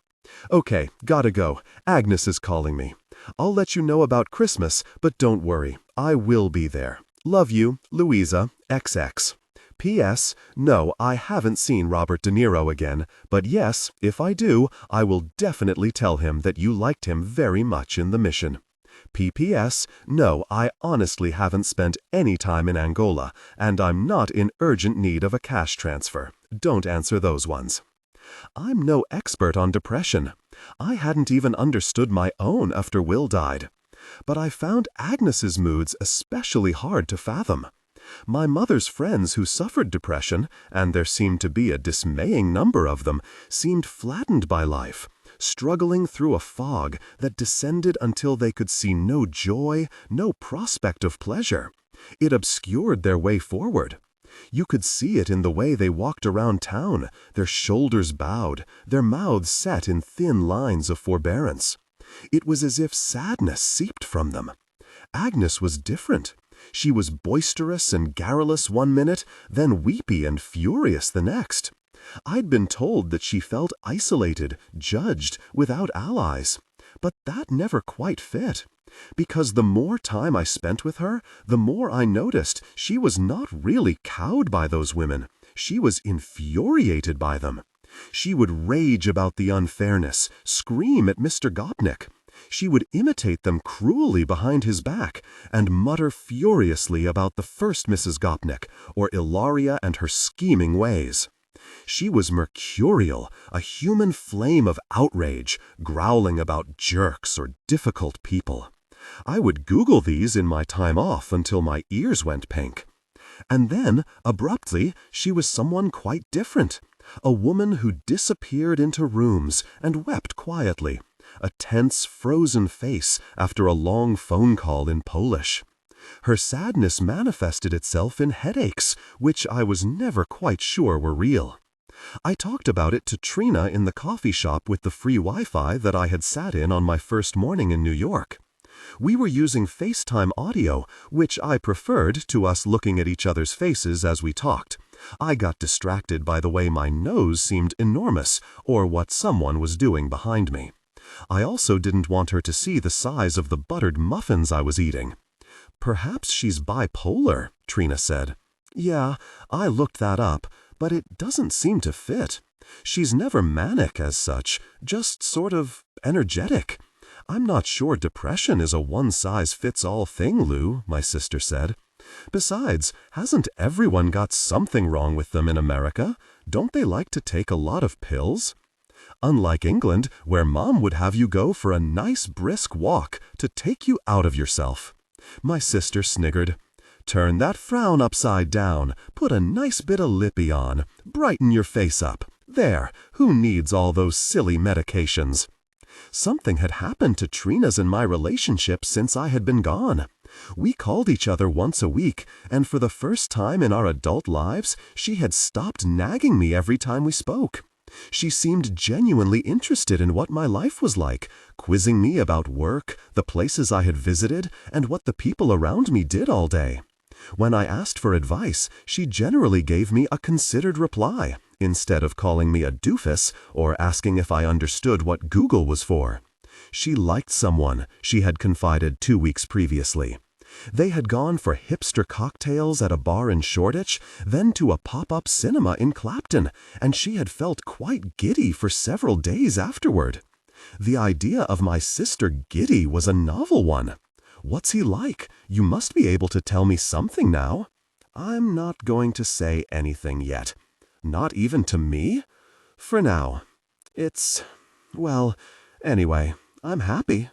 Okay, gotta go. Agnes is calling me. I'll let you know about Christmas, but don't worry, I will be there. Love you, Louisa, XX. P.S. No, I haven't seen Robert De Niro again, but yes, if I do, I will definitely tell him that you liked him very much in The Mission. P.P.S. No, I honestly haven't spent any time in Angola, and I'm not in urgent need of a cash transfer. Don't answer those ones. I'm no expert on depression. I hadn't even understood my own after Will died. But I found Agnes's moods especially hard to fathom. My mother's friends who suffered depression, and there seemed to be a dismaying number of them, seemed flattened by life, struggling through a fog that descended until they could see no joy, no prospect of pleasure. It obscured their way forward. You could see it in the way they walked around town, their shoulders bowed, their mouths set in thin lines of forbearance. It was as if sadness seeped from them. Agnes was different. She was boisterous and garrulous one minute, then weepy and furious the next. I'd been told that she felt isolated, judged, without allies. But that never quite fit. Because the more time I spent with her, the more I noticed she was not really cowed by those women. She was infuriated by them. She would rage about the unfairness, scream at Mr. Gopnik. She would imitate them cruelly behind his back and mutter furiously about the first Mrs. Gopnik, or Ilaria and her scheming ways. She was mercurial, a human flame of outrage, growling about jerks or difficult people. I would Google these in my time off until my ears went pink. And then, abruptly, she was someone quite different. A woman who disappeared into rooms and wept quietly. A tense, frozen face after a long phone call in Polish. Her sadness manifested itself in headaches, which I was never quite sure were real. I talked about it to Trina in the coffee shop with the free Wi-Fi that I had sat in on my first morning in New York. We were using FaceTime audio, which I preferred to us looking at each other's faces as we talked. I got distracted by the way my nose seemed enormous, or what someone was doing behind me. I also didn't want her to see the size of the buttered muffins I was eating. Perhaps she's bipolar, Trina said. Yeah, I looked that up, but it doesn't seem to fit. She's never manic as such, just sort of energetic. I'm not sure depression is a one-size-fits-all thing, Lou, my sister said. Besides, hasn't everyone got something wrong with them in America? Don't they like to take a lot of pills? Unlike England, where Mom would have you go for a nice brisk walk to take you out of yourself. My sister sniggered. Turn that frown upside down, put a nice bit of lippy on, brighten your face up. There, who needs all those silly medications? Something had happened to Trina's and my relationship since I had been gone. We called each other once a week, and for the first time in our adult lives, she had stopped nagging me every time we spoke. She seemed genuinely interested in what my life was like, quizzing me about work, the places I had visited, and what the people around me did all day. When I asked for advice, she generally gave me a considered reply, instead of calling me a doofus or asking if I understood what Google was for. She liked someone, she had confided 2 weeks previously. They had gone for hipster cocktails at a bar in Shoreditch, then to a pop-up cinema in Clapton, and she had felt quite giddy for several days afterward. The idea of my sister giddy was a novel one. What's he like? You must be able to tell me something now. I'm not going to say anything yet. Not even to me? For now. Well, anyway, I'm happy.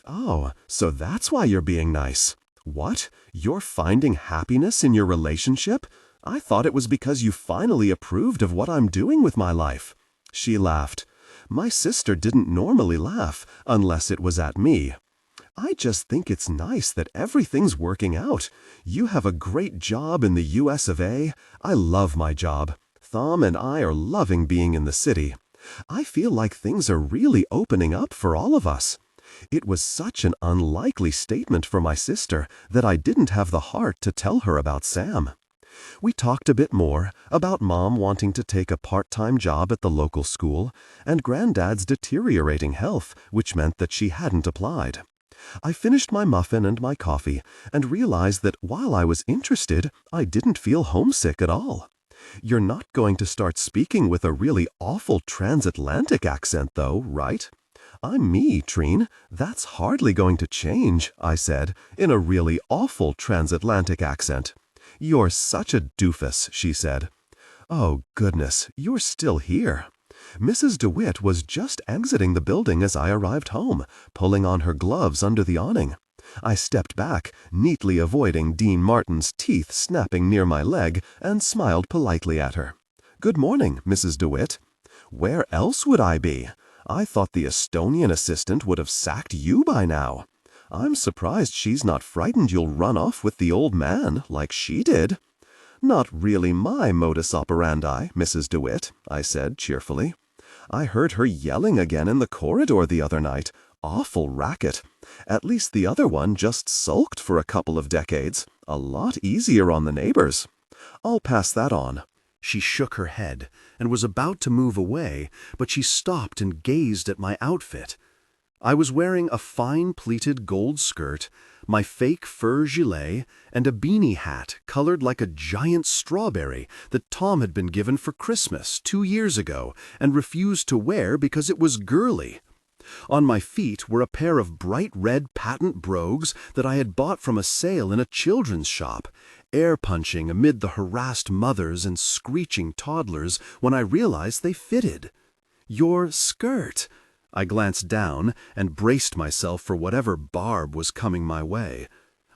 Oh, so that's why you're being nice. What? You're finding happiness in your relationship? I thought it was because you finally approved of what I'm doing with my life. She laughed. My sister didn't normally laugh, unless it was at me. I just think it's nice that everything's working out. You have a great job in the US of A. I love my job. Thom and I are loving being in the city. I feel like things are really opening up for all of us. It was such an unlikely statement for my sister that I didn't have the heart to tell her about Sam. We talked a bit more about Mom wanting to take a part-time job at the local school and Granddad's deteriorating health, which meant that she hadn't applied. I finished my muffin and my coffee and realized that while I was interested, I didn't feel homesick at all. You're not going to start speaking with a really awful transatlantic accent though, right? I'm me, Trine. That's hardly going to change, I said, in a really awful transatlantic accent. You're such a doofus, she said. Oh, goodness, you're still here. Mrs. DeWitt was just exiting the building as I arrived home, pulling on her gloves under the awning. I stepped back, neatly avoiding Dean Martin's teeth snapping near my leg, and smiled politely at her. Good morning, Mrs. DeWitt. Where else would I be? I thought the Estonian assistant would have sacked you by now. I'm surprised she's not frightened you'll run off with the old man like she did. Not really my modus operandi, Mrs. DeWitt, I said cheerfully. I heard her yelling again in the corridor the other night. Awful racket. At least the other one just sulked for a couple of decades. A lot easier on the neighbors. I'll pass that on. She shook her head and was about to move away, but she stopped and gazed at my outfit. I was wearing a fine pleated gold skirt, my fake fur gilet, and a beanie hat colored like a giant strawberry that Tom had been given for Christmas 2 years ago and refused to wear because it was girly. On my feet were a pair of bright red patent brogues that I had bought from a sale in a children's shop, air-punching amid the harassed mothers and screeching toddlers when I realized they fitted. Your skirt. I glanced down and braced myself for whatever barb was coming my way.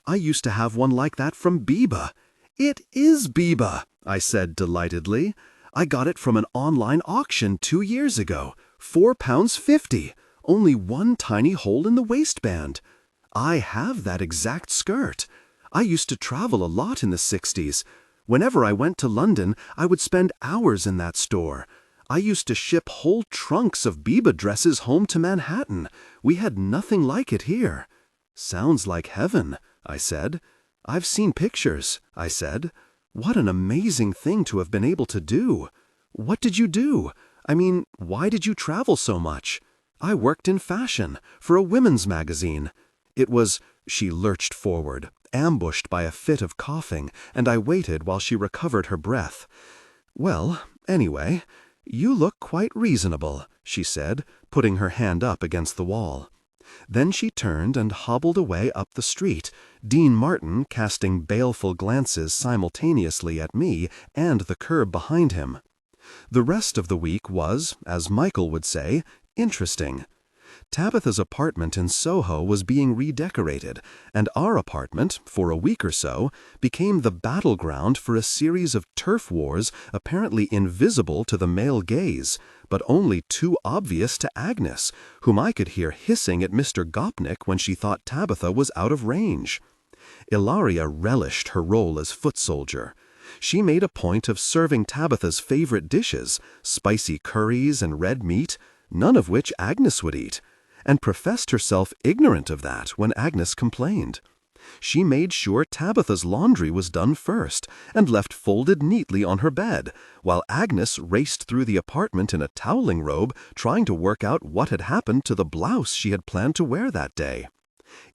I used to have one like that from Biba. It is Biba, I said delightedly. I got it from an online auction 2 years ago, £4.50, only one tiny hole in the waistband. I have that exact skirt. I used to travel a lot in the 60s. Whenever I went to London, I would spend hours in that store. I used to ship whole trunks of Biba dresses home to Manhattan. We had nothing like it here. Sounds like heaven, I said. I've seen pictures, I said. What an amazing thing to have been able to do. What did you do? I mean, why did you travel so much? I worked in fashion, for a women's magazine. It was, she lurched forward, ambushed by a fit of coughing, and I waited while she recovered her breath. Well, anyway, you look quite reasonable, she said, putting her hand up against the wall. Then she turned and hobbled away up the street, Dean Martin casting baleful glances simultaneously at me and the curb behind him. The rest of the week was, as Michael would say, interesting. Tabitha's apartment in Soho was being redecorated, and our apartment, for a week or so, became the battleground for a series of turf wars apparently invisible to the male gaze, but only too obvious to Agnes, whom I could hear hissing at Mr. Gopnik when she thought Tabitha was out of range. Ilaria relished her role as foot soldier. She made a point of serving Tabitha's favorite dishes, spicy curries and red meat, none of which Agnes would eat, and professed herself ignorant of that when Agnes complained. She made sure Tabitha's laundry was done first and left folded neatly on her bed, while Agnes raced through the apartment in a toweling robe trying to work out what had happened to the blouse she had planned to wear that day.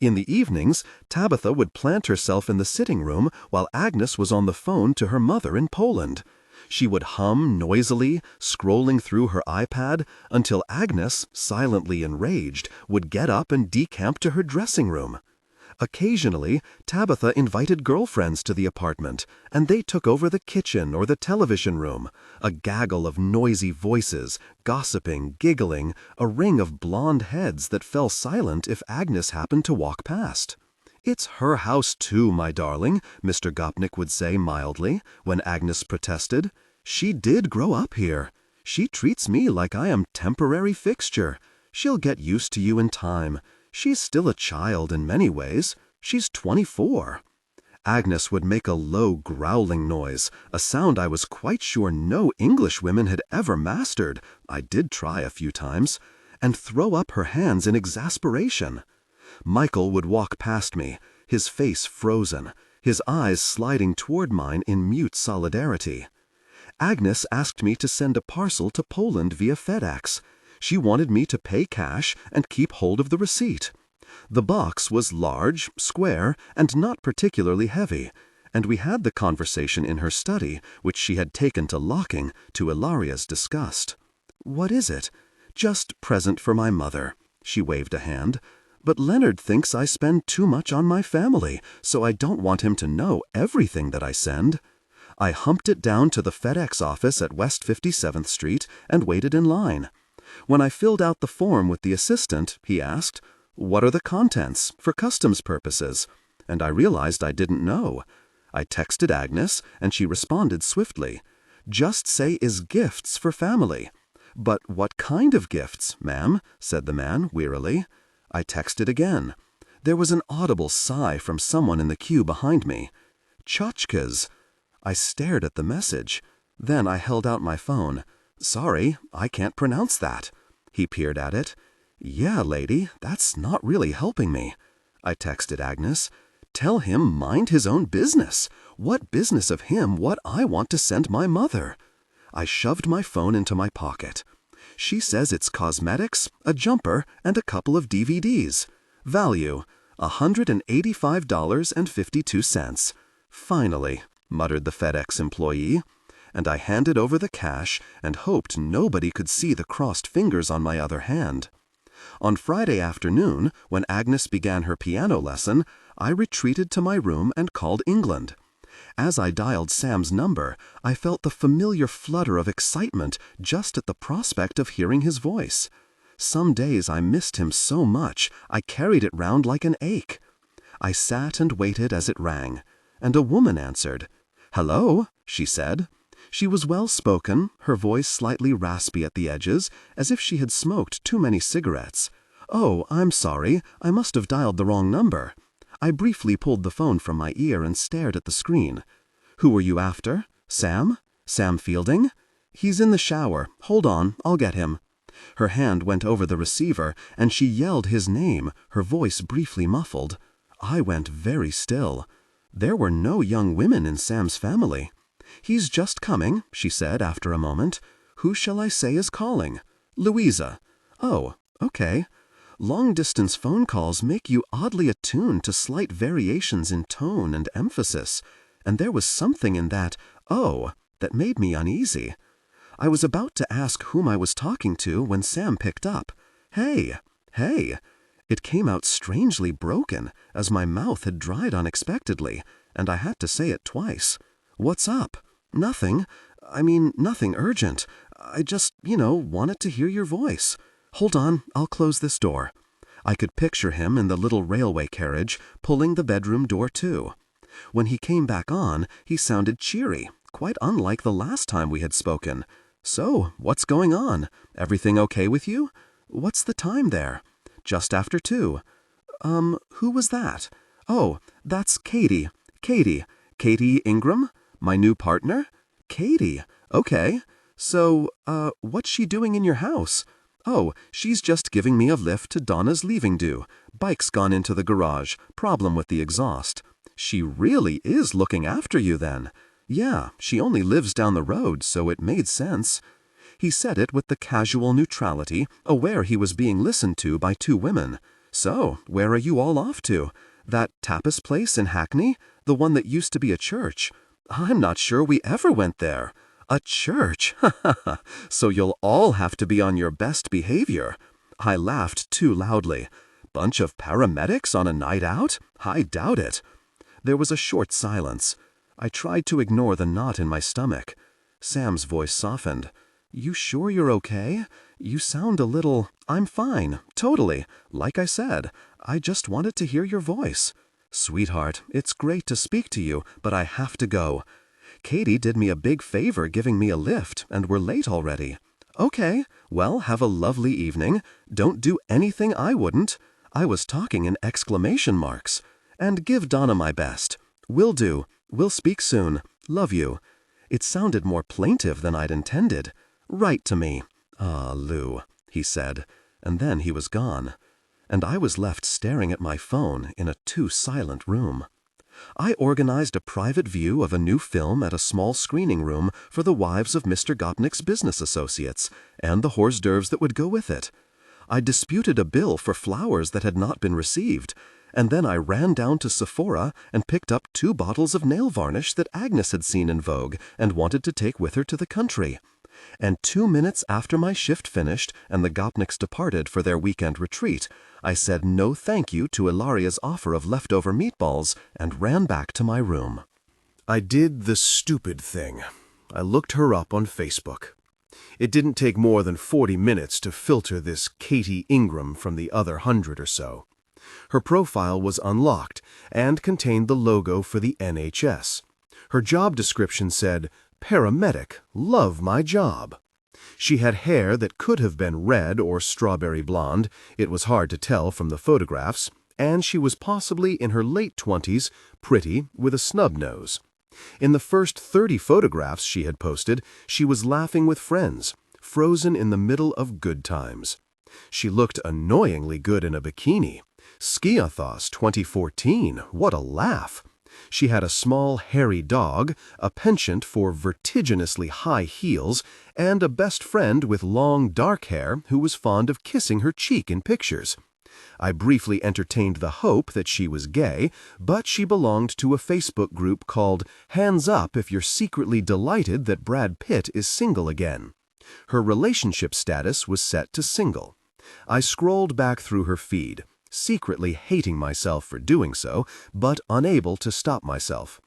In the evenings, Tabitha would plant herself in the sitting room while Agnes was on the phone to her mother in Poland. She would hum noisily, scrolling through her iPad, until Agnes, silently enraged, would get up and decamp to her dressing room. Occasionally, Tabitha invited girlfriends to the apartment, and they took over the kitchen or the television room, a gaggle of noisy voices, gossiping, giggling, a ring of blonde heads that fell silent if Agnes happened to walk past. "It's her house too, my darling," Mr. Gopnik would say mildly, when Agnes protested. "She did grow up here. She treats me like I am temporary fixture. She'll get used to you in time. She's still a child in many ways. She's 24. Agnes would make a low, growling noise, a sound I was quite sure no English women had ever mastered, I did try a few times, and throw up her hands in exasperation. Michael would walk past me, his face frozen, his eyes sliding toward mine in mute solidarity. Agnes asked me to send a parcel to Poland via FedEx. She wanted me to pay cash and keep hold of the receipt. The box was large, square, and not particularly heavy, and we had the conversation in her study, which she had taken to locking, to Ilaria's disgust. "What is it?" "Just present for my mother." She waved a hand. "But Leonard thinks I spend too much on my family, so I don't want him to know everything that I send." I humped it down to the FedEx office at West 57th Street and waited in line. When I filled out the form with the assistant, he asked, "What are the contents, for customs purposes?" And I realized I didn't know. I texted Agnes, and she responded swiftly. "Just say is gifts for family." "But what kind of gifts, ma'am?" said the man wearily. I texted again. There was an audible sigh from someone in the queue behind me. "Tchotchkes." I stared at the message. Then I held out my phone. "Sorry, I can't pronounce that." He peered at it. "Yeah, lady, that's not really helping me." I texted Agnes. "Tell him mind his own business. What business of him what I want to send my mother?" I shoved my phone into my pocket. "She says it's cosmetics, a jumper, and a couple of DVDs. Value, $185.52. Finally," muttered the FedEx employee. And I handed over the cash and hoped nobody could see the crossed fingers on my other hand. On Friday afternoon, when Agnes began her piano lesson, I retreated to my room and called England. As I dialed Sam's number, I felt the familiar flutter of excitement just at the prospect of hearing his voice. Some days I missed him so much, I carried it round like an ache. I sat and waited as it rang, and a woman answered. "Hello," she said. She was well-spoken, her voice slightly raspy at the edges, as if she had smoked too many cigarettes. "Oh, I'm sorry, I must have dialed the wrong number." I briefly pulled the phone from my ear and stared at the screen. "Who were you after? Sam? Sam Fielding? He's in the shower. Hold on, I'll get him." Her hand went over the receiver, and she yelled his name, her voice briefly muffled. I went very still. There were no young women in Sam's family. "He's just coming," she said after a moment. "Who shall I say is calling?" "Louisa." "Oh, okay." Long-distance phone calls make you oddly attuned to slight variations in tone and emphasis, and there was something in that "oh" that made me uneasy. I was about to ask whom I was talking to when Sam picked up. "Hey, hey." It came out strangely broken, as my mouth had dried unexpectedly, and I had to say it twice. "What's up?" "Nothing. Nothing urgent. I just, wanted to hear your voice. Hold on, I'll close this door." I could picture him in the little railway carriage, pulling the bedroom door to. When he came back on, he sounded cheery, quite unlike the last time we had spoken. "So, what's going on? Everything okay with you? What's the time there?" "Just after 2. Who was that?" "Oh, that's Katie. Katie Ingram? My new partner?" "Katie? Okay. So, what's she doing in your house?" "Oh, she's just giving me a lift to Donna's leaving do. Bike's gone into the garage. Problem with the exhaust." "She really is looking after you then." "Yeah, she only lives down the road, so it made sense." He said it with the casual neutrality, aware he was being listened to by 2 women. "So, where are you all off to? That tapas place in Hackney? The one that used to be a church?" "I'm not sure we ever went there." "A church? Ha ha ha. So you'll all have to be on your best behavior." I laughed too loudly. Bunch of paramedics on a night out? I doubt it. There was a short silence. I tried to ignore the knot in my stomach. Sam's voice softened. You sure you're okay? You sound a little... I'm fine, totally. Like I said, I just wanted to hear your voice. Sweetheart, it's great to speak to you, but I have to go. Katie did me a big favor giving me a lift, and we're late already. Okay, well, have a lovely evening. Don't do anything I wouldn't. I was talking in exclamation marks. And give Donna my best. Will do. We'll speak soon. Love you. It sounded more plaintive than I'd intended. Write to me. Ah, Lou, he said, and then he was gone. And I was left staring at my phone in a too-silent room. I organized a private view of a new film at a small screening room for the wives of Mr. Gopnik's business associates, and the hors d'oeuvres that would go with it. I disputed a bill for flowers that had not been received, and then I ran down to Sephora and picked up 2 bottles of nail varnish that Agnes had seen in vogue and wanted to take with her to the country. And 2 minutes after my shift finished and the Gopniks departed for their weekend retreat, I said no thank you to Ilaria's offer of leftover meatballs and ran back to my room. I did the stupid thing. I looked her up on Facebook. It didn't take more than 40 minutes to filter this Katie Ingram from the other 100 or so. Her profile was unlocked and contained the logo for the NHS. Her job description said, "Paramedic, love my job." She had hair that could have been red or strawberry blonde, it was hard to tell from the photographs, and she was possibly in her late 20s, pretty, with a snub nose. In the first 30 photographs she had posted, she was laughing with friends, frozen in the middle of good times. She looked annoyingly good in a bikini. Skiathos 2014, what a laugh! She had a small, hairy dog, a penchant for vertiginously high heels, and a best friend with long, dark hair who was fond of kissing her cheek in pictures. I briefly entertained the hope that she was gay, but she belonged to a Facebook group called Hands Up If You're Secretly Delighted That Brad Pitt is Single Again. Her relationship status was set to single. I scrolled back through her feed, secretly hating myself for doing so, but unable to stop myself.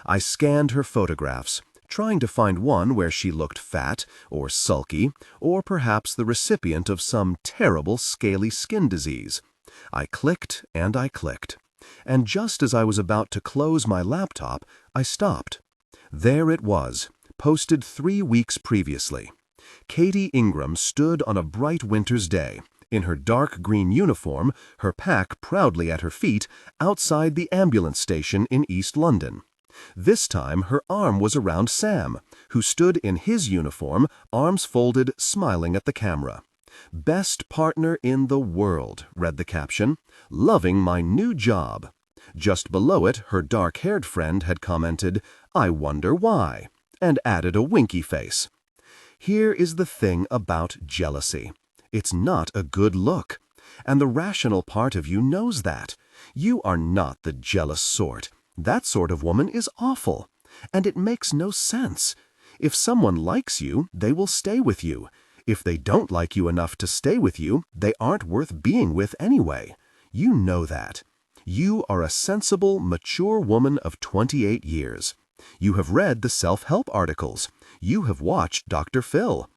I scanned her photographs, trying to find one where she looked fat or sulky, or perhaps the recipient of some terrible scaly skin disease. I clicked and I clicked, and just as I was about to close my laptop, I stopped. There it was, posted 3 weeks previously. Katie Ingram stood on a bright winter's day, in her dark green uniform, her pack proudly at her feet, outside the ambulance station in East London. This time her arm was around Sam, who stood in his uniform, arms folded, smiling at the camera. "Best partner in the world," read the caption. "Loving my new job." Just below it, her dark-haired friend had commented, "I wonder why," and added a winky face. Here is the thing about jealousy. It's not a good look, and the rational part of you knows that. You are not the jealous sort. That sort of woman is awful, and it makes no sense. If someone likes you, they will stay with you. If they don't like you enough to stay with you, they aren't worth being with anyway. You know that. You are a sensible, mature woman of 28 years. You have read the self-help articles. You have watched Dr. Phil.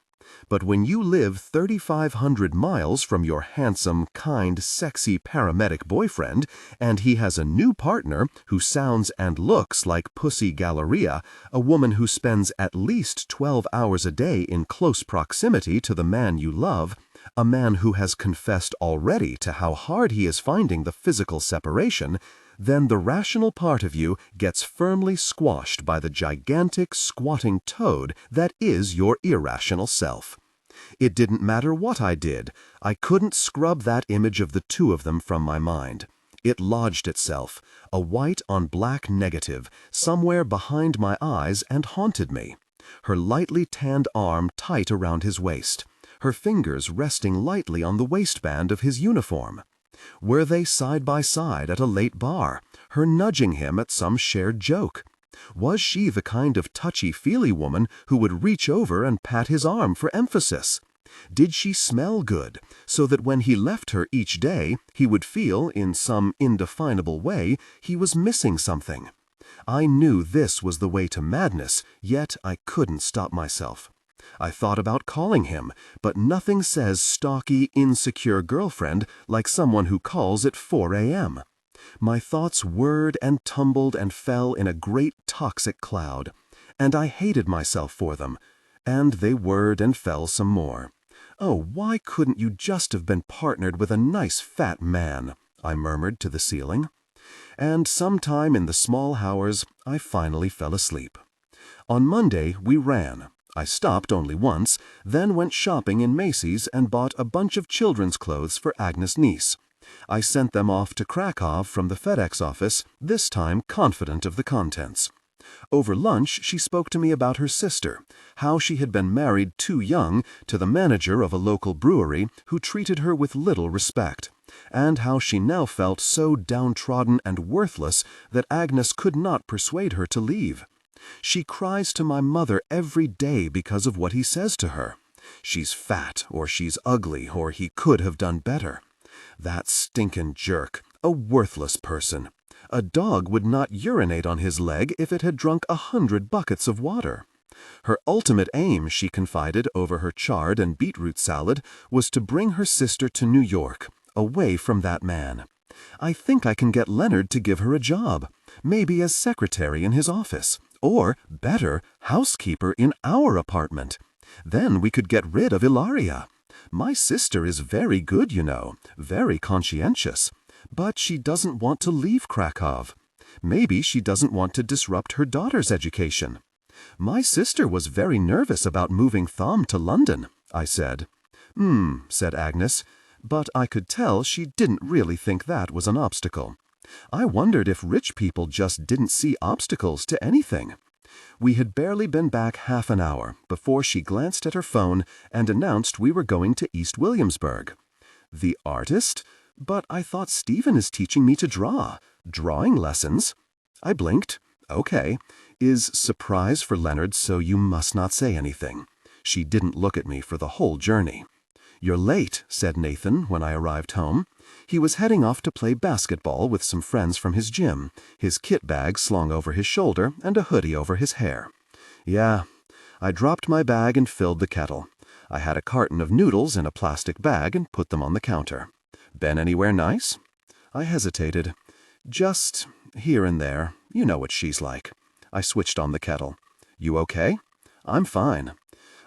But when you live 3,500 miles from your handsome, kind, sexy paramedic boyfriend, and he has a new partner who sounds and looks like Pussy Galleria, a woman who spends at least 12 hours a day in close proximity to the man you love, a man who has confessed already to how hard he is finding the physical separation, then the rational part of you gets firmly squashed by the gigantic, squatting toad that is your irrational self. It didn't matter what I did. I couldn't scrub that image of the two of them from my mind. It lodged itself, a white-on-black negative, somewhere behind my eyes and haunted me. Her lightly tanned arm tight around his waist, her fingers resting lightly on the waistband of his uniform. Were they side by side at a late bar, her nudging him at some shared joke? Was she the kind of touchy-feely woman who would reach over and pat his arm for emphasis? Did she smell good, so that when he left her each day, he would feel, in some indefinable way, he was missing something? I knew this was the way to madness, yet I couldn't stop myself. I thought about calling him, but nothing says stalky, insecure girlfriend like someone who calls at 4 a.m. My thoughts whirred and tumbled and fell in a great toxic cloud, and I hated myself for them, and they whirred and fell some more. "Oh, why couldn't you just have been partnered with a nice fat man?" I murmured to the ceiling. And sometime in the small hours, I finally fell asleep. On Monday, we ran. I stopped only once, then went shopping in Macy's and bought a bunch of children's clothes for Agnes' niece. I sent them off to Krakow from the FedEx office, this time confident of the contents. Over lunch, she spoke to me about her sister, how she had been married too young to the manager of a local brewery who treated her with little respect, and how she now felt so downtrodden and worthless that Agnes could not persuade her to leave. She cries to my mother every day because of what he says to her. She's fat, or she's ugly, or he could have done better. That stinkin' jerk, a worthless person. A dog would not urinate on his leg if it had drunk 100 buckets of water. Her ultimate aim, she confided over her chard and beetroot salad, was to bring her sister to New York, away from that man. I think I can get Leonard to give her a job, maybe as secretary in his office, or, better, housekeeper in our apartment. Then we could get rid of Ilaria. My sister is very good, you know, very conscientious. But she doesn't want to leave Krakow. Maybe she doesn't want to disrupt her daughter's education. My sister was very nervous about moving Thom to London, I said. Said Agnes, but I could tell she didn't really think that was an obstacle. I wondered if rich people just didn't see obstacles to anything. We had barely been back half an hour before she glanced at her phone and announced we were going to East Williamsburg. The artist? But I thought Stephen is teaching me to draw. Drawing lessons? I blinked. Okay. Is surprise for Leonard, so you must not say anything. She didn't look at me for the whole journey. "You're late," said Nathan when I arrived home. He was heading off to play basketball with some friends from his gym, his kit bag slung over his shoulder and a hoodie over his hair. "Yeah." I dropped my bag and filled the kettle. I had a carton of noodles in a plastic bag and put them on the counter. "Been anywhere nice?" I hesitated. "Just here and there. You know what she's like." I switched on the kettle. "You okay?" "I'm fine."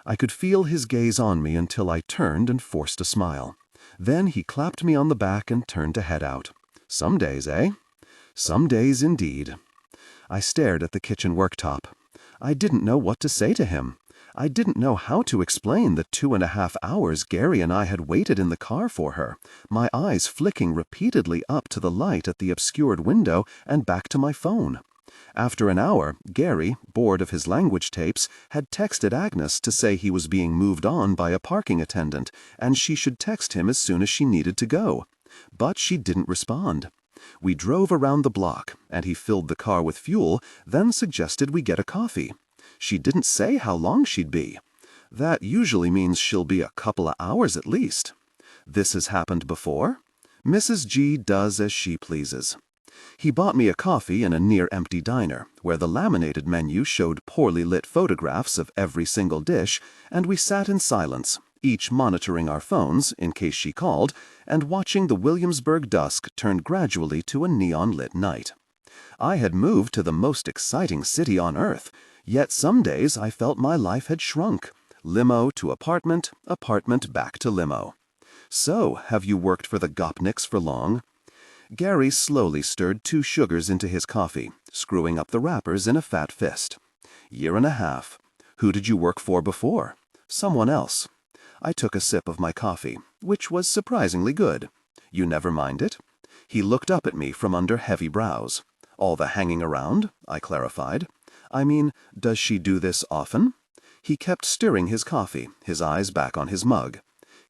I could feel his gaze on me until I turned and forced a smile. Then he clapped me on the back and turned to head out. "Some days, eh?" "Some days, indeed." I stared at the kitchen worktop. I didn't know what to say to him. I didn't know how to explain the 2.5 hours Gary and I had waited in the car for her, my eyes flicking repeatedly up to the light at the obscured window and back to my phone. After an hour, Gary, bored of his language tapes, had texted Agnes to say he was being moved on by a parking attendant and she should text him as soon as she needed to go. But she didn't respond. We drove around the block, and he filled the car with fuel, then suggested we get a coffee. She didn't say how long she'd be. That usually means she'll be a couple of hours at least. This has happened before? Mrs. G does as she pleases. He bought me a coffee in a near-empty diner, where the laminated menu showed poorly lit photographs of every single dish, and we sat in silence, each monitoring our phones in case she called, and watching the Williamsburg dusk turn gradually to a neon-lit night. I had moved to the most exciting city on earth, yet some days I felt my life had shrunk. Limo to apartment, apartment back to limo. "So, have you worked for the Gopniks for long?" Gary slowly stirred 2 sugars into his coffee, screwing up the wrappers in a fat fist. "1.5 years. Who did you work for before?" "Someone else." I took a sip of my coffee, which was surprisingly good. "You never mind it?" He looked up at me from under heavy brows. "All the hanging around?" I clarified. "I mean, does she do this often?" He kept stirring his coffee, his eyes back on his mug.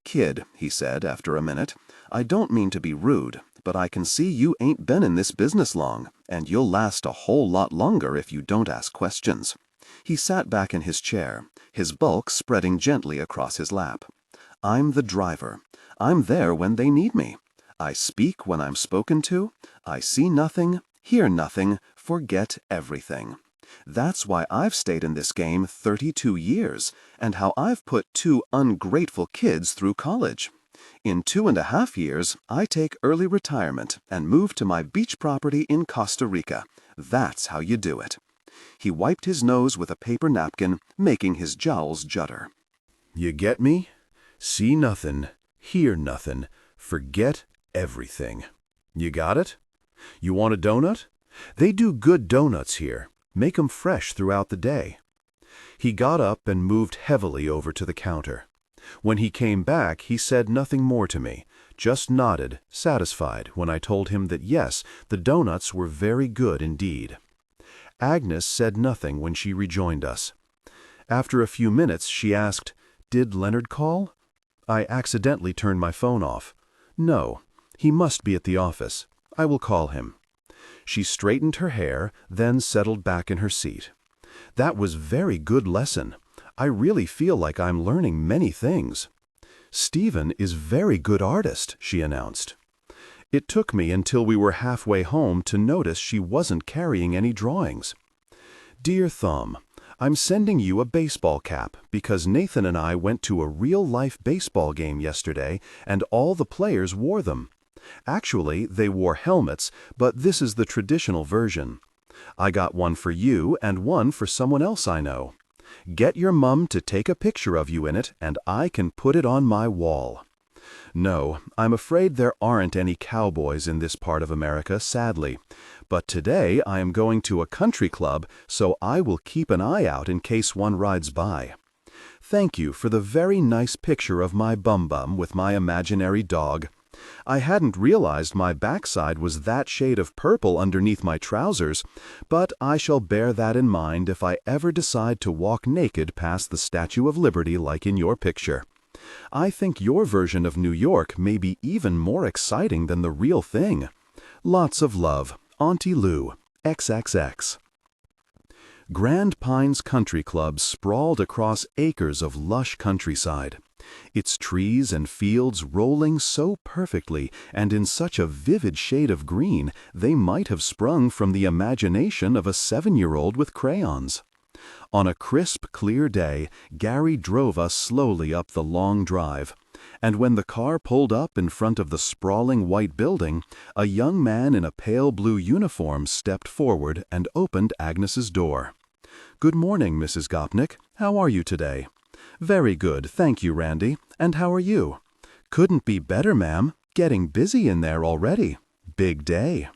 "Kid," he said after a minute, "I don't mean to be rude, but I can see you ain't been in this business long, and you'll last a whole lot longer if you don't ask questions." He sat back in his chair, his bulk spreading gently across his lap. I'm the driver. I'm there when they need me. I speak when I'm spoken to. I see nothing, hear nothing, forget everything. That's why I've stayed in this game 32 years, and how I've put 2 ungrateful kids through college. In 2.5 years, I take early retirement and move to my beach property in Costa Rica. That's how you do it. He wiped his nose with a paper napkin, making his jowls judder. You get me? See nothing, hear nothing, forget everything. You got it? You want a donut? They do good donuts here. Make 'em fresh throughout the day. He got up and moved heavily over to the counter. When he came back, he said nothing more to me, just nodded, satisfied, when I told him that yes, the donuts were very good indeed. Agnes said nothing when she rejoined us. After a few minutes, she asked, "Did Leonard call?" I accidentally turned my phone off. "No, he must be at the office. I will call him." She straightened her hair, then settled back in her seat. "That was very good lesson. I really feel like I'm learning many things." "Stephen is very good artist," she announced. It took me until we were halfway home to notice she wasn't carrying any drawings. "Dear Thumb, I'm sending you a baseball cap because Nathan and I went to a real-life baseball game yesterday and all the players wore them. Actually, they wore helmets, but this is the traditional version. I got one for you and one for someone else I know. Get your mum to take a picture of you in it and I can put it on my wall." No, I'm afraid there aren't any cowboys in this part of America, sadly. But today I am going to a country club, so I will keep an eye out in case one rides by. Thank you for the very nice picture of my bum-bum with my imaginary dog. I hadn't realized my backside was that shade of purple underneath my trousers, but I shall bear that in mind if I ever decide to walk naked past the Statue of Liberty like in your picture. I think your version of New York may be even more exciting than the real thing. Lots of love, Auntie Lou, XXX. Grand Pines Country Club sprawled across acres of lush countryside. Its trees and fields rolling so perfectly and in such a vivid shade of green they might have sprung from the imagination of a 7-year-old with crayons. On a crisp, clear day, Gary drove us slowly up the long drive, and when the car pulled up in front of the sprawling white building, a young man in a pale blue uniform stepped forward and opened Agnes's door. "Good morning, Mrs. Gopnik. How are you today?" "Very good, thank you, Randy. And how are you?" "Couldn't be better, ma'am. Getting busy in there already. Big day."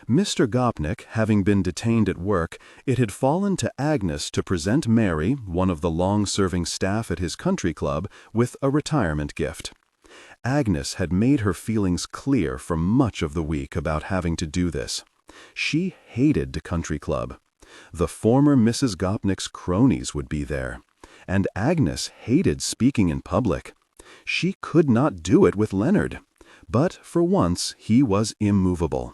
Mr. Gopnik, having been detained at work, it had fallen to Agnes to present Mary, one of the long-serving staff at his country club, with a retirement gift. Agnes had made her feelings clear for much of the week about having to do this. She hated the country club. The former Mrs. Gopnik's cronies would be there. And Agnes hated speaking in public. She could not do it with Leonard. But for once, he was immovable.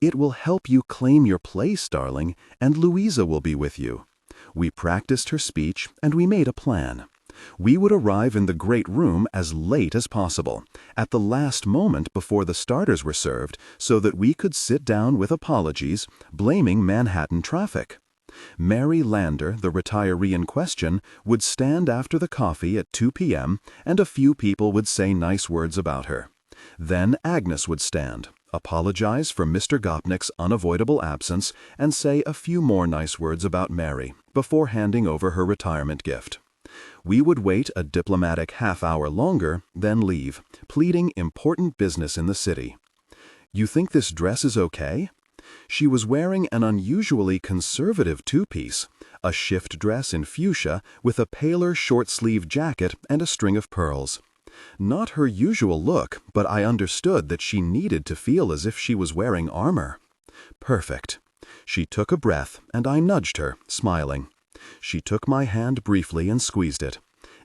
"It will help you claim your place, darling, and Louisa will be with you." We practiced her speech, and we made a plan. We would arrive in the great room as late as possible, at the last moment before the starters were served, so that we could sit down with apologies, blaming Manhattan traffic. Mary Lander, the retiree in question, would stand after the coffee at 2 p.m., and a few people would say nice words about her. Then Agnes would stand, apologize for Mr. Gopnik's unavoidable absence, and say a few more nice words about Mary, before handing over her retirement gift. We would wait a diplomatic half-hour longer, then leave, pleading important business in the city. "You think this dress is okay?" She was wearing an unusually conservative two-piece, a shift dress in fuchsia with a paler short-sleeved jacket and a string of pearls. Not her usual look, but I understood that she needed to feel as if she was wearing armor. Perfect. She took a breath, and I nudged her, smiling. She took my hand briefly and squeezed it.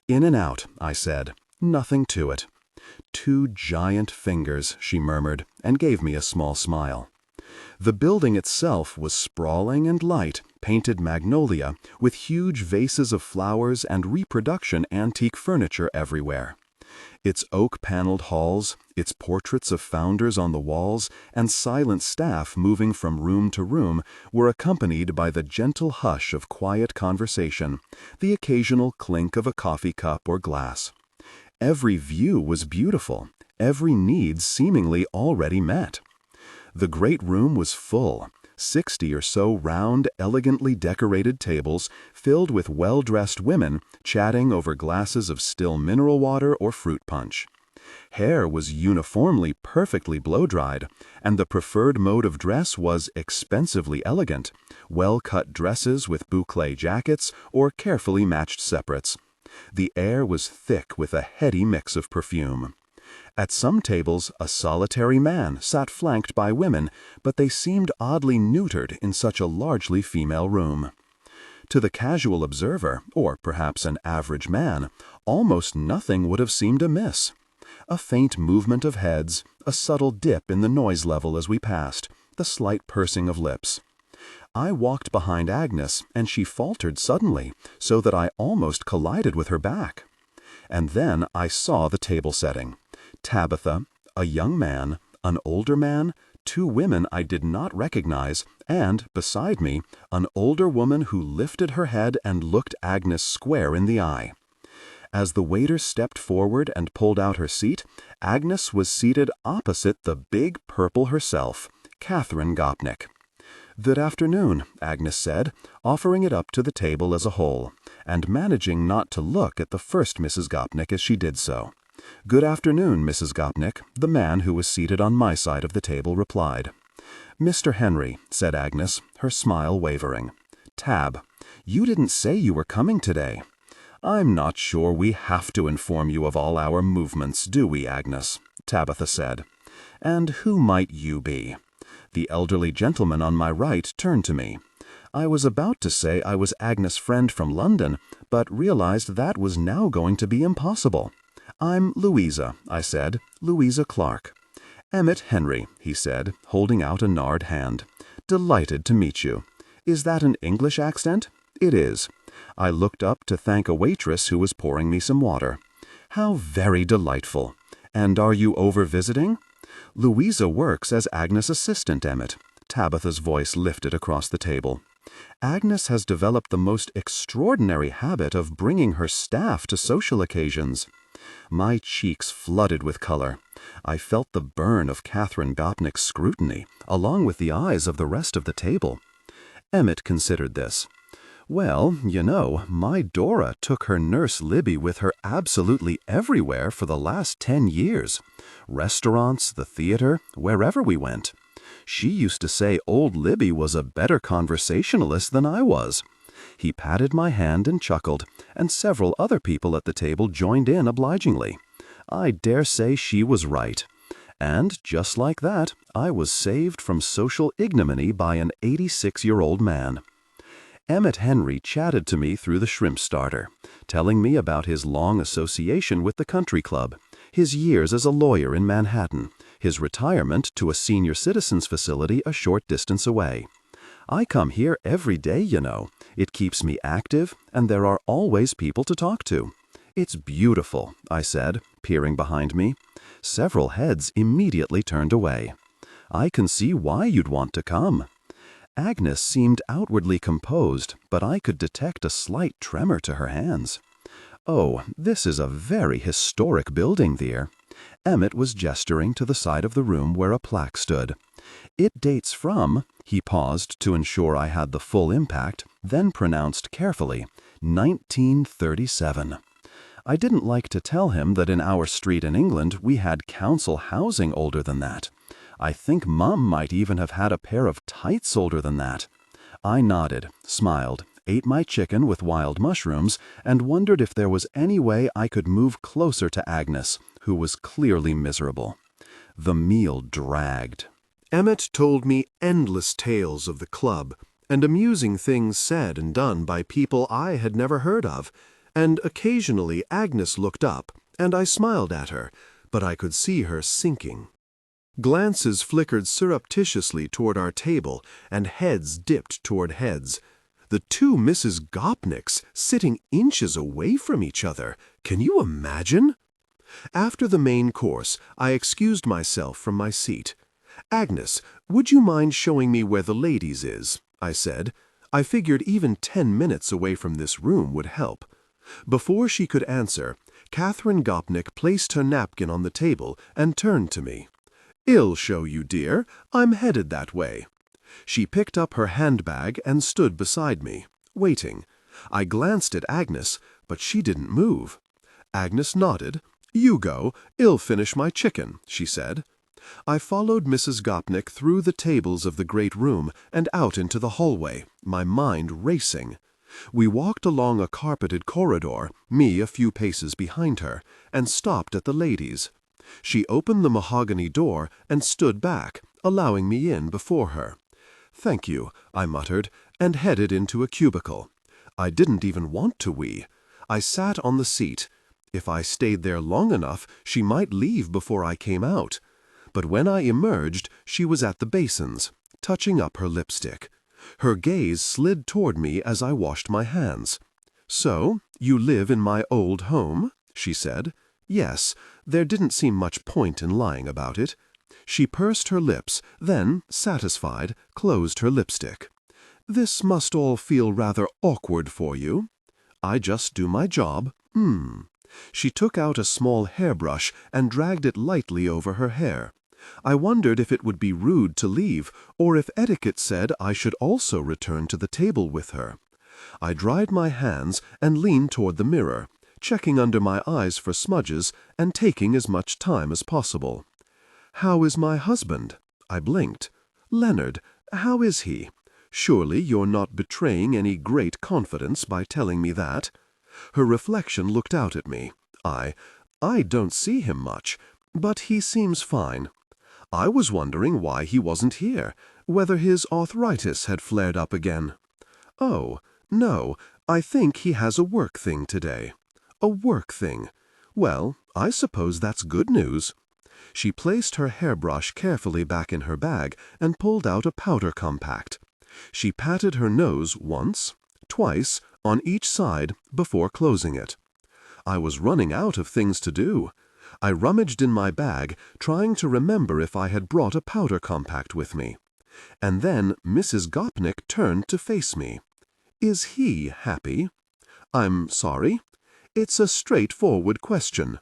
"In and out," I said. "Nothing to it." "2 giant fingers," she murmured, and gave me a small smile. The building itself was sprawling and light, painted magnolia, with huge vases of flowers and reproduction antique furniture everywhere. Its oak-paneled halls, its portraits of founders on the walls, and silent staff moving from room to room were accompanied by the gentle hush of quiet conversation, the occasional clink of a coffee cup or glass. Every view was beautiful, every need seemingly already met. The great room was full, 60 or so round, elegantly decorated tables filled with well-dressed women chatting over glasses of still mineral water or fruit punch. Hair was uniformly perfectly blow-dried, and the preferred mode of dress was expensively elegant, well-cut dresses with bouclé jackets or carefully matched separates. The air was thick with a heady mix of perfume. At some tables, a solitary man sat flanked by women, but they seemed oddly neutered in such a largely female room. To the casual observer, or perhaps an average man, almost nothing would have seemed amiss. A faint movement of heads, a subtle dip in the noise level as we passed, the slight pursing of lips. I walked behind Agnes, and she faltered suddenly, so that I almost collided with her back. And then I saw the table setting. Tabitha, a young man, an older man, 2 women I did not recognize, and, beside me, an older woman who lifted her head and looked Agnes square in the eye. As the waiter stepped forward and pulled out her seat, Agnes was seated opposite the big purple herself, Catherine Gopnik. "Good afternoon," Agnes said, offering it up to the table as a whole, and managing not to look at the first Mrs. Gopnik as she did so. "Good afternoon, Mrs. Gopnik," the man who was seated on my side of the table replied. "Mr. Henry," said Agnes, her smile wavering. "Tab, you didn't say you were coming today." "I'm not sure we have to inform you of all our movements, do we, Agnes?" Tabitha said. "And who might you be?" The elderly gentleman on my right turned to me. I was about to say I was Agnes' friend from London, but realized that was now going to be impossible. "I'm Louisa," I said, "Louisa Clark." "Emmett Henry," he said, holding out a gnarled hand. "Delighted to meet you. Is that an English accent?" "It is." I looked up to thank a waitress who was pouring me some water. "How very delightful. And are you over visiting?" "Louisa works as Agnes' assistant, Emmett." Tabitha's voice lifted across the table. "Agnes has developed the most extraordinary habit of bringing her staff to social occasions." My cheeks flooded with color. I felt the burn of Catherine Gopnik's scrutiny, along with the eyes of the rest of the table. Emmett considered this. "Well, you know, my Dora took her nurse Libby with her absolutely everywhere for the last 10 years. Restaurants, the theater, wherever we went. She used to say old Libby was a better conversationalist than I was." He patted my hand and chuckled, and several other people at the table joined in obligingly. I dare say she was right. And, just like that, I was saved from social ignominy by an 86-year-old man. Emmett Henry chatted to me through the shrimp starter, telling me about his long association with the country club, his years as a lawyer in Manhattan, his retirement to a senior citizens facility a short distance away. "I come here every day, you know. It keeps me active, and there are always people to talk to." "It's beautiful," I said, peering behind me. Several heads immediately turned away. "I can see why you'd want to come." Agnes seemed outwardly composed, but I could detect a slight tremor to her hands. "Oh, this is a very historic building, dear." Emmett was gesturing to the side of the room where a plaque stood. "It dates from," he paused to ensure I had the full impact, then pronounced carefully, 1937. I didn't like to tell him that in our street in England we had council housing older than that. I think Mum might even have had a pair of tights older than that. I nodded, smiled, ate my chicken with wild mushrooms, and wondered if there was any way I could move closer to Agnes, who was clearly miserable. The meal dragged. Emmett told me endless tales of the club, and amusing things said and done by people I had never heard of, and occasionally Agnes looked up, and I smiled at her, but I could see her sinking. Glances flickered surreptitiously toward our table, and heads dipped toward heads. The 2 Mrs. Gopniks sitting inches away from each other. Can you imagine? After the main course, I excused myself from my seat. "Agnes, would you mind showing me where the ladies is?" I said. I figured even 10 minutes away from this room would help. Before she could answer, Catherine Gopnik placed her napkin on the table and turned to me. "I'll show you, dear. I'm headed that way." She picked up her handbag and stood beside me, waiting. I glanced at Agnes, but she didn't move. Agnes nodded. "You go. I'll finish my chicken," she said. I followed Mrs. Gopnik through the tables of the great room and out into the hallway, my mind racing. We walked along a carpeted corridor, me a few paces behind her, and stopped at the ladies. She opened the mahogany door and stood back, allowing me in before her. "Thank you," I muttered, and headed into a cubicle. I didn't even want to wee. I sat on the seat. If I stayed there long enough, she might leave before I came out. But when I emerged, she was at the basins, touching up her lipstick. Her gaze slid toward me as I washed my hands. "So, you live in my old home?" she said. Yes, there didn't seem much point in lying about it. She pursed her lips, then, satisfied, closed her lipstick. "This must all feel rather awkward for you." "I just do my job." She took out a small hairbrush and dragged it lightly over her hair. I wondered if it would be rude to leave, or if etiquette said I should also return to the table with her. I dried my hands and leaned toward the mirror, checking under my eyes for smudges and taking as much time as possible. "How is my husband?" I blinked. "Leonard, how is he? Surely you're not betraying any great confidence by telling me that." Her reflection looked out at me. I don't see him much, but he seems fine. I was wondering why he wasn't here, whether his arthritis had flared up again. "Oh, no, I think he has a work thing today." "A work thing? Well, I suppose that's good news." She placed her hairbrush carefully back in her bag and pulled out a powder compact. She patted her nose once, twice, on each side before closing it. I was running out of things to do. I rummaged in my bag, trying to remember if I had brought a powder compact with me. And then Mrs. Gopnik turned to face me. "Is he happy?" "I'm sorry?" "It's a straightforward question."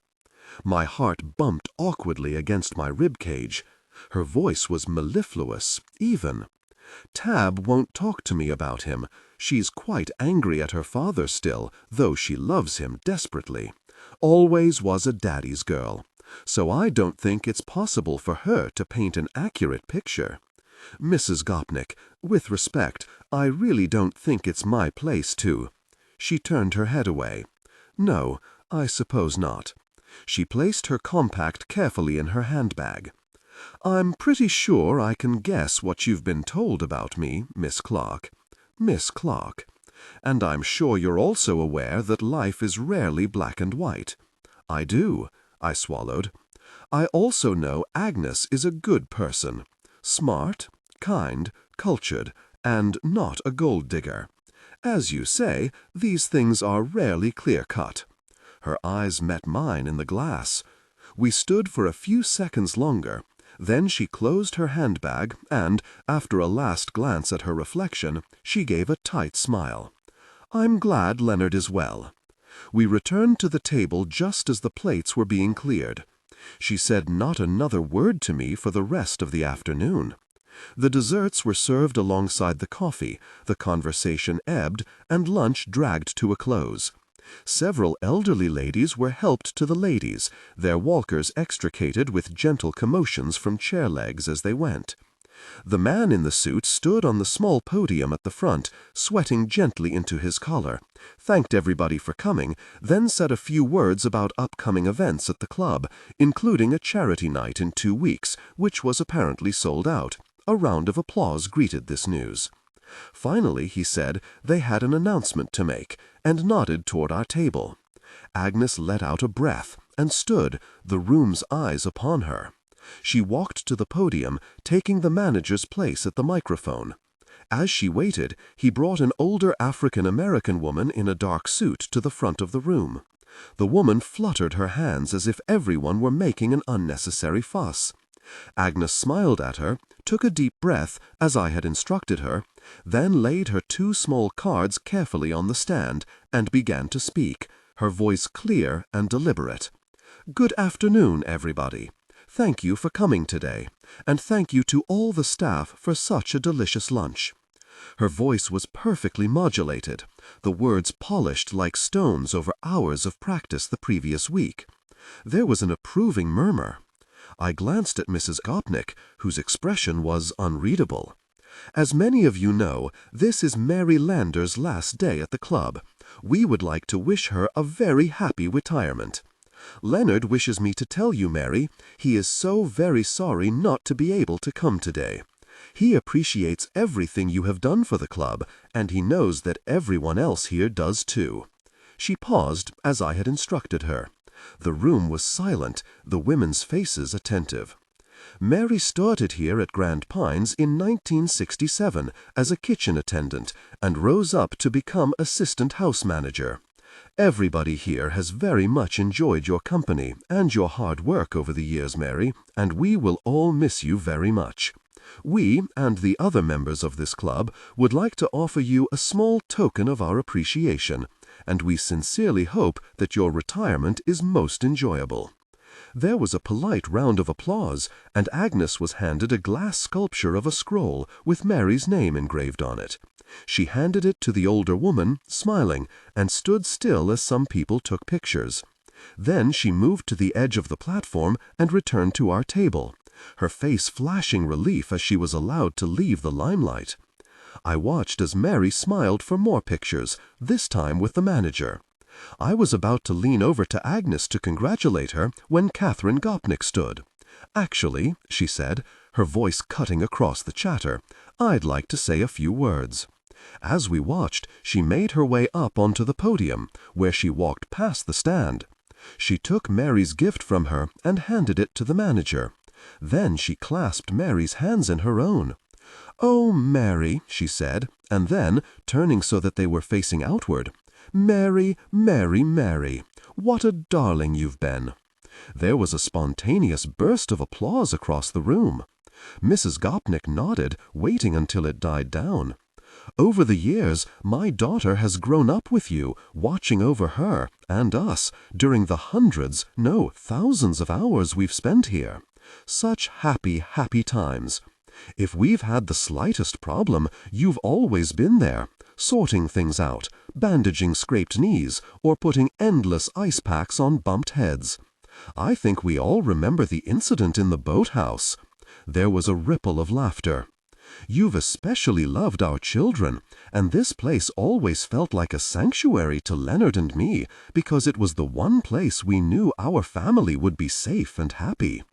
My heart bumped awkwardly against my rib cage. Her voice was mellifluous, even. "Tab won't talk to me about him. She's quite angry at her father still, though she loves him desperately. Always was a daddy's girl. So I don't think it's possible for her to paint an accurate picture. Mrs. Gopnik, with respect, I really don't think it's my place to." She turned her head away. "No, I suppose not." She placed her compact carefully in her handbag. "I'm pretty sure I can guess what you've been told about me, Miss Clark." "Miss Clark. And I'm sure you're also aware that life is rarely black and white." "I do," I swallowed. "I also know Agnes is a good person. Smart, kind, cultured, and not a gold digger. As you say, these things are rarely clear-cut." Her eyes met mine in the glass. We stood for a few seconds longer. Then she closed her handbag and, after a last glance at her reflection, she gave a tight smile. "I'm glad Leonard is well." We returned to the table just as the plates were being cleared. She said not another word to me for the rest of the afternoon. The desserts were served alongside the coffee, the conversation ebbed, and lunch dragged to a close. Several elderly ladies were helped to the ladies, their walkers extricated with gentle commotions from chair legs as they went. The man in the suit stood on the small podium at the front, sweating gently into his collar, thanked everybody for coming, then said a few words about upcoming events at the club, including a charity night in 2 weeks, which was apparently sold out. A round of applause greeted this news. Finally, he said, they had an announcement to make, and nodded toward our table. Agnes let out a breath and stood, the room's eyes upon her. She walked to the podium, taking the manager's place at the microphone. As she waited, he brought an older African-American woman in a dark suit to the front of the room. The woman fluttered her hands as if everyone were making an unnecessary fuss. Agnes smiled at her, took a deep breath, as I had instructed her, then laid her 2 small cards carefully on the stand, and began to speak, her voice clear and deliberate. "Good afternoon, everybody. Thank you for coming today, and thank you to all the staff for such a delicious lunch." Her voice was perfectly modulated, the words polished like stones over hours of practice the previous week. There was an approving murmur. I glanced at Mrs. Gopnik, whose expression was unreadable. "As many of you know, this is Mary Lander's last day at the club. We would like to wish her a very happy retirement. Leonard wishes me to tell you, Mary, he is so very sorry not to be able to come today. He appreciates everything you have done for the club, and he knows that everyone else here does too." She paused, as I had instructed her. The room was silent, the women's faces attentive. "Mary started here at Grand Pines in 1967 as a kitchen attendant and rose up to become assistant house manager. Everybody here has very much enjoyed your company and your hard work over the years, Mary, and we will all miss you very much. We, and the other members of this club, would like to offer you a small token of our appreciation, and we sincerely hope that your retirement is most enjoyable." There was a polite round of applause, and Agnes was handed a glass sculpture of a scroll with Mary's name engraved on it. She handed it to the older woman, smiling, and stood still as some people took pictures. Then she moved to the edge of the platform and returned to our table, her face flashing relief as she was allowed to leave the limelight. I watched as Mary smiled for more pictures, this time with the manager. I was about to lean over to Agnes to congratulate her when Catherine Gopnik stood. "Actually," she said, her voice cutting across the chatter, "I'd like to say a few words." As we watched, she made her way up onto the podium, where she walked past the stand. She took Mary's gift from her and handed it to the manager. Then she clasped Mary's hands in her own. "Oh, Mary," she said, and then, turning so that they were facing outward, "Mary, Mary, Mary, what a darling you've been." There was a spontaneous burst of applause across the room. Mrs. Gopnik nodded, waiting until it died down. "Over the years, my daughter has grown up with you, watching over her and us during the hundreds, no, thousands of hours we've spent here. Such happy, happy times. If we've had the slightest problem, you've always been there, sorting things out, bandaging scraped knees, or putting endless ice packs on bumped heads. I think we all remember the incident in the boathouse." There was a ripple of laughter. "You've especially loved our children, and this place always felt like a sanctuary to Leonard and me, because it was the one place we knew our family would be safe and happy.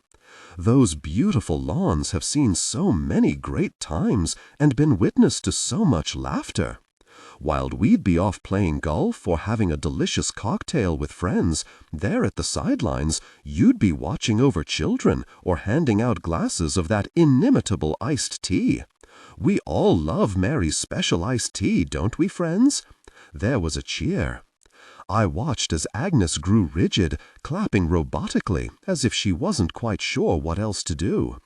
Those beautiful lawns have seen so many great times and been witness to so much laughter. While we'd be off playing golf or having a delicious cocktail with friends, there at the sidelines, you'd be watching over children or handing out glasses of that inimitable iced tea. We all love Mary's special iced tea, don't we, friends?" There was a cheer. I watched as Agnes grew rigid, clapping robotically, as if she wasn't quite sure what else to do.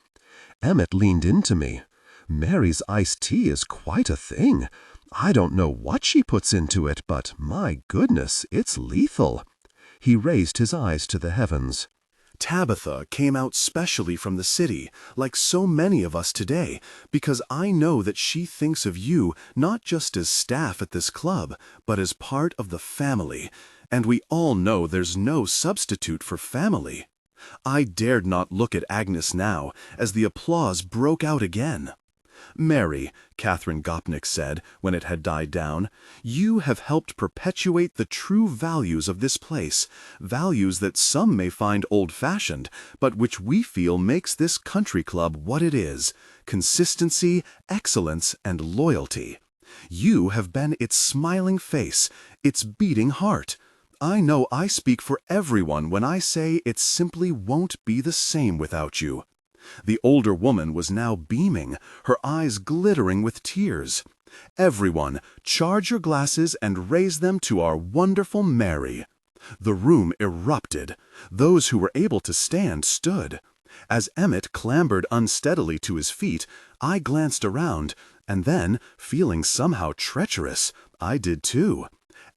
Emmett leaned into me. "Mary's iced tea is quite a thing. I don't know what she puts into it, but my goodness, it's lethal." He raised his eyes to the heavens. "Tabitha came out specially from the city, like so many of us today, because I know that she thinks of you not just as staff at this club, but as part of the family, and we all know there's no substitute for family." I dared not look at Agnes now, as the applause broke out again. "Mary," Catherine Gopnik said, when it had died down, "you have helped perpetuate the true values of this place, values that some may find old-fashioned, but which we feel makes this country club what it is: consistency, excellence, and loyalty. You have been its smiling face, its beating heart. I know I speak for everyone when I say it simply won't be the same without you." The older woman was now beaming, her eyes glittering with tears. "Everyone, charge your glasses and raise them to our wonderful Mary." The room erupted. Those who were able to stand stood. As Emmett clambered unsteadily to his feet, I glanced around, and then, feeling somehow treacherous, I did too.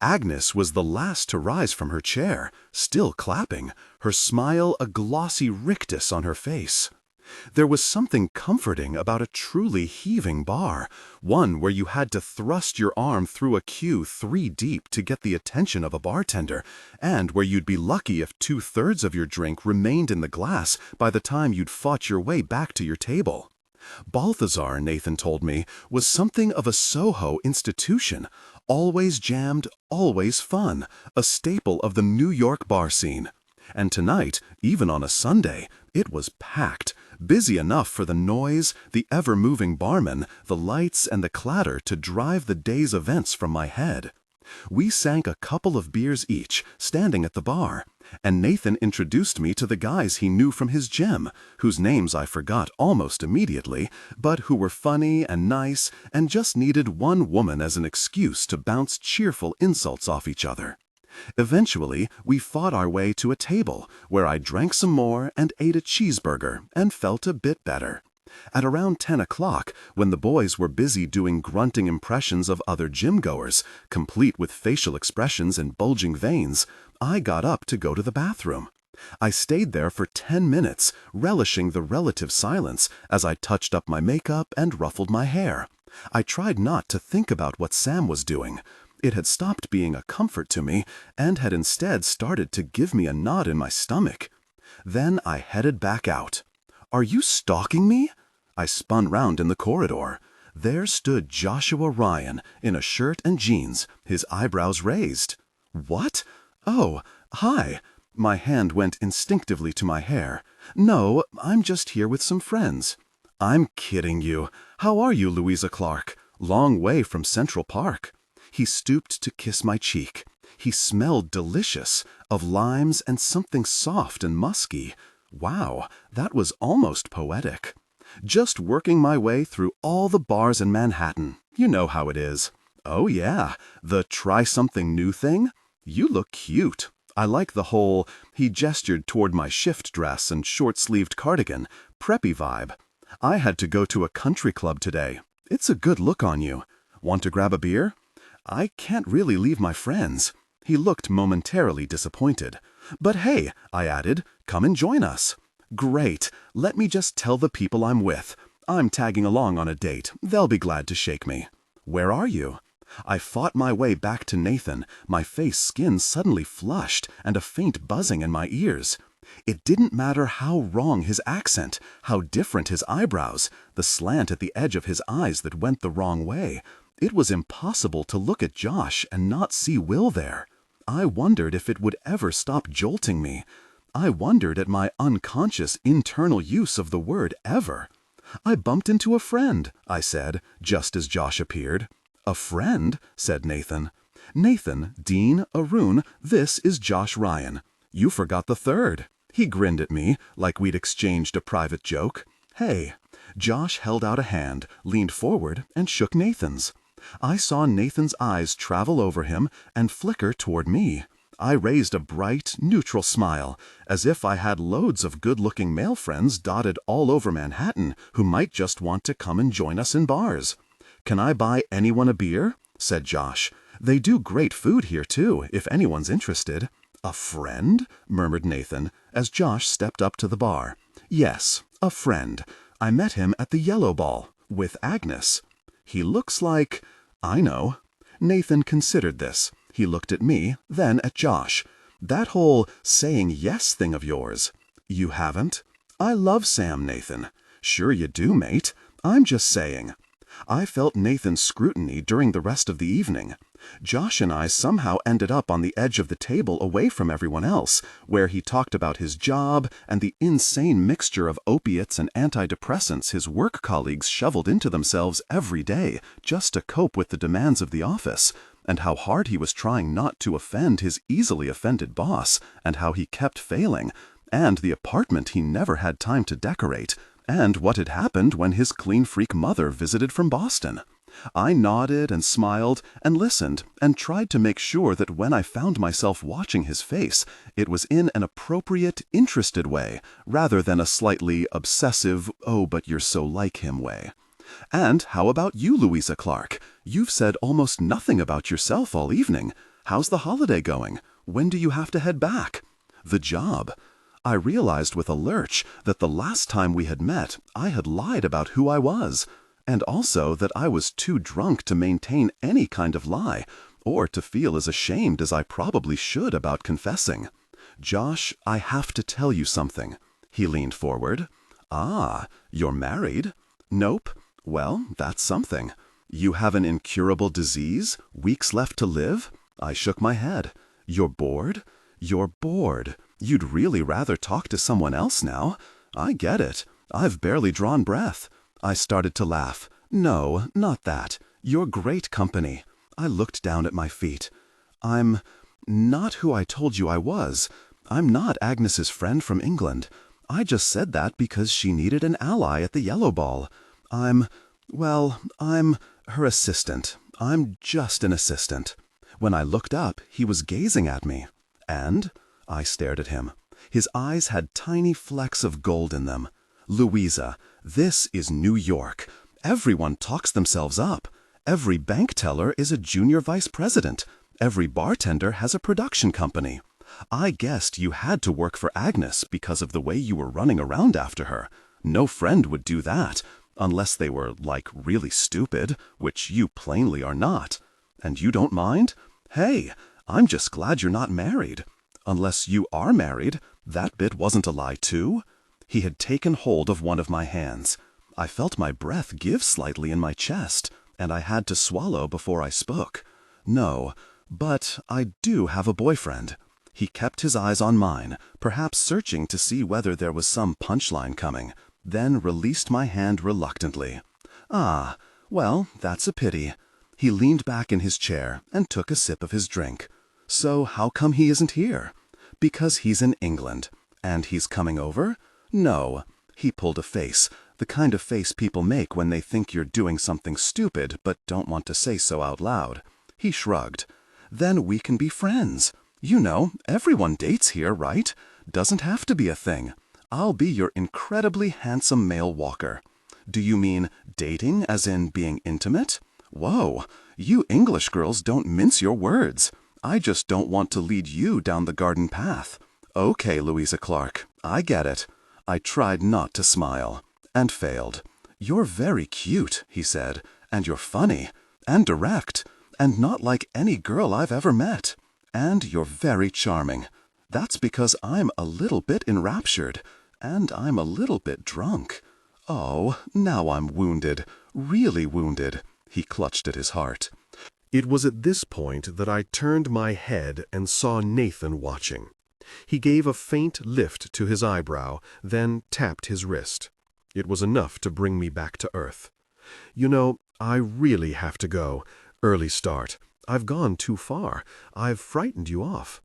Agnes was the last to rise from her chair, still clapping, her smile a glossy rictus on her face. There was something comforting about a truly heaving bar, one where you had to thrust your arm through a queue 3 deep to get the attention of a bartender, and where you'd be lucky if 2/3 of your drink remained in the glass by the time you'd fought your way back to your table. Balthazar, Nathan told me, was something of a Soho institution, always jammed, always fun, a staple of the New York bar scene. And tonight, even on a Sunday, it was packed, busy enough for the noise, the ever-moving barman, the lights, and the clatter to drive the day's events from my head. We sank a couple of beers each, standing at the bar, and Nathan introduced me to the guys he knew from his gym, whose names I forgot almost immediately, but who were funny and nice and just needed one woman as an excuse to bounce cheerful insults off each other. Eventually, we fought our way to a table, where I drank some more and ate a cheeseburger and felt a bit better. At around 10 o'clock, when the boys were busy doing grunting impressions of other gym-goers, complete with facial expressions and bulging veins, I got up to go to the bathroom. I stayed there for 10 minutes, relishing the relative silence as I touched up my makeup and ruffled my hair. I tried not to think about what Sam was doing. It had stopped being a comfort to me and had instead started to give me a knot in my stomach. Then I headed back out. "Are you stalking me?" I spun round in the corridor. There stood Joshua Ryan in a shirt and jeans, his eyebrows raised. "What? Oh, hi." My hand went instinctively to my hair. "No, I'm just here with some friends." "I'm kidding you. How are you, Louisa Clark? Long way from Central Park." He stooped to kiss my cheek. He smelled delicious, of limes and something soft and musky. Wow, that was almost poetic. "Just working my way through all the bars in Manhattan. You know how it is." "Oh yeah, the try something new thing? You look cute. I like the whole," he gestured toward my shift dress and short-sleeved cardigan, preppy vibe. "I had to go to a country club today. It's a good look on you. Want to grab a beer?" "I can't really leave my friends." He looked momentarily disappointed. "But hey," I added, "come and join us." "Great. Let me just tell the people I'm with. I'm tagging along on a date. They'll be glad to shake me." "Where are you?" I fought my way back to Nathan, my face skin suddenly flushed and a faint buzzing in my ears. It didn't matter how wrong his accent, how different his eyebrows, the slant at the edge of his eyes that went the wrong way. It was impossible to look at Josh and not see Will there. I wondered if it would ever stop jolting me. I wondered at my unconscious internal use of the word ever. "I bumped into a friend," I said, just as Josh appeared. "A friend?" said Nathan. "Nathan, Dean, Arun, this is Josh Ryan. You forgot the third." He grinned at me, like we'd exchanged a private joke. "Hey." Josh held out a hand, leaned forward, and shook Nathan's. I saw Nathan's eyes travel over him and flicker toward me. I raised a bright, neutral smile, as if I had loads of good-looking male friends dotted all over Manhattan who might just want to come and join us in bars. "Can I buy anyone a beer?" said Josh. "They do great food here, too, if anyone's interested." "A friend?" murmured Nathan, as Josh stepped up to the bar. "Yes, a friend. I met him at the Yellow Ball, with Agnes. He looks like—" "I know." Nathan considered this. He looked at me, then at Josh. "That whole saying yes thing of yours." "You haven't?" "I love Sam, Nathan." "Sure you do, mate. I'm just saying." I felt Nathan's scrutiny during the rest of the evening. Josh and I somehow ended up on the edge of the table away from everyone else, where he talked about his job and the insane mixture of opiates and antidepressants his work colleagues shoveled into themselves every day just to cope with the demands of the office, and how hard he was trying not to offend his easily offended boss, and how he kept failing, and the apartment he never had time to decorate, and what had happened when his clean freak mother visited from Boston. I nodded and smiled and listened and tried to make sure that when I found myself watching his face, it was in an appropriate, interested way, rather than a slightly obsessive, oh, but you're so like him way. And how about you, Louisa Clark? You've said almost nothing about yourself all evening. How's the holiday going? When do you have to head back? The job. I realized with a lurch that the last time we had met, I had lied about who I was, and also that I was too drunk to maintain any kind of lie, or to feel as ashamed as I probably should about confessing. Josh, I have to tell you something. He leaned forward. Ah, you're married? Nope. Well, that's something. You have an incurable disease? Weeks left to live? I shook my head. You're bored? You're bored. You'd really rather talk to someone else now. I get it. I've barely drawn breath. I started to laugh. No, not that. You're great company. I looked down at my feet. I'm not who I told you I was. I'm not Agnes's friend from England. I just said that because she needed an ally at the Yellow Ball. I'm her assistant. I'm just an assistant. When I looked up, he was gazing at me. And? I stared at him. His eyes had tiny flecks of gold in them. Louisa, this is New York. Everyone talks themselves up. Every bank teller is a junior vice president. Every bartender has a production company. I guessed you had to work for Agnes because of the way you were running around after her. No friend would do that. Unless they were, like, really stupid, which you plainly are not. And you don't mind? Hey, I'm just glad you're not married. Unless you are married, that bit wasn't a lie too? He had taken hold of one of my hands. I felt my breath give slightly in my chest, and I had to swallow before I spoke. No, but I do have a boyfriend. He kept his eyes on mine, perhaps searching to see whether there was some punchline coming, then released my hand reluctantly. Ah, well, that's a pity. He leaned back in his chair and took a sip of his drink. So how come he isn't here? Because he's in England. And he's coming over? No. He pulled a face, the kind of face people make when they think you're doing something stupid but don't want to say so out loud. He shrugged. Then we can be friends. You know, everyone dates here, right? Doesn't have to be a thing. I'll be your incredibly handsome male walker. Do you mean dating as in being intimate? Whoa, you English girls don't mince your words. I just don't want to lead you down the garden path. Okay, Louisa Clark, I get it. I tried not to smile, and failed. You're very cute, he said, and you're funny, and direct, and not like any girl I've ever met. And you're very charming. That's because I'm a little bit enraptured, and I'm a little bit drunk. Oh, now I'm wounded, really wounded. He clutched at his heart. It was at this point that I turned my head and saw Nathan watching. He gave a faint lift to his eyebrow, then tapped his wrist. It was enough to bring me back to earth. You know, I really have to go. Early start. I've gone too far. I've frightened you off.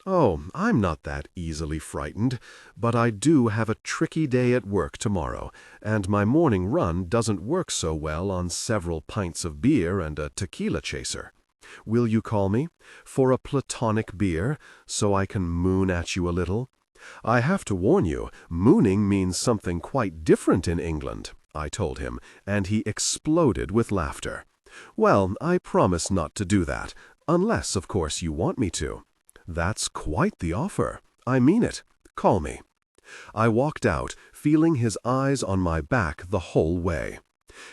Oh, I'm not that easily frightened, but I do have a tricky day at work tomorrow, and my morning run doesn't work so well on several pints of beer and a tequila chaser. Will you call me? For a platonic beer, so I can moon at you a little? I have to warn you, mooning means something quite different in England, I told him, and he exploded with laughter. Well, I promise not to do that, unless, of course, you want me to. That's quite the offer. I mean it. Call me. I walked out, feeling his eyes on my back the whole way.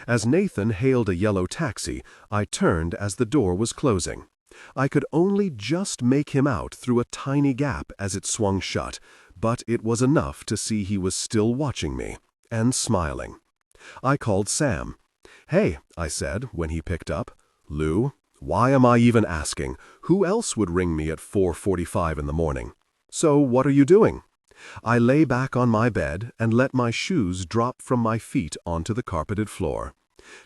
As Nathan hailed a yellow taxi, I turned as the door was closing. I could only just make him out through a tiny gap as it swung shut, but it was enough to see he was still watching me, and smiling. I called Sam. "Hey," I said when he picked up. "Lou, why am I even asking? Who else would ring me at 4:45 in the morning? So what are you doing?" I lay back on my bed and let my shoes drop from my feet onto the carpeted floor.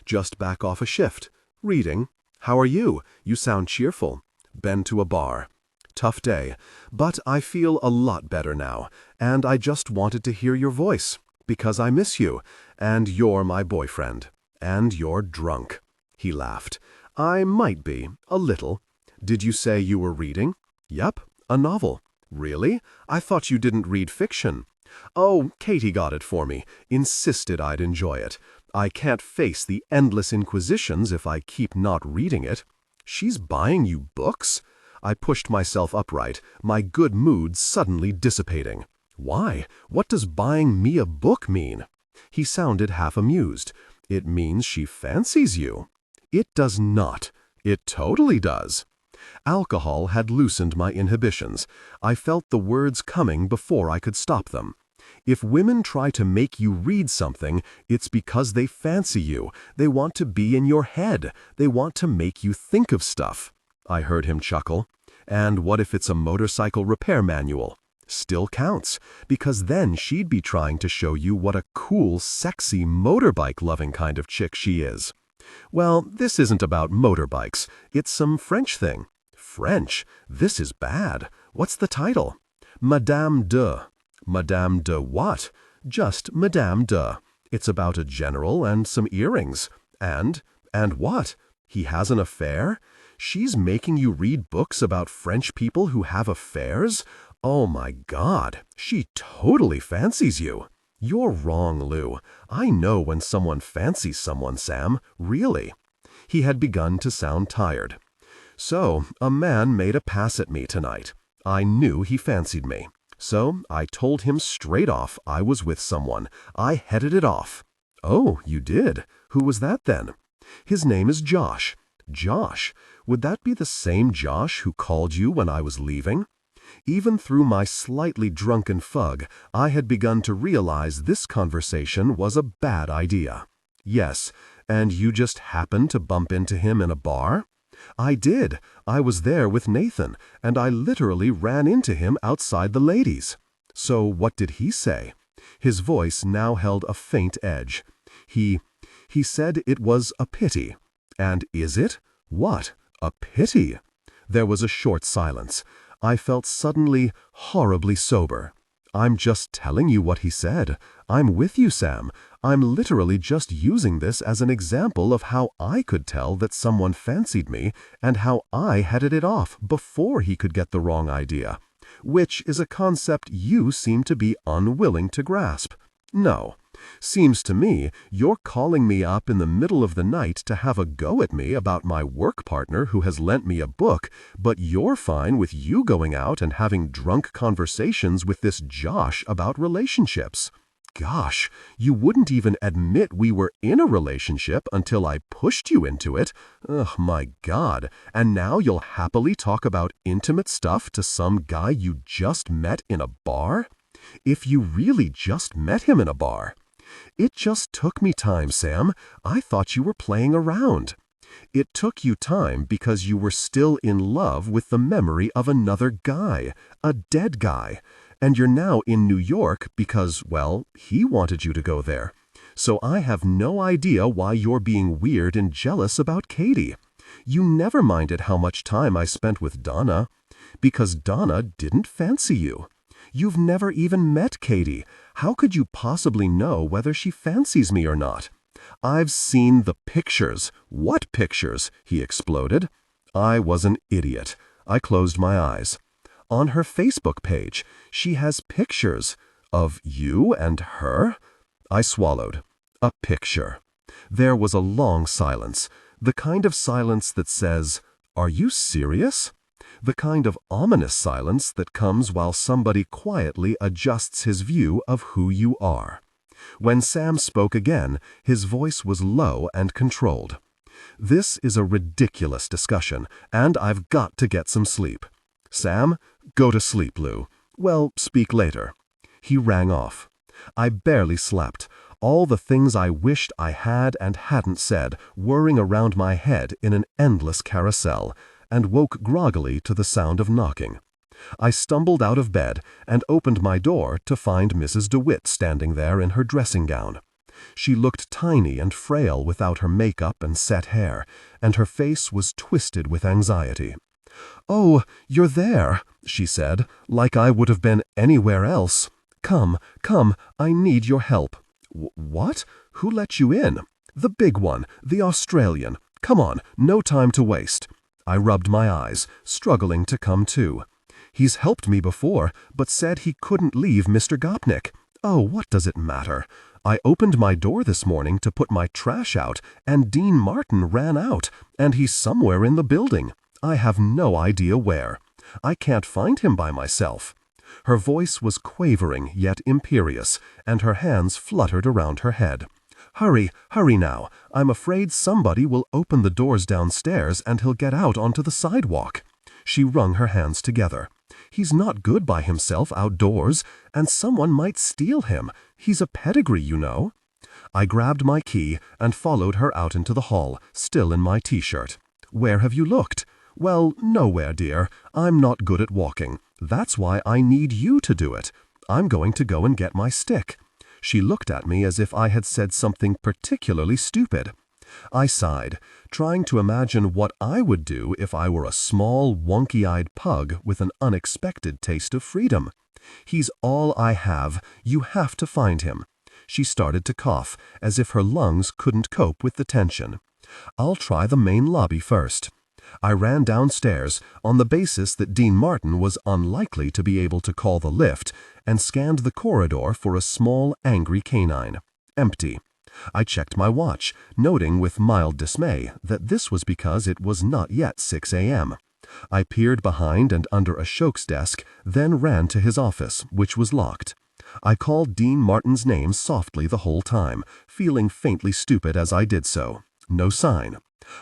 "Just back off a shift. Reading. How are you? You sound cheerful. Been to a bar. Tough day, but I feel a lot better now, and I just wanted to hear your voice, because I miss you, and you're my boyfriend, and you're drunk." He laughed. I might be, a little. Did you say you were reading? Yep, a novel. Really? I thought you didn't read fiction. Oh, Katie got it for me, insisted I'd enjoy it. I can't face the endless inquisitions if I keep not reading it. She's buying you books? I pushed myself upright, my good mood suddenly dissipating. Why? What does buying me a book mean? He sounded half amused. It means she fancies you. It does not. It totally does. Alcohol had loosened my inhibitions. I felt the words coming before I could stop them. If women try to make you read something, it's because they fancy you. They want to be in your head. They want to make you think of stuff. I heard him chuckle. And what if it's a motorcycle repair manual? Still counts, because then she'd be trying to show you what a cool, sexy, motorbike-loving kind of chick she is. Well, this isn't about motorbikes. It's some French thing. French? This is bad. What's the title? Madame de. Madame de what? Just Madame de. It's about a general and some earrings. And what? He has an affair? She's making you read books about French people who have affairs? Oh my God, she totally fancies you. You're wrong, Lou. I know when someone fancies someone, Sam, really. He had begun to sound tired. So, a man made a pass at me tonight. I knew he fancied me. So, I told him straight off I was with someone. I headed it off. Oh, you did? Who was that then? His name is Josh. Josh? Would that be the same Josh who called you when I was leaving? Even through my slightly drunken fug, I had begun to realize this conversation was a bad idea. Yes, and you just happened to bump into him in a bar? I did. I was there with Nathan, and I literally ran into him outside the ladies. So what did he say? His voice now held a faint edge. He said it was a pity. And is it? What? A pity? There was a short silence. I felt suddenly horribly sober. I'm just telling you what he said. I'm with you, Sam. I'm literally just using this as an example of how I could tell that someone fancied me and how I headed it off before he could get the wrong idea, which is a concept you seem to be unwilling to grasp. No. Seems to me you're calling me up in the middle of the night to have a go at me about my work partner who has lent me a book, but you're fine with you going out and having drunk conversations with this Josh about relationships. Gosh, you wouldn't even admit we were in a relationship until I pushed you into it. Ugh, my God. And now you'll happily talk about intimate stuff to some guy you just met in a bar? If you really just met him in a bar. It just took me time, Sam. I thought you were playing around. It took you time because you were still in love with the memory of another guy, a dead guy. And you're now in New York because, well, he wanted you to go there. So I have no idea why you're being weird and jealous about Katie. You never minded how much time I spent with Donna. Because Donna didn't fancy you. You've never even met Katie. How could you possibly know whether she fancies me or not? I've seen the pictures. What pictures? He exploded. I was an idiot. I closed my eyes. On her Facebook page, she has pictures. Of you and her? I swallowed. A picture. There was a long silence. The kind of silence that says, "Are you serious?" The kind of ominous silence that comes while somebody quietly adjusts his view of who you are. When Sam spoke again, his voice was low and controlled. This is a ridiculous discussion, and I've got to get some sleep. Sam, go to sleep, Lou. Well, speak later. He rang off. I barely slept. All the things I wished I had and hadn't said whirring around my head in an endless carousel, and woke groggily to the sound of knocking. I stumbled out of bed and opened my door to find Mrs. DeWitt standing there in her dressing gown. She looked tiny and frail without her makeup and set hair, and her face was twisted with anxiety. "Oh, you're there," she said, like I would have been anywhere else. Come, I need your help." What? Who let you in?" "The big one, the Australian. Come on, no time to waste." I rubbed my eyes, struggling to come to. "He's helped me before, but said he couldn't leave Mr. Gopnik. Oh, what does it matter? I opened my door this morning to put my trash out, and Dean Martin ran out, and he's somewhere in the building. I have no idea where. I can't find him by myself." Her voice was quavering yet imperious, and her hands fluttered around her head. "Hurry, hurry now. I'm afraid somebody will open the doors downstairs and he'll get out onto the sidewalk." She wrung her hands together. "He's not good by himself outdoors, and someone might steal him. He's a pedigree, you know." I grabbed my key and followed her out into the hall, still in my t-shirt. "Where have you looked?" "Well, nowhere, dear. I'm not good at walking. That's why I need you to do it. I'm going to go and get my stick." She looked at me as if I had said something particularly stupid. I sighed, trying to imagine what I would do if I were a small, wonky-eyed pug with an unexpected taste of freedom. "He's all I have. You have to find him." She started to cough, as if her lungs couldn't cope with the tension. "I'll try the main lobby first." I ran downstairs on the basis that Dean Martin was unlikely to be able to call the lift, and scanned the corridor for a small, angry canine. Empty. I checked my watch, noting with mild dismay that this was because it was not yet 6 a.m. I peered behind and under Ashok's desk, then ran to his office, which was locked. I called Dean Martin's name softly the whole time, feeling faintly stupid as I did so. No sign.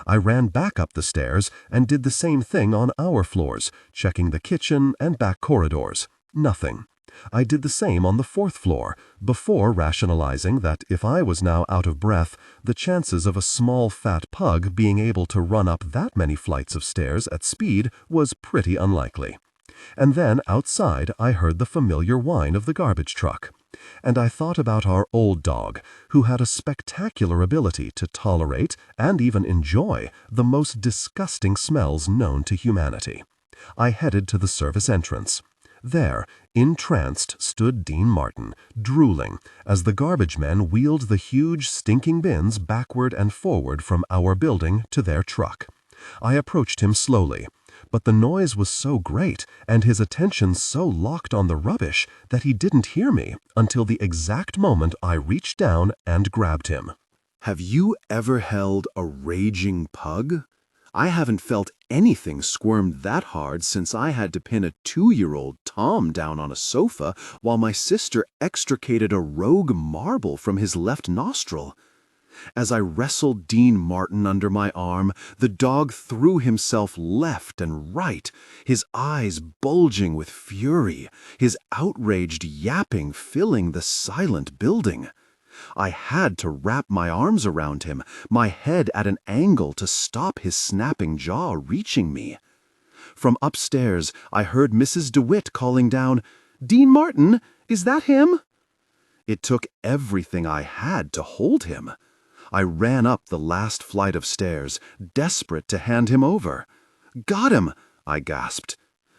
I ran back up the stairs and did the same thing on our floors, checking the kitchen and back corridors. Nothing. I did the same on the 4th floor, before rationalizing that if I was now out of breath, the chances of a small fat pug being able to run up that many flights of stairs at speed was pretty unlikely. And then outside I heard the familiar whine of the garbage truck. And I thought about our old dog, who had a spectacular ability to tolerate and even enjoy the most disgusting smells known to humanity. I headed to the service entrance. There, entranced, stood Dean Martin, drooling, as the garbage men wheeled the huge, stinking bins backward and forward from our building to their truck. I approached him slowly, but the noise was so great and his attention so locked on the rubbish that he didn't hear me until the exact moment I reached down and grabbed him. Have you ever held a raging pug? I haven't felt anything squirm that hard since I had to pin a 2-year-old Tom down on a sofa while my sister extricated a rogue marble from his left nostril. As I wrestled Dean Martin under my arm, the dog threw himself left and right, his eyes bulging with fury, his outraged yapping filling the silent building. I had to wrap my arms around him, my head at an angle to stop his snapping jaw reaching me. From upstairs, I heard Mrs. DeWitt calling down, "Dean Martin, is that him?" It took everything I had to hold him. I ran up the last flight of stairs, desperate to hand him over. "Got him!" I gasped.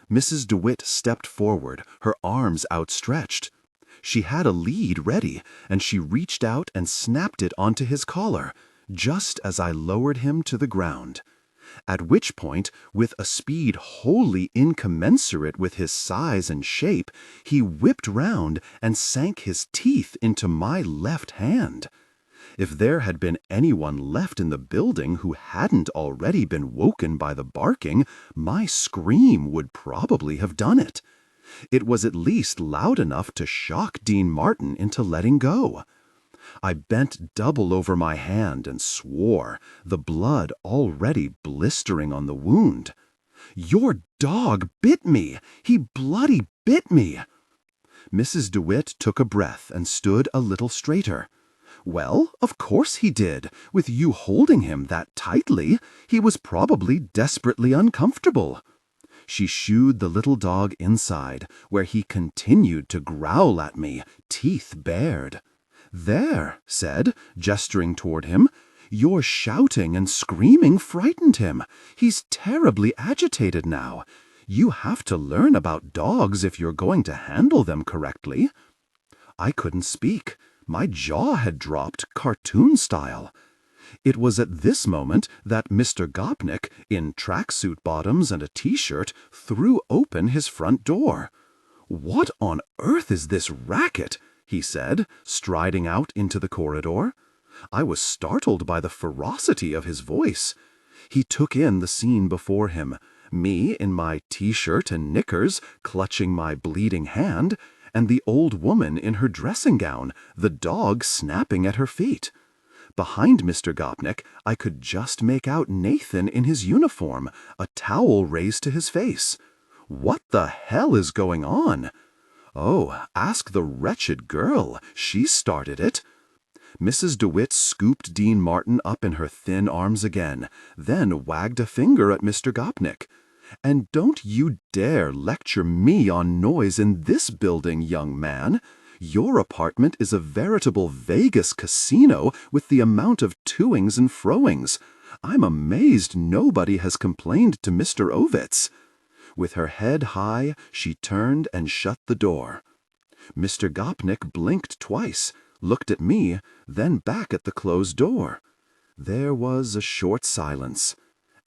Mrs. DeWitt stepped forward, her arms outstretched. She had a lead ready, and she reached out and snapped it onto his collar, just as I lowered him to the ground. At which point, with a speed wholly incommensurate with his size and shape, he whipped round and sank his teeth into my left hand. If there had been anyone left in the building who hadn't already been woken by the barking, my scream would probably have done it. It was at least loud enough to shock Dean Martin into letting go. I bent double over my hand and swore, the blood already blistering on the wound. "Your dog bit me! He bloody bit me!" Mrs. DeWitt took a breath and stood a little straighter. "Well, of course he did. With you holding him that tightly, he was probably desperately uncomfortable." She shooed the little dog inside, where he continued to growl at me, teeth bared. "There," said, gesturing toward him, "your shouting and screaming frightened him. He's terribly agitated now. You have to learn about dogs if you're going to handle them correctly." I couldn't speak. My jaw had dropped, cartoon style. It was at this moment that Mr. Gopnik, in tracksuit bottoms and a t-shirt, threw open his front door. "What on earth is this racket?" he said, striding out into the corridor. I was startled by the ferocity of his voice. He took in the scene before him, me in my t-shirt and knickers, clutching my bleeding hand, and the old woman in her dressing gown, the dog snapping at her feet. Behind Mr. Gopnik, I could just make out Nathan in his uniform, a towel raised to his face. What the hell is going on? Oh, ask the wretched girl. She started it. Mrs. DeWitt scooped Dean Martin up in her thin arms again, then wagged a finger at Mr. Gopnik. "And don't you dare lecture me on noise in this building, young man. Your apartment is a veritable Vegas casino with the amount of toings and froings. I'm amazed nobody has complained to Mr. Ovitz." With her head high, she turned and shut the door. Mr. Gopnik blinked twice, looked at me, then back at the closed door. There was a short silence,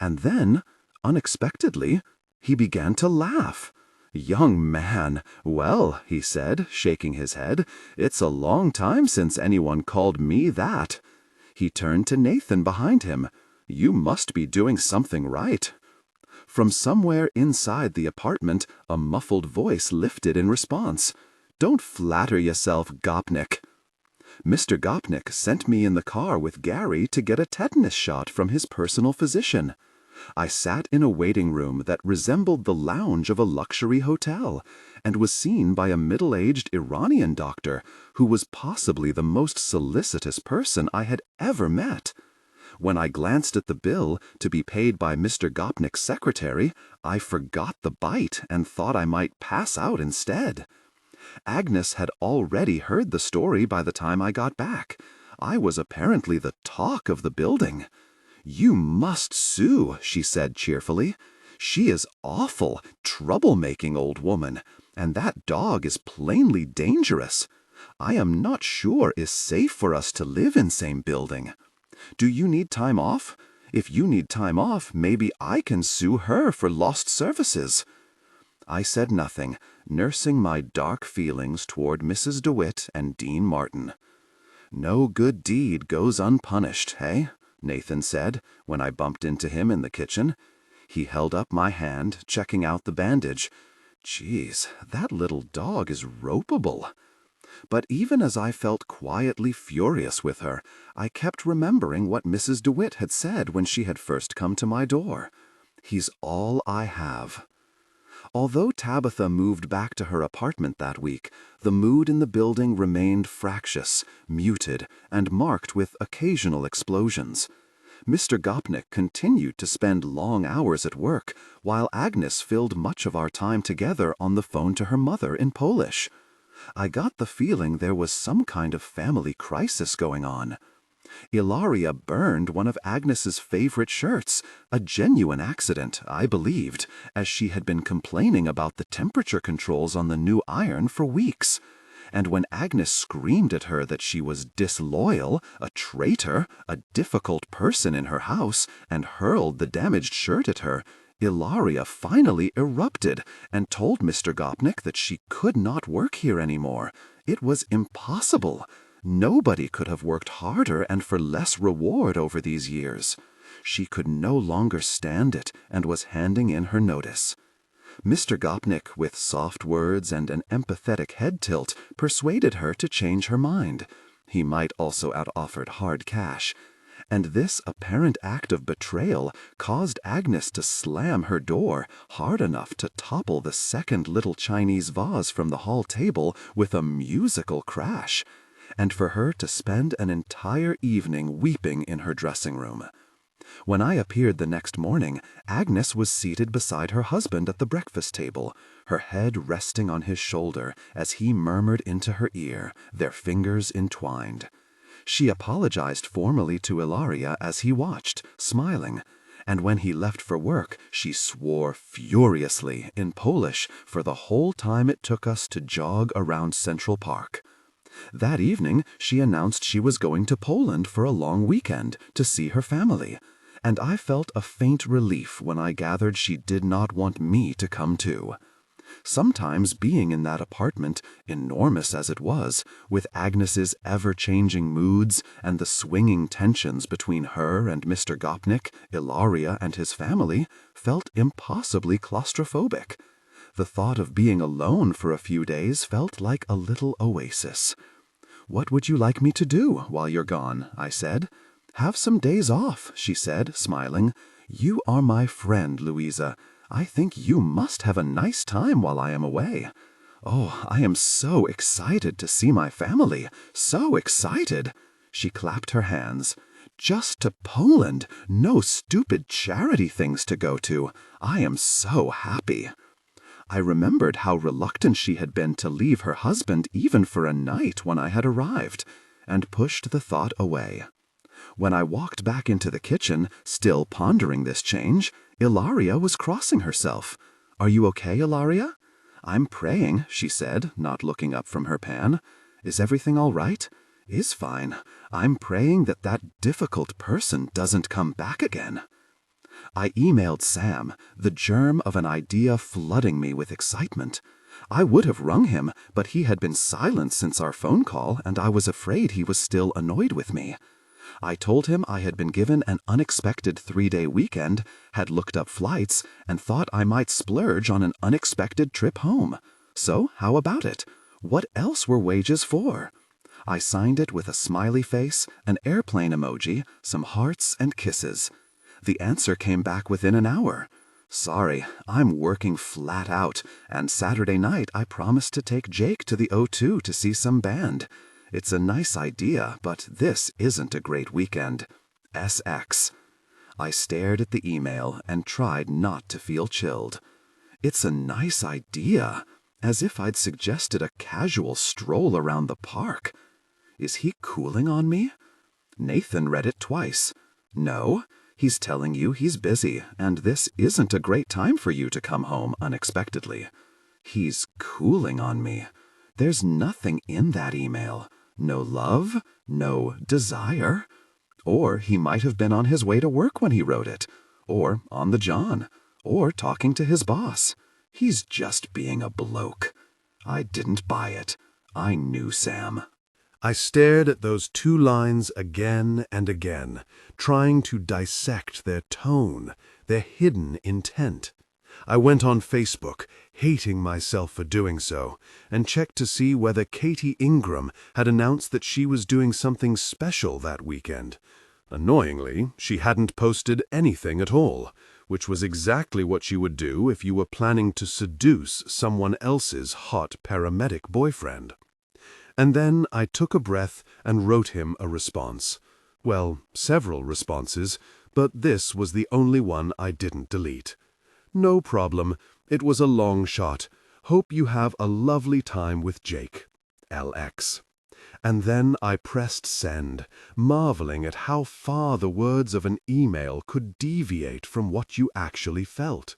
and then, unexpectedly, he began to laugh. "Young man, well," he said, shaking his head, "it's a long time since anyone called me that." He turned to Nathan behind him. "You must be doing something right." From somewhere inside the apartment, a muffled voice lifted in response. "Don't flatter yourself, Gopnik." Mr. Gopnik sent me in the car with Gary to get a tetanus shot from his personal physician. I sat in a waiting room that resembled the lounge of a luxury hotel, and was seen by a middle-aged Iranian doctor who was possibly the most solicitous person I had ever met. When I glanced at the bill to be paid by Mr. Gopnik's secretary, I forgot the bite and thought I might pass out instead. Agnes had already heard the story by the time I got back. I was apparently the talk of the building. "You must sue," she said cheerfully. "She is awful, troublemaking old woman, and that dog is plainly dangerous. I am not sure it's safe for us to live in same building. Do you need time off? If you need time off, maybe I can sue her for lost services." I said nothing, nursing my dark feelings toward Mrs. DeWitt and Dean Martin. "No good deed goes unpunished, eh?" Nathan said, when I bumped into him in the kitchen. He held up my hand, checking out the bandage. "Geez, that little dog is ropeable." But even as I felt quietly furious with her, I kept remembering what Mrs. DeWitt had said when she had first come to my door. "He's all I have." Although Tabitha moved back to her apartment that week, the mood in the building remained fractious, muted, and marked with occasional explosions. Mr. Gopnik continued to spend long hours at work, while Agnes filled much of our time together on the phone to her mother in Polish. I got the feeling there was some kind of family crisis going on. Ilaria burned one of Agnes's favorite shirts, a genuine accident, I believed, as she had been complaining about the temperature controls on the new iron for weeks. And when Agnes screamed at her that she was disloyal, a traitor, a difficult person in her house, and hurled the damaged shirt at her, Ilaria finally erupted and told Mr. Gopnik that she could not work here anymore. It was impossible. Nobody could have worked harder and for less reward over these years. She could no longer stand it and was handing in her notice. Mr. Gopnik, with soft words and an empathetic head tilt, persuaded her to change her mind. He might also have offered hard cash. And this apparent act of betrayal caused Agnes to slam her door hard enough to topple the second little Chinese vase from the hall table with a musical crash, and for her to spend an entire evening weeping in her dressing room. When I appeared the next morning, Agnes was seated beside her husband at the breakfast table, her head resting on his shoulder as he murmured into her ear, their fingers entwined. She apologized formally to Ilaria as he watched, smiling, and when he left for work, she swore furiously in Polish for the whole time it took us to jog around Central Park. That evening, she announced she was going to Poland for a long weekend to see her family, and I felt a faint relief when I gathered she did not want me to come too. Sometimes being in that apartment, enormous as it was, with Agnes's ever-changing moods and the swinging tensions between her and Mr. Gopnik, Ilaria and his family, felt impossibly claustrophobic. The thought of being alone for a few days felt like a little oasis. "What would you like me to do while you're gone?" I said. "Have some days off," she said, smiling. "You are my friend, Louisa. I think you must have a nice time while I am away. Oh, I am so excited to see my family, so excited." She clapped her hands. "Just to Poland, no stupid charity things to go to. I am so happy." I remembered how reluctant she had been to leave her husband even for a night when I had arrived, and pushed the thought away. When I walked back into the kitchen, still pondering this change, Ilaria was crossing herself. "Are you okay, Ilaria?" "I'm praying," she said, not looking up from her pan. "Is everything all right?" "Is fine. I'm praying that that difficult person doesn't come back again." I emailed Sam, the germ of an idea flooding me with excitement. I would have rung him, but he had been silent since our phone call, and I was afraid he was still annoyed with me. I told him I had been given an unexpected 3-day weekend, had looked up flights, and thought I might splurge on an unexpected trip home. So how about it? What else were wages for? I signed it with a smiley face, an airplane emoji, some hearts and kisses. The answer came back within an hour. "Sorry, I'm working flat out, and Saturday night I promised to take Jake to the O2 to see some band. It's a nice idea, but this isn't a great weekend. SX." I stared at the email and tried not to feel chilled. It's a nice idea, as if I'd suggested a casual stroll around the park. Is he cooling on me? Nathan read it twice. No, he's telling you he's busy, and this isn't a great time for you to come home unexpectedly. He's cooling on me. There's nothing in that email. No love, no desire. Or he might have been on his way to work when he wrote it, or on the John, or talking to his boss. He's just being a bloke. I didn't buy it. I knew Sam. I stared at those 2 lines again and again, trying to dissect their tone, their hidden intent. I went on Facebook, hating myself for doing so, and checked to see whether Katie Ingram had announced that she was doing something special that weekend. Annoyingly, she hadn't posted anything at all, which was exactly what you would do if you were planning to seduce someone else's hot paramedic boyfriend. And then I took a breath and wrote him a response. Well, several responses, but this was the only one I didn't delete. "No problem. It was a long shot. Hope you have a lovely time with Jake. LX." And then I pressed send, marveling at how far the words of an email could deviate from what you actually felt.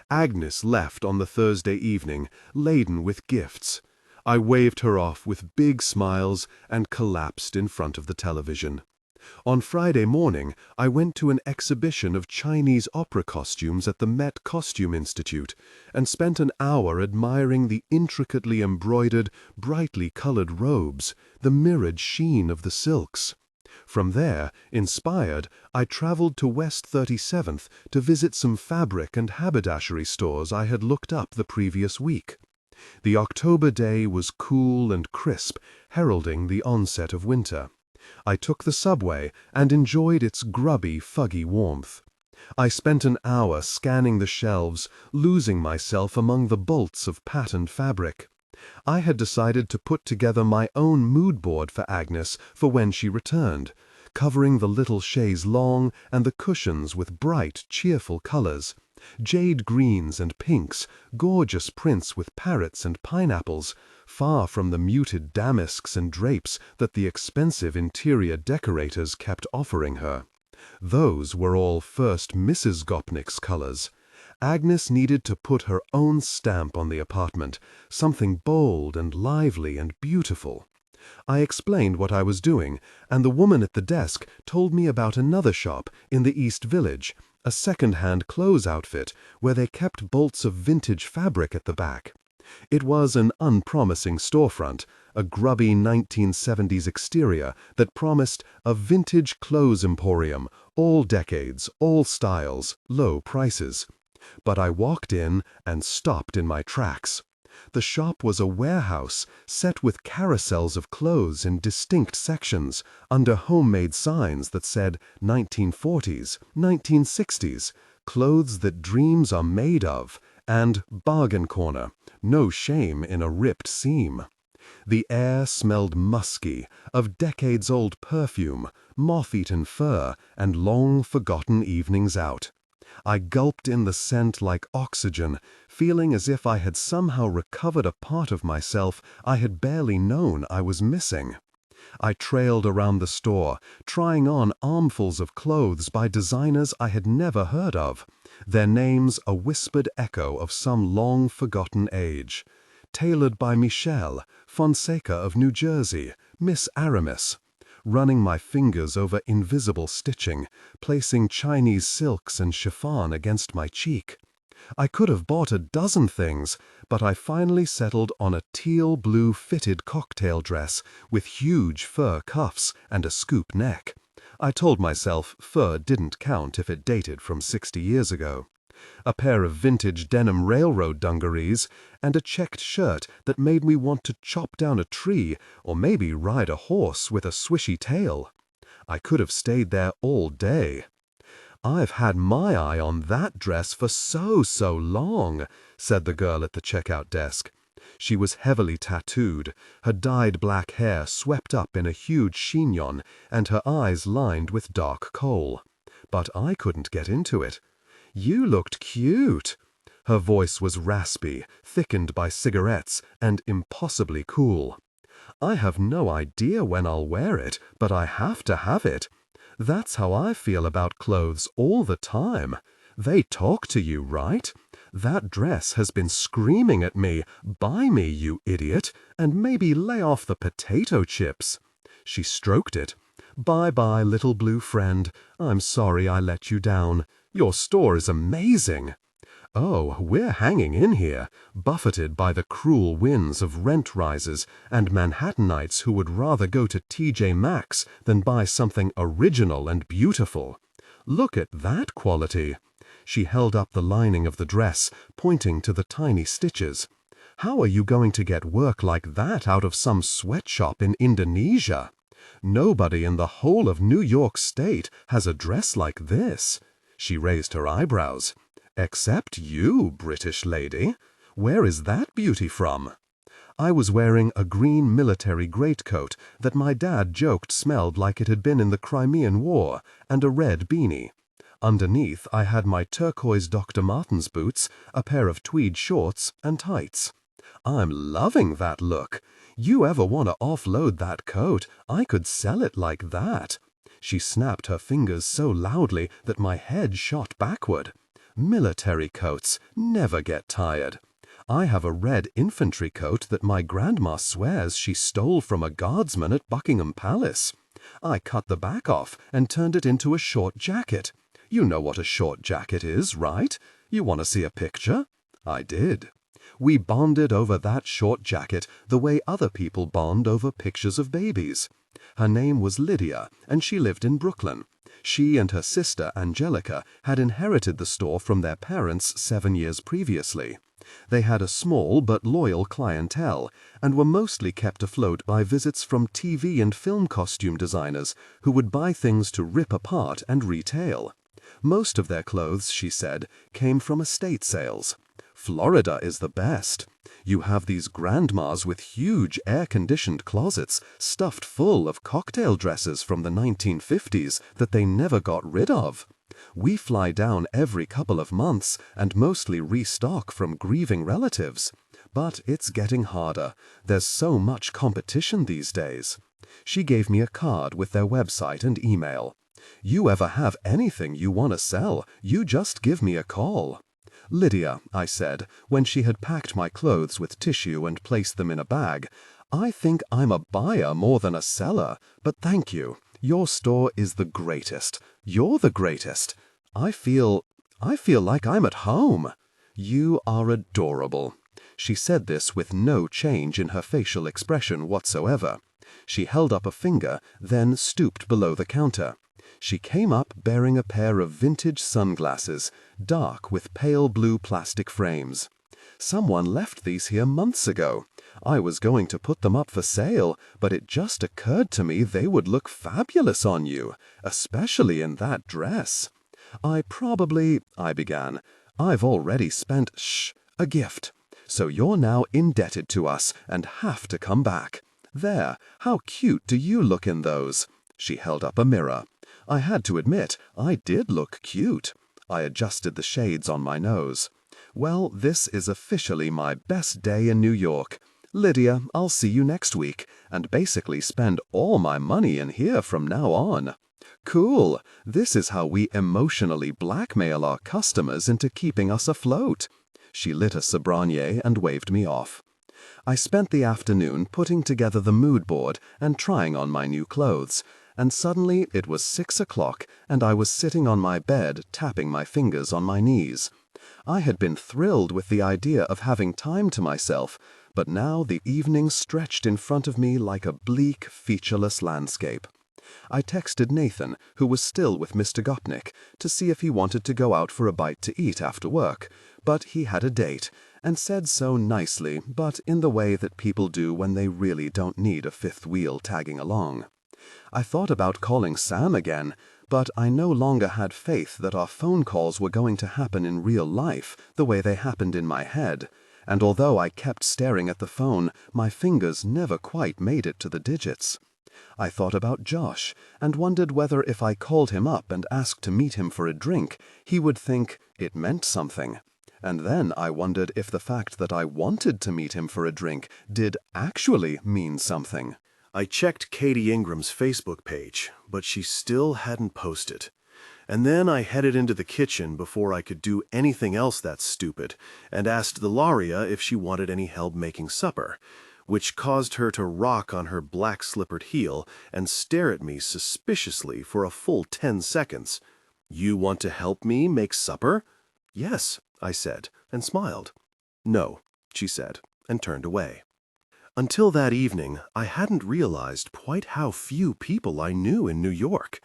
Agnes left on the Thursday evening, laden with gifts. I waved her off with big smiles and collapsed in front of the television. On Friday morning, I went to an exhibition of Chinese opera costumes at the Met Costume Institute and spent an hour admiring the intricately embroidered, brightly colored robes, the mirrored sheen of the silks. From there, inspired, I traveled to West 37th to visit some fabric and haberdashery stores I had looked up the previous week. The October day was cool and crisp, heralding the onset of winter. I took the subway and enjoyed its grubby, fuggy warmth. I spent an hour scanning the shelves, losing myself among the bolts of patterned fabric. I had decided to put together my own mood board for Agnes for when she returned, covering the little chaise longue and the cushions with bright, cheerful colors. Jade greens and pinks, gorgeous prints with parrots and pineapples, far from the muted damasks and drapes that the expensive interior decorators kept offering her. Those were all first Mrs. Gopnik's colors. Agnes needed to put her own stamp on the apartment, something bold and lively and beautiful. I explained what I was doing, and the woman at the desk told me about another shop in the East Village, a second-hand clothes outfit where they kept bolts of vintage fabric at the back. It was an unpromising storefront, a grubby 1970s exterior that promised a vintage clothes emporium, all decades, all styles, low prices. But I walked in and stopped in my tracks. The shop was a warehouse set with carousels of clothes in distinct sections under homemade signs that said 1940s, 1960s, clothes that dreams are made of, and bargain corner, no shame in a ripped seam. The air smelled musky, of decades-old perfume, moth-eaten fur, and long-forgotten evenings out. I gulped in the scent like oxygen, feeling as if I had somehow recovered a part of myself I had barely known I was missing. I trailed around the store, trying on armfuls of clothes by designers I had never heard of, their names a whispered echo of some long-forgotten age. Tailored by Michelle, Fonseca of New Jersey, Miss Aramis. Running my fingers over invisible stitching, placing Chinese silks and chiffon against my cheek. I could have bought a dozen things, but I finally settled on a teal-blue fitted cocktail dress with huge fur cuffs and a scoop neck. I told myself fur didn't count if it dated from 60 years ago. A pair of vintage denim railroad dungarees, and a checked shirt that made me want to chop down a tree or maybe ride a horse with a swishy tail. I could have stayed there all day. "I've had my eye on that dress for so long," said the girl at the checkout desk. She was heavily tattooed, her dyed black hair swept up in a huge chignon and her eyes lined with dark kohl. But I couldn't get into it. "You looked cute." Her voice was raspy, thickened by cigarettes, and impossibly cool. "I have no idea when I'll wear it, but I have to have it. That's how I feel about clothes all the time. They talk to you, right? That dress has been screaming at me, 'Buy me, you idiot, and maybe lay off the potato chips.'" She stroked it. "Bye-bye, little blue friend. I'm sorry I let you down. Your store is amazing." "Oh, we're hanging in here, buffeted by the cruel winds of rent rises and Manhattanites who would rather go to TJ Maxx than buy something original and beautiful. Look at that quality." She held up the lining of the dress, pointing to the tiny stitches. "How are you going to get work like that out of some sweatshop in Indonesia? Nobody in the whole of New York State has a dress like this." She raised her eyebrows. "Except you, British lady. Where is that beauty from?" I was wearing a green military greatcoat that my dad joked smelled like it had been in the Crimean War, and a red beanie. Underneath, I had my turquoise Dr. Martens boots, a pair of tweed shorts, and tights. "I'm loving that look. You ever want to offload that coat, I could sell it like that." She snapped her fingers so loudly that my head shot backward. "Military coats never get tired. I have a red infantry coat that my grandma swears she stole from a guardsman at Buckingham Palace. I cut the back off and turned it into a short jacket. You know what a short jacket is, right? You want to see a picture?" I did. We bonded over that short jacket the way other people bond over pictures of babies. Her name was Lydia, and she lived in Brooklyn. She and her sister, Angelica, had inherited the store from their parents 7 years previously. They had a small but loyal clientele, and were mostly kept afloat by visits from TV and film costume designers who would buy things to rip apart and retail. Most of their clothes, she said, came from estate sales. "Florida is the best. You have these grandmas with huge air-conditioned closets stuffed full of cocktail dresses from the 1950s that they never got rid of. We fly down every couple of months and mostly restock from grieving relatives. But it's getting harder. There's so much competition these days." She gave me a card with their website and email. "You ever have anything you want to sell, you just give me a call." "Lydia," I said, when she had packed my clothes with tissue and placed them in a bag, I think I'm a buyer more than a seller, but thank you. Your store is the greatest. You're the greatest. I feel like I'm at home. You are adorable." She said this with no change in her facial expression whatsoever. She held up a finger, then stooped below the counter. She came up bearing a pair of vintage sunglasses, dark with pale blue plastic frames. "Someone left these here months ago. I was going to put them up for sale, but it just occurred to me they would look fabulous on you, especially in that dress. I began. "I've already spent, a gift. So you're now indebted to us and have to come back. There, how cute do you look in those?" She held up a mirror. I had to admit, I did look cute. I adjusted the shades on my nose. "Well, this is officially my best day in New York. Lydia, I'll see you next week, and basically spend all my money in here from now on. Cool, this is how we emotionally blackmail our customers into keeping us afloat." She lit a Sobranie and waved me off. I spent the afternoon putting together the mood board and trying on my new clothes, and suddenly it was 6 o'clock and I was sitting on my bed tapping my fingers on my knees. I had been thrilled with the idea of having time to myself, but now the evening stretched in front of me like a bleak, featureless landscape. I texted Nathan, who was still with Mr. Gopnik, to see if he wanted to go out for a bite to eat after work, but he had a date, and said so nicely, but in the way that people do when they really don't need a fifth wheel tagging along. I thought about calling Sam again, but I no longer had faith that our phone calls were going to happen in real life the way they happened in my head, and although I kept staring at the phone, my fingers never quite made it to the digits. I thought about Josh, and wondered whether if I called him up and asked to meet him for a drink, he would think it meant something. And then I wondered if the fact that I wanted to meet him for a drink did actually mean something. I checked Katie Ingram's Facebook page, but she still hadn't posted. And then I headed into the kitchen before I could do anything else that stupid, and asked the Laria if she wanted any help making supper, which caused her to rock on her black-slippered heel and stare at me suspiciously for a full 10 seconds. "You want to help me make supper?" "Yes," I said, and smiled. "No," she said, and turned away. Until that evening, I hadn't realized quite how few people I knew in New York.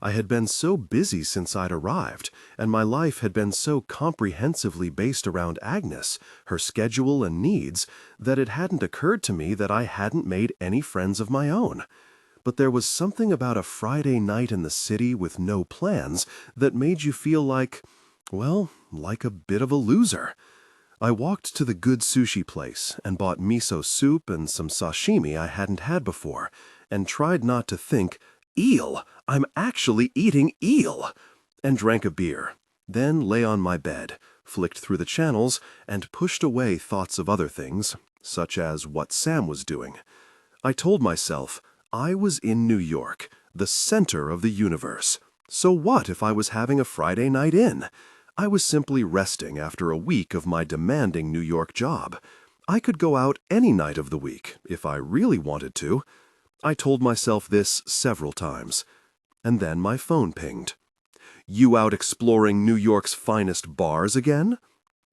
I had been so busy since I'd arrived, and my life had been so comprehensively based around Agnes, her schedule and needs, that it hadn't occurred to me that I hadn't made any friends of my own. But there was something about a Friday night in the city with no plans that made you feel like a bit of a loser. I walked to the good sushi place and bought miso soup and some sashimi I hadn't had before, and tried not to think, "Eel! I'm actually eating eel!" and drank a beer, then lay on my bed, flicked through the channels, and pushed away thoughts of other things, such as what Sam was doing. I told myself, I was in New York, the center of the universe. So what if I was having a Friday night in? I was simply resting after a week of my demanding New York job. I could go out any night of the week, if I really wanted to. I told myself this several times. And then my phone pinged. "You out exploring New York's finest bars again?"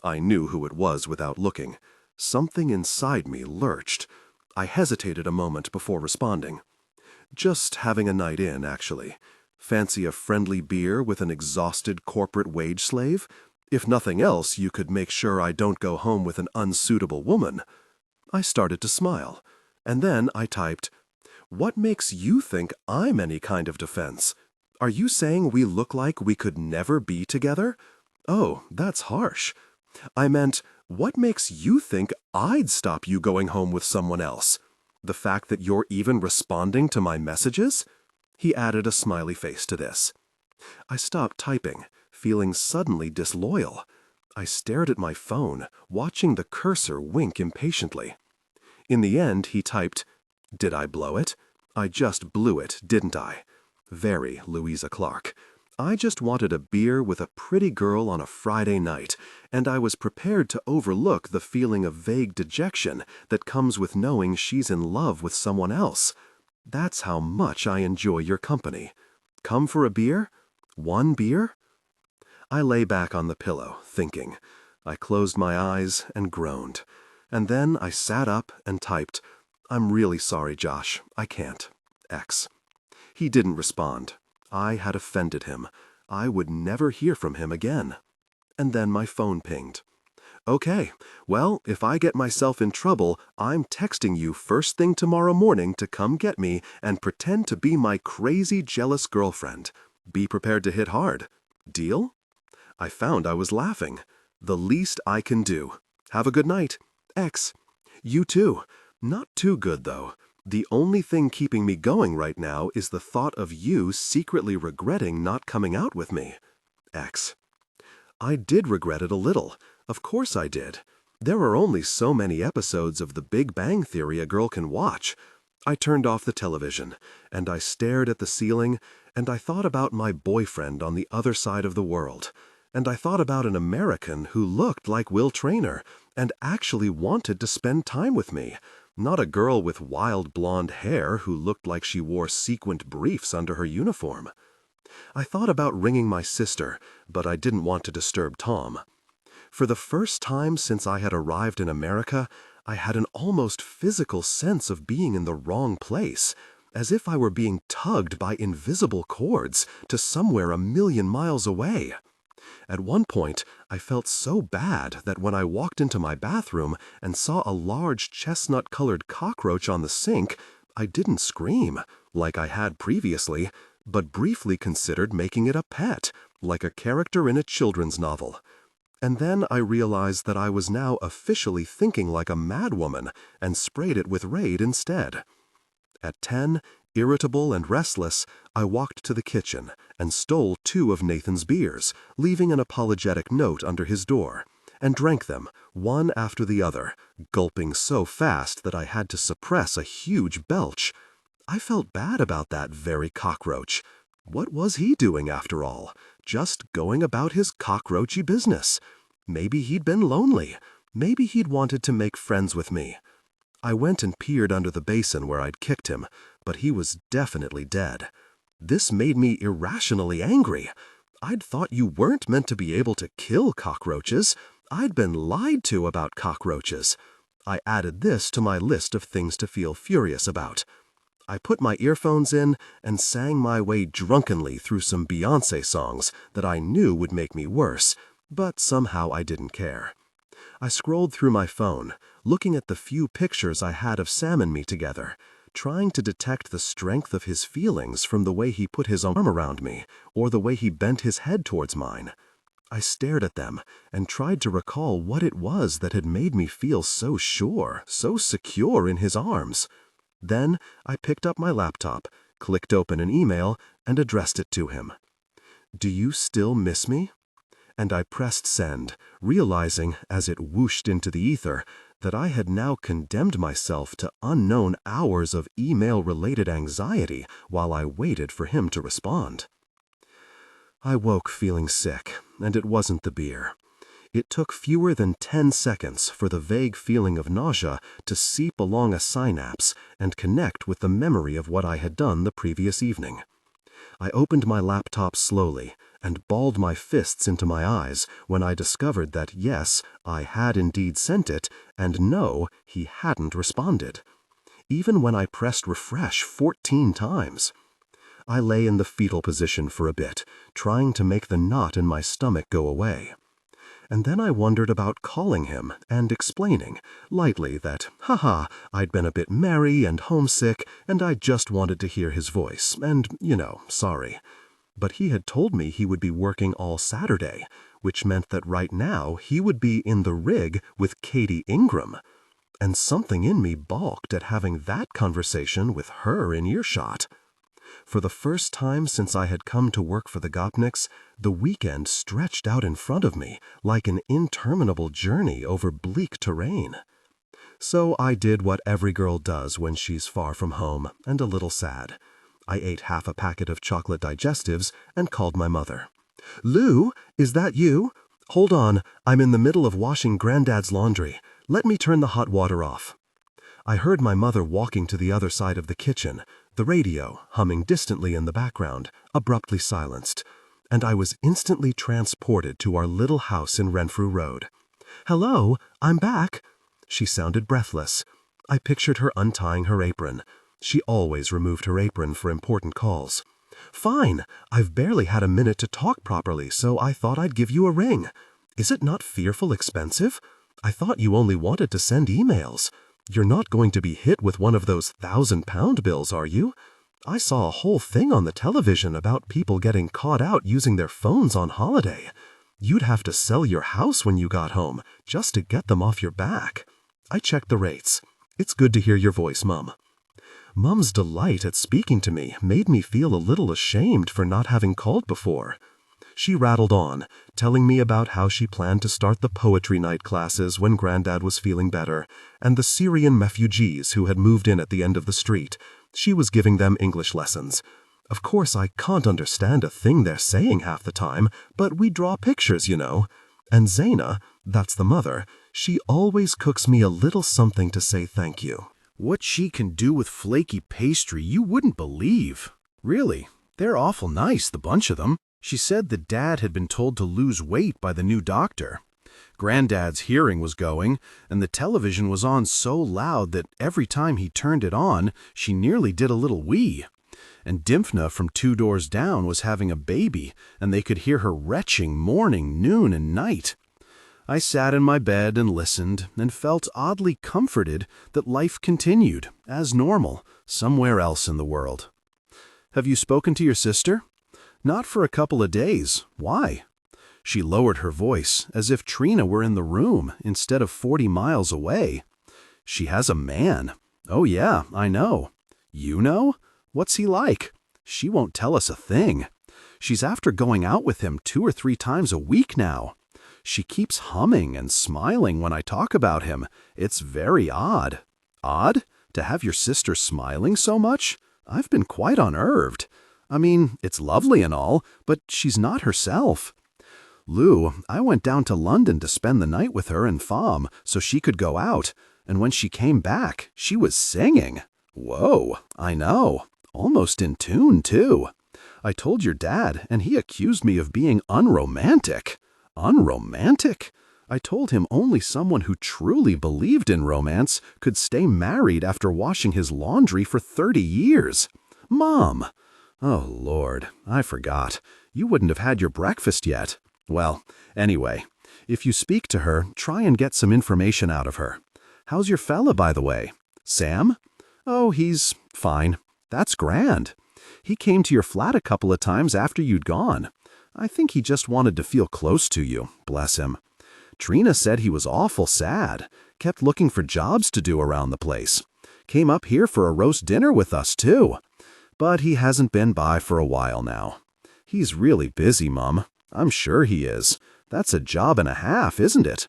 I knew who it was without looking. Something inside me lurched. I hesitated a moment before responding. "Just having a night in, actually. Fancy a friendly beer with an exhausted corporate wage slave? If nothing else, you could make sure I don't go home with an unsuitable woman." I started to smile, and then I typed, "What makes you think I'm any kind of defense? Are you saying we look like we could never be together? Oh, that's harsh. I meant, what makes you think I'd stop you going home with someone else? The fact that you're even responding to my messages?" He added a smiley face to this. I stopped typing, feeling suddenly disloyal. I stared at my phone, watching the cursor wink impatiently. In the end, he typed, "Did I blow it? I just blew it, didn't I? Very Louisa Clark. I just wanted a beer with a pretty girl on a Friday night, and I was prepared to overlook the feeling of vague dejection that comes with knowing she's in love with someone else. That's how much I enjoy your company. Come for a beer? One beer? I lay back on the pillow, thinking. I closed my eyes and groaned. And then I sat up and typed, "I'm really sorry, Josh. I can't. X." He didn't respond. I had offended him. I would never hear from him again. And then my phone pinged. "Okay, well, if I get myself in trouble, I'm texting you first thing tomorrow morning to come get me and pretend to be my crazy jealous girlfriend. Be prepared to hit hard. Deal?" I found I was laughing. The least I can do. Have a good night. X. You too. Not too good, though. The only thing keeping me going right now is the thought of you secretly regretting not coming out with me. X. I did regret it a little. Of course I did. There are only so many episodes of The Big Bang Theory a girl can watch. I turned off the television, and I stared at the ceiling, and I thought about my boyfriend on the other side of the world. And I thought about an American who looked like Will Traynor and actually wanted to spend time with me. Not a girl with wild blonde hair who looked like she wore sequined briefs under her uniform. I thought about ringing my sister, but I didn't want to disturb Tom. For the first time since I had arrived in America, I had an almost physical sense of being in the wrong place, as if I were being tugged by invisible cords to somewhere a million miles away. At one point, I felt so bad that when I walked into my bathroom and saw a large chestnut-colored cockroach on the sink, I didn't scream, like I had previously, but briefly considered making it a pet, like a character in a children's novel. And then I realized that I was now officially thinking like a madwoman and sprayed it with Raid instead. At 10, irritable and restless, I walked to the kitchen and stole 2 of Nathan's beers, leaving an apologetic note under his door, and drank them, one after the other, gulping so fast that I had to suppress a huge belch. I felt bad about that very cockroach. What was he doing after all? Just going about his cockroachy business. Maybe he'd been lonely. Maybe he'd wanted to make friends with me. I went and peered under the basin where I'd kicked him, but he was definitely dead. This made me irrationally angry. I'd thought you weren't meant to be able to kill cockroaches. I'd been lied to about cockroaches. I added this to my list of things to feel furious about. I put my earphones in and sang my way drunkenly through some Beyoncé songs that I knew would make me worse, but somehow I didn't care. I scrolled through my phone, looking at the few pictures I had of Sam and me together, trying to detect the strength of his feelings from the way he put his arm around me or the way he bent his head towards mine. I stared at them and tried to recall what it was that had made me feel so sure, so secure in his arms. Then I picked up my laptop, clicked open an email, and addressed it to him. "Do you still miss me?" And I pressed send, realizing, as it whooshed into the ether, that I had now condemned myself to unknown hours of email-related anxiety while I waited for him to respond. I woke feeling sick, and it wasn't the beer. It took fewer than 10 seconds for the vague feeling of nausea to seep along a synapse and connect with the memory of what I had done the previous evening. I opened my laptop slowly and balled my fists into my eyes when I discovered that yes, I had indeed sent it, and no, he hadn't responded. Even when I pressed refresh 14 times. I lay in the fetal position for a bit, trying to make the knot in my stomach go away. And then I wondered about calling him and explaining, lightly, that, I'd been a bit merry and homesick, and I just wanted to hear his voice, and, sorry. But he had told me he would be working all Saturday, which meant that right now he would be in the rig with Katie Ingram. And something in me balked at having that conversation with her in earshot. For the first time since I had come to work for the Gopniks, the weekend stretched out in front of me like an interminable journey over bleak terrain. So I did what every girl does when she's far from home and a little sad. I ate half a packet of chocolate digestives and called my mother. "Lou, is that you? Hold on, I'm in the middle of washing Granddad's laundry. Let me turn the hot water off." I heard my mother walking to the other side of the kitchen, the radio, humming distantly in the background, abruptly silenced, and I was instantly transported to our little house in Renfrew Road. "Hello, I'm back." She sounded breathless. I pictured her untying her apron. She always removed her apron for important calls. "Fine, I've barely had a minute to talk properly, so I thought I'd give you a ring. Is it not fearful expensive? I thought you only wanted to send emails. You're not going to be hit with one of those 1,000-pound bills, are you? I saw a whole thing on the television about people getting caught out using their phones on holiday. You'd have to sell your house when you got home, just to get them off your back." I checked the rates. "It's good to hear your voice, Mum." Mum's delight at speaking to me made me feel a little ashamed for not having called before. She rattled on, telling me about how she planned to start the poetry night classes when Granddad was feeling better, and the Syrian refugees who had moved in at the end of the street. She was giving them English lessons. Of course, I can't understand a thing they're saying half the time, but we draw pictures, you know. And Zaina, that's the mother, she always cooks me a little something to say thank you. What she can do with flaky pastry you wouldn't believe. Really, they're awful nice, the bunch of them. She said that Dad had been told to lose weight by the new doctor. Granddad's hearing was going, and the television was on so loud that every time he turned it on, she nearly did a little wee. And Dimphna from 2 doors down was having a baby, and they could hear her retching morning, noon, and night. I sat in my bed and listened, and felt oddly comforted that life continued, as normal, somewhere else in the world. "Have you spoken to your sister?" "Not for a couple of days. Why?" She lowered her voice, as if Trina were in the room instead of 40 miles away. "She has a man." "Oh yeah, I know." "You know? What's he like?" "She won't tell us a thing. She's after going out with him 2 or 3 times a week now. She keeps humming and smiling when I talk about him. It's very odd." "Odd? To have your sister smiling so much? I've been quite unnerved. I mean, it's lovely and all, but she's not herself." "Lou, I went down to London to spend the night with her and Fom so she could go out, and when she came back, she was singing." "Whoa, I know. Almost in tune, too. I told your dad, and he accused me of being unromantic." "Unromantic?" I told him only someone who truly believed in romance could stay married after washing his laundry for 30 years. "Mom!" "Oh, Lord, I forgot. You wouldn't have had your breakfast yet. Well, anyway, if you speak to her, try and get some information out of her. How's your fella, by the way? Sam?" "Oh, he's fine. That's grand. He came to your flat a couple of times after you'd gone. I think he just wanted to feel close to you, bless him. Trina said he was awful sad, kept looking for jobs to do around the place. Came up here for a roast dinner with us, too. But he hasn't been by for a while now. He's really busy, Mum. I'm sure he is. That's a job and a half, isn't it?"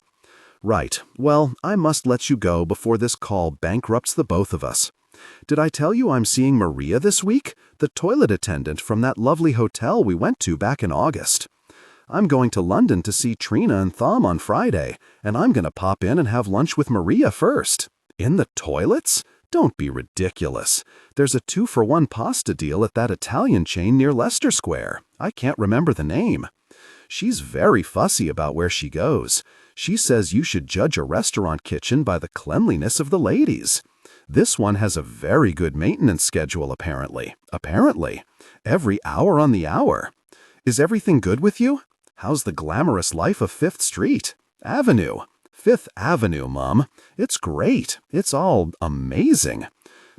"Right. Well, I must let you go before this call bankrupts the both of us. Did I tell you I'm seeing Maria this week, the toilet attendant from that lovely hotel we went to back in August? I'm going to London to see Trina and Thom on Friday, and I'm going to pop in and have lunch with Maria first." "In the toilets? Don't be ridiculous. There's a 2-for-1 pasta deal at that Italian chain near Leicester Square. I can't remember the name. She's very fussy about where she goes. She says you should judge a restaurant kitchen by the cleanliness of the ladies. This one has a very good maintenance schedule, apparently. Every hour on the hour. Is everything good with you? How's the glamorous life of 5th Street? Avenue. 5th Avenue, Mum. It's great. It's all amazing.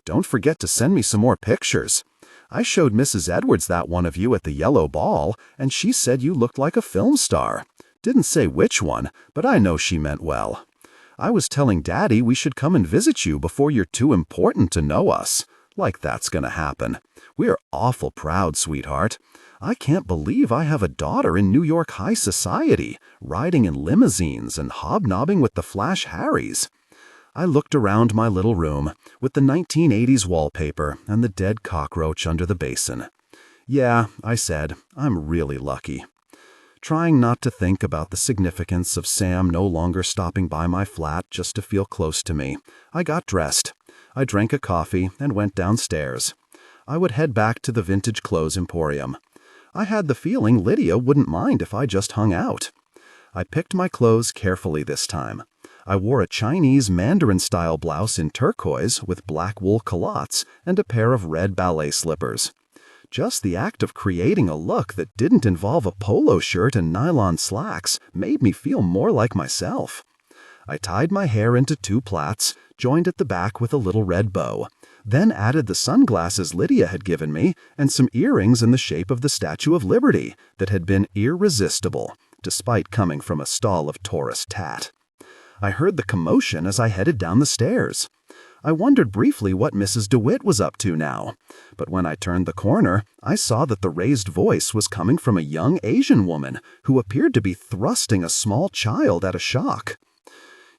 Don't forget to send me some more pictures. I showed Mrs. Edwards that one of you at the Yellow Ball, and she said you looked like a film star. Didn't say which one, but I know she meant well. I was telling Daddy we should come and visit you before you're too important to know us. Like that's gonna happen. We're awful proud, sweetheart. I can't believe I have a daughter in New York high society, riding in limousines and hobnobbing with the Flash Harrys. I looked around my little room, with the 1980s wallpaper and the dead cockroach under the basin. Yeah, I said, I'm really lucky. Trying not to think about the significance of Sam no longer stopping by my flat just to feel close to me, I got dressed. I drank a coffee and went downstairs. I would head back to the vintage clothes emporium. I had the feeling Lydia wouldn't mind if I just hung out. I picked my clothes carefully this time. I wore a Chinese Mandarin-style blouse in turquoise with black wool culottes and a pair of red ballet slippers. Just the act of creating a look that didn't involve a polo shirt and nylon slacks made me feel more like myself. I tied my hair into 2 plaits, joined at the back with a little red bow, then added the sunglasses Lydia had given me and some earrings in the shape of the Statue of Liberty that had been irresistible, despite coming from a stall of tourist tat. I heard the commotion as I headed down the stairs. I wondered briefly what Mrs. DeWitt was up to now, but when I turned the corner, I saw that the raised voice was coming from a young Asian woman who appeared to be thrusting a small child at a shock.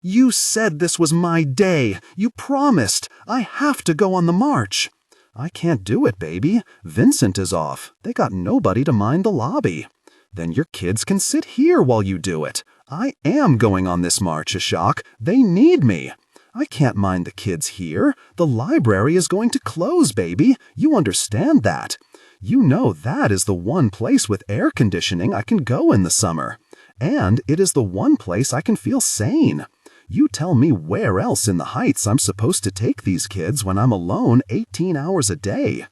"You said this was my day! You promised! I have to go on the march!" "I can't do it, baby. Vincent is off. They got nobody to mind the lobby." "Then your kids can sit here while you do it. I am going on this march, Ashok. They need me. I can't mind the kids here. The library is going to close, baby. You understand that. You know that is the one place with air conditioning I can go in the summer. And it is the one place I can feel sane. You tell me where else in the Heights I'm supposed to take these kids when I'm alone 18 hours a day."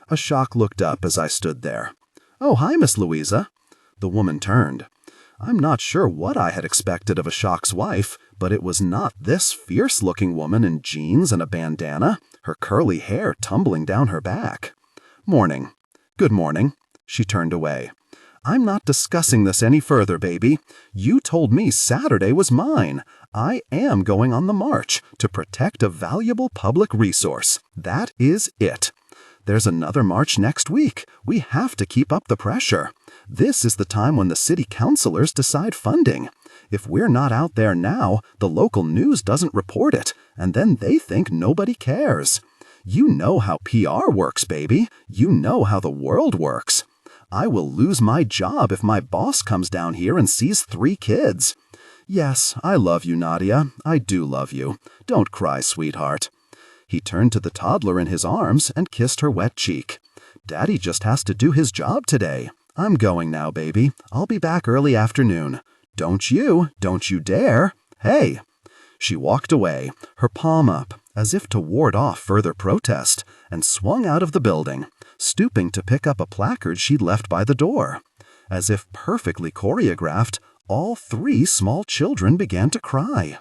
Ashok looked up as I stood there. "Oh, hi, Miss Louisa." The woman turned. I'm not sure what I had expected of Ashok's wife, but it was not this fierce-looking woman in jeans and a bandana, her curly hair tumbling down her back. "Morning." "Good morning." She turned away. "I'm not discussing this any further, baby. You told me Saturday was mine. I am going on the march to protect a valuable public resource. That is it. There's another march next week. We have to keep up the pressure. This is the time when the city councilors decide funding. If we're not out there now, the local news doesn't report it, and then they think nobody cares. You know how PR works, baby. You know how the world works. I will lose my job if my boss comes down here and sees 3 kids. Yes, I love you, Nadia. I do love you. Don't cry, sweetheart." He turned to the toddler in his arms and kissed her wet cheek. "Daddy just has to do his job today. I'm going now, baby. I'll be back early afternoon. Don't you dare. Hey." She walked away, her palm up, as if to ward off further protest, and swung out of the building, stooping to pick up a placard she'd left by the door. As if perfectly choreographed, all 3 small children began to cry.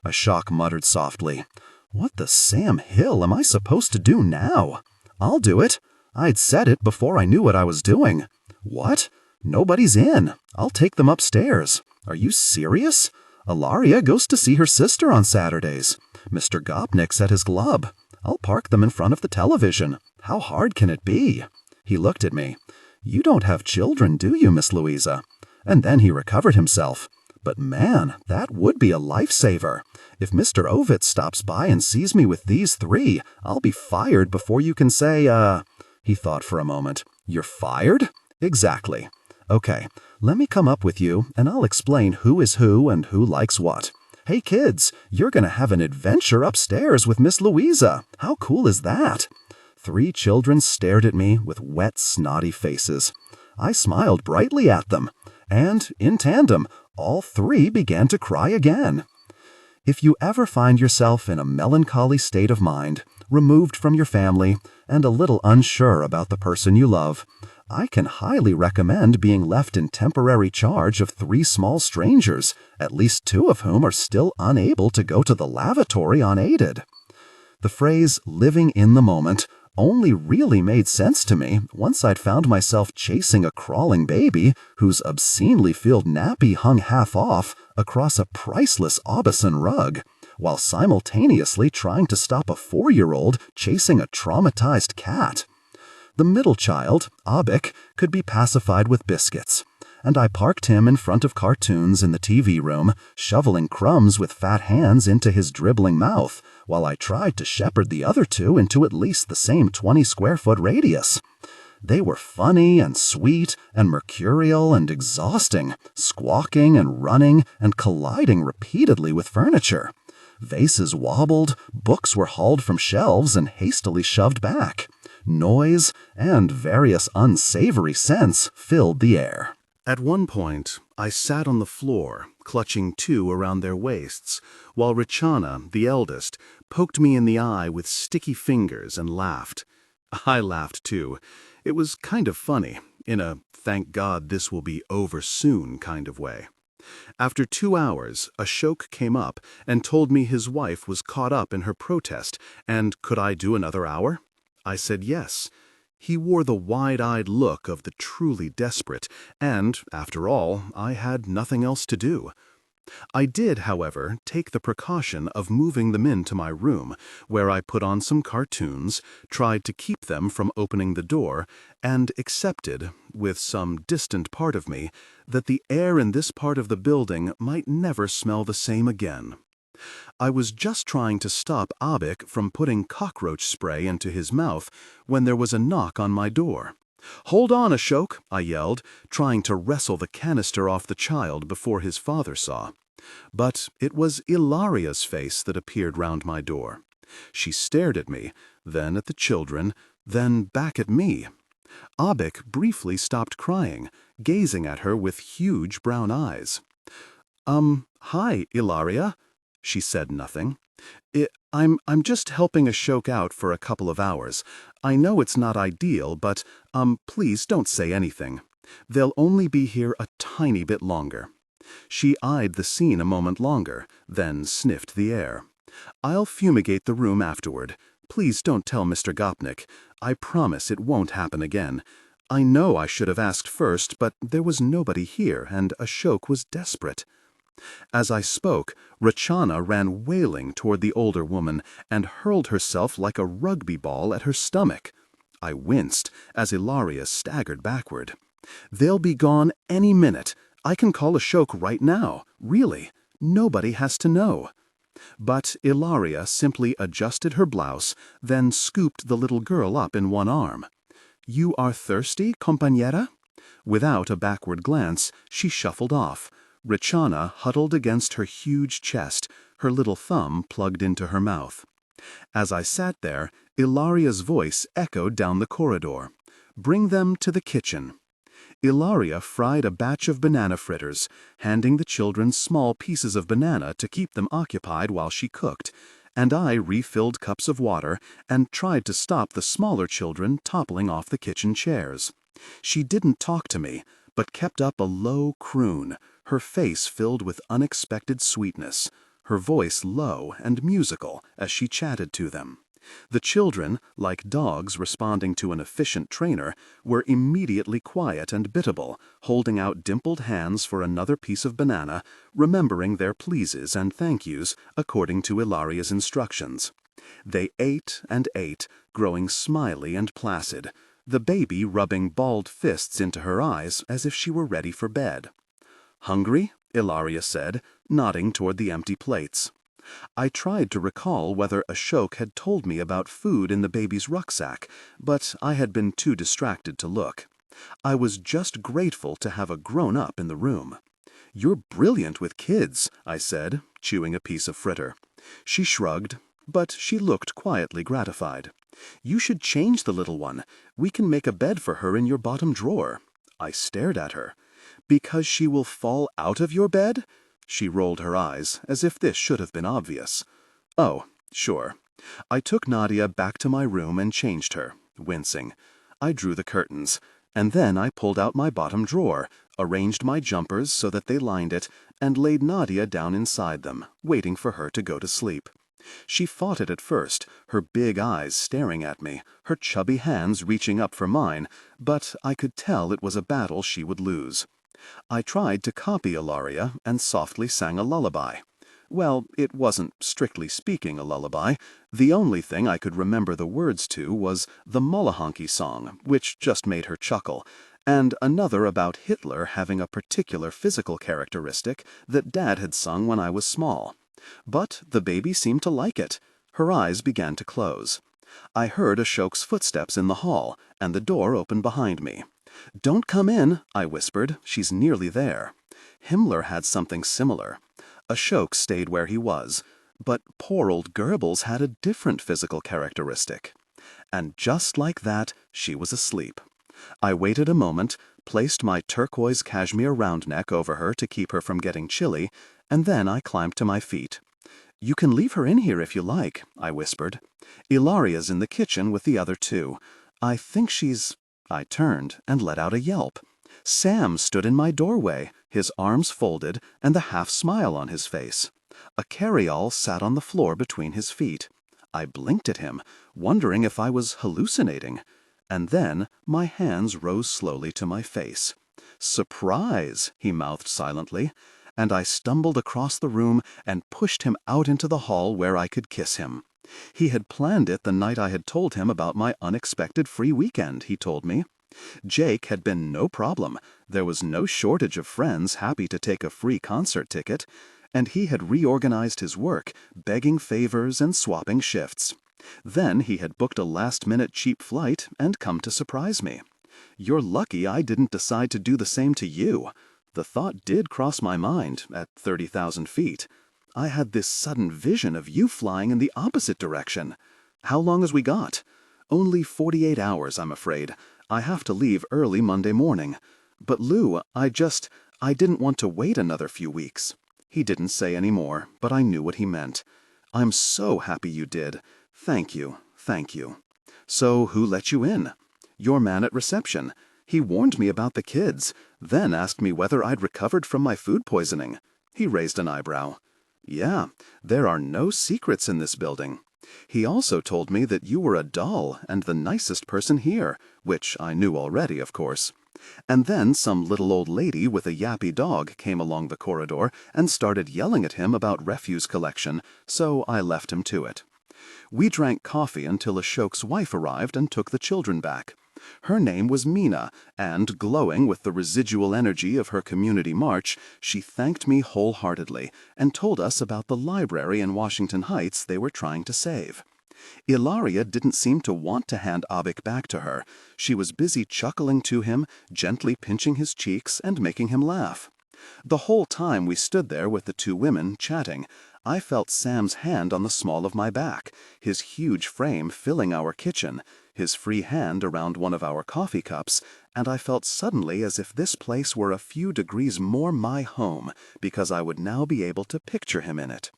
Ashok muttered softly, "What the Sam Hill am I supposed to do now? I'll do it. I'd said it before I knew what I was doing. What? Nobody's in. I'll take them upstairs. Are you serious? Ilaria goes to see her sister on Saturdays. Mr. Gopnik's at his club. I'll park them in front of the television. How hard can it be?" He looked at me. "You don't have children, do you, Miss Louisa?" And then he recovered himself. "But man, that would be a lifesaver. If Mr. Ovitz stops by and sees me with these 3, I'll be fired before you can say, He thought for a moment. "You're fired?" "Exactly. Okay, let me come up with you, and I'll explain who is who and who likes what. Hey kids, you're going to have an adventure upstairs with Miss Louisa. How cool is that?" 3 children stared at me with wet, snotty faces. I smiled brightly at them, and, in tandem, all 3 began to cry again. If you ever find yourself in a melancholy state of mind, removed from your family, and a little unsure about the person you love, I can highly recommend being left in temporary charge of 3 small strangers, at least 2 of whom are still unable to go to the lavatory unaided. The phrase "living in the moment" only really made sense to me once I'd found myself chasing a crawling baby whose obscenely filled nappy hung half off across a priceless Aubusson rug, while simultaneously trying to stop a 4-year-old chasing a traumatized cat. The middle child, Abik, could be pacified with biscuits. and I parked him in front of cartoons in the TV room, shoveling crumbs with fat hands into his dribbling mouth, while I tried to shepherd the other two into at least the same 20-square-foot radius. They were funny and sweet and mercurial and exhausting, squawking and running and colliding repeatedly with furniture. Vases wobbled, books were hauled from shelves and hastily shoved back. Noise and various unsavory scents filled the air. At one point, I sat on the floor, clutching two around their waists, while Richana, the eldest, poked me in the eye with sticky fingers and laughed. I laughed too. It was kind of funny, in a thank God this will be over soon kind of way. After 2 hours, Ashok came up and told me his wife was caught up in her protest, and could I do another hour? I said yes. He wore the wide-eyed look of the truly desperate, and, after all, I had nothing else to do. I did, however, take the precaution of moving them into my room, where I put on some cartoons, tried to keep them from opening the door, and accepted, with some distant part of me, that the air in this part of the building might never smell the same again. I was just trying to stop Abik from putting cockroach spray into his mouth when there was a knock on my door. "Hold on, Ashok," I yelled, trying to wrestle the canister off the child before his father saw. But it was Ilaria's face that appeared round my door. She stared at me, then at the children, then back at me. Abik briefly stopped crying, gazing at her with huge brown eyes. Hi, Ilaria." She said nothing. I'm just helping Ashok out for a couple of hours. I know it's not ideal, but, please don't say anything. They'll only be here a tiny bit longer." She eyed the scene a moment longer, then sniffed the air. "I'll fumigate the room afterward. Please don't tell Mr. Gopnik. I promise it won't happen again. I know I should have asked first, but there was nobody here, and Ashok was desperate." As I spoke, Rachana ran wailing toward the older woman and hurled herself like a rugby ball at her stomach. I winced as Ilaria staggered backward. "They'll be gone any minute. I can call Ashok right now. Really. Nobody has to know." But Ilaria simply adjusted her blouse, then scooped the little girl up in one arm. "You are thirsty, compañera?" Without a backward glance, she shuffled off. Rachana huddled against her huge chest, her little thumb plugged into her mouth. As I sat there, Ilaria's voice echoed down the corridor. "Bring them to the kitchen." Ilaria fried a batch of banana fritters, handing the children small pieces of banana to keep them occupied while she cooked, and I refilled cups of water and tried to stop the smaller children toppling off the kitchen chairs. She didn't talk to me, but kept up a low croon, her face filled with unexpected sweetness, her voice low and musical as she chatted to them. The children, like dogs responding to an efficient trainer, were immediately quiet and biddable, holding out dimpled hands for another piece of banana, remembering their pleases and thank yous according to Ilaria's instructions. They ate and ate, growing smiley and placid, the baby rubbing balled fists into her eyes as if she were ready for bed. "Hungry?" Ilaria said, nodding toward the empty plates. I tried to recall whether Ashok had told me about food in the baby's rucksack, but I had been too distracted to look. I was just grateful to have a grown-up in the room. "You're brilliant with kids," I said, chewing a piece of fritter. She shrugged, but she looked quietly gratified. "You should change the little one. We can make a bed for her in your bottom drawer." I stared at her. "Because she will fall out of your bed?" She rolled her eyes, as if this should have been obvious. "Oh, sure." I took Nadia back to my room and changed her, wincing. I drew the curtains, and then I pulled out my bottom drawer, arranged my jumpers so that they lined it, and laid Nadia down inside them, waiting for her to go to sleep. She fought it at first, her big eyes staring at me, her chubby hands reaching up for mine, but I could tell it was a battle she would lose. I tried to copy Ilaria and softly sang a lullaby. Well, it wasn't, strictly speaking, a lullaby. The only thing I could remember the words to was the Mullahonky song, which just made her chuckle, and another about Hitler having a particular physical characteristic that Dad had sung when I was small. But the baby seemed to like it. Her eyes began to close. I heard Ashok's footsteps in the hall, and the door opened behind me. "Don't come in," I whispered. "She's nearly there." Himmler had something similar. Ashok stayed where he was, but poor old Goebbels had a different physical characteristic. And just like that, she was asleep. I waited a moment, placed my turquoise cashmere round neck over her to keep her from getting chilly, and then I climbed to my feet. "You can leave her in here if you like," I whispered. "Ilaria's in the kitchen with the other two. I think she's—" I turned and let out a yelp. Sam stood in my doorway, his arms folded and the half-smile on his face. A carryall sat on the floor between his feet. I blinked at him, wondering if I was hallucinating. And then my hands rose slowly to my face. "Surprise," he mouthed silently, and I stumbled across the room and pushed him out into the hall where I could kiss him. He had planned it the night I had told him about my unexpected free weekend, he told me. Jake had been no problem. There was no shortage of friends happy to take a free concert ticket, and he had reorganized his work, begging favors and swapping shifts. Then he had booked a last-minute cheap flight and come to surprise me. "You're lucky I didn't decide to do the same to you." The thought did cross my mind at 30,000 feet. I had this sudden vision of you flying in the opposite direction. "How long has we got?" "Only 48 hours, I'm afraid. I have to leave early Monday morning. But Lou, I didn't want to wait another few weeks." He didn't say any more, but I knew what he meant. "I'm so happy you did. Thank you, thank you." "So who let you in?" "Your man at reception. He warned me about the kids, then asked me whether I'd recovered from my food poisoning." He raised an eyebrow. "Yeah, there are no secrets in this building." "He also told me that you were a doll and the nicest person here, which I knew already, of course. And then some little old lady with a yappy dog came along the corridor and started yelling at him about refuse collection, so I left him to it. We drank coffee until Ashok's wife arrived and took the children back. Her name was Mina, and glowing with the residual energy of her community march, she thanked me wholeheartedly and told us about the library in Washington Heights they were trying to save. Ilaria didn't seem to want to hand Abik back to her. She was busy chuckling to him, gently pinching his cheeks and making him laugh. The whole time we stood there with the two women, chatting, I felt Sam's hand on the small of my back, his huge frame filling our kitchen, his free hand around one of our coffee cups, and I felt suddenly as if this place were a few degrees more my home, because I would now be able to picture him in it.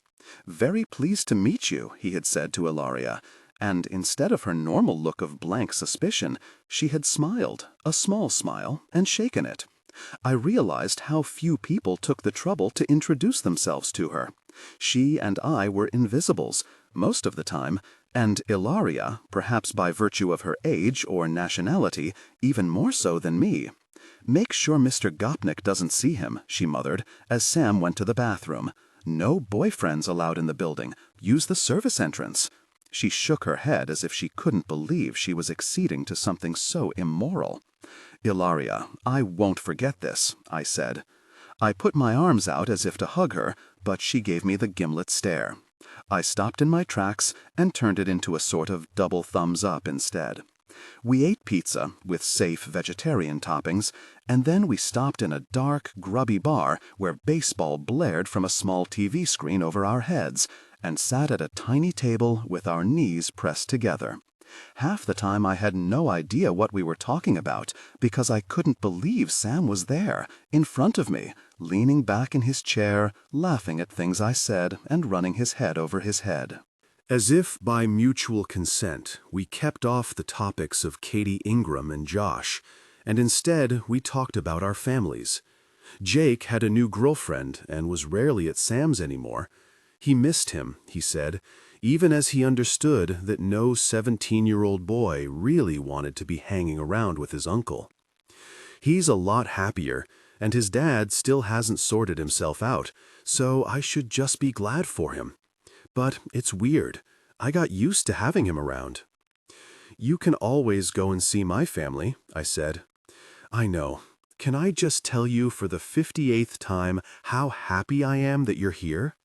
"Very pleased to meet you," he had said to Ilaria, and instead of her normal look of blank suspicion, she had smiled, a small smile, and shaken it. I realized how few people took the trouble to introduce themselves to her. She and I were invisibles, most of the time, and Ilaria, perhaps by virtue of her age or nationality, even more so than me. "Make sure Mr. Gopnik doesn't see him," she mothered, as Sam went to the bathroom. "No boyfriends allowed in the building. Use the service entrance." She shook her head as if she couldn't believe she was acceding to something so immoral. "Ilaria, I won't forget this," I said. I put my arms out as if to hug her, but she gave me the gimlet stare. I stopped in my tracks and turned it into a sort of double thumbs up instead. We ate pizza, with safe vegetarian toppings, and then we stopped in a dark, grubby bar where baseball blared from a small TV screen over our heads, and sat at a tiny table with our knees pressed together. Half the time I had no idea what we were talking about, because I couldn't believe Sam was there, in front of me, leaning back in his chair, laughing at things I said and running his head over his head. As if by mutual consent, we kept off the topics of Katie Ingram and Josh, and instead we talked about our families. Jake had a new girlfriend and was rarely at Sam's anymore. He missed him, he said, even as he understood that no 17-year-old boy really wanted to be hanging around with his uncle. He's a lot happier, and his dad still hasn't sorted himself out, so I should just be glad for him. But it's weird. I got used to having him around. "You can always go and see my family," I said. I know. Can I just tell you for the 58th time how happy I am that you're here?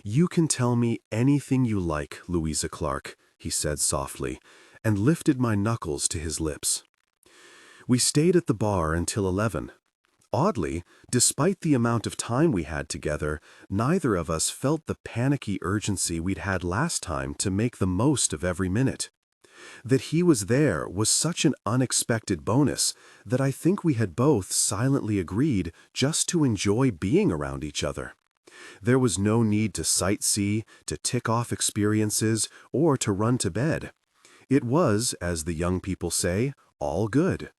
You can tell me anything you like, Louisa Clark, he said softly, and lifted my knuckles to his lips. We stayed at the bar until 11. Oddly, despite the amount of time we had together, neither of us felt the panicky urgency we'd had last time to make the most of every minute. That he was there was such an unexpected bonus that I think we had both silently agreed just to enjoy being around each other. There was no need to sightsee, to tick off experiences, or to run to bed. It was, as the young people say, all good.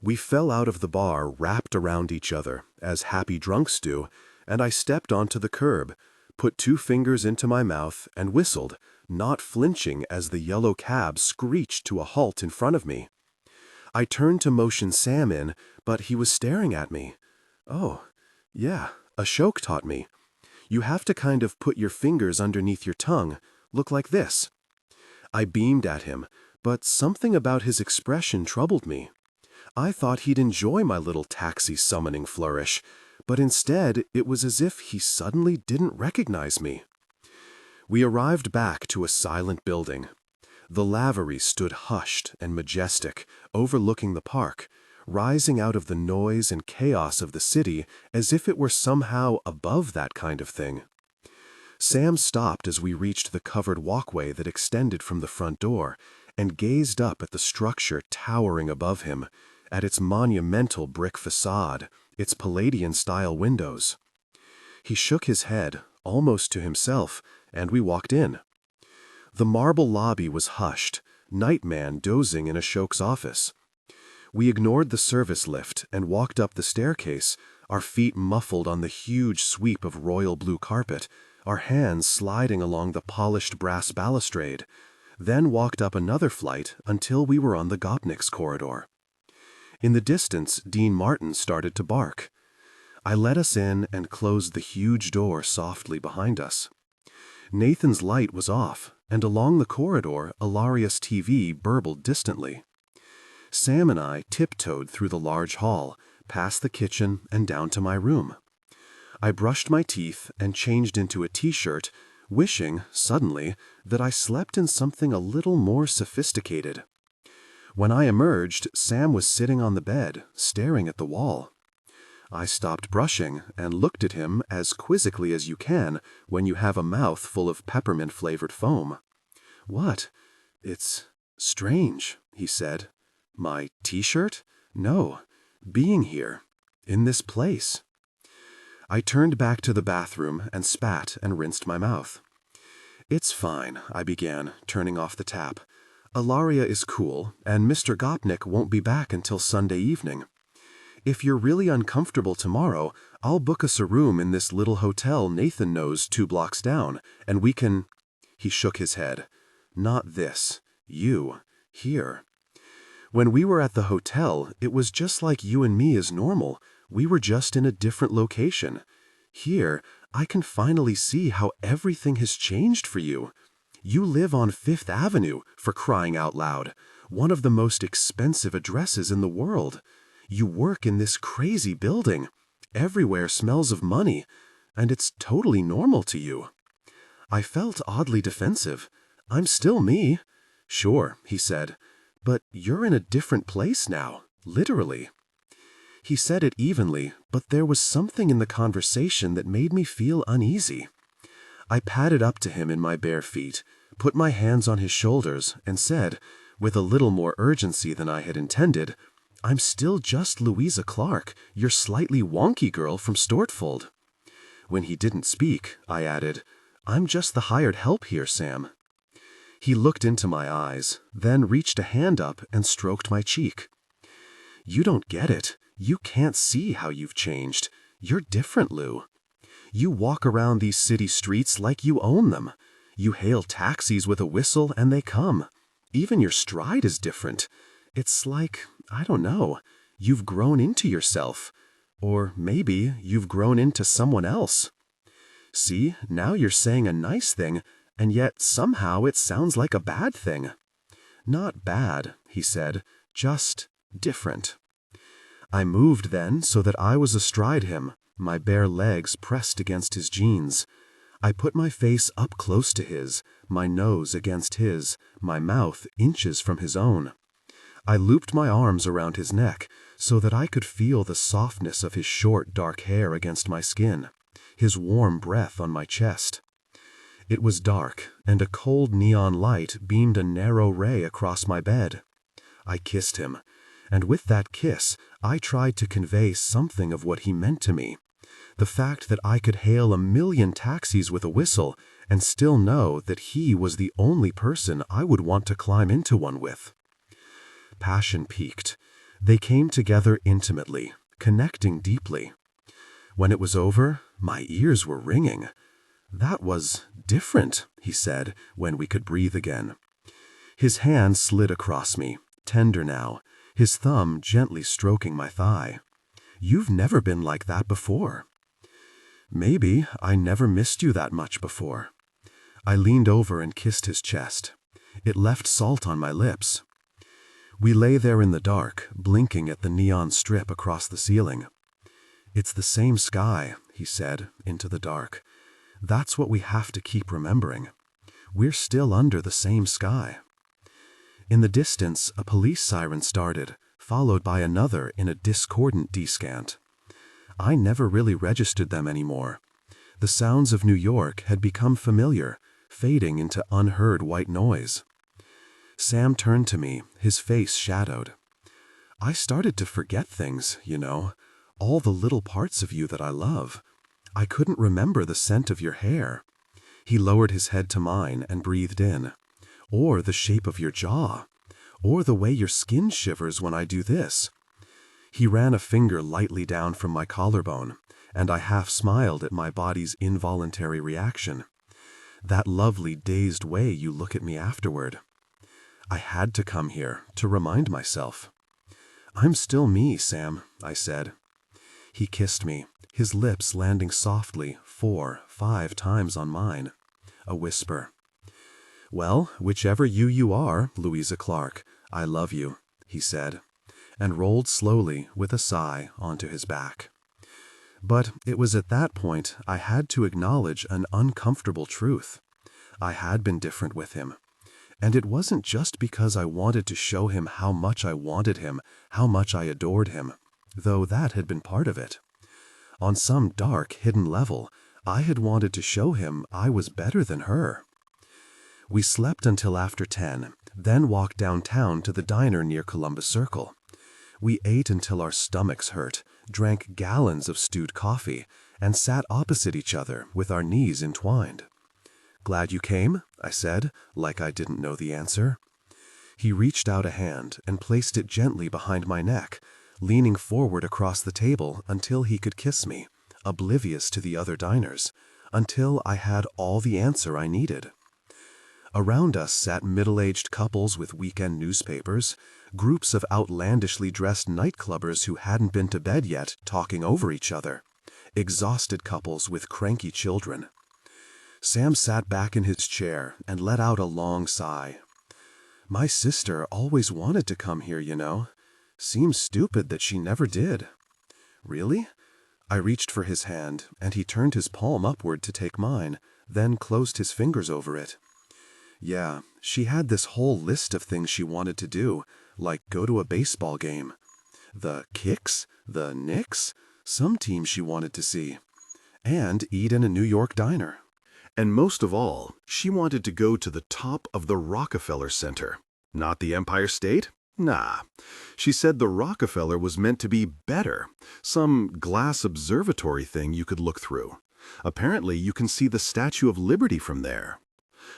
We fell out of the bar wrapped around each other, as happy drunks do, and I stepped onto the curb, put 2 fingers into my mouth, and whistled, not flinching as the yellow cab screeched to a halt in front of me. I turned to motion Sam in, but he was staring at me. Oh, yeah, Ashok taught me. You have to kind of put your fingers underneath your tongue, look like this. I beamed at him, but something about his expression troubled me. I thought he'd enjoy my little taxi summoning flourish, but instead it was as if he suddenly didn't recognize me. We arrived back to a silent building. The Lavery stood hushed and majestic, overlooking the park, rising out of the noise and chaos of the city as if it were somehow above that kind of thing. Sam stopped as we reached the covered walkway that extended from the front door, and gazed up at the structure towering above him, at its monumental brick facade, its Palladian-style windows. He shook his head, almost to himself, and we walked in. The marble lobby was hushed, Nightman dozing in Ashok's office. We ignored the service lift and walked up the staircase, our feet muffled on the huge sweep of royal blue carpet, our hands sliding along the polished brass balustrade, then walked up another flight until we were on the Gopnik's corridor. In the distance, Dean Martin started to bark. I let us in and closed the huge door softly behind us. Nathan's light was off, and along the corridor, Ilaria's TV burbled distantly. Sam and I tiptoed through the large hall, past the kitchen and down to my room. I brushed my teeth and changed into a t-shirt, wishing, suddenly, that I slept in something a little more sophisticated. When I emerged, Sam was sitting on the bed, staring at the wall. I stopped brushing and looked at him as quizzically as you can when you have a mouth full of peppermint-flavored foam. "What? It's strange," he said. "My t-shirt? No. Being here. In this place." I turned back to the bathroom and spat and rinsed my mouth. "It's fine," I began, turning off the tap. "Ilaria is cool, and Mr. Gopnik won't be back until Sunday evening. If you're really uncomfortable tomorrow, I'll book us a room in this little hotel Nathan knows 2 blocks down, and we can—" He shook his head. "Not this. You. Here. When we were at the hotel, it was just like you and me as normal. We were just in a different location. Here, I can finally see how everything has changed for you. You live on 5th Avenue, for crying out loud, one of the most expensive addresses in the world. You work in this crazy building. Everywhere smells of money, and it's totally normal to you." I felt oddly defensive. "I'm still me." "Sure," he said, "but you're in a different place now, literally." He said it evenly, but there was something in the conversation that made me feel uneasy. I padded up to him in my bare feet, put my hands on his shoulders, and said, with a little more urgency than I had intended, "I'm still just Louisa Clark, your slightly wonky girl from Stortfold." When he didn't speak, I added, "I'm just the hired help here, Sam." He looked into my eyes, then reached a hand up and stroked my cheek. "You don't get it. You can't see how you've changed. You're different, Lou. You walk around these city streets like you own them. You hail taxis with a whistle and they come. Even your stride is different. It's like, I don't know, you've grown into yourself. Or maybe you've grown into someone else. See, now you're saying a nice thing, and yet somehow it sounds like a bad thing." "Not bad," he said, "just different." I moved then so that I was astride him, my bare legs pressed against his jeans. I put my face up close to his, my nose against his, my mouth inches from his own. I looped my arms around his neck so that I could feel the softness of his short, dark hair against my skin, his warm breath on my chest. It was dark, and a cold neon light beamed a narrow ray across my bed. I kissed him, and with that kiss, I tried to convey something of what he meant to me. The fact that I could hail 1,000,000 taxis with a whistle and still know that he was the only person I would want to climb into one with. Passion peaked. They came together intimately, connecting deeply. When it was over, my ears were ringing. "That was different," he said, when we could breathe again. His hand slid across me, tender now, his thumb gently stroking my thigh. "You've never been like that before." "Maybe I never missed you that much before." I leaned over and kissed his chest. It left salt on my lips. We lay there in the dark, blinking at the neon strip across the ceiling. "It's the same sky," he said, into the dark. "That's what we have to keep remembering. We're still under the same sky." In the distance, a police siren started, followed by another in a discordant descant. I never really registered them anymore. The sounds of New York had become familiar, fading into unheard white noise. Sam turned to me, his face shadowed. "I started to forget things, you know, all the little parts of you that I love. I couldn't remember the scent of your hair." He lowered his head to mine and breathed in. "Or the shape of your jaw. Or the way your skin shivers when I do this." He ran a finger lightly down from my collarbone, and I half smiled at my body's involuntary reaction. "That lovely dazed way you look at me afterward." I had to come here to remind myself. "I'm still me, Sam," I said. He kissed me, his lips landing softly 4, 5 times on mine. A whisper. "Well, whichever you are, Louisa Clark, I love you," he said, and rolled slowly with a sigh onto his back. But it was at that point I had to acknowledge an uncomfortable truth. I had been different with him. And it wasn't just because I wanted to show him how much I wanted him, how much I adored him, though that had been part of it. On some dark, hidden level, I had wanted to show him I was better than her. We slept until after 10, then walked downtown to the diner near Columbus Circle. We ate until our stomachs hurt, drank gallons of stewed coffee, and sat opposite each other with our knees entwined. "Glad you came?" I said, like I didn't know the answer. He reached out a hand and placed it gently behind my neck, leaning forward across the table until he could kiss me, oblivious to the other diners, until I had all the answer I needed. Around us sat middle-aged couples with weekend newspapers, groups of outlandishly dressed nightclubbers who hadn't been to bed yet talking over each other, exhausted couples with cranky children. Sam sat back in his chair and let out a long sigh. "My sister always wanted to come here, you know. Seems stupid that she never did." "Really?" I reached for his hand, and he turned his palm upward to take mine, then closed his fingers over it. "Yeah, she had this whole list of things she wanted to do, like go to a baseball game. The Kicks, the Knicks, some team she wanted to see, and eat in a New York diner. And most of all, she wanted to go to the top of the Rockefeller Center. Not the Empire State? Nah. She said the Rockefeller was meant to be better, some glass observatory thing you could look through. Apparently, you can see the Statue of Liberty from there.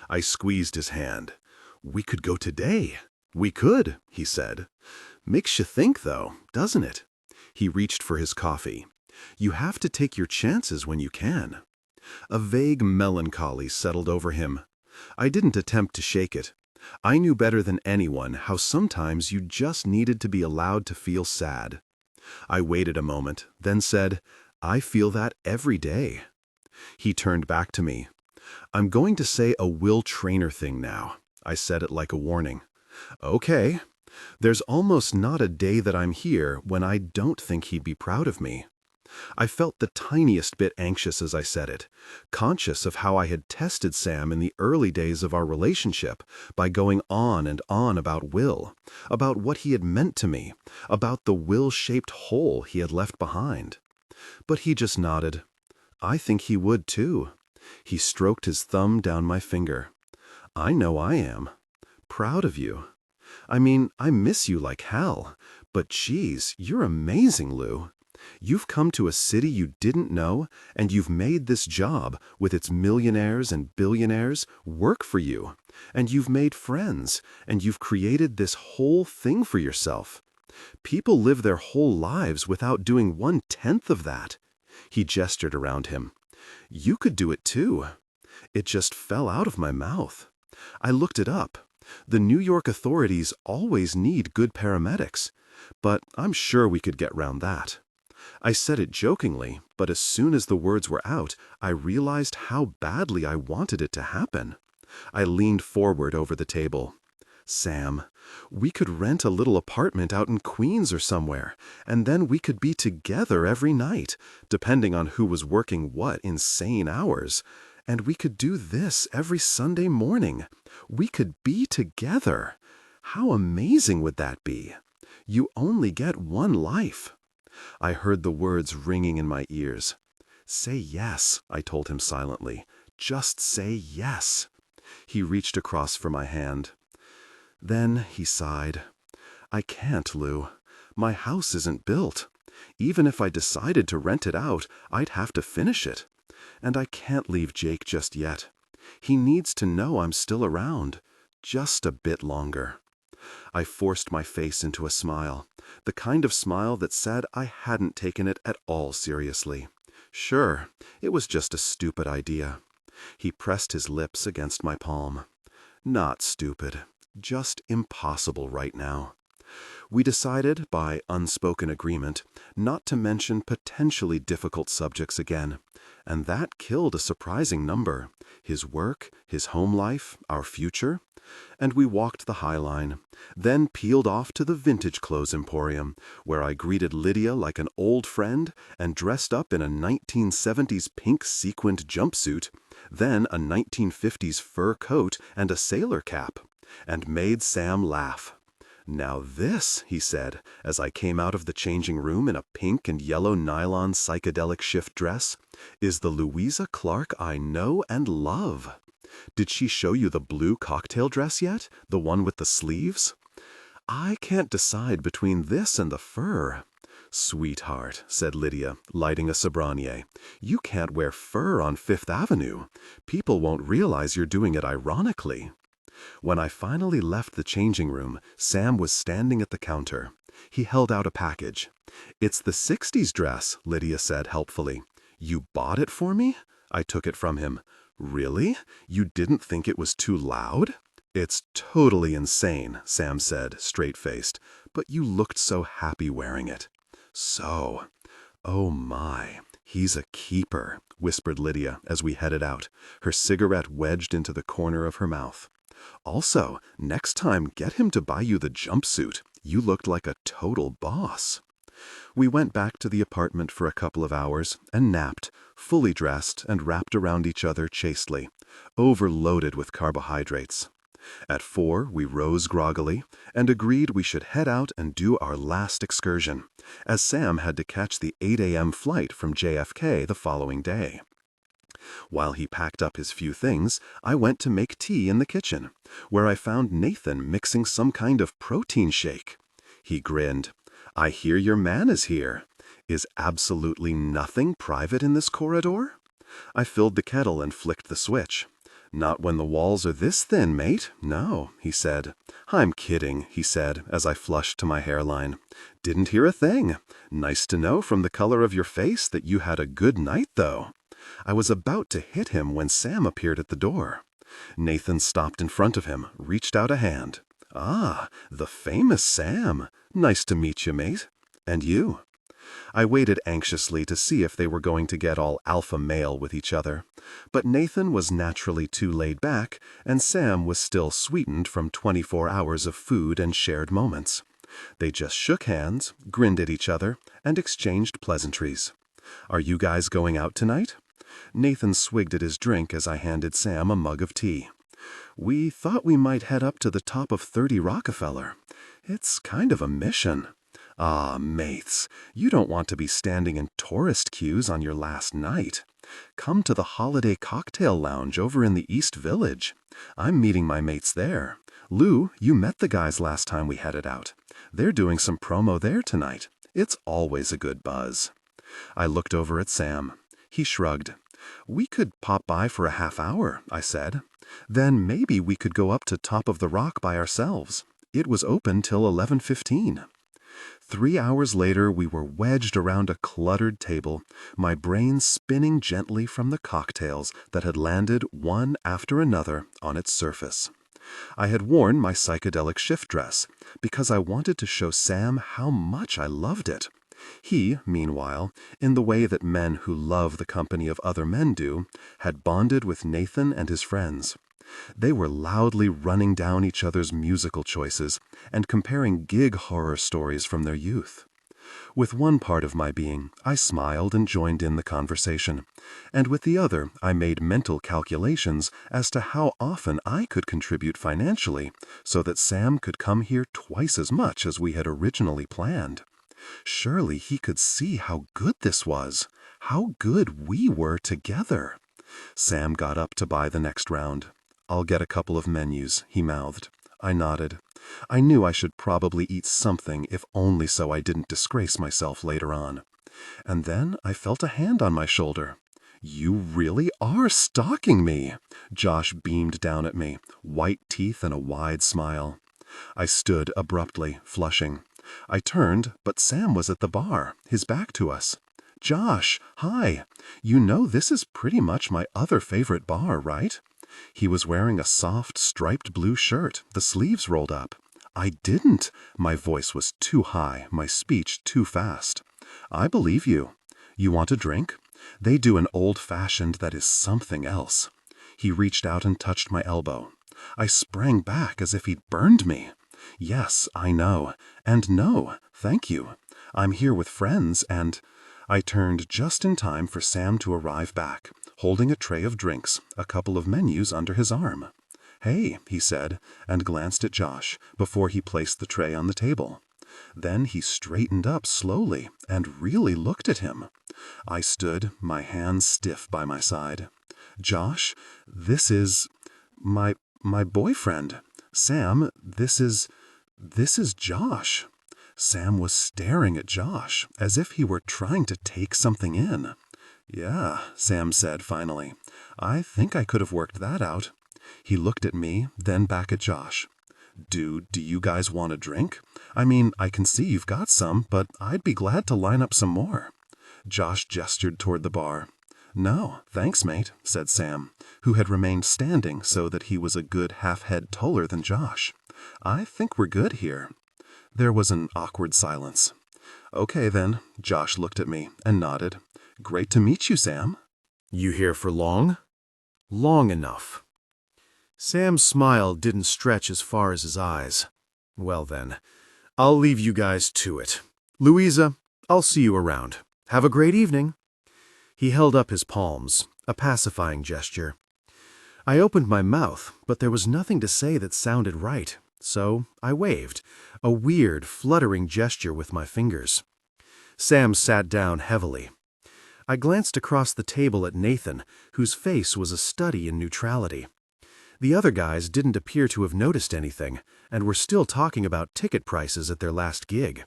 I squeezed his hand. "We could go today." "We could," he said. "Makes you think, though, doesn't it?" He reached for his coffee. "You have to take your chances when you can." A vague melancholy settled over him. I didn't attempt to shake it. I knew better than anyone how sometimes you just needed to be allowed to feel sad. I waited a moment, then said, "I feel that every day." He turned back to me. "I'm going to say a Will Traynor thing now." I said it like a warning. "Okay. There's almost not a day that I'm here when I don't think he'd be proud of me. I felt the tiniest bit anxious as I said it, conscious of how I had tested Sam in the early days of our relationship by going on and on about Will, about what he had meant to me, about the Will-shaped hole he had left behind. But he just nodded. I think he would too. He stroked his thumb down my finger. I know I am. Proud of you. I mean, I miss you like hell, but geez, you're amazing, Lou. You've come to a city you didn't know, and you've made this job, with its millionaires and billionaires, work for you. And you've made friends, and you've created this whole thing for yourself. People live their whole lives without doing 1/10 of that. He gestured around him. You could do it too. It just fell out of my mouth. I looked it up. The New York authorities always need good paramedics, but I'm sure we could get round that. I said it jokingly, but as soon as the words were out, I realized how badly I wanted it to happen. I leaned forward over the table. Sam, we could rent a little apartment out in Queens or somewhere, and then we could be together every night, depending on who was working what insane hours. And we could do this every Sunday morning. We could be together. How amazing would that be? You only get one life. I heard the words ringing in my ears. Say yes, I told him silently. Just say yes. He reached across for my hand. Then he sighed. I can't, Lou. My house isn't built. Even if I decided to rent it out, I'd have to finish it. And I can't leave Jake just yet. He needs to know I'm still around. Just a bit longer. I forced my face into a smile, the kind of smile that said I hadn't taken it at all seriously. Sure, it was just a stupid idea. He pressed his lips against my palm. Not stupid, just impossible right now. We decided, by unspoken agreement, not to mention potentially difficult subjects again, and that killed a surprising number: his work, his home life, our future. And we walked the High Line, then peeled off to the Vintage Clothes Emporium, where I greeted Lydia like an old friend and dressed up in a 1970s pink sequined jumpsuit, then a 1950s fur coat and a sailor cap, and made Sam laugh. Now this, he said, as I came out of the changing room in a pink and yellow nylon psychedelic shift dress, is the Louisa Clark I know and love. Did she show you the blue cocktail dress yet? The one with the sleeves? I can't decide between this and the fur. Sweetheart, said Lydia, lighting a Sobranier, you can't wear fur on Fifth Avenue. People won't realize you're doing it ironically. When I finally left the changing room, Sam was standing at the counter. He held out a package. It's the 60s dress, Lydia said helpfully. You bought it for me? I took it from him. Really? You didn't think it was too loud? It's totally insane, Sam said, straight-faced, but you looked so happy wearing it. So, oh my, he's a keeper, whispered Lydia as we headed out, her cigarette wedged into the corner of her mouth. Also, next time get him to buy you the jumpsuit. You looked like a total boss. We went back to the apartment for a couple of hours and napped, fully dressed and wrapped around each other chastely, overloaded with carbohydrates. At 4, we rose groggily and agreed we should head out and do our last excursion, as Sam had to catch the 8 a.m. flight from JFK the following day. While he packed up his few things, I went to make tea in the kitchen, where I found Nathan mixing some kind of protein shake. He grinned. I hear your man is here. Is absolutely nothing private in this corridor? I filled the kettle and flicked the switch. Not when the walls are this thin, mate. No, he said. I'm kidding, he said, as I flushed to my hairline. Didn't hear a thing. Nice to know from the color of your face that you had a good night, though. I was about to hit him when Sam appeared at the door. Nathan stopped in front of him, reached out a hand. Ah, the famous Sam. Nice to meet you, mate. And you. I waited anxiously to see if they were going to get all alpha male with each other. But Nathan was naturally too laid back, and Sam was still sweetened from 24 hours of food and shared moments. They just shook hands, grinned at each other, and exchanged pleasantries. "Are you guys going out tonight?" Nathan swigged at his drink as I handed Sam a mug of tea. "We thought we might head up to the top of 30 Rockefeller. It's kind of a mission." "Ah, mates, you don't want to be standing in tourist queues on your last night. Come to the holiday cocktail lounge over in the East Village. I'm meeting my mates there. Lou, you met the guys last time we headed out. They're doing some promo there tonight. It's always a good buzz." I looked over at Sam. He shrugged. "We could pop by for a half hour," I said. "Then maybe we could go up to Top of the Rock by ourselves. It was open till 11:15. 3 hours later, we were wedged around a cluttered table, my brain spinning gently from the cocktails that had landed one after another on its surface. I had worn my psychedelic shift dress because I wanted to show Sam how much I loved it. He, meanwhile, in the way that men who love the company of other men do, had bonded with Nathan and his friends. They were loudly running down each other's musical choices and comparing gig horror stories from their youth. With one part of my being, I smiled and joined in the conversation, and with the other, I made mental calculations as to how often I could contribute financially so that Sam could come here twice as much as we had originally planned. Surely he could see how good this was, how good we were together. Sam got up to buy the next round. "I'll get a couple of menus," he mouthed. I nodded. I knew I should probably eat something if only so I didn't disgrace myself later on. And then I felt a hand on my shoulder. "You really are stalking me!" Josh beamed down at me, white teeth and a wide smile. I stood abruptly, flushing. I turned, but Sam was at the bar, his back to us. "Josh, hi. You know this is pretty much my other favorite bar, right?" He was wearing a soft, striped blue shirt, the sleeves rolled up. "I didn't." My voice was too high, my speech too fast. "I believe you. You want a drink? They do an old-fashioned that is something else." He reached out and touched my elbow. I sprang back as if he'd burned me. "Yes, I know. And no, thank you. I'm here with friends and—" I turned just in time for Sam to arrive back, holding a tray of drinks, a couple of menus under his arm. "Hey," he said, and glanced at Josh before he placed the tray on the table. Then he straightened up slowly and really looked at him. I stood, my hands stiff by my side. "Josh, this is my boyfriend. Sam, this is Josh." Sam was staring at Josh, as if he were trying to take something in. "Yeah," Sam said finally. "I think I could have worked that out." He looked at me, then back at Josh. Do you guys want a drink? I mean, I can see you've got some, but I'd be glad to line up some more." Josh gestured toward the bar. "No, thanks, mate," said Sam, who had remained standing so that he was a good half-head taller than Josh. "I think we're good here." There was an awkward silence. "Okay, then." Josh looked at me and nodded. "Great to meet you, Sam." "You here for long?" "Long enough." Sam's smile didn't stretch as far as his eyes. "Well then, I'll leave you guys to it. Louisa, I'll see you around. Have a great evening." He held up his palms, a pacifying gesture. I opened my mouth, but there was nothing to say that sounded right, so I waved, a weird, fluttering gesture with my fingers. Sam sat down heavily. I glanced across the table at Nathan, whose face was a study in neutrality. The other guys didn't appear to have noticed anything, and were still talking about ticket prices at their last gig.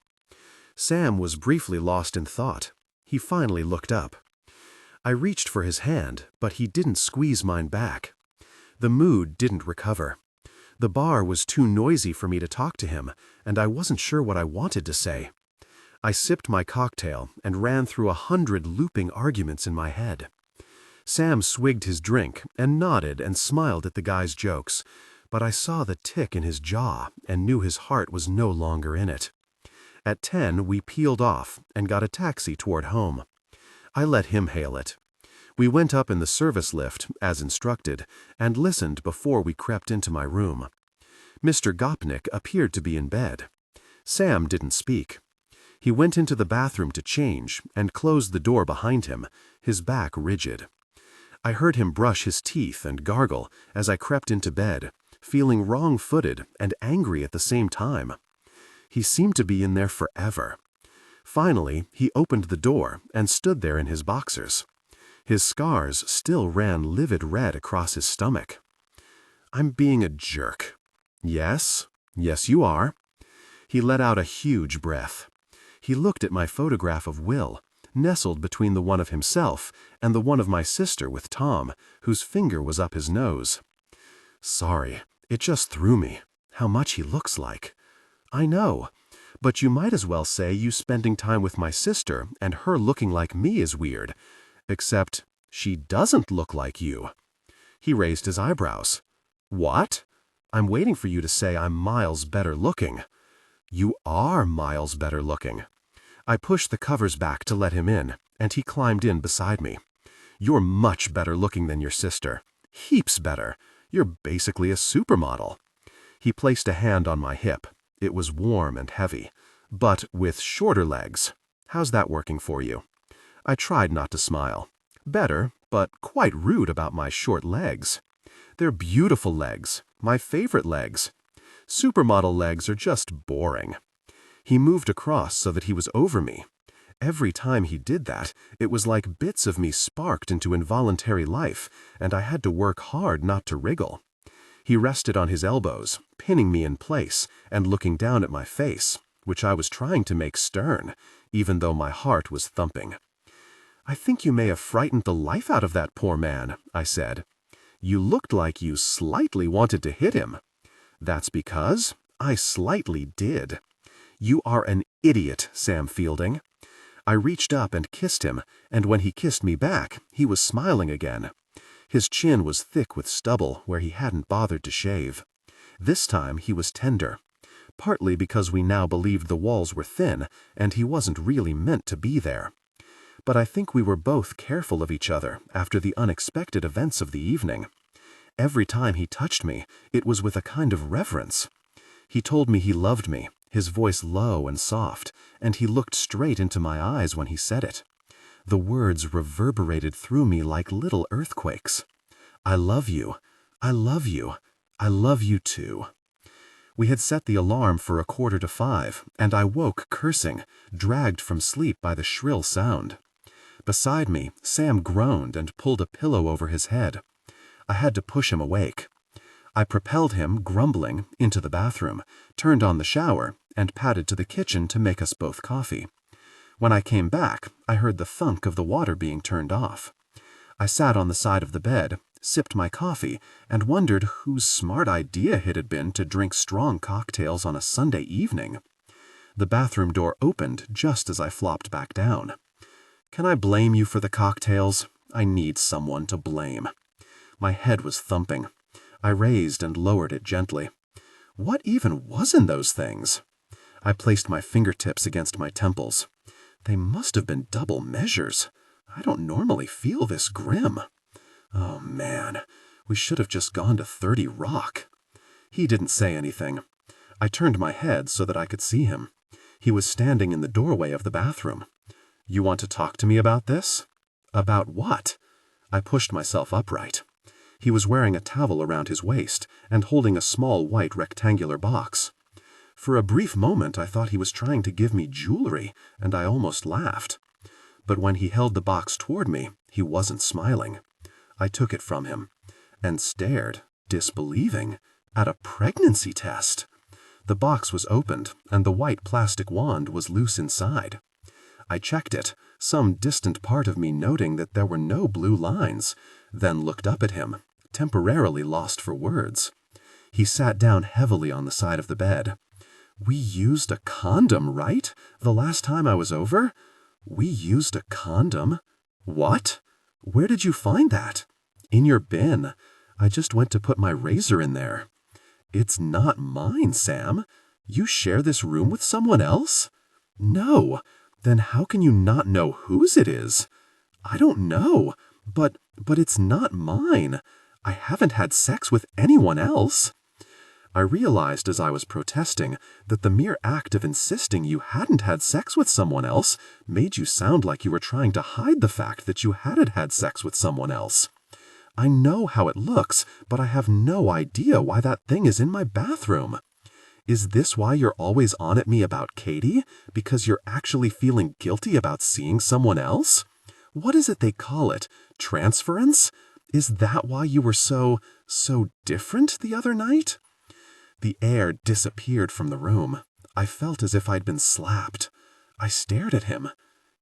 Sam was briefly lost in thought. He finally looked up. I reached for his hand, but he didn't squeeze mine back. The mood didn't recover. The bar was too noisy for me to talk to him, and I wasn't sure what I wanted to say. I sipped my cocktail and ran through 100 looping arguments in my head. Sam swigged his drink and nodded and smiled at the guy's jokes, but I saw the tick in his jaw and knew his heart was no longer in it. At 10, we peeled off and got a taxi toward home. I let him hail it. We went up in the service lift, as instructed, and listened before we crept into my room. Mr. Gopnik appeared to be in bed. Sam didn't speak. He went into the bathroom to change and closed the door behind him, his back rigid. I heard him brush his teeth and gargle as I crept into bed, feeling wrong-footed and angry at the same time. He seemed to be in there forever. Finally, he opened the door and stood there in his boxers. His scars still ran livid red across his stomach. I'm being a jerk. Yes, you are. He let out a huge breath. He looked at my photograph of Will, nestled between the one of himself and the one of my sister with Tom, whose finger was up his nose. Sorry, it just threw me. How much he looks like. I know, but you might as well say you spending time with my sister and her looking like me is weird. Except, she doesn't look like you. He raised his eyebrows. What? I'm waiting for you to say I'm miles better looking. You are miles better looking. I pushed the covers back to let him in, and he climbed in beside me. You're much better looking than your sister. Heaps better. You're basically a supermodel. He placed a hand on my hip. It was warm and heavy, but with shorter legs. How's that working for you? I tried not to smile. Better, but quite rude about my short legs. They're beautiful legs, my favorite legs. Supermodel legs are just boring. He moved across so that he was over me. Every time he did that, it was like bits of me sparked into involuntary life, and I had to work hard not to wriggle. He rested on his elbows, pinning me in place and looking down at my face, which I was trying to make stern, even though my heart was thumping. I think you may have frightened the life out of that poor man, I said. You looked like you slightly wanted to hit him. That's because I slightly did. You are an idiot, Sam Fielding. I reached up and kissed him, and when he kissed me back, he was smiling again. His chin was thick with stubble where he hadn't bothered to shave. This time he was tender, partly because we now believed the walls were thin and he wasn't really meant to be there. But I think we were both careful of each other after the unexpected events of the evening. Every time he touched me, it was with a kind of reverence. He told me he loved me, his voice low and soft, and he looked straight into my eyes when he said it. The words reverberated through me like little earthquakes. I love you. I love you. I love you too. We had set the alarm for 4:45, and I woke cursing, dragged from sleep by the shrill sound. Beside me, Sam groaned and pulled a pillow over his head. I had to push him awake. I propelled him, grumbling, into the bathroom, turned on the shower, and padded to the kitchen to make us both coffee. When I came back, I heard the thunk of the water being turned off. I sat on the side of the bed, sipped my coffee, and wondered whose smart idea it had been to drink strong cocktails on a Sunday evening. The bathroom door opened just as I flopped back down. Can I blame you for the cocktails? I need someone to blame. My head was thumping. I raised and lowered it gently. What even was in those things? I placed my fingertips against my temples. They must have been double measures. I don't normally feel this grim. Oh man, we should have just gone to 30 Rock. He didn't say anything. I turned my head so that I could see him. He was standing in the doorway of the bathroom. You want to talk to me about this? About what? I pushed myself upright. He was wearing a towel around his waist and holding a small white rectangular box. For a brief moment I thought he was trying to give me jewelry, and I almost laughed. But when he held the box toward me, he wasn't smiling. I took it from him and stared, disbelieving, at a pregnancy test. The box was opened, and the white plastic wand was loose inside. I checked it, some distant part of me noting that there were no blue lines, then looked up at him, temporarily lost for words. He sat down heavily on the side of the bed. We used a condom, right? The last time I was over? We used a condom? What? Where did you find that? In your bin. I just went to put my razor in there. It's not mine, Sam. You share this room with someone else? No. Then how can you not know whose it is? I don't know. But it's not mine. I haven't had sex with anyone else. I realized as I was protesting that the mere act of insisting you hadn't had sex with someone else made you sound like you were trying to hide the fact that you hadn't had sex with someone else. I know how it looks, but I have no idea why that thing is in my bathroom. Is this why you're always on at me about Katie? Because you're actually feeling guilty about seeing someone else? What is it they call it? Transference? Is that why you were so different the other night? The air disappeared from the room. I felt as if I'd been slapped. I stared at him.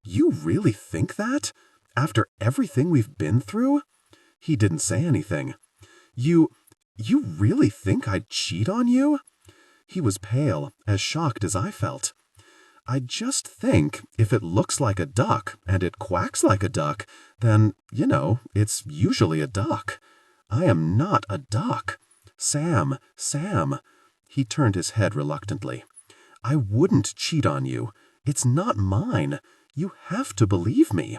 You really think that? After everything we've been through? He didn't say anything. You really think I'd cheat on you? He was pale, as shocked as I felt. I just think if it looks like a duck and it quacks like a duck, then, it's usually a duck. I am not a duck. Sam. He turned his head reluctantly. I wouldn't cheat on you. It's not mine. You have to believe me.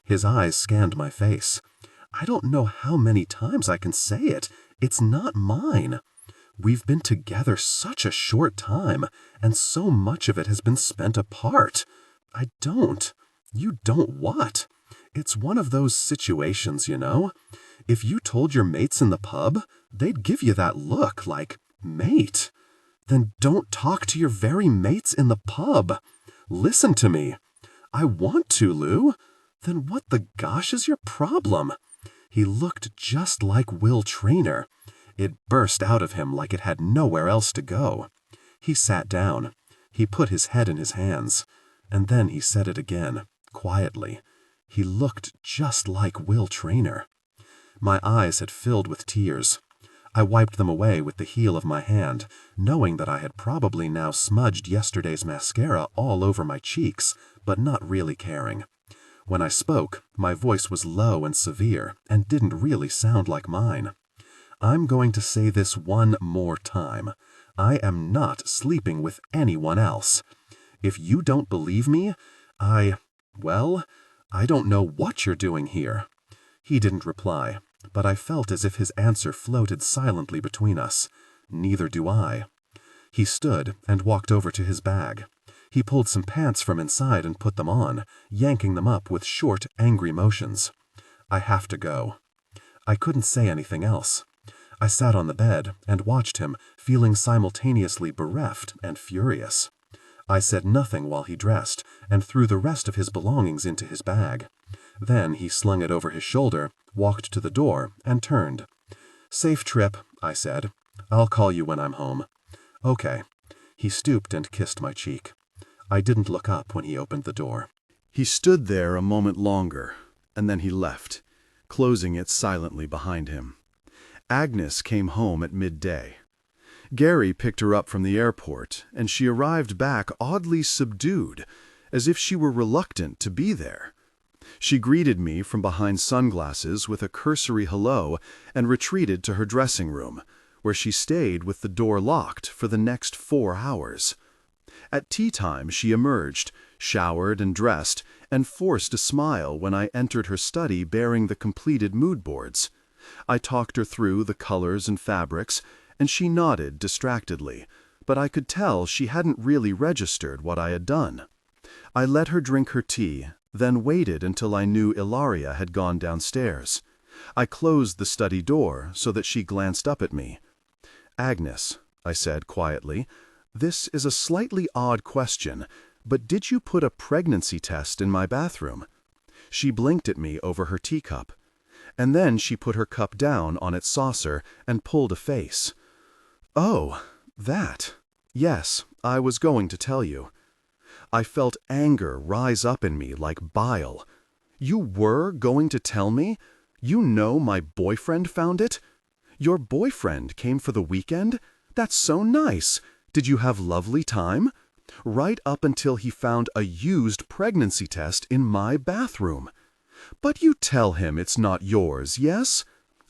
His eyes scanned my face. I don't know how many times I can say it. It's not mine. We've been together such a short time, and so much of it has been spent apart. I don't. You don't what? It's one of those situations, If you told your mates in the pub, they'd give you that look like, mate. Then don't talk to your very mates in the pub. Listen to me. I want to, Lou. Then what the gosh is your problem? He looked just like Will Traynor. It burst out of him like it had nowhere else to go. He sat down. He put his head in his hands. And then he said it again, quietly. He looked just like Will Traynor. My eyes had filled with tears. I wiped them away with the heel of my hand, knowing that I had probably now smudged yesterday's mascara all over my cheeks, but not really caring. When I spoke, my voice was low and severe and didn't really sound like mine. I'm going to say this one more time. I am not sleeping with anyone else. If you don't believe me, I don't know what you're doing here. He didn't reply, but I felt as if his answer floated silently between us. Neither do I. He stood and walked over to his bag. He pulled some pants from inside and put them on, yanking them up with short, angry motions. I have to go. I couldn't say anything else. I sat on the bed and watched him, feeling simultaneously bereft and furious. I said nothing while he dressed and threw the rest of his belongings into his bag. Then he slung it over his shoulder, walked to the door, and turned. "Safe trip," I said. "I'll call you when I'm home." "Okay." He stooped and kissed my cheek. I didn't look up when he opened the door. He stood there a moment longer, and then he left, closing it silently behind him. Agnes came home at midday. Gary picked her up from the airport, and she arrived back oddly subdued, as if she were reluctant to be there. She greeted me from behind sunglasses with a cursory hello and retreated to her dressing room, where she stayed with the door locked for the next 4 hours. At tea time she emerged, showered and dressed, and forced a smile when I entered her study bearing the completed mood boards. I talked her through the colors and fabrics, and she nodded distractedly, but I could tell she hadn't really registered what I had done. I let her drink her tea, then waited until I knew Ilaria had gone downstairs. I closed the study door so that she glanced up at me. "Agnes," I said quietly, "this is a slightly odd question, but did you put a pregnancy test in my bathroom?" She blinked at me over her teacup, and then she put her cup down on its saucer and pulled a face. "Oh, that. Yes, I was going to tell you." I felt anger rise up in me like bile. "You were going to tell me? You know my boyfriend found it? Your boyfriend came for the weekend? That's so nice. Did you have lovely time? Right up until he found a used pregnancy test in my bathroom. But you tell him it's not yours, yes?"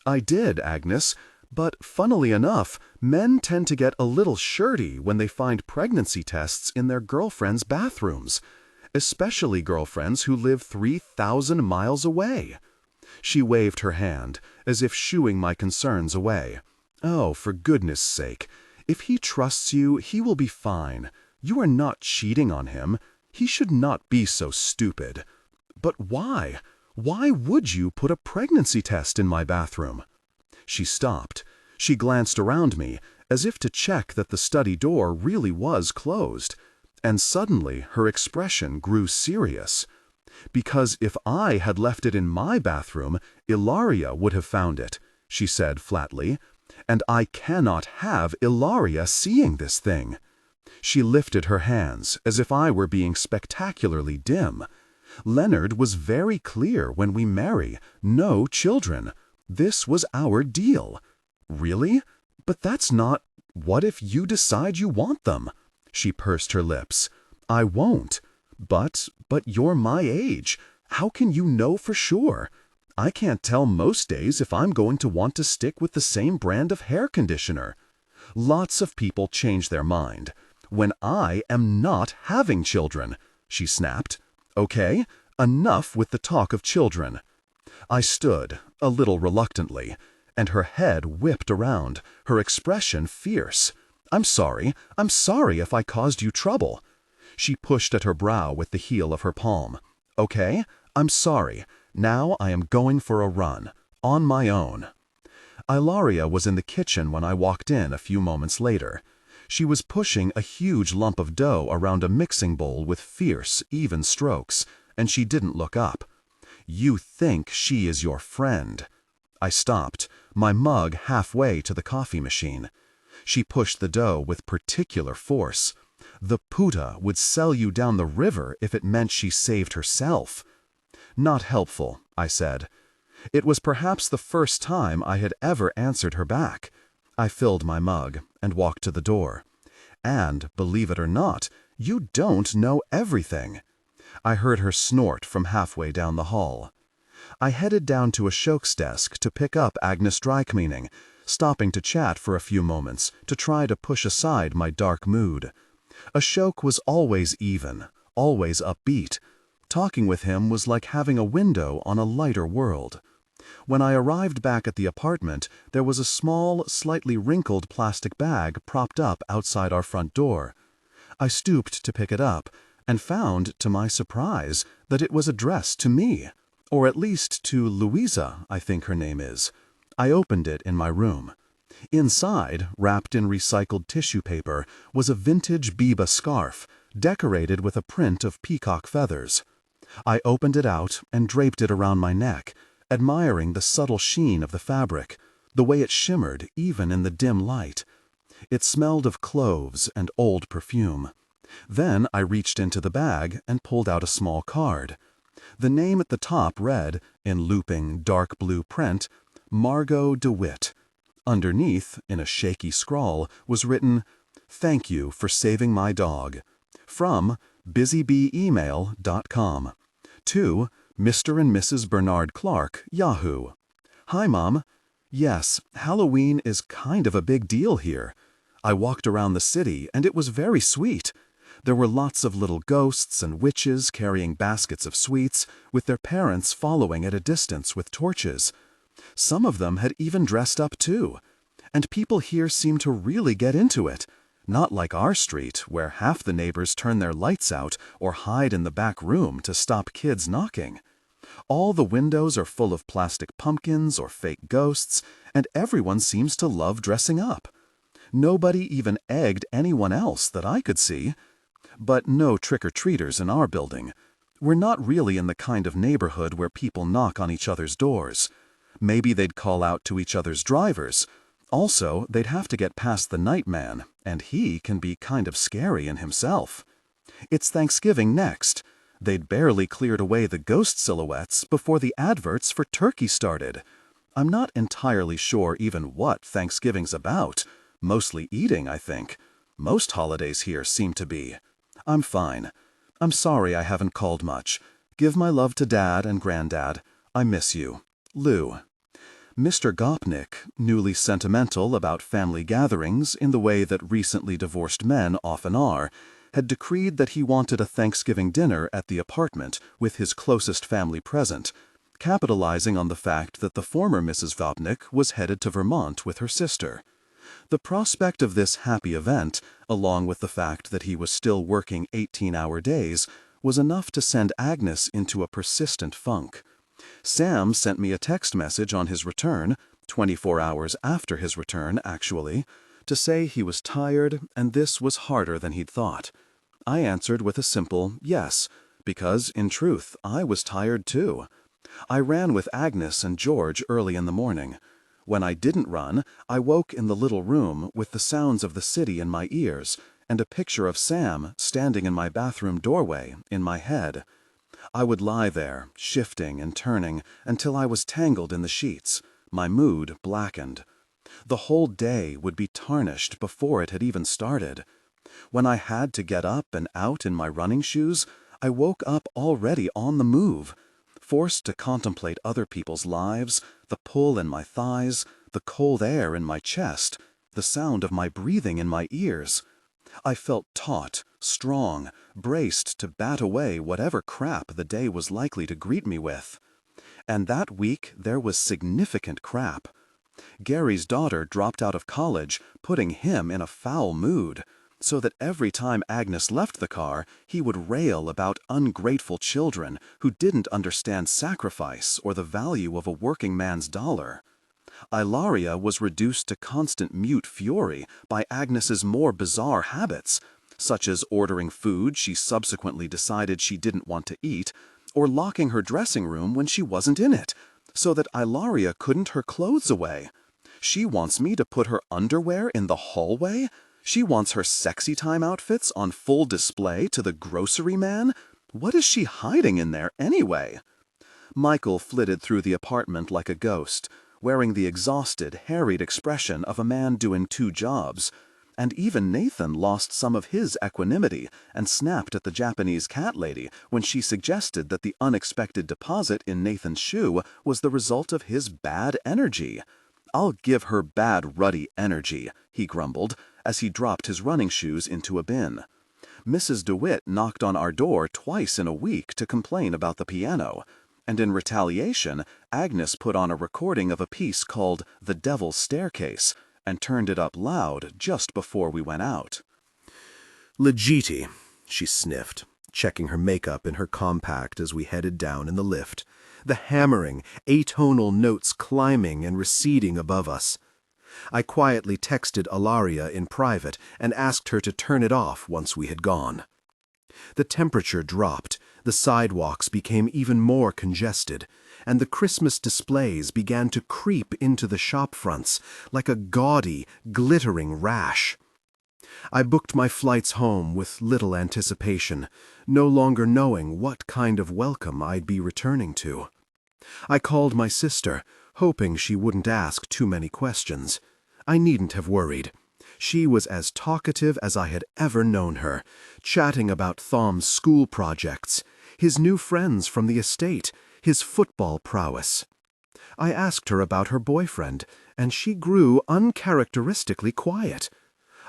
"I did, Agnes, But funnily enough, men tend to get a little shirty when they find pregnancy tests in their girlfriends' bathrooms, especially girlfriends who live 3,000 miles away. She waved her hand, as if shooing my concerns away. Oh, for goodness sake. If he trusts you, he will be fine. You are not cheating on him. He should not be so stupid. But why? Why would you put a pregnancy test in my bathroom? She stopped. She glanced around me, as if to check that the study door really was closed. And suddenly her expression grew serious. Because if I had left it in my bathroom, Ilaria would have found it, she said flatly. And I cannot have Ilaria seeing this thing. She lifted her hands, as if I were being spectacularly dim. Leonard was very clear when we marry, no children. This was our deal. Really? But that's not... What if you decide you want them? She pursed her lips. I won't. But you're my age. How can you know for sure? I can't tell most days if I'm going to want to stick with the same brand of hair conditioner. Lots of people change their mind. When I am not having children, she snapped. Okay, enough with the talk of children. I stood, a little reluctantly, and her head whipped around, her expression fierce. I'm sorry if I caused you trouble. She pushed at her brow with the heel of her palm. Okay, I'm sorry. Now I am going for a run, on my own. Ilaria was in the kitchen when I walked in a few moments later. She was pushing a huge lump of dough around a mixing bowl with fierce, even strokes, and she didn't look up. You think she is your friend. I stopped, my mug halfway to the coffee machine. She pushed the dough with particular force. The puta would sell you down the river if it meant she saved herself. Not helpful, I said. It was perhaps the first time I had ever answered her back. I filled my mug and walked to the door. And, believe it or not, you don't know everything. I heard her snort from halfway down the hall. I headed down to Ashok's desk to pick up Agnes dry cleaning, stopping to chat for a few moments to try to push aside my dark mood. Ashok was always even, always upbeat. Talking with him was like having a window on a lighter world. When I arrived back at the apartment, there was a small, slightly wrinkled plastic bag propped up outside our front door. I stooped to pick it up and found, to my surprise, that it was addressed to me, or at least to Louisa, I think her name is. I opened it in my room. Inside, wrapped in recycled tissue paper, was a vintage Biba scarf, decorated with a print of peacock feathers. I opened it out and draped it around my neck, admiring the subtle sheen of the fabric, the way it shimmered even in the dim light. It smelled of cloves and old perfume. Then I reached into the bag and pulled out a small card. The name at the top read, in looping dark blue print, Margot DeWitt. Underneath, in a shaky scrawl, was written, "Thank you for saving my dog. From busybeeemail.com. To Mr. and Mrs. Bernard Clark, Yahoo. Hi, Mom. Yes, Halloween is kind of a big deal here. I walked around the city and it was very sweet. There were lots of little ghosts and witches carrying baskets of sweets, with their parents following at a distance with torches. Some of them had even dressed up too. And people here seem to really get into it. Not like our street, where half the neighbors turn their lights out or hide in the back room to stop kids knocking. All the windows are full of plastic pumpkins or fake ghosts, and everyone seems to love dressing up. Nobody even egged anyone else that I could see. But no trick-or-treaters in our building. We're not really in the kind of neighborhood where people knock on each other's doors. Maybe they'd call out to each other's drivers. Also, they'd have to get past the nightman, and he can be kind of scary in himself. It's Thanksgiving next. They'd barely cleared away the ghost silhouettes before the adverts for turkey started. I'm not entirely sure even what Thanksgiving's about. Mostly eating, I think. Most holidays here seem to be. I'm fine. I'm sorry I haven't called much. Give my love to Dad and Granddad. I miss you. Lou. Mr. Gopnik, newly sentimental about family gatherings in the way that recently divorced men often are, had decreed that he wanted a Thanksgiving dinner at the apartment with his closest family present, capitalizing on the fact that the former Mrs. Gopnik was headed to Vermont with her sister. The prospect of this happy event, along with the fact that he was still working 18-hour days, was enough to send Agnes into a persistent funk. Sam sent me a text message on his return, 24 hours after his return, actually, to say he was tired and this was harder than he'd thought. I answered with a simple yes, because, in truth, I was tired too. I ran with Agnes and George early in the morning. When I didn't run, I woke in the little room with the sounds of the city in my ears and a picture of Sam standing in my bathroom doorway in my head. I would lie there, shifting and turning, until I was tangled in the sheets, my mood blackened. The whole day would be tarnished before it had even started. When I had to get up and out in my running shoes, I woke up already on the move, forced to contemplate other people's lives, the pull in my thighs, the cold air in my chest, the sound of my breathing in my ears. I felt taut, strong, braced to bat away whatever crap the day was likely to greet me with. And that week there was significant crap. Gary's daughter dropped out of college, putting him in a foul mood, so that every time Agnes left the car, he would rail about ungrateful children who didn't understand sacrifice or the value of a working man's dollar. Ilaria was reduced to constant mute fury by Agnes's more bizarre habits, such as ordering food she subsequently decided she didn't want to eat, or locking her dressing room when she wasn't in it, so that Ilaria couldn't her clothes away. She wants me to put her underwear in the hallway? She wants her sexy time outfits on full display to the grocery man? What is she hiding in there anyway? Michael flitted through the apartment like a ghost, wearing the exhausted, harried expression of a man doing two jobs, and even Nathan lost some of his equanimity and snapped at the Japanese cat lady when she suggested that the unexpected deposit in Nathan's shoe was the result of his bad energy. "I'll give her bad ruddy energy," he grumbled, as he dropped his running shoes into a bin. Mrs. DeWitt knocked on our door twice in a week to complain about the piano, and in retaliation, Agnes put on a recording of a piece called The Devil's Staircase and turned it up loud just before we went out. "Legiti," she sniffed, checking her makeup in her compact as we headed down in the lift, the hammering, atonal notes climbing and receding above us. I quietly texted Ilaria in private and asked her to turn it off once we had gone. The temperature dropped, the sidewalks became even more congested, and the Christmas displays began to creep into the shop fronts like a gaudy, glittering rash. I booked my flights home with little anticipation, no longer knowing what kind of welcome I'd be returning to. I called my sister, hoping she wouldn't ask too many questions. I needn't have worried. She was as talkative as I had ever known her, chatting about Thom's school projects, his new friends from the estate, his football prowess. I asked her about her boyfriend, and she grew uncharacteristically quiet.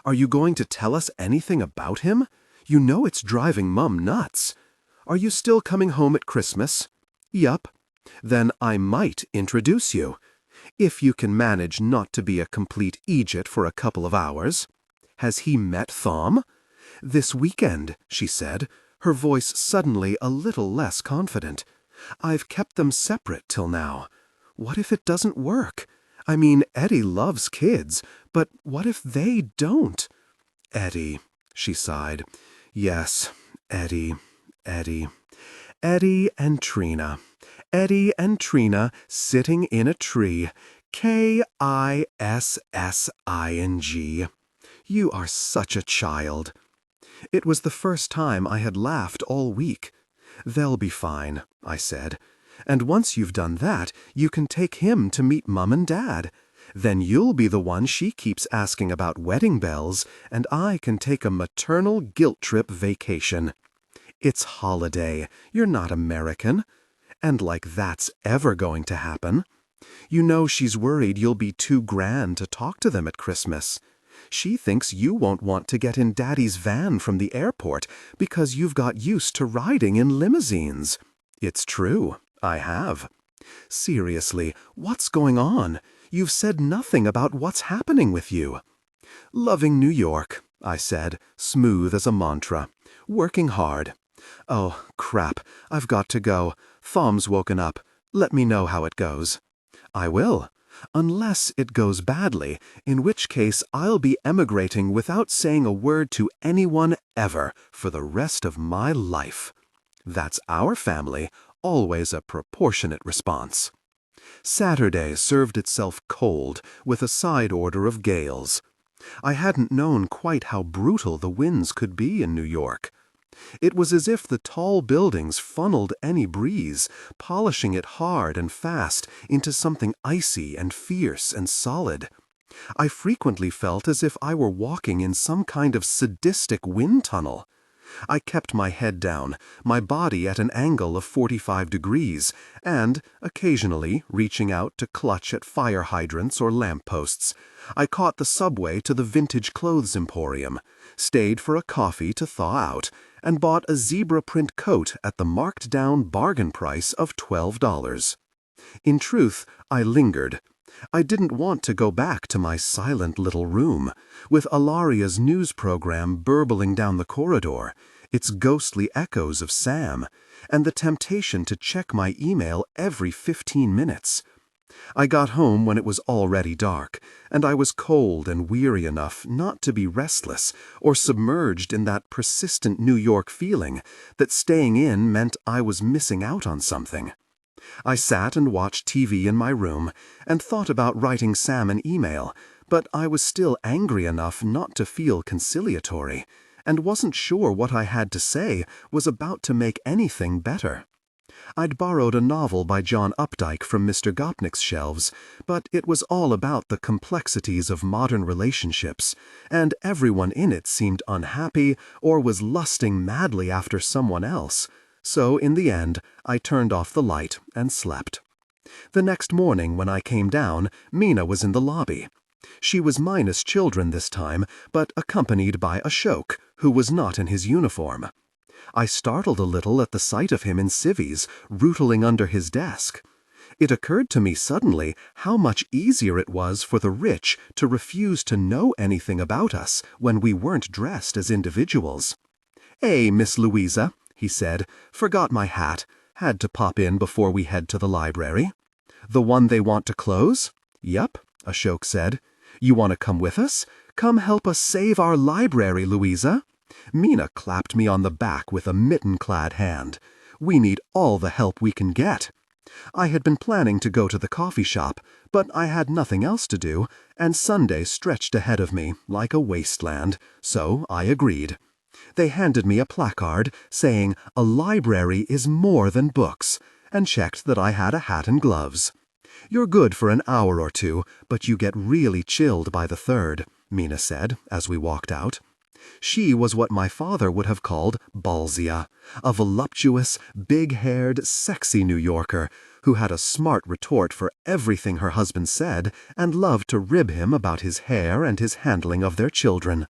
"Are you going to tell us anything about him? You know it's driving Mum nuts. Are you still coming home at Christmas?" "Yup." "Then I might introduce you, if you can manage not to be a complete Egypt for a couple of hours. Has he met Thom?" "This weekend," she said, her voice suddenly a little less confident. "I've kept them separate till now. What if it doesn't work? I mean, Eddie loves kids, but what if they don't?" "Eddie," she sighed. "Yes, Eddie. Eddie and Trina. Eddie and Trina sitting in a tree. Kissing. You are such a child." It was the first time I had laughed all week. "They'll be fine," I said. "And once you've done that, you can take him to meet Mum and Dad. Then you'll be the one she keeps asking about wedding bells, and I can take a maternal guilt trip vacation. It's holiday. You're not American. And like that's ever going to happen." You know she's worried you'll be too grand to talk to them at Christmas. She thinks you won't want to get in Daddy's van from the airport because you've got used to riding in limousines. It's true, I have. Seriously, what's going on? You've said nothing about what's happening with you. Loving New York, I said, smooth as a mantra. Working hard. Oh, crap, I've got to go. Thom's woken up. Let me know how it goes. I will. Unless it goes badly, in which case I'll be emigrating without saying a word to anyone ever for the rest of my life. That's our family, always a proportionate response. Saturday served itself cold with a side order of gales. I hadn't known quite how brutal the winds could be in New York. It was as if the tall buildings funneled any breeze, polishing it hard and fast into something icy and fierce and solid. I frequently felt as if I were walking in some kind of sadistic wind tunnel. I kept my head down, my body at an angle of 45 degrees, and, occasionally reaching out to clutch at fire hydrants or lampposts, I caught the subway to the vintage clothes emporium, stayed for a coffee to thaw out, and bought a zebra print coat at the marked-down bargain price of $12. In truth, I lingered. I didn't want to go back to my silent little room, with Alaria's news program burbling down the corridor, its ghostly echoes of Sam, and the temptation to check my email every 15 minutes. I got home when it was already dark, and I was cold and weary enough not to be restless or submerged in that persistent New York feeling that staying in meant I was missing out on something. I sat and watched TV in my room and thought about writing Sam an email, but I was still angry enough not to feel conciliatory, and wasn't sure what I had to say was about to make anything better. I'd borrowed a novel by John Updike from Mr. Gopnik's shelves, but it was all about the complexities of modern relationships, and everyone in it seemed unhappy or was lusting madly after someone else. So, in the end, I turned off the light and slept. The next morning when I came down, Mina was in the lobby. She was minus children this time, but accompanied by Ashok, who was not in his uniform. I startled a little at the sight of him in civvies, rootling under his desk. It occurred to me suddenly how much easier it was for the rich to refuse to know anything about us when we weren't dressed as individuals. "Hey, Miss Louisa," he said. "Forgot my hat. Had to pop in before we head to the library." "The one they want to close?" "Yep," Ashok said. "You want to come with us? Come help us save our library, Louisa." Mina clapped me on the back with a mitten-clad hand. "We need all the help we can get." I had been planning to go to the coffee shop, but I had nothing else to do, and Sunday stretched ahead of me like a wasteland, so I agreed. They handed me a placard saying, "A library is more than books," and checked that I had a hat and gloves. "You're good for an hour or two, but you get really chilled by the third," Mina said as we walked out. She was what my father would have called ballsia, a voluptuous, big-haired, sexy New Yorker who had a smart retort for everything her husband said and loved to rib him about his hair and his handling of their children.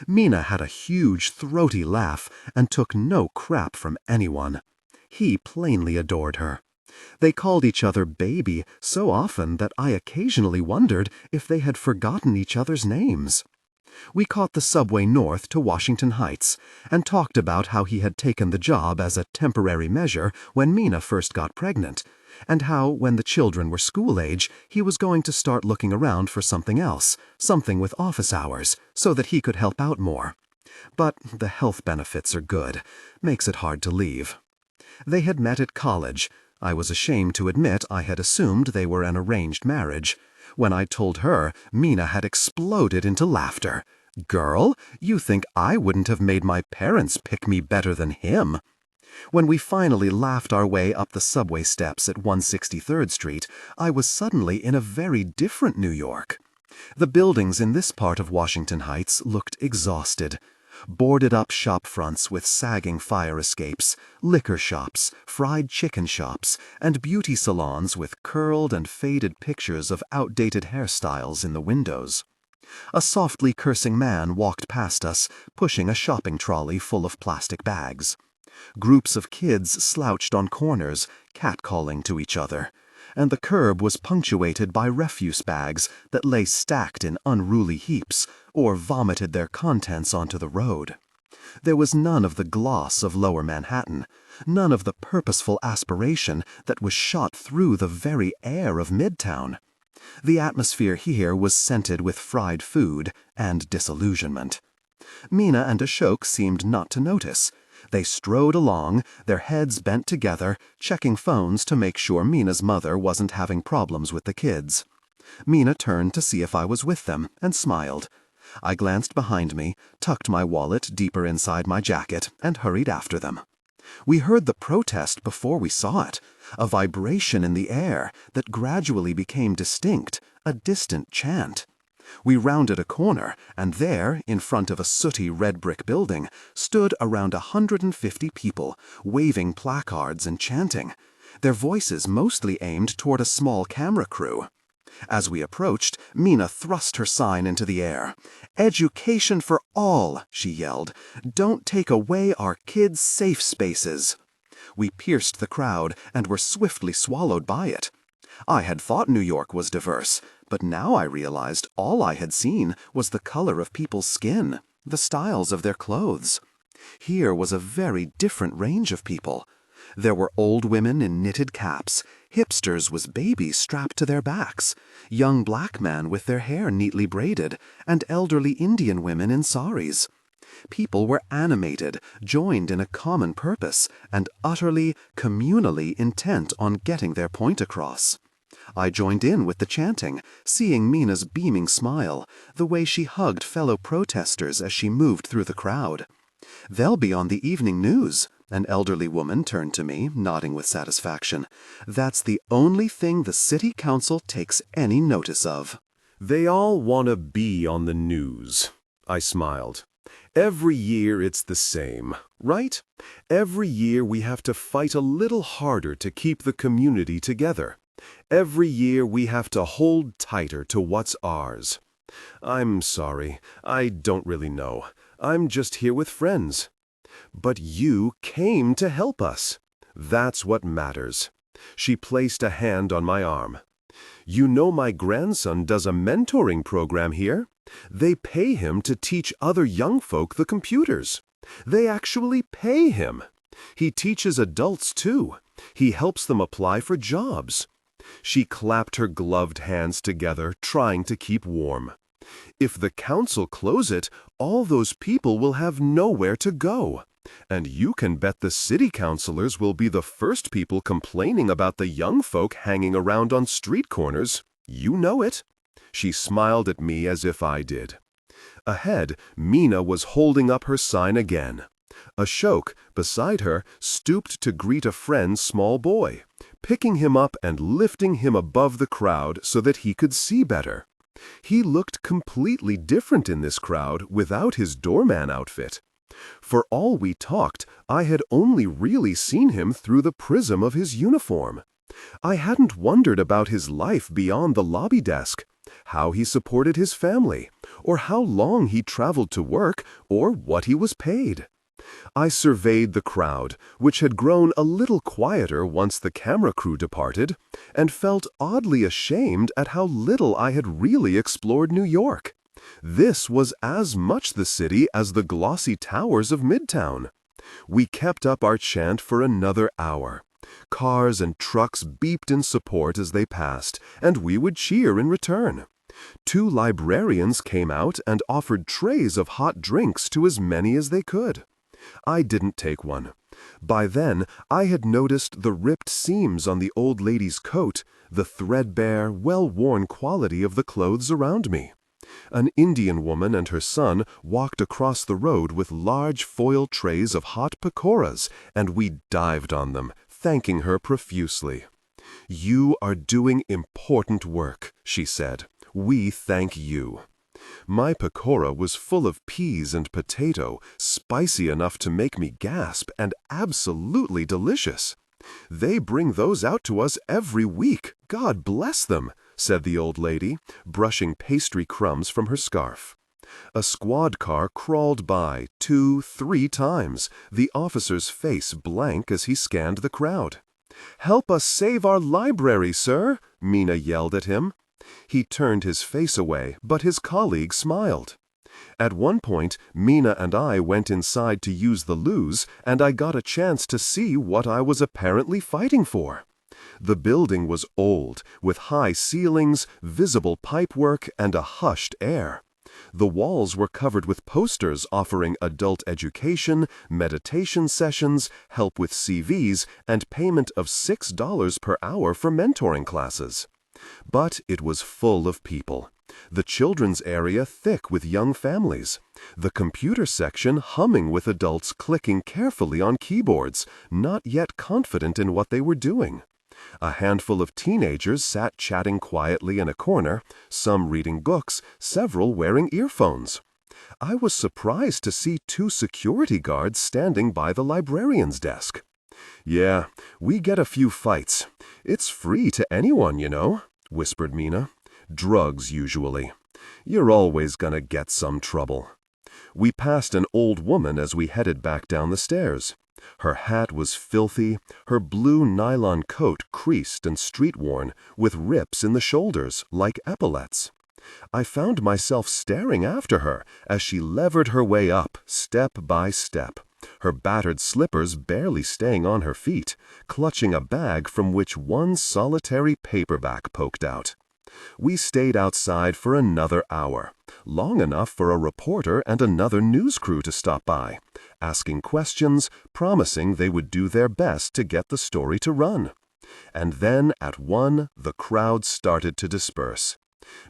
Mina had a huge, throaty laugh and took no crap from anyone. He plainly adored her. They called each other baby so often that I occasionally wondered if they had forgotten each other's names. We caught the subway north to Washington Heights and talked about how he had taken the job as a temporary measure when Mina first got pregnant, and how, when the children were school age, he was going to start looking around for something else, something with office hours, so that he could help out more. But the health benefits are good. Makes it hard to leave. They had met at college. I was ashamed to admit I had assumed they were an arranged marriage. When I told her, Mina had exploded into laughter. "Girl, you think I wouldn't have made my parents pick me better than him?" When we finally laughed our way up the subway steps at 163rd Street, I was suddenly in a very different New York. The buildings in this part of Washington Heights looked exhausted. Boarded-up shop fronts with sagging fire escapes, liquor shops, fried chicken shops, and beauty salons with curled and faded pictures of outdated hairstyles in the windows. A softly cursing man walked past us, pushing a shopping trolley full of plastic bags. Groups of kids slouched on corners, catcalling to each other, and the curb was punctuated by refuse bags that lay stacked in unruly heaps or vomited their contents onto the road. There was none of the gloss of Lower Manhattan, none of the purposeful aspiration that was shot through the very air of Midtown. The atmosphere here was scented with fried food and disillusionment. Mina and Ashok seemed not to notice. They strode along, their heads bent together, checking phones to make sure Mina's mother wasn't having problems with the kids. Mina turned to see if I was with them and smiled. I glanced behind me, tucked my wallet deeper inside my jacket, and hurried after them. We heard the protest before we saw it, a vibration in the air that gradually became distinct, a distant chant. We rounded a corner, and there, in front of a sooty red brick building, stood around 150 people, waving placards and chanting, their voices mostly aimed toward a small camera crew. As we approached, Mina thrust her sign into the air. "Education for all," she yelled. "Don't take away our kids' safe spaces." We pierced the crowd and were swiftly swallowed by it. I had thought New York was diverse, but now I realized all I had seen was the color of people's skin, the styles of their clothes. Here was a very different range of people. There were old women in knitted caps, hipsters with babies strapped to their backs, young black men with their hair neatly braided, and elderly Indian women in saris. People were animated, joined in a common purpose, and utterly, communally intent on getting their point across. I joined in with the chanting, seeing Mina's beaming smile, the way she hugged fellow protesters as she moved through the crowd. "They'll be on the evening news," an elderly woman turned to me, nodding with satisfaction. "That's the only thing the city council takes any notice of." They all want to be on the news, I smiled. Every year it's the same, right? Every year we have to fight a little harder to keep the community together. Every year we have to hold tighter to what's ours. I'm sorry, I don't really know. I'm just here with friends. But you came to help us. That's what matters. She placed a hand on my arm. You know my grandson does a mentoring program here. They pay him to teach other young folk the computers. They actually pay him. He teaches adults too. He helps them apply for jobs. She clapped her gloved hands together, trying to keep warm. If the council close it, all those people will have nowhere to go. And you can bet the city councilors will be the first people complaining about the young folk hanging around on street corners. You know it. She smiled at me as if I did. Ahead, Mina was holding up her sign again. Ashok, beside her, stooped to greet a friend's small boy, picking him up and lifting him above the crowd so that he could see better. He looked completely different in this crowd without his doorman outfit. For all we talked, I had only really seen him through the prism of his uniform. I hadn't wondered about his life beyond the lobby desk, how he supported his family, or how long he traveled to work, or what he was paid. I surveyed the crowd, which had grown a little quieter once the camera crew departed, and felt oddly ashamed at how little I had really explored New York. This was as much the city as the glossy towers of Midtown. We kept up our chant for another hour. Cars and trucks beeped in support as they passed, and we would cheer in return. 2 librarians came out and offered trays of hot drinks to as many as they could. I didn't take one. By then, I had noticed the ripped seams on the old lady's coat, the threadbare, well-worn quality of the clothes around me. An Indian woman and her son walked across the road with large foil trays of hot pakoras, and we dived on them, thanking her profusely. "You are doing important work," she said. "We thank you." My pakora was full of peas and potato, spicy enough to make me gasp, and absolutely delicious. "They bring those out to us every week, God bless them," said the old lady, brushing pastry crumbs from her scarf. A squad car crawled by 2, 3 times, the officer's face blank as he scanned the crowd. "Help us save our library, sir," Mina yelled at him. He turned his face away, but his colleague smiled. At one point, Mina and I went inside to use the loos, and I got a chance to see what I was apparently fighting for. The building was old, with high ceilings, visible pipework, and a hushed air. The walls were covered with posters offering adult education, meditation sessions, help with CVs, and payment of $6 per hour for mentoring classes. But it was full of people. The children's area thick with young families. The computer section humming with adults clicking carefully on keyboards, not yet confident in what they were doing. A handful of teenagers sat chatting quietly in a corner, some reading books, several wearing earphones. I was surprised to see 2 security guards standing by the librarian's desk. "Yeah, we get a few fights. It's free to anyone, you know," whispered Mina. "Drugs, usually. You're always gonna get some trouble." We passed an old woman as we headed back down the stairs. Her hat was filthy, her blue nylon coat creased and street-worn, with rips in the shoulders, like epaulets. I found myself staring after her as she levered her way up, step by step, her battered slippers barely staying on her feet, clutching a bag from which one solitary paperback poked out. We stayed outside for another hour, long enough for a reporter and another news crew to stop by, asking questions, promising they would do their best to get the story to run. And then, at 1, the crowd started to disperse.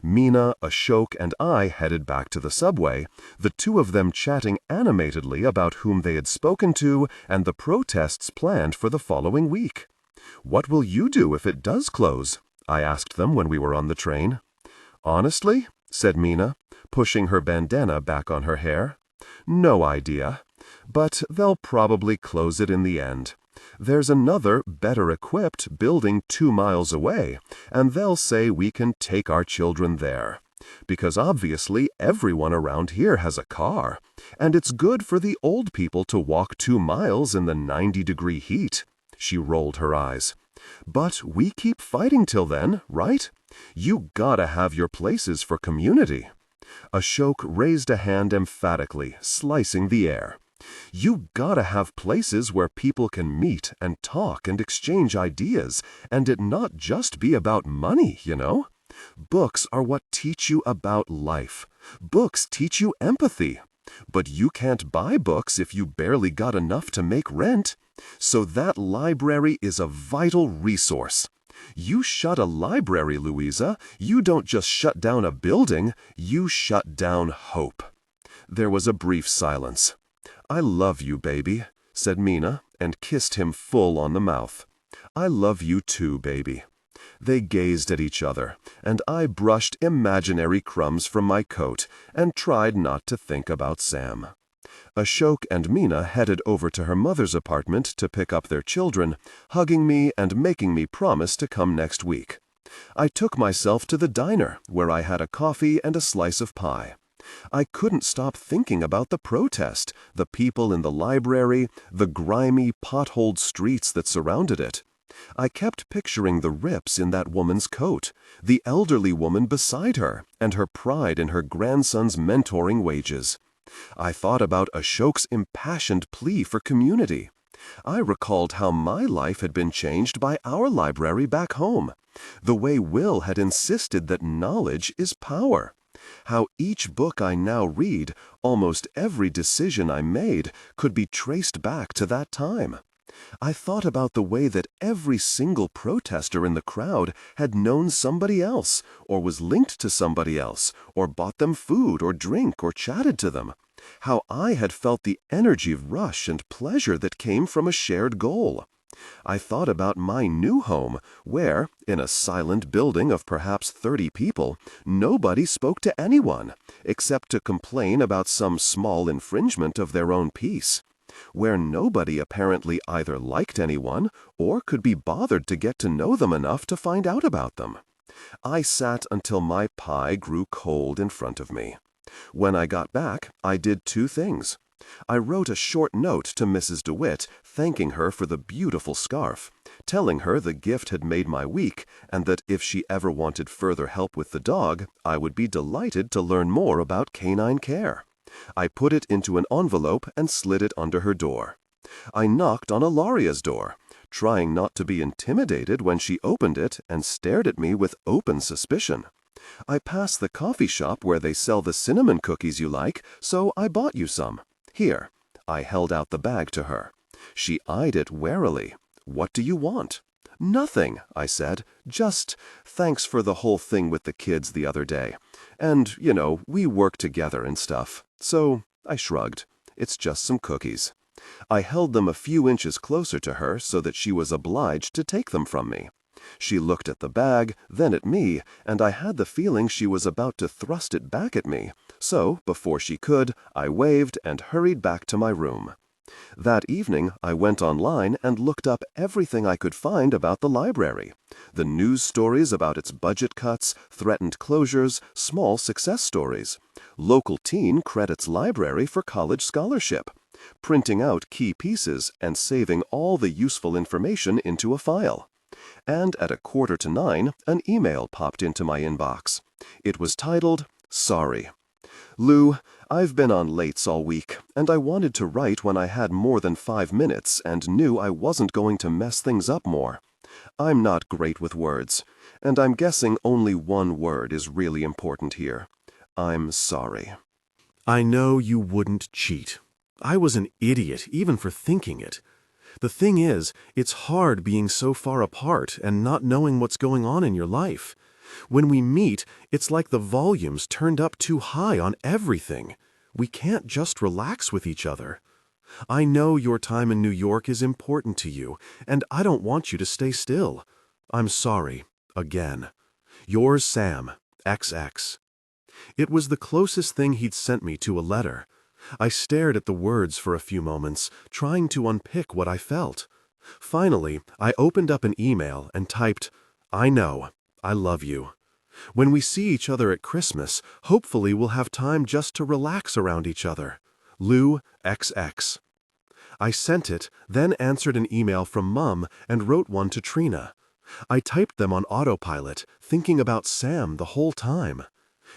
Mina, Ashok, and I headed back to the subway, the 2 of them chatting animatedly about whom they had spoken to and the protests planned for the following week. "What will you do if it does close?" I asked them when we were on the train. "Honestly," said Mina, pushing her bandana back on her hair, "no idea. But they'll probably close it in the end. There's another, better-equipped building 2 miles away, and they'll say we can take our children there. Because obviously everyone around here has a car, and it's good for the old people to walk 2 miles in the 90-degree heat." She rolled her eyes. "But we keep fighting till then, right? You gotta have your places for community." Ashok raised a hand emphatically, slicing the air. "You gotta have places where people can meet and talk and exchange ideas, and it not just be about money, you know? Books are what teach you about life. Books teach you empathy. But you can't buy books if you barely got enough to make rent. So that library is a vital resource. You shut a library, Louisa. You don't just shut down a building, you shut down hope." There was a brief silence. "I love you, baby," said Mina, and kissed him full on the mouth. "I love you too, baby." They gazed at each other, and I brushed imaginary crumbs from my coat and tried not to think about Sam. Ashok and Mina headed over to her mother's apartment to pick up their children, hugging me and making me promise to come next week. I took myself to the diner, where I had a coffee and a slice of pie. I couldn't stop thinking about the protest, the people in the library, the grimy, potholed streets that surrounded it. I kept picturing the rips in that woman's coat, the elderly woman beside her, and her pride in her grandson's mentoring wages. I thought about Ashok's impassioned plea for community. I recalled how my life had been changed by our library back home, the way Will had insisted that knowledge is power, how each book I now read, almost every decision I made, could be traced back to that time. I thought about the way that every single protester in the crowd had known somebody else, or was linked to somebody else, or bought them food or drink or chatted to them. How I had felt the energy rush and pleasure that came from a shared goal. I thought about my new home, where, in a silent building of perhaps 30 people, nobody spoke to anyone, except to complain about some small infringement of their own peace, where nobody apparently either liked anyone or could be bothered to get to know them enough to find out about them. I sat until my pie grew cold in front of me. When I got back, I did 2 things. I wrote a short note to Mrs. DeWitt, thanking her for the beautiful scarf, telling her the gift had made my week, and that if she ever wanted further help with the dog, I would be delighted to learn more about canine care. I put it into an envelope and slid it under her door. I knocked on Ilaria's door, trying not to be intimidated when she opened it and stared at me with open suspicion. I passed the coffee shop where they sell the cinnamon cookies you like, so I bought you some. Here. I held out the bag to her. She eyed it warily. What do you want? Nothing, I said. Just thanks for the whole thing with the kids the other day. And, we work together and stuff. So I shrugged. It's just some cookies. I held them a few inches closer to her so that she was obliged to take them from me. She looked at the bag, then at me, and I had the feeling she was about to thrust it back at me. So, before she could, I waved and hurried back to my room. That evening, I went online and looked up everything I could find about the library. The news stories about its budget cuts, threatened closures, small success stories. Local teen credits library for college scholarship. Printing out key pieces and saving all the useful information into a file. And at 8:45, an email popped into my inbox. It was titled, "Sorry. Lou, I've been on lates all week, and I wanted to write when I had more than 5 minutes and knew I wasn't going to mess things up more. I'm not great with words, and I'm guessing only one word is really important here. I'm sorry." I know you wouldn't cheat. I was an idiot even for thinking it. The thing is, it's hard being so far apart and not knowing what's going on in your life. When we meet, it's like the volume's turned up too high on everything. We can't just relax with each other. I know your time in New York is important to you, and I don't want you to stay still. I'm sorry, again. Yours, Sam, XX. It was the closest thing he'd sent me to a letter. I stared at the words for a few moments, trying to unpick what I felt. Finally, I opened up an email and typed, "I know. I love you. When we see each other at Christmas, hopefully we'll have time just to relax around each other. Lou, XX." I sent it, then answered an email from Mum and wrote one to Trina. I typed them on autopilot, thinking about Sam the whole time.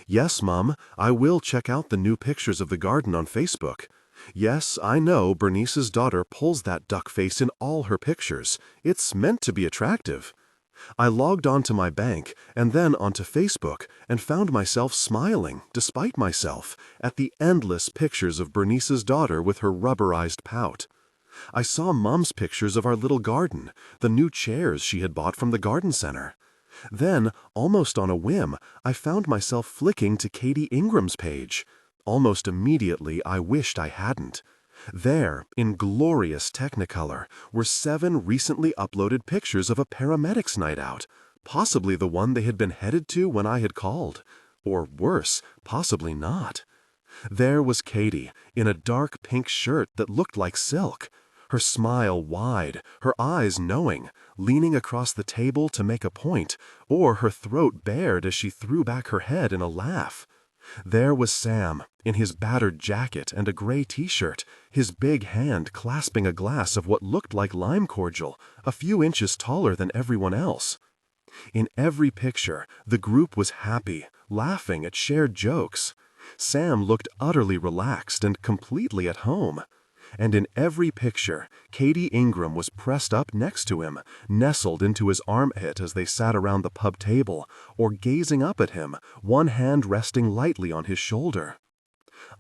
"Yes, Mum, I will check out the new pictures of the garden on Facebook. Yes, I know Bernice's daughter pulls that duck face in all her pictures. It's meant to be attractive." I logged onto my bank and then onto Facebook and found myself smiling, despite myself, at the endless pictures of Bernice's daughter with her rubberized pout. I saw Mum's pictures of our little garden, the new chairs she had bought from the garden center. Then, almost on a whim, I found myself flicking to Katie Ingram's page. Almost immediately, I wished I hadn't. There, in glorious Technicolor, were 7 recently uploaded pictures of a paramedic's night out, possibly the one they had been headed to when I had called. Or worse, possibly not. There was Katie, in a dark pink shirt that looked like silk, her smile wide, her eyes knowing, leaning across the table to make a point, or her throat bared as she threw back her head in a laugh. There was Sam, in his battered jacket and a gray t-shirt, his big hand clasping a glass of what looked like lime cordial, a few inches taller than everyone else. In every picture, the group was happy, laughing at shared jokes. Sam looked utterly relaxed and completely at home. And in every picture, Katie Ingram was pressed up next to him, nestled into his armpit as they sat around the pub table, or gazing up at him, one hand resting lightly on his shoulder.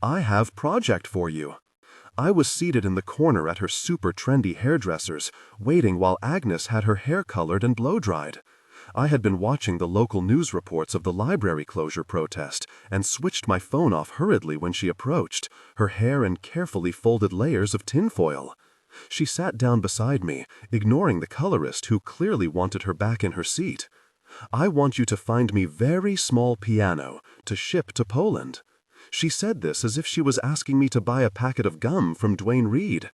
"I have project for you." I was seated in the corner at her super trendy hairdresser's, waiting while Agnes had her hair colored and blow-dried. I had been watching the local news reports of the library closure protest and switched my phone off hurriedly when she approached, her hair in carefully folded layers of tinfoil. She sat down beside me, ignoring the colorist who clearly wanted her back in her seat. "I want you to find me very small piano to ship to Poland." She said this as if she was asking me to buy a packet of gum from Duane Reade.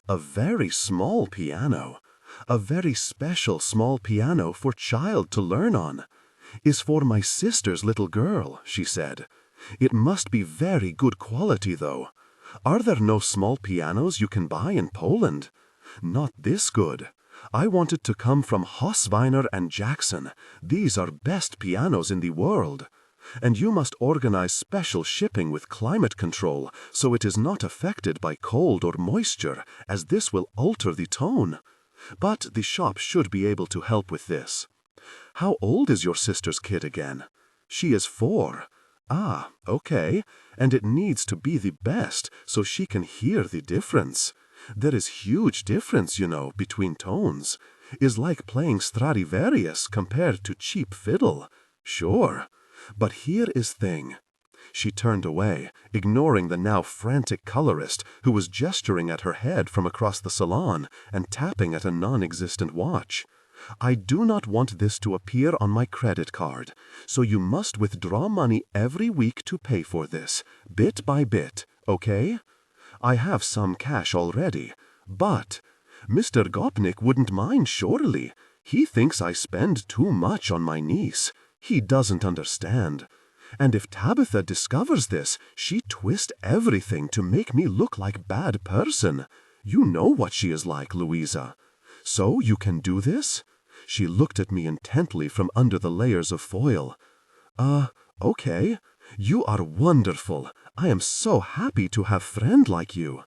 A very small piano. A very special small piano for child to learn on. "Is for my sister's little girl," she said. "It must be very good quality, though. Are there no small pianos you can buy in Poland? Not this good. I want it to come from Hosweiner and Jackson. These are best pianos in the world. And you must organize special shipping with climate control so it is not affected by cold or moisture, as this will alter the tone. But the shop should be able to help with this." "How old is your sister's kid again?" "She is 4. "Ah, okay. And it needs to be the best so she can hear the difference. There is huge difference, you know, between tones. Is like playing Stradivarius compared to cheap fiddle. Sure. But here is thing." She turned away, ignoring the now frantic colorist who was gesturing at her head from across the salon and tapping at a non-existent watch. "I do not want this to appear on my credit card, so you must withdraw money every week to pay for this, bit by bit, okay? I have some cash already, but Mr. Gopnik wouldn't mind, surely. He thinks I spend too much on my niece. He doesn't understand. And if Tabitha discovers this, she twists everything to make me look like bad person. You know what she is like, Louisa. So you can do this?" She looked at me intently from under the layers of foil. Okay. You are wonderful. I am so happy to have friend like you."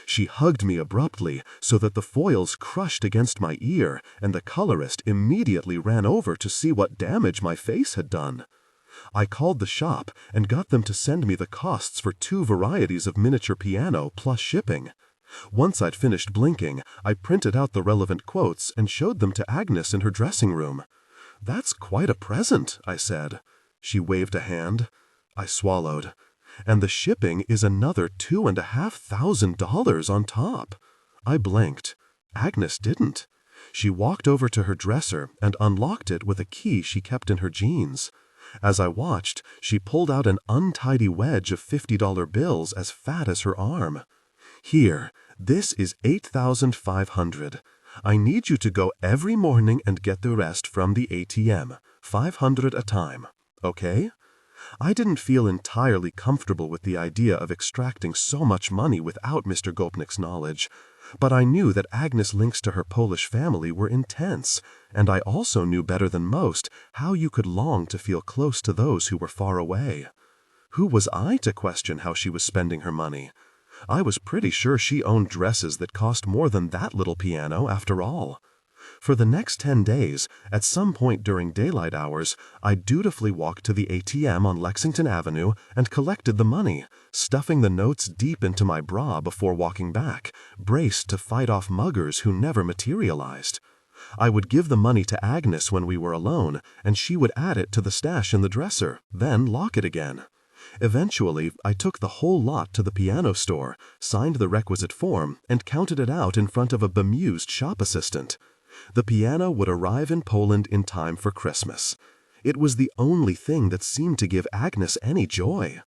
She hugged me abruptly so that the foils crushed against my ear, and the colorist immediately ran over to see what damage my face had done. I called the shop and got them to send me the costs for 2 varieties of miniature piano plus shipping. Once I'd finished blinking, I printed out the relevant quotes and showed them to Agnes in her dressing room. "That's quite a present," I said. She waved a hand. I swallowed. "And the shipping is another $2,500 on top." I blinked. Agnes didn't. She walked over to her dresser and unlocked it with a key she kept in her jeans. As I watched, she pulled out an untidy wedge of $50 bills as fat as her arm. "Here, this is $8,500. I need you to go every morning and get the rest from the ATM, $500 a time, okay?" I didn't feel entirely comfortable with the idea of extracting so much money without Mr. Gopnik's knowledge, but I knew that Agnes' links to her Polish family were intense, and I also knew better than most how you could long to feel close to those who were far away. Who was I to question how she was spending her money? I was pretty sure she owned dresses that cost more than that little piano after all. For the next 10 days, at some point during daylight hours, I dutifully walked to the ATM on Lexington Avenue and collected the money, stuffing the notes deep into my bra before walking back, braced to fight off muggers who never materialized. I would give the money to Agnes when we were alone, and she would add it to the stash in the dresser, then lock it again. Eventually, I took the whole lot to the piano store, signed the requisite form, and counted it out in front of a bemused shop assistant. The piano would arrive in Poland in time for Christmas. It was the only thing that seemed to give Agnes any joy.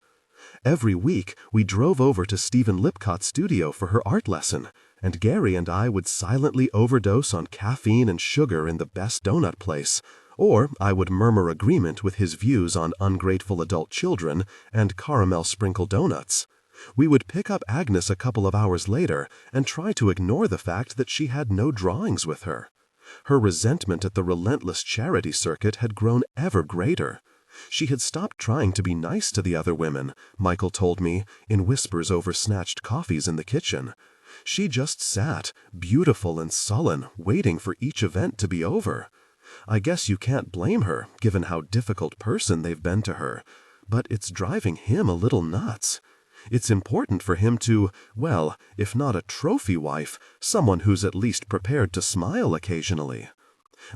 Every week, we drove over to Stephen Lipcott's studio for her art lesson, and Gary and I would silently overdose on caffeine and sugar in the best donut place, or I would murmur agreement with his views on ungrateful adult children and caramel-sprinkled donuts. We would pick up Agnes a couple of hours later and try to ignore the fact that she had no drawings with her. Her resentment at the relentless charity circuit had grown ever greater. She had stopped trying to be nice to the other women, Michael told me, in whispers over snatched coffees in the kitchen. She just sat, beautiful and sullen, waiting for each event to be over. I guess you can't blame her, given how difficult person they've been to her, but it's driving him a little nuts. It's important for him to, well, if not a trophy wife, someone who's at least prepared to smile occasionally.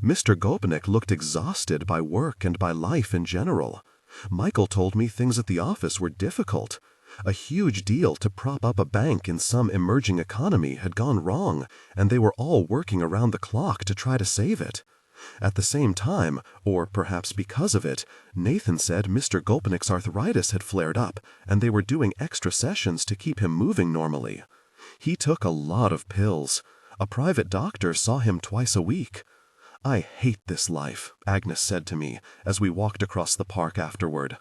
Mr. Gopnik looked exhausted by work and by life in general. Michael told me things at the office were difficult. A huge deal to prop up a bank in some emerging economy had gone wrong, and they were all working around the clock to try to save it. At the same time, or perhaps because of it, Nathan said Mr. Gopnik's arthritis had flared up, and they were doing extra sessions to keep him moving normally. He took a lot of pills. A private doctor saw him twice a week. "I hate this life," Agnes said to me as we walked across the park afterward.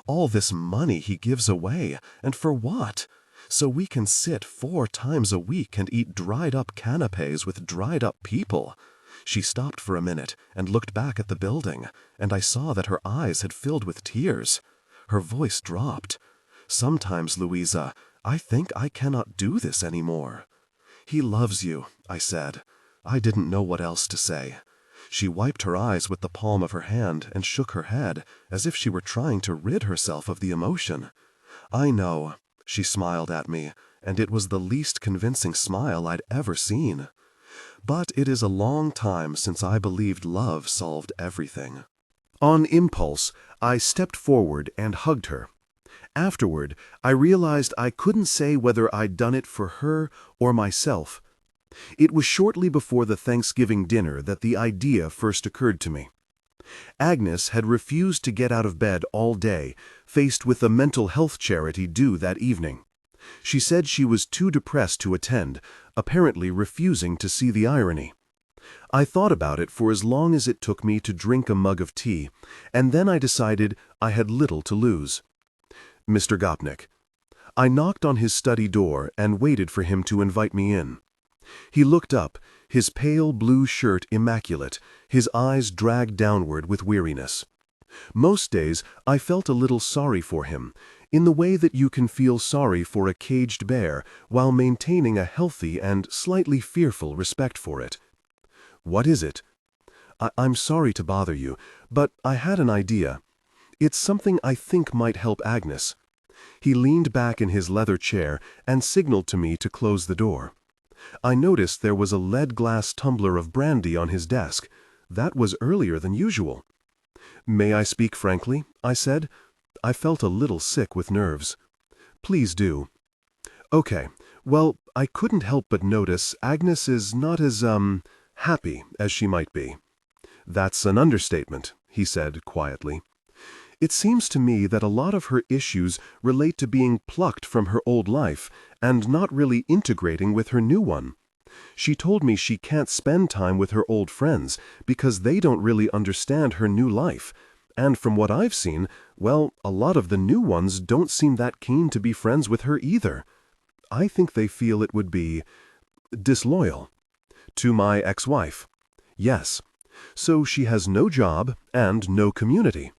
"All this money he gives away, and for what? So we can sit 4 times a week and eat dried-up canapés with dried-up people." She stopped for a minute and looked back at the building, and I saw that her eyes had filled with tears. Her voice dropped. "Sometimes, Louisa, I think I cannot do this anymore." "He loves you," I said. I didn't know what else to say. She wiped her eyes with the palm of her hand and shook her head, as if she were trying to rid herself of the emotion. "I know," she smiled at me, and it was the least convincing smile I'd ever seen. "But it is a long time since I believed love solved everything." On impulse, I stepped forward and hugged her. Afterward, I realized I couldn't say whether I'd done it for her or myself. It was shortly before the Thanksgiving dinner that the idea first occurred to me. Agnes had refused to get out of bed all day, faced with a mental health charity due that evening. She said she was too depressed to attend, apparently refusing to see the irony. I thought about it for as long as it took me to drink a mug of tea, and then I decided I had little to lose. "Mr. Gopnik." I knocked on his study door and waited for him to invite me in. He looked up, his pale blue shirt immaculate, his eyes dragged downward with weariness. Most days I felt a little sorry for him, in the way that you can feel sorry for a caged bear while maintaining a healthy and slightly fearful respect for it. "What is it?" I'm sorry to bother you, but I had an idea. It's something I think might help Agnes." He leaned back in his leather chair and signaled to me to close the door. I noticed there was a lead-glass tumbler of brandy on his desk. That was earlier than usual. "May I speak frankly?" I said. I felt a little sick with nerves. "Please do." "Okay. Well, I couldn't help but notice Agnes is not as, happy as she might be." "That's an understatement," he said quietly. "It seems to me that a lot of her issues relate to being plucked from her old life and not really integrating with her new one. She told me she can't spend time with her old friends because they don't really understand her new life, and from what I've seen, well, a lot of the new ones don't seem that keen to be friends with her either. I think they feel it would be disloyal." "To my ex-wife?" "Yes. So she has no job and no community.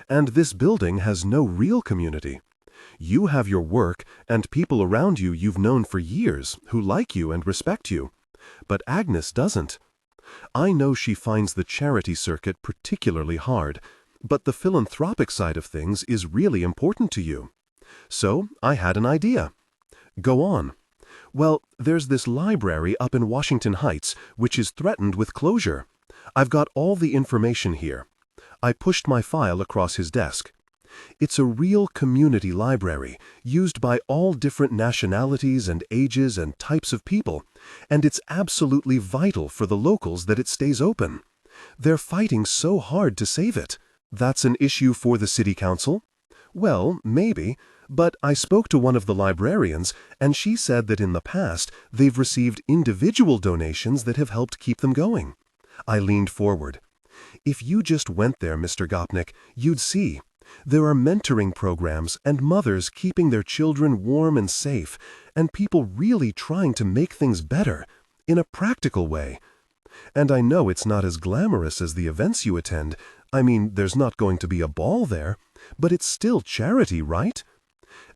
And this building has no real community. You have your work and people around you you've known for years who like you and respect you. But Agnes doesn't. I know she finds the charity circuit particularly hard, but the philanthropic side of things is really important to you. So I had an idea." "Go on." "Well, there's this library up in Washington Heights which is threatened with closure. I've got all the information here." I pushed my file across his desk. "It's a real community library, used by all different nationalities and ages and types of people, and it's absolutely vital for the locals that it stays open. They're fighting so hard to save it." "That's an issue for the city council?" "Well, maybe, but I spoke to one of the librarians, and she said that in the past they've received individual donations that have helped keep them going." I leaned forward. "If you just went there, Mr. Gopnik, you'd see. There are mentoring programs and mothers keeping their children warm and safe, and people really trying to make things better, in a practical way. And I know it's not as glamorous as the events you attend. I mean, there's not going to be a ball there, but it's still charity, right?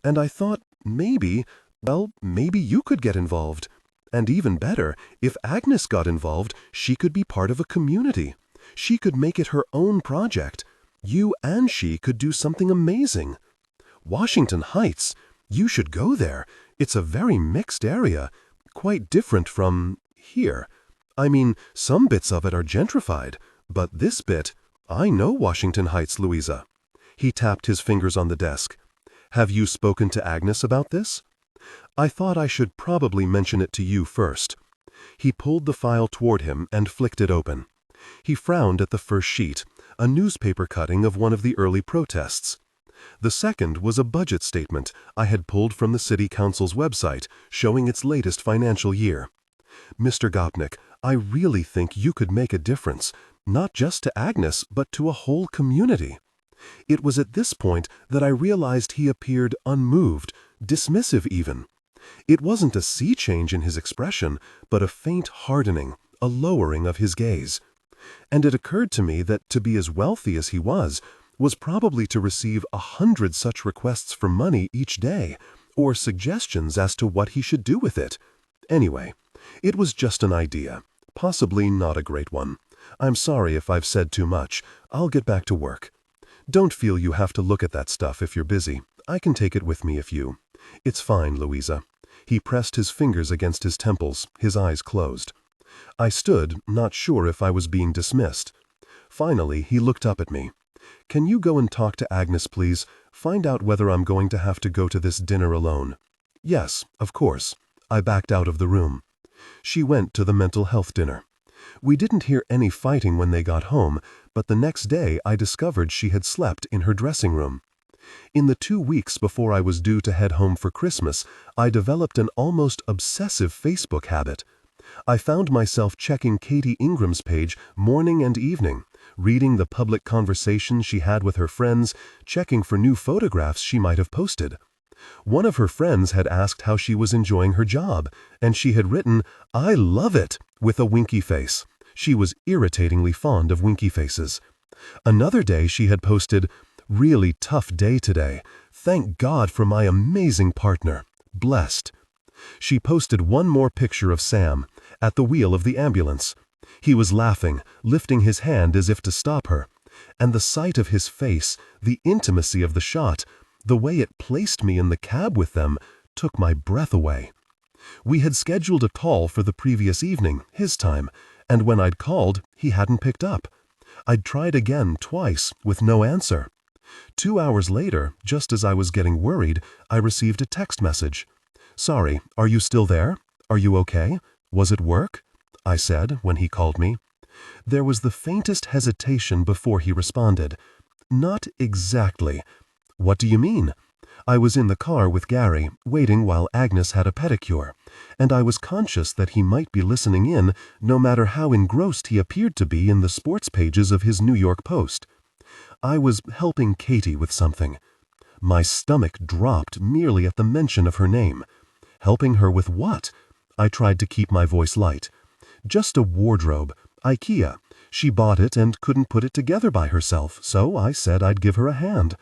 And I thought maybe you could get involved. And even better, if Agnes got involved, she could be part of a community. She could make it her own project. You and she could do something amazing. Washington Heights, you should go there. It's a very mixed area, quite different from here. I mean, some bits of it are gentrified, but this bit, I know Washington Heights, Louisa." He tapped his fingers on the desk. Have you spoken to Agnes about this? I thought I should probably mention it to you first. He pulled the file toward him and flicked it open. He frowned at the first sheet, a newspaper cutting of one of the early protests. The second was a budget statement I had pulled from the City Council's website, showing its latest financial year. Mr. Gopnik, I really think you could make a difference, not just to Agnes, but to a whole community. It was at this point that I realized he appeared unmoved, dismissive even. It wasn't a sea change in his expression, but a faint hardening, a lowering of his gaze. And it occurred to me that to be as wealthy as he was probably to receive 100 such requests for money each day, or suggestions as to what he should do with it. Anyway, it was just an idea, possibly not a great one. I'm sorry if I've said too much. I'll get back to work. Don't feel you have to look at that stuff if you're busy. I can take it with me if you... It's fine, Louisa. He pressed his fingers against his temples, his eyes closed. I stood, not sure if I was being dismissed. Finally, he looked up at me. Can you go and talk to Agnes, please? Find out whether I'm going to have to go to this dinner alone. Yes, of course. I backed out of the room. She went to the mental health dinner. We didn't hear any fighting when they got home, but the next day I discovered she had slept in her dressing room. In the 2 weeks before I was due to head home for Christmas, I developed an almost obsessive Facebook habit. I found myself checking Katie Ingram's page morning and evening, reading the public conversations she had with her friends, checking for new photographs she might have posted. One of her friends had asked how she was enjoying her job, and she had written, "I love it," with a winky face. She was irritatingly fond of winky faces. Another day she had posted, "Really tough day today. Thank God for my amazing partner. Blessed." She posted one more picture of Sam, at the wheel of the ambulance. He was laughing, lifting his hand as if to stop her. And the sight of his face, the intimacy of the shot, the way it placed me in the cab with them, took my breath away. We had scheduled a call for the previous evening, his time, and when I'd called, he hadn't picked up. I'd tried again twice, with no answer. 2 hours later, just as I was getting worried, I received a text message. "Sorry, are you still there? Are you okay? Was it work?" I said when he called me. There was the faintest hesitation before he responded. "Not exactly." "What do you mean?" I was in the car with Gary, waiting while Agnes had a pedicure, and I was conscious that he might be listening in, no matter how engrossed he appeared to be in the sports pages of his New York Post. I was helping Katie with something. My stomach dropped merely at the mention of her name. Helping her with what? I tried to keep my voice light. Just a wardrobe, IKEA. She bought it and couldn't put it together by herself, so I said I'd give her a hand.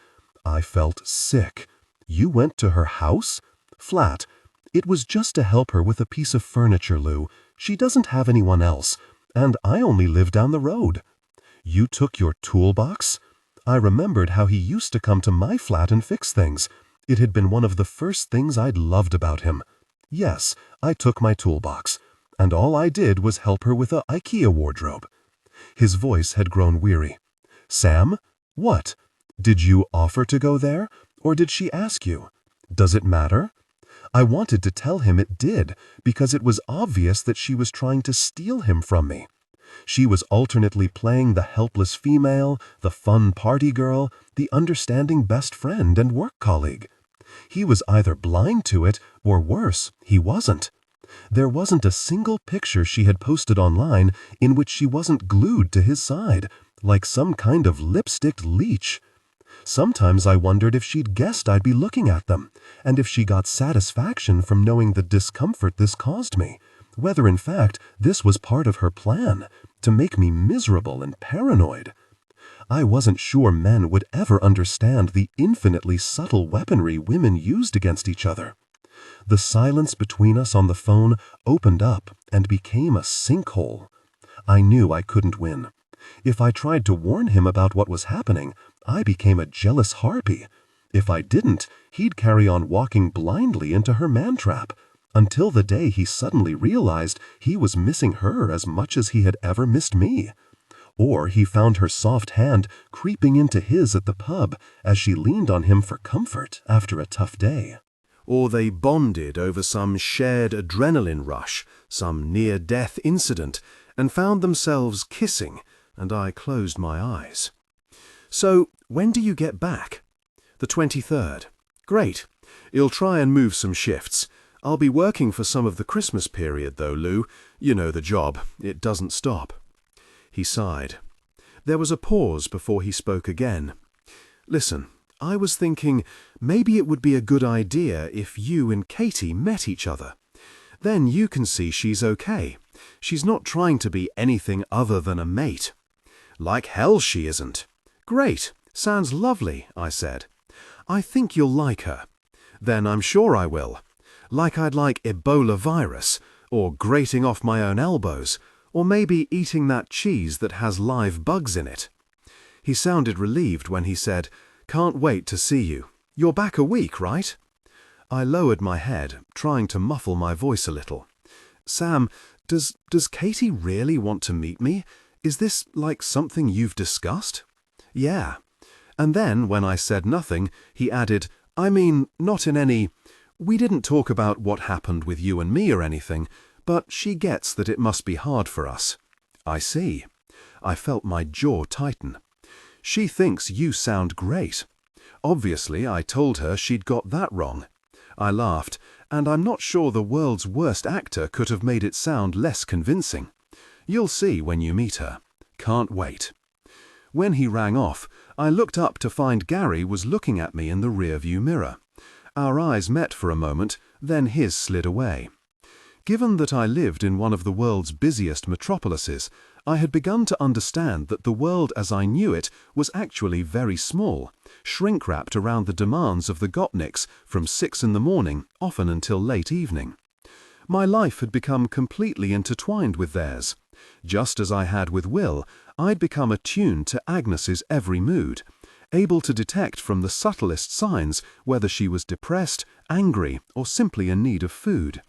I felt sick. You went to her house? Flat. It was just to help her with a piece of furniture, Lou. She doesn't have anyone else, and I only live down the road. You took your toolbox? I remembered how he used to come to my flat and fix things. It had been one of the first things I'd loved about him. Yes, I took my toolbox, and all I did was help her with a IKEA wardrobe. His voice had grown weary. Sam? What? Did you offer to go there, or did she ask you? Does it matter? I wanted to tell him it did, because it was obvious that she was trying to steal him from me. She was alternately playing the helpless female, the fun party girl, the understanding best friend and work colleague. He was either blind to it, or worse, he wasn't. There wasn't a single picture she had posted online in which she wasn't glued to his side, like some kind of lipsticked leech. Sometimes I wondered if she'd guessed I'd be looking at them, and if she got satisfaction from knowing the discomfort this caused me, whether in fact this was part of her plan, to make me miserable and paranoid. I wasn't sure men would ever understand the infinitely subtle weaponry women used against each other. The silence between us on the phone opened up and became a sinkhole. I knew I couldn't win. If I tried to warn him about what was happening, I became a jealous harpy. If I didn't, he'd carry on walking blindly into her man-trap, until the day he suddenly realized he was missing her as much as he had ever missed me. Or he found her soft hand creeping into his at the pub as she leaned on him for comfort after a tough day. Or they bonded over some shared adrenaline rush, some near-death incident, and found themselves kissing, and I closed my eyes. So, when do you get back? The 23rd. Great. You'll try and move some shifts. I'll be working for some of the Christmas period, though, Lou. You know the job. It doesn't stop. He sighed. There was a pause before he spoke again. Listen, I was thinking maybe it would be a good idea if you and Katie met each other. Then you can see she's okay. She's not trying to be anything other than a mate. Like hell she isn't. Great. Sounds lovely, I said. I think you'll like her. Then I'm sure I will. Like I'd like Ebola virus, or grating off my own elbows, or maybe eating that cheese that has live bugs in it. He sounded relieved when he said, "Can't wait to see you. You're back a week, right?" I lowered my head, trying to muffle my voice a little. Sam, does Katie really want to meet me? Is this like something you've discussed? Yeah. And then, when I said nothing, he added, I mean, not in any... We didn't talk about what happened with you and me or anything, but she gets that it must be hard for us. I see. I felt my jaw tighten. She thinks you sound great. Obviously, I told her she'd got that wrong. I laughed, and I'm not sure the world's worst actor could have made it sound less convincing. You'll see when you meet her. Can't wait. When he rang off, I looked up to find Gary was looking at me in the rearview mirror. Our eyes met for a moment, then his slid away. Given that I lived in one of the world's busiest metropolises, I had begun to understand that the world as I knew it was actually very small, shrink-wrapped around the demands of the Gopniks from 6 in the morning, often until late evening. My life had become completely intertwined with theirs. Just as I had with Will, I'd become attuned to Agnes's every mood, able to detect from the subtlest signs whether she was depressed, angry, or simply in need of food.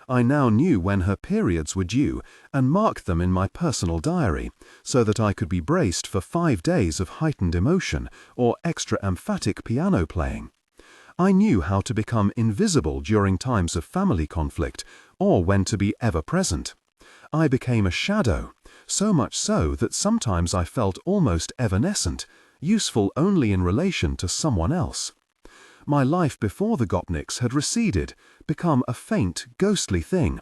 I now knew when her periods were due and marked them in my personal diary, so that I could be braced for 5 days of heightened emotion or extra emphatic piano playing. I knew how to become invisible during times of family conflict, or when to be ever present. I became a shadow, so much so that sometimes I felt almost evanescent, useful only in relation to someone else. My life before the Gopniks had receded, become a faint, ghostly thing.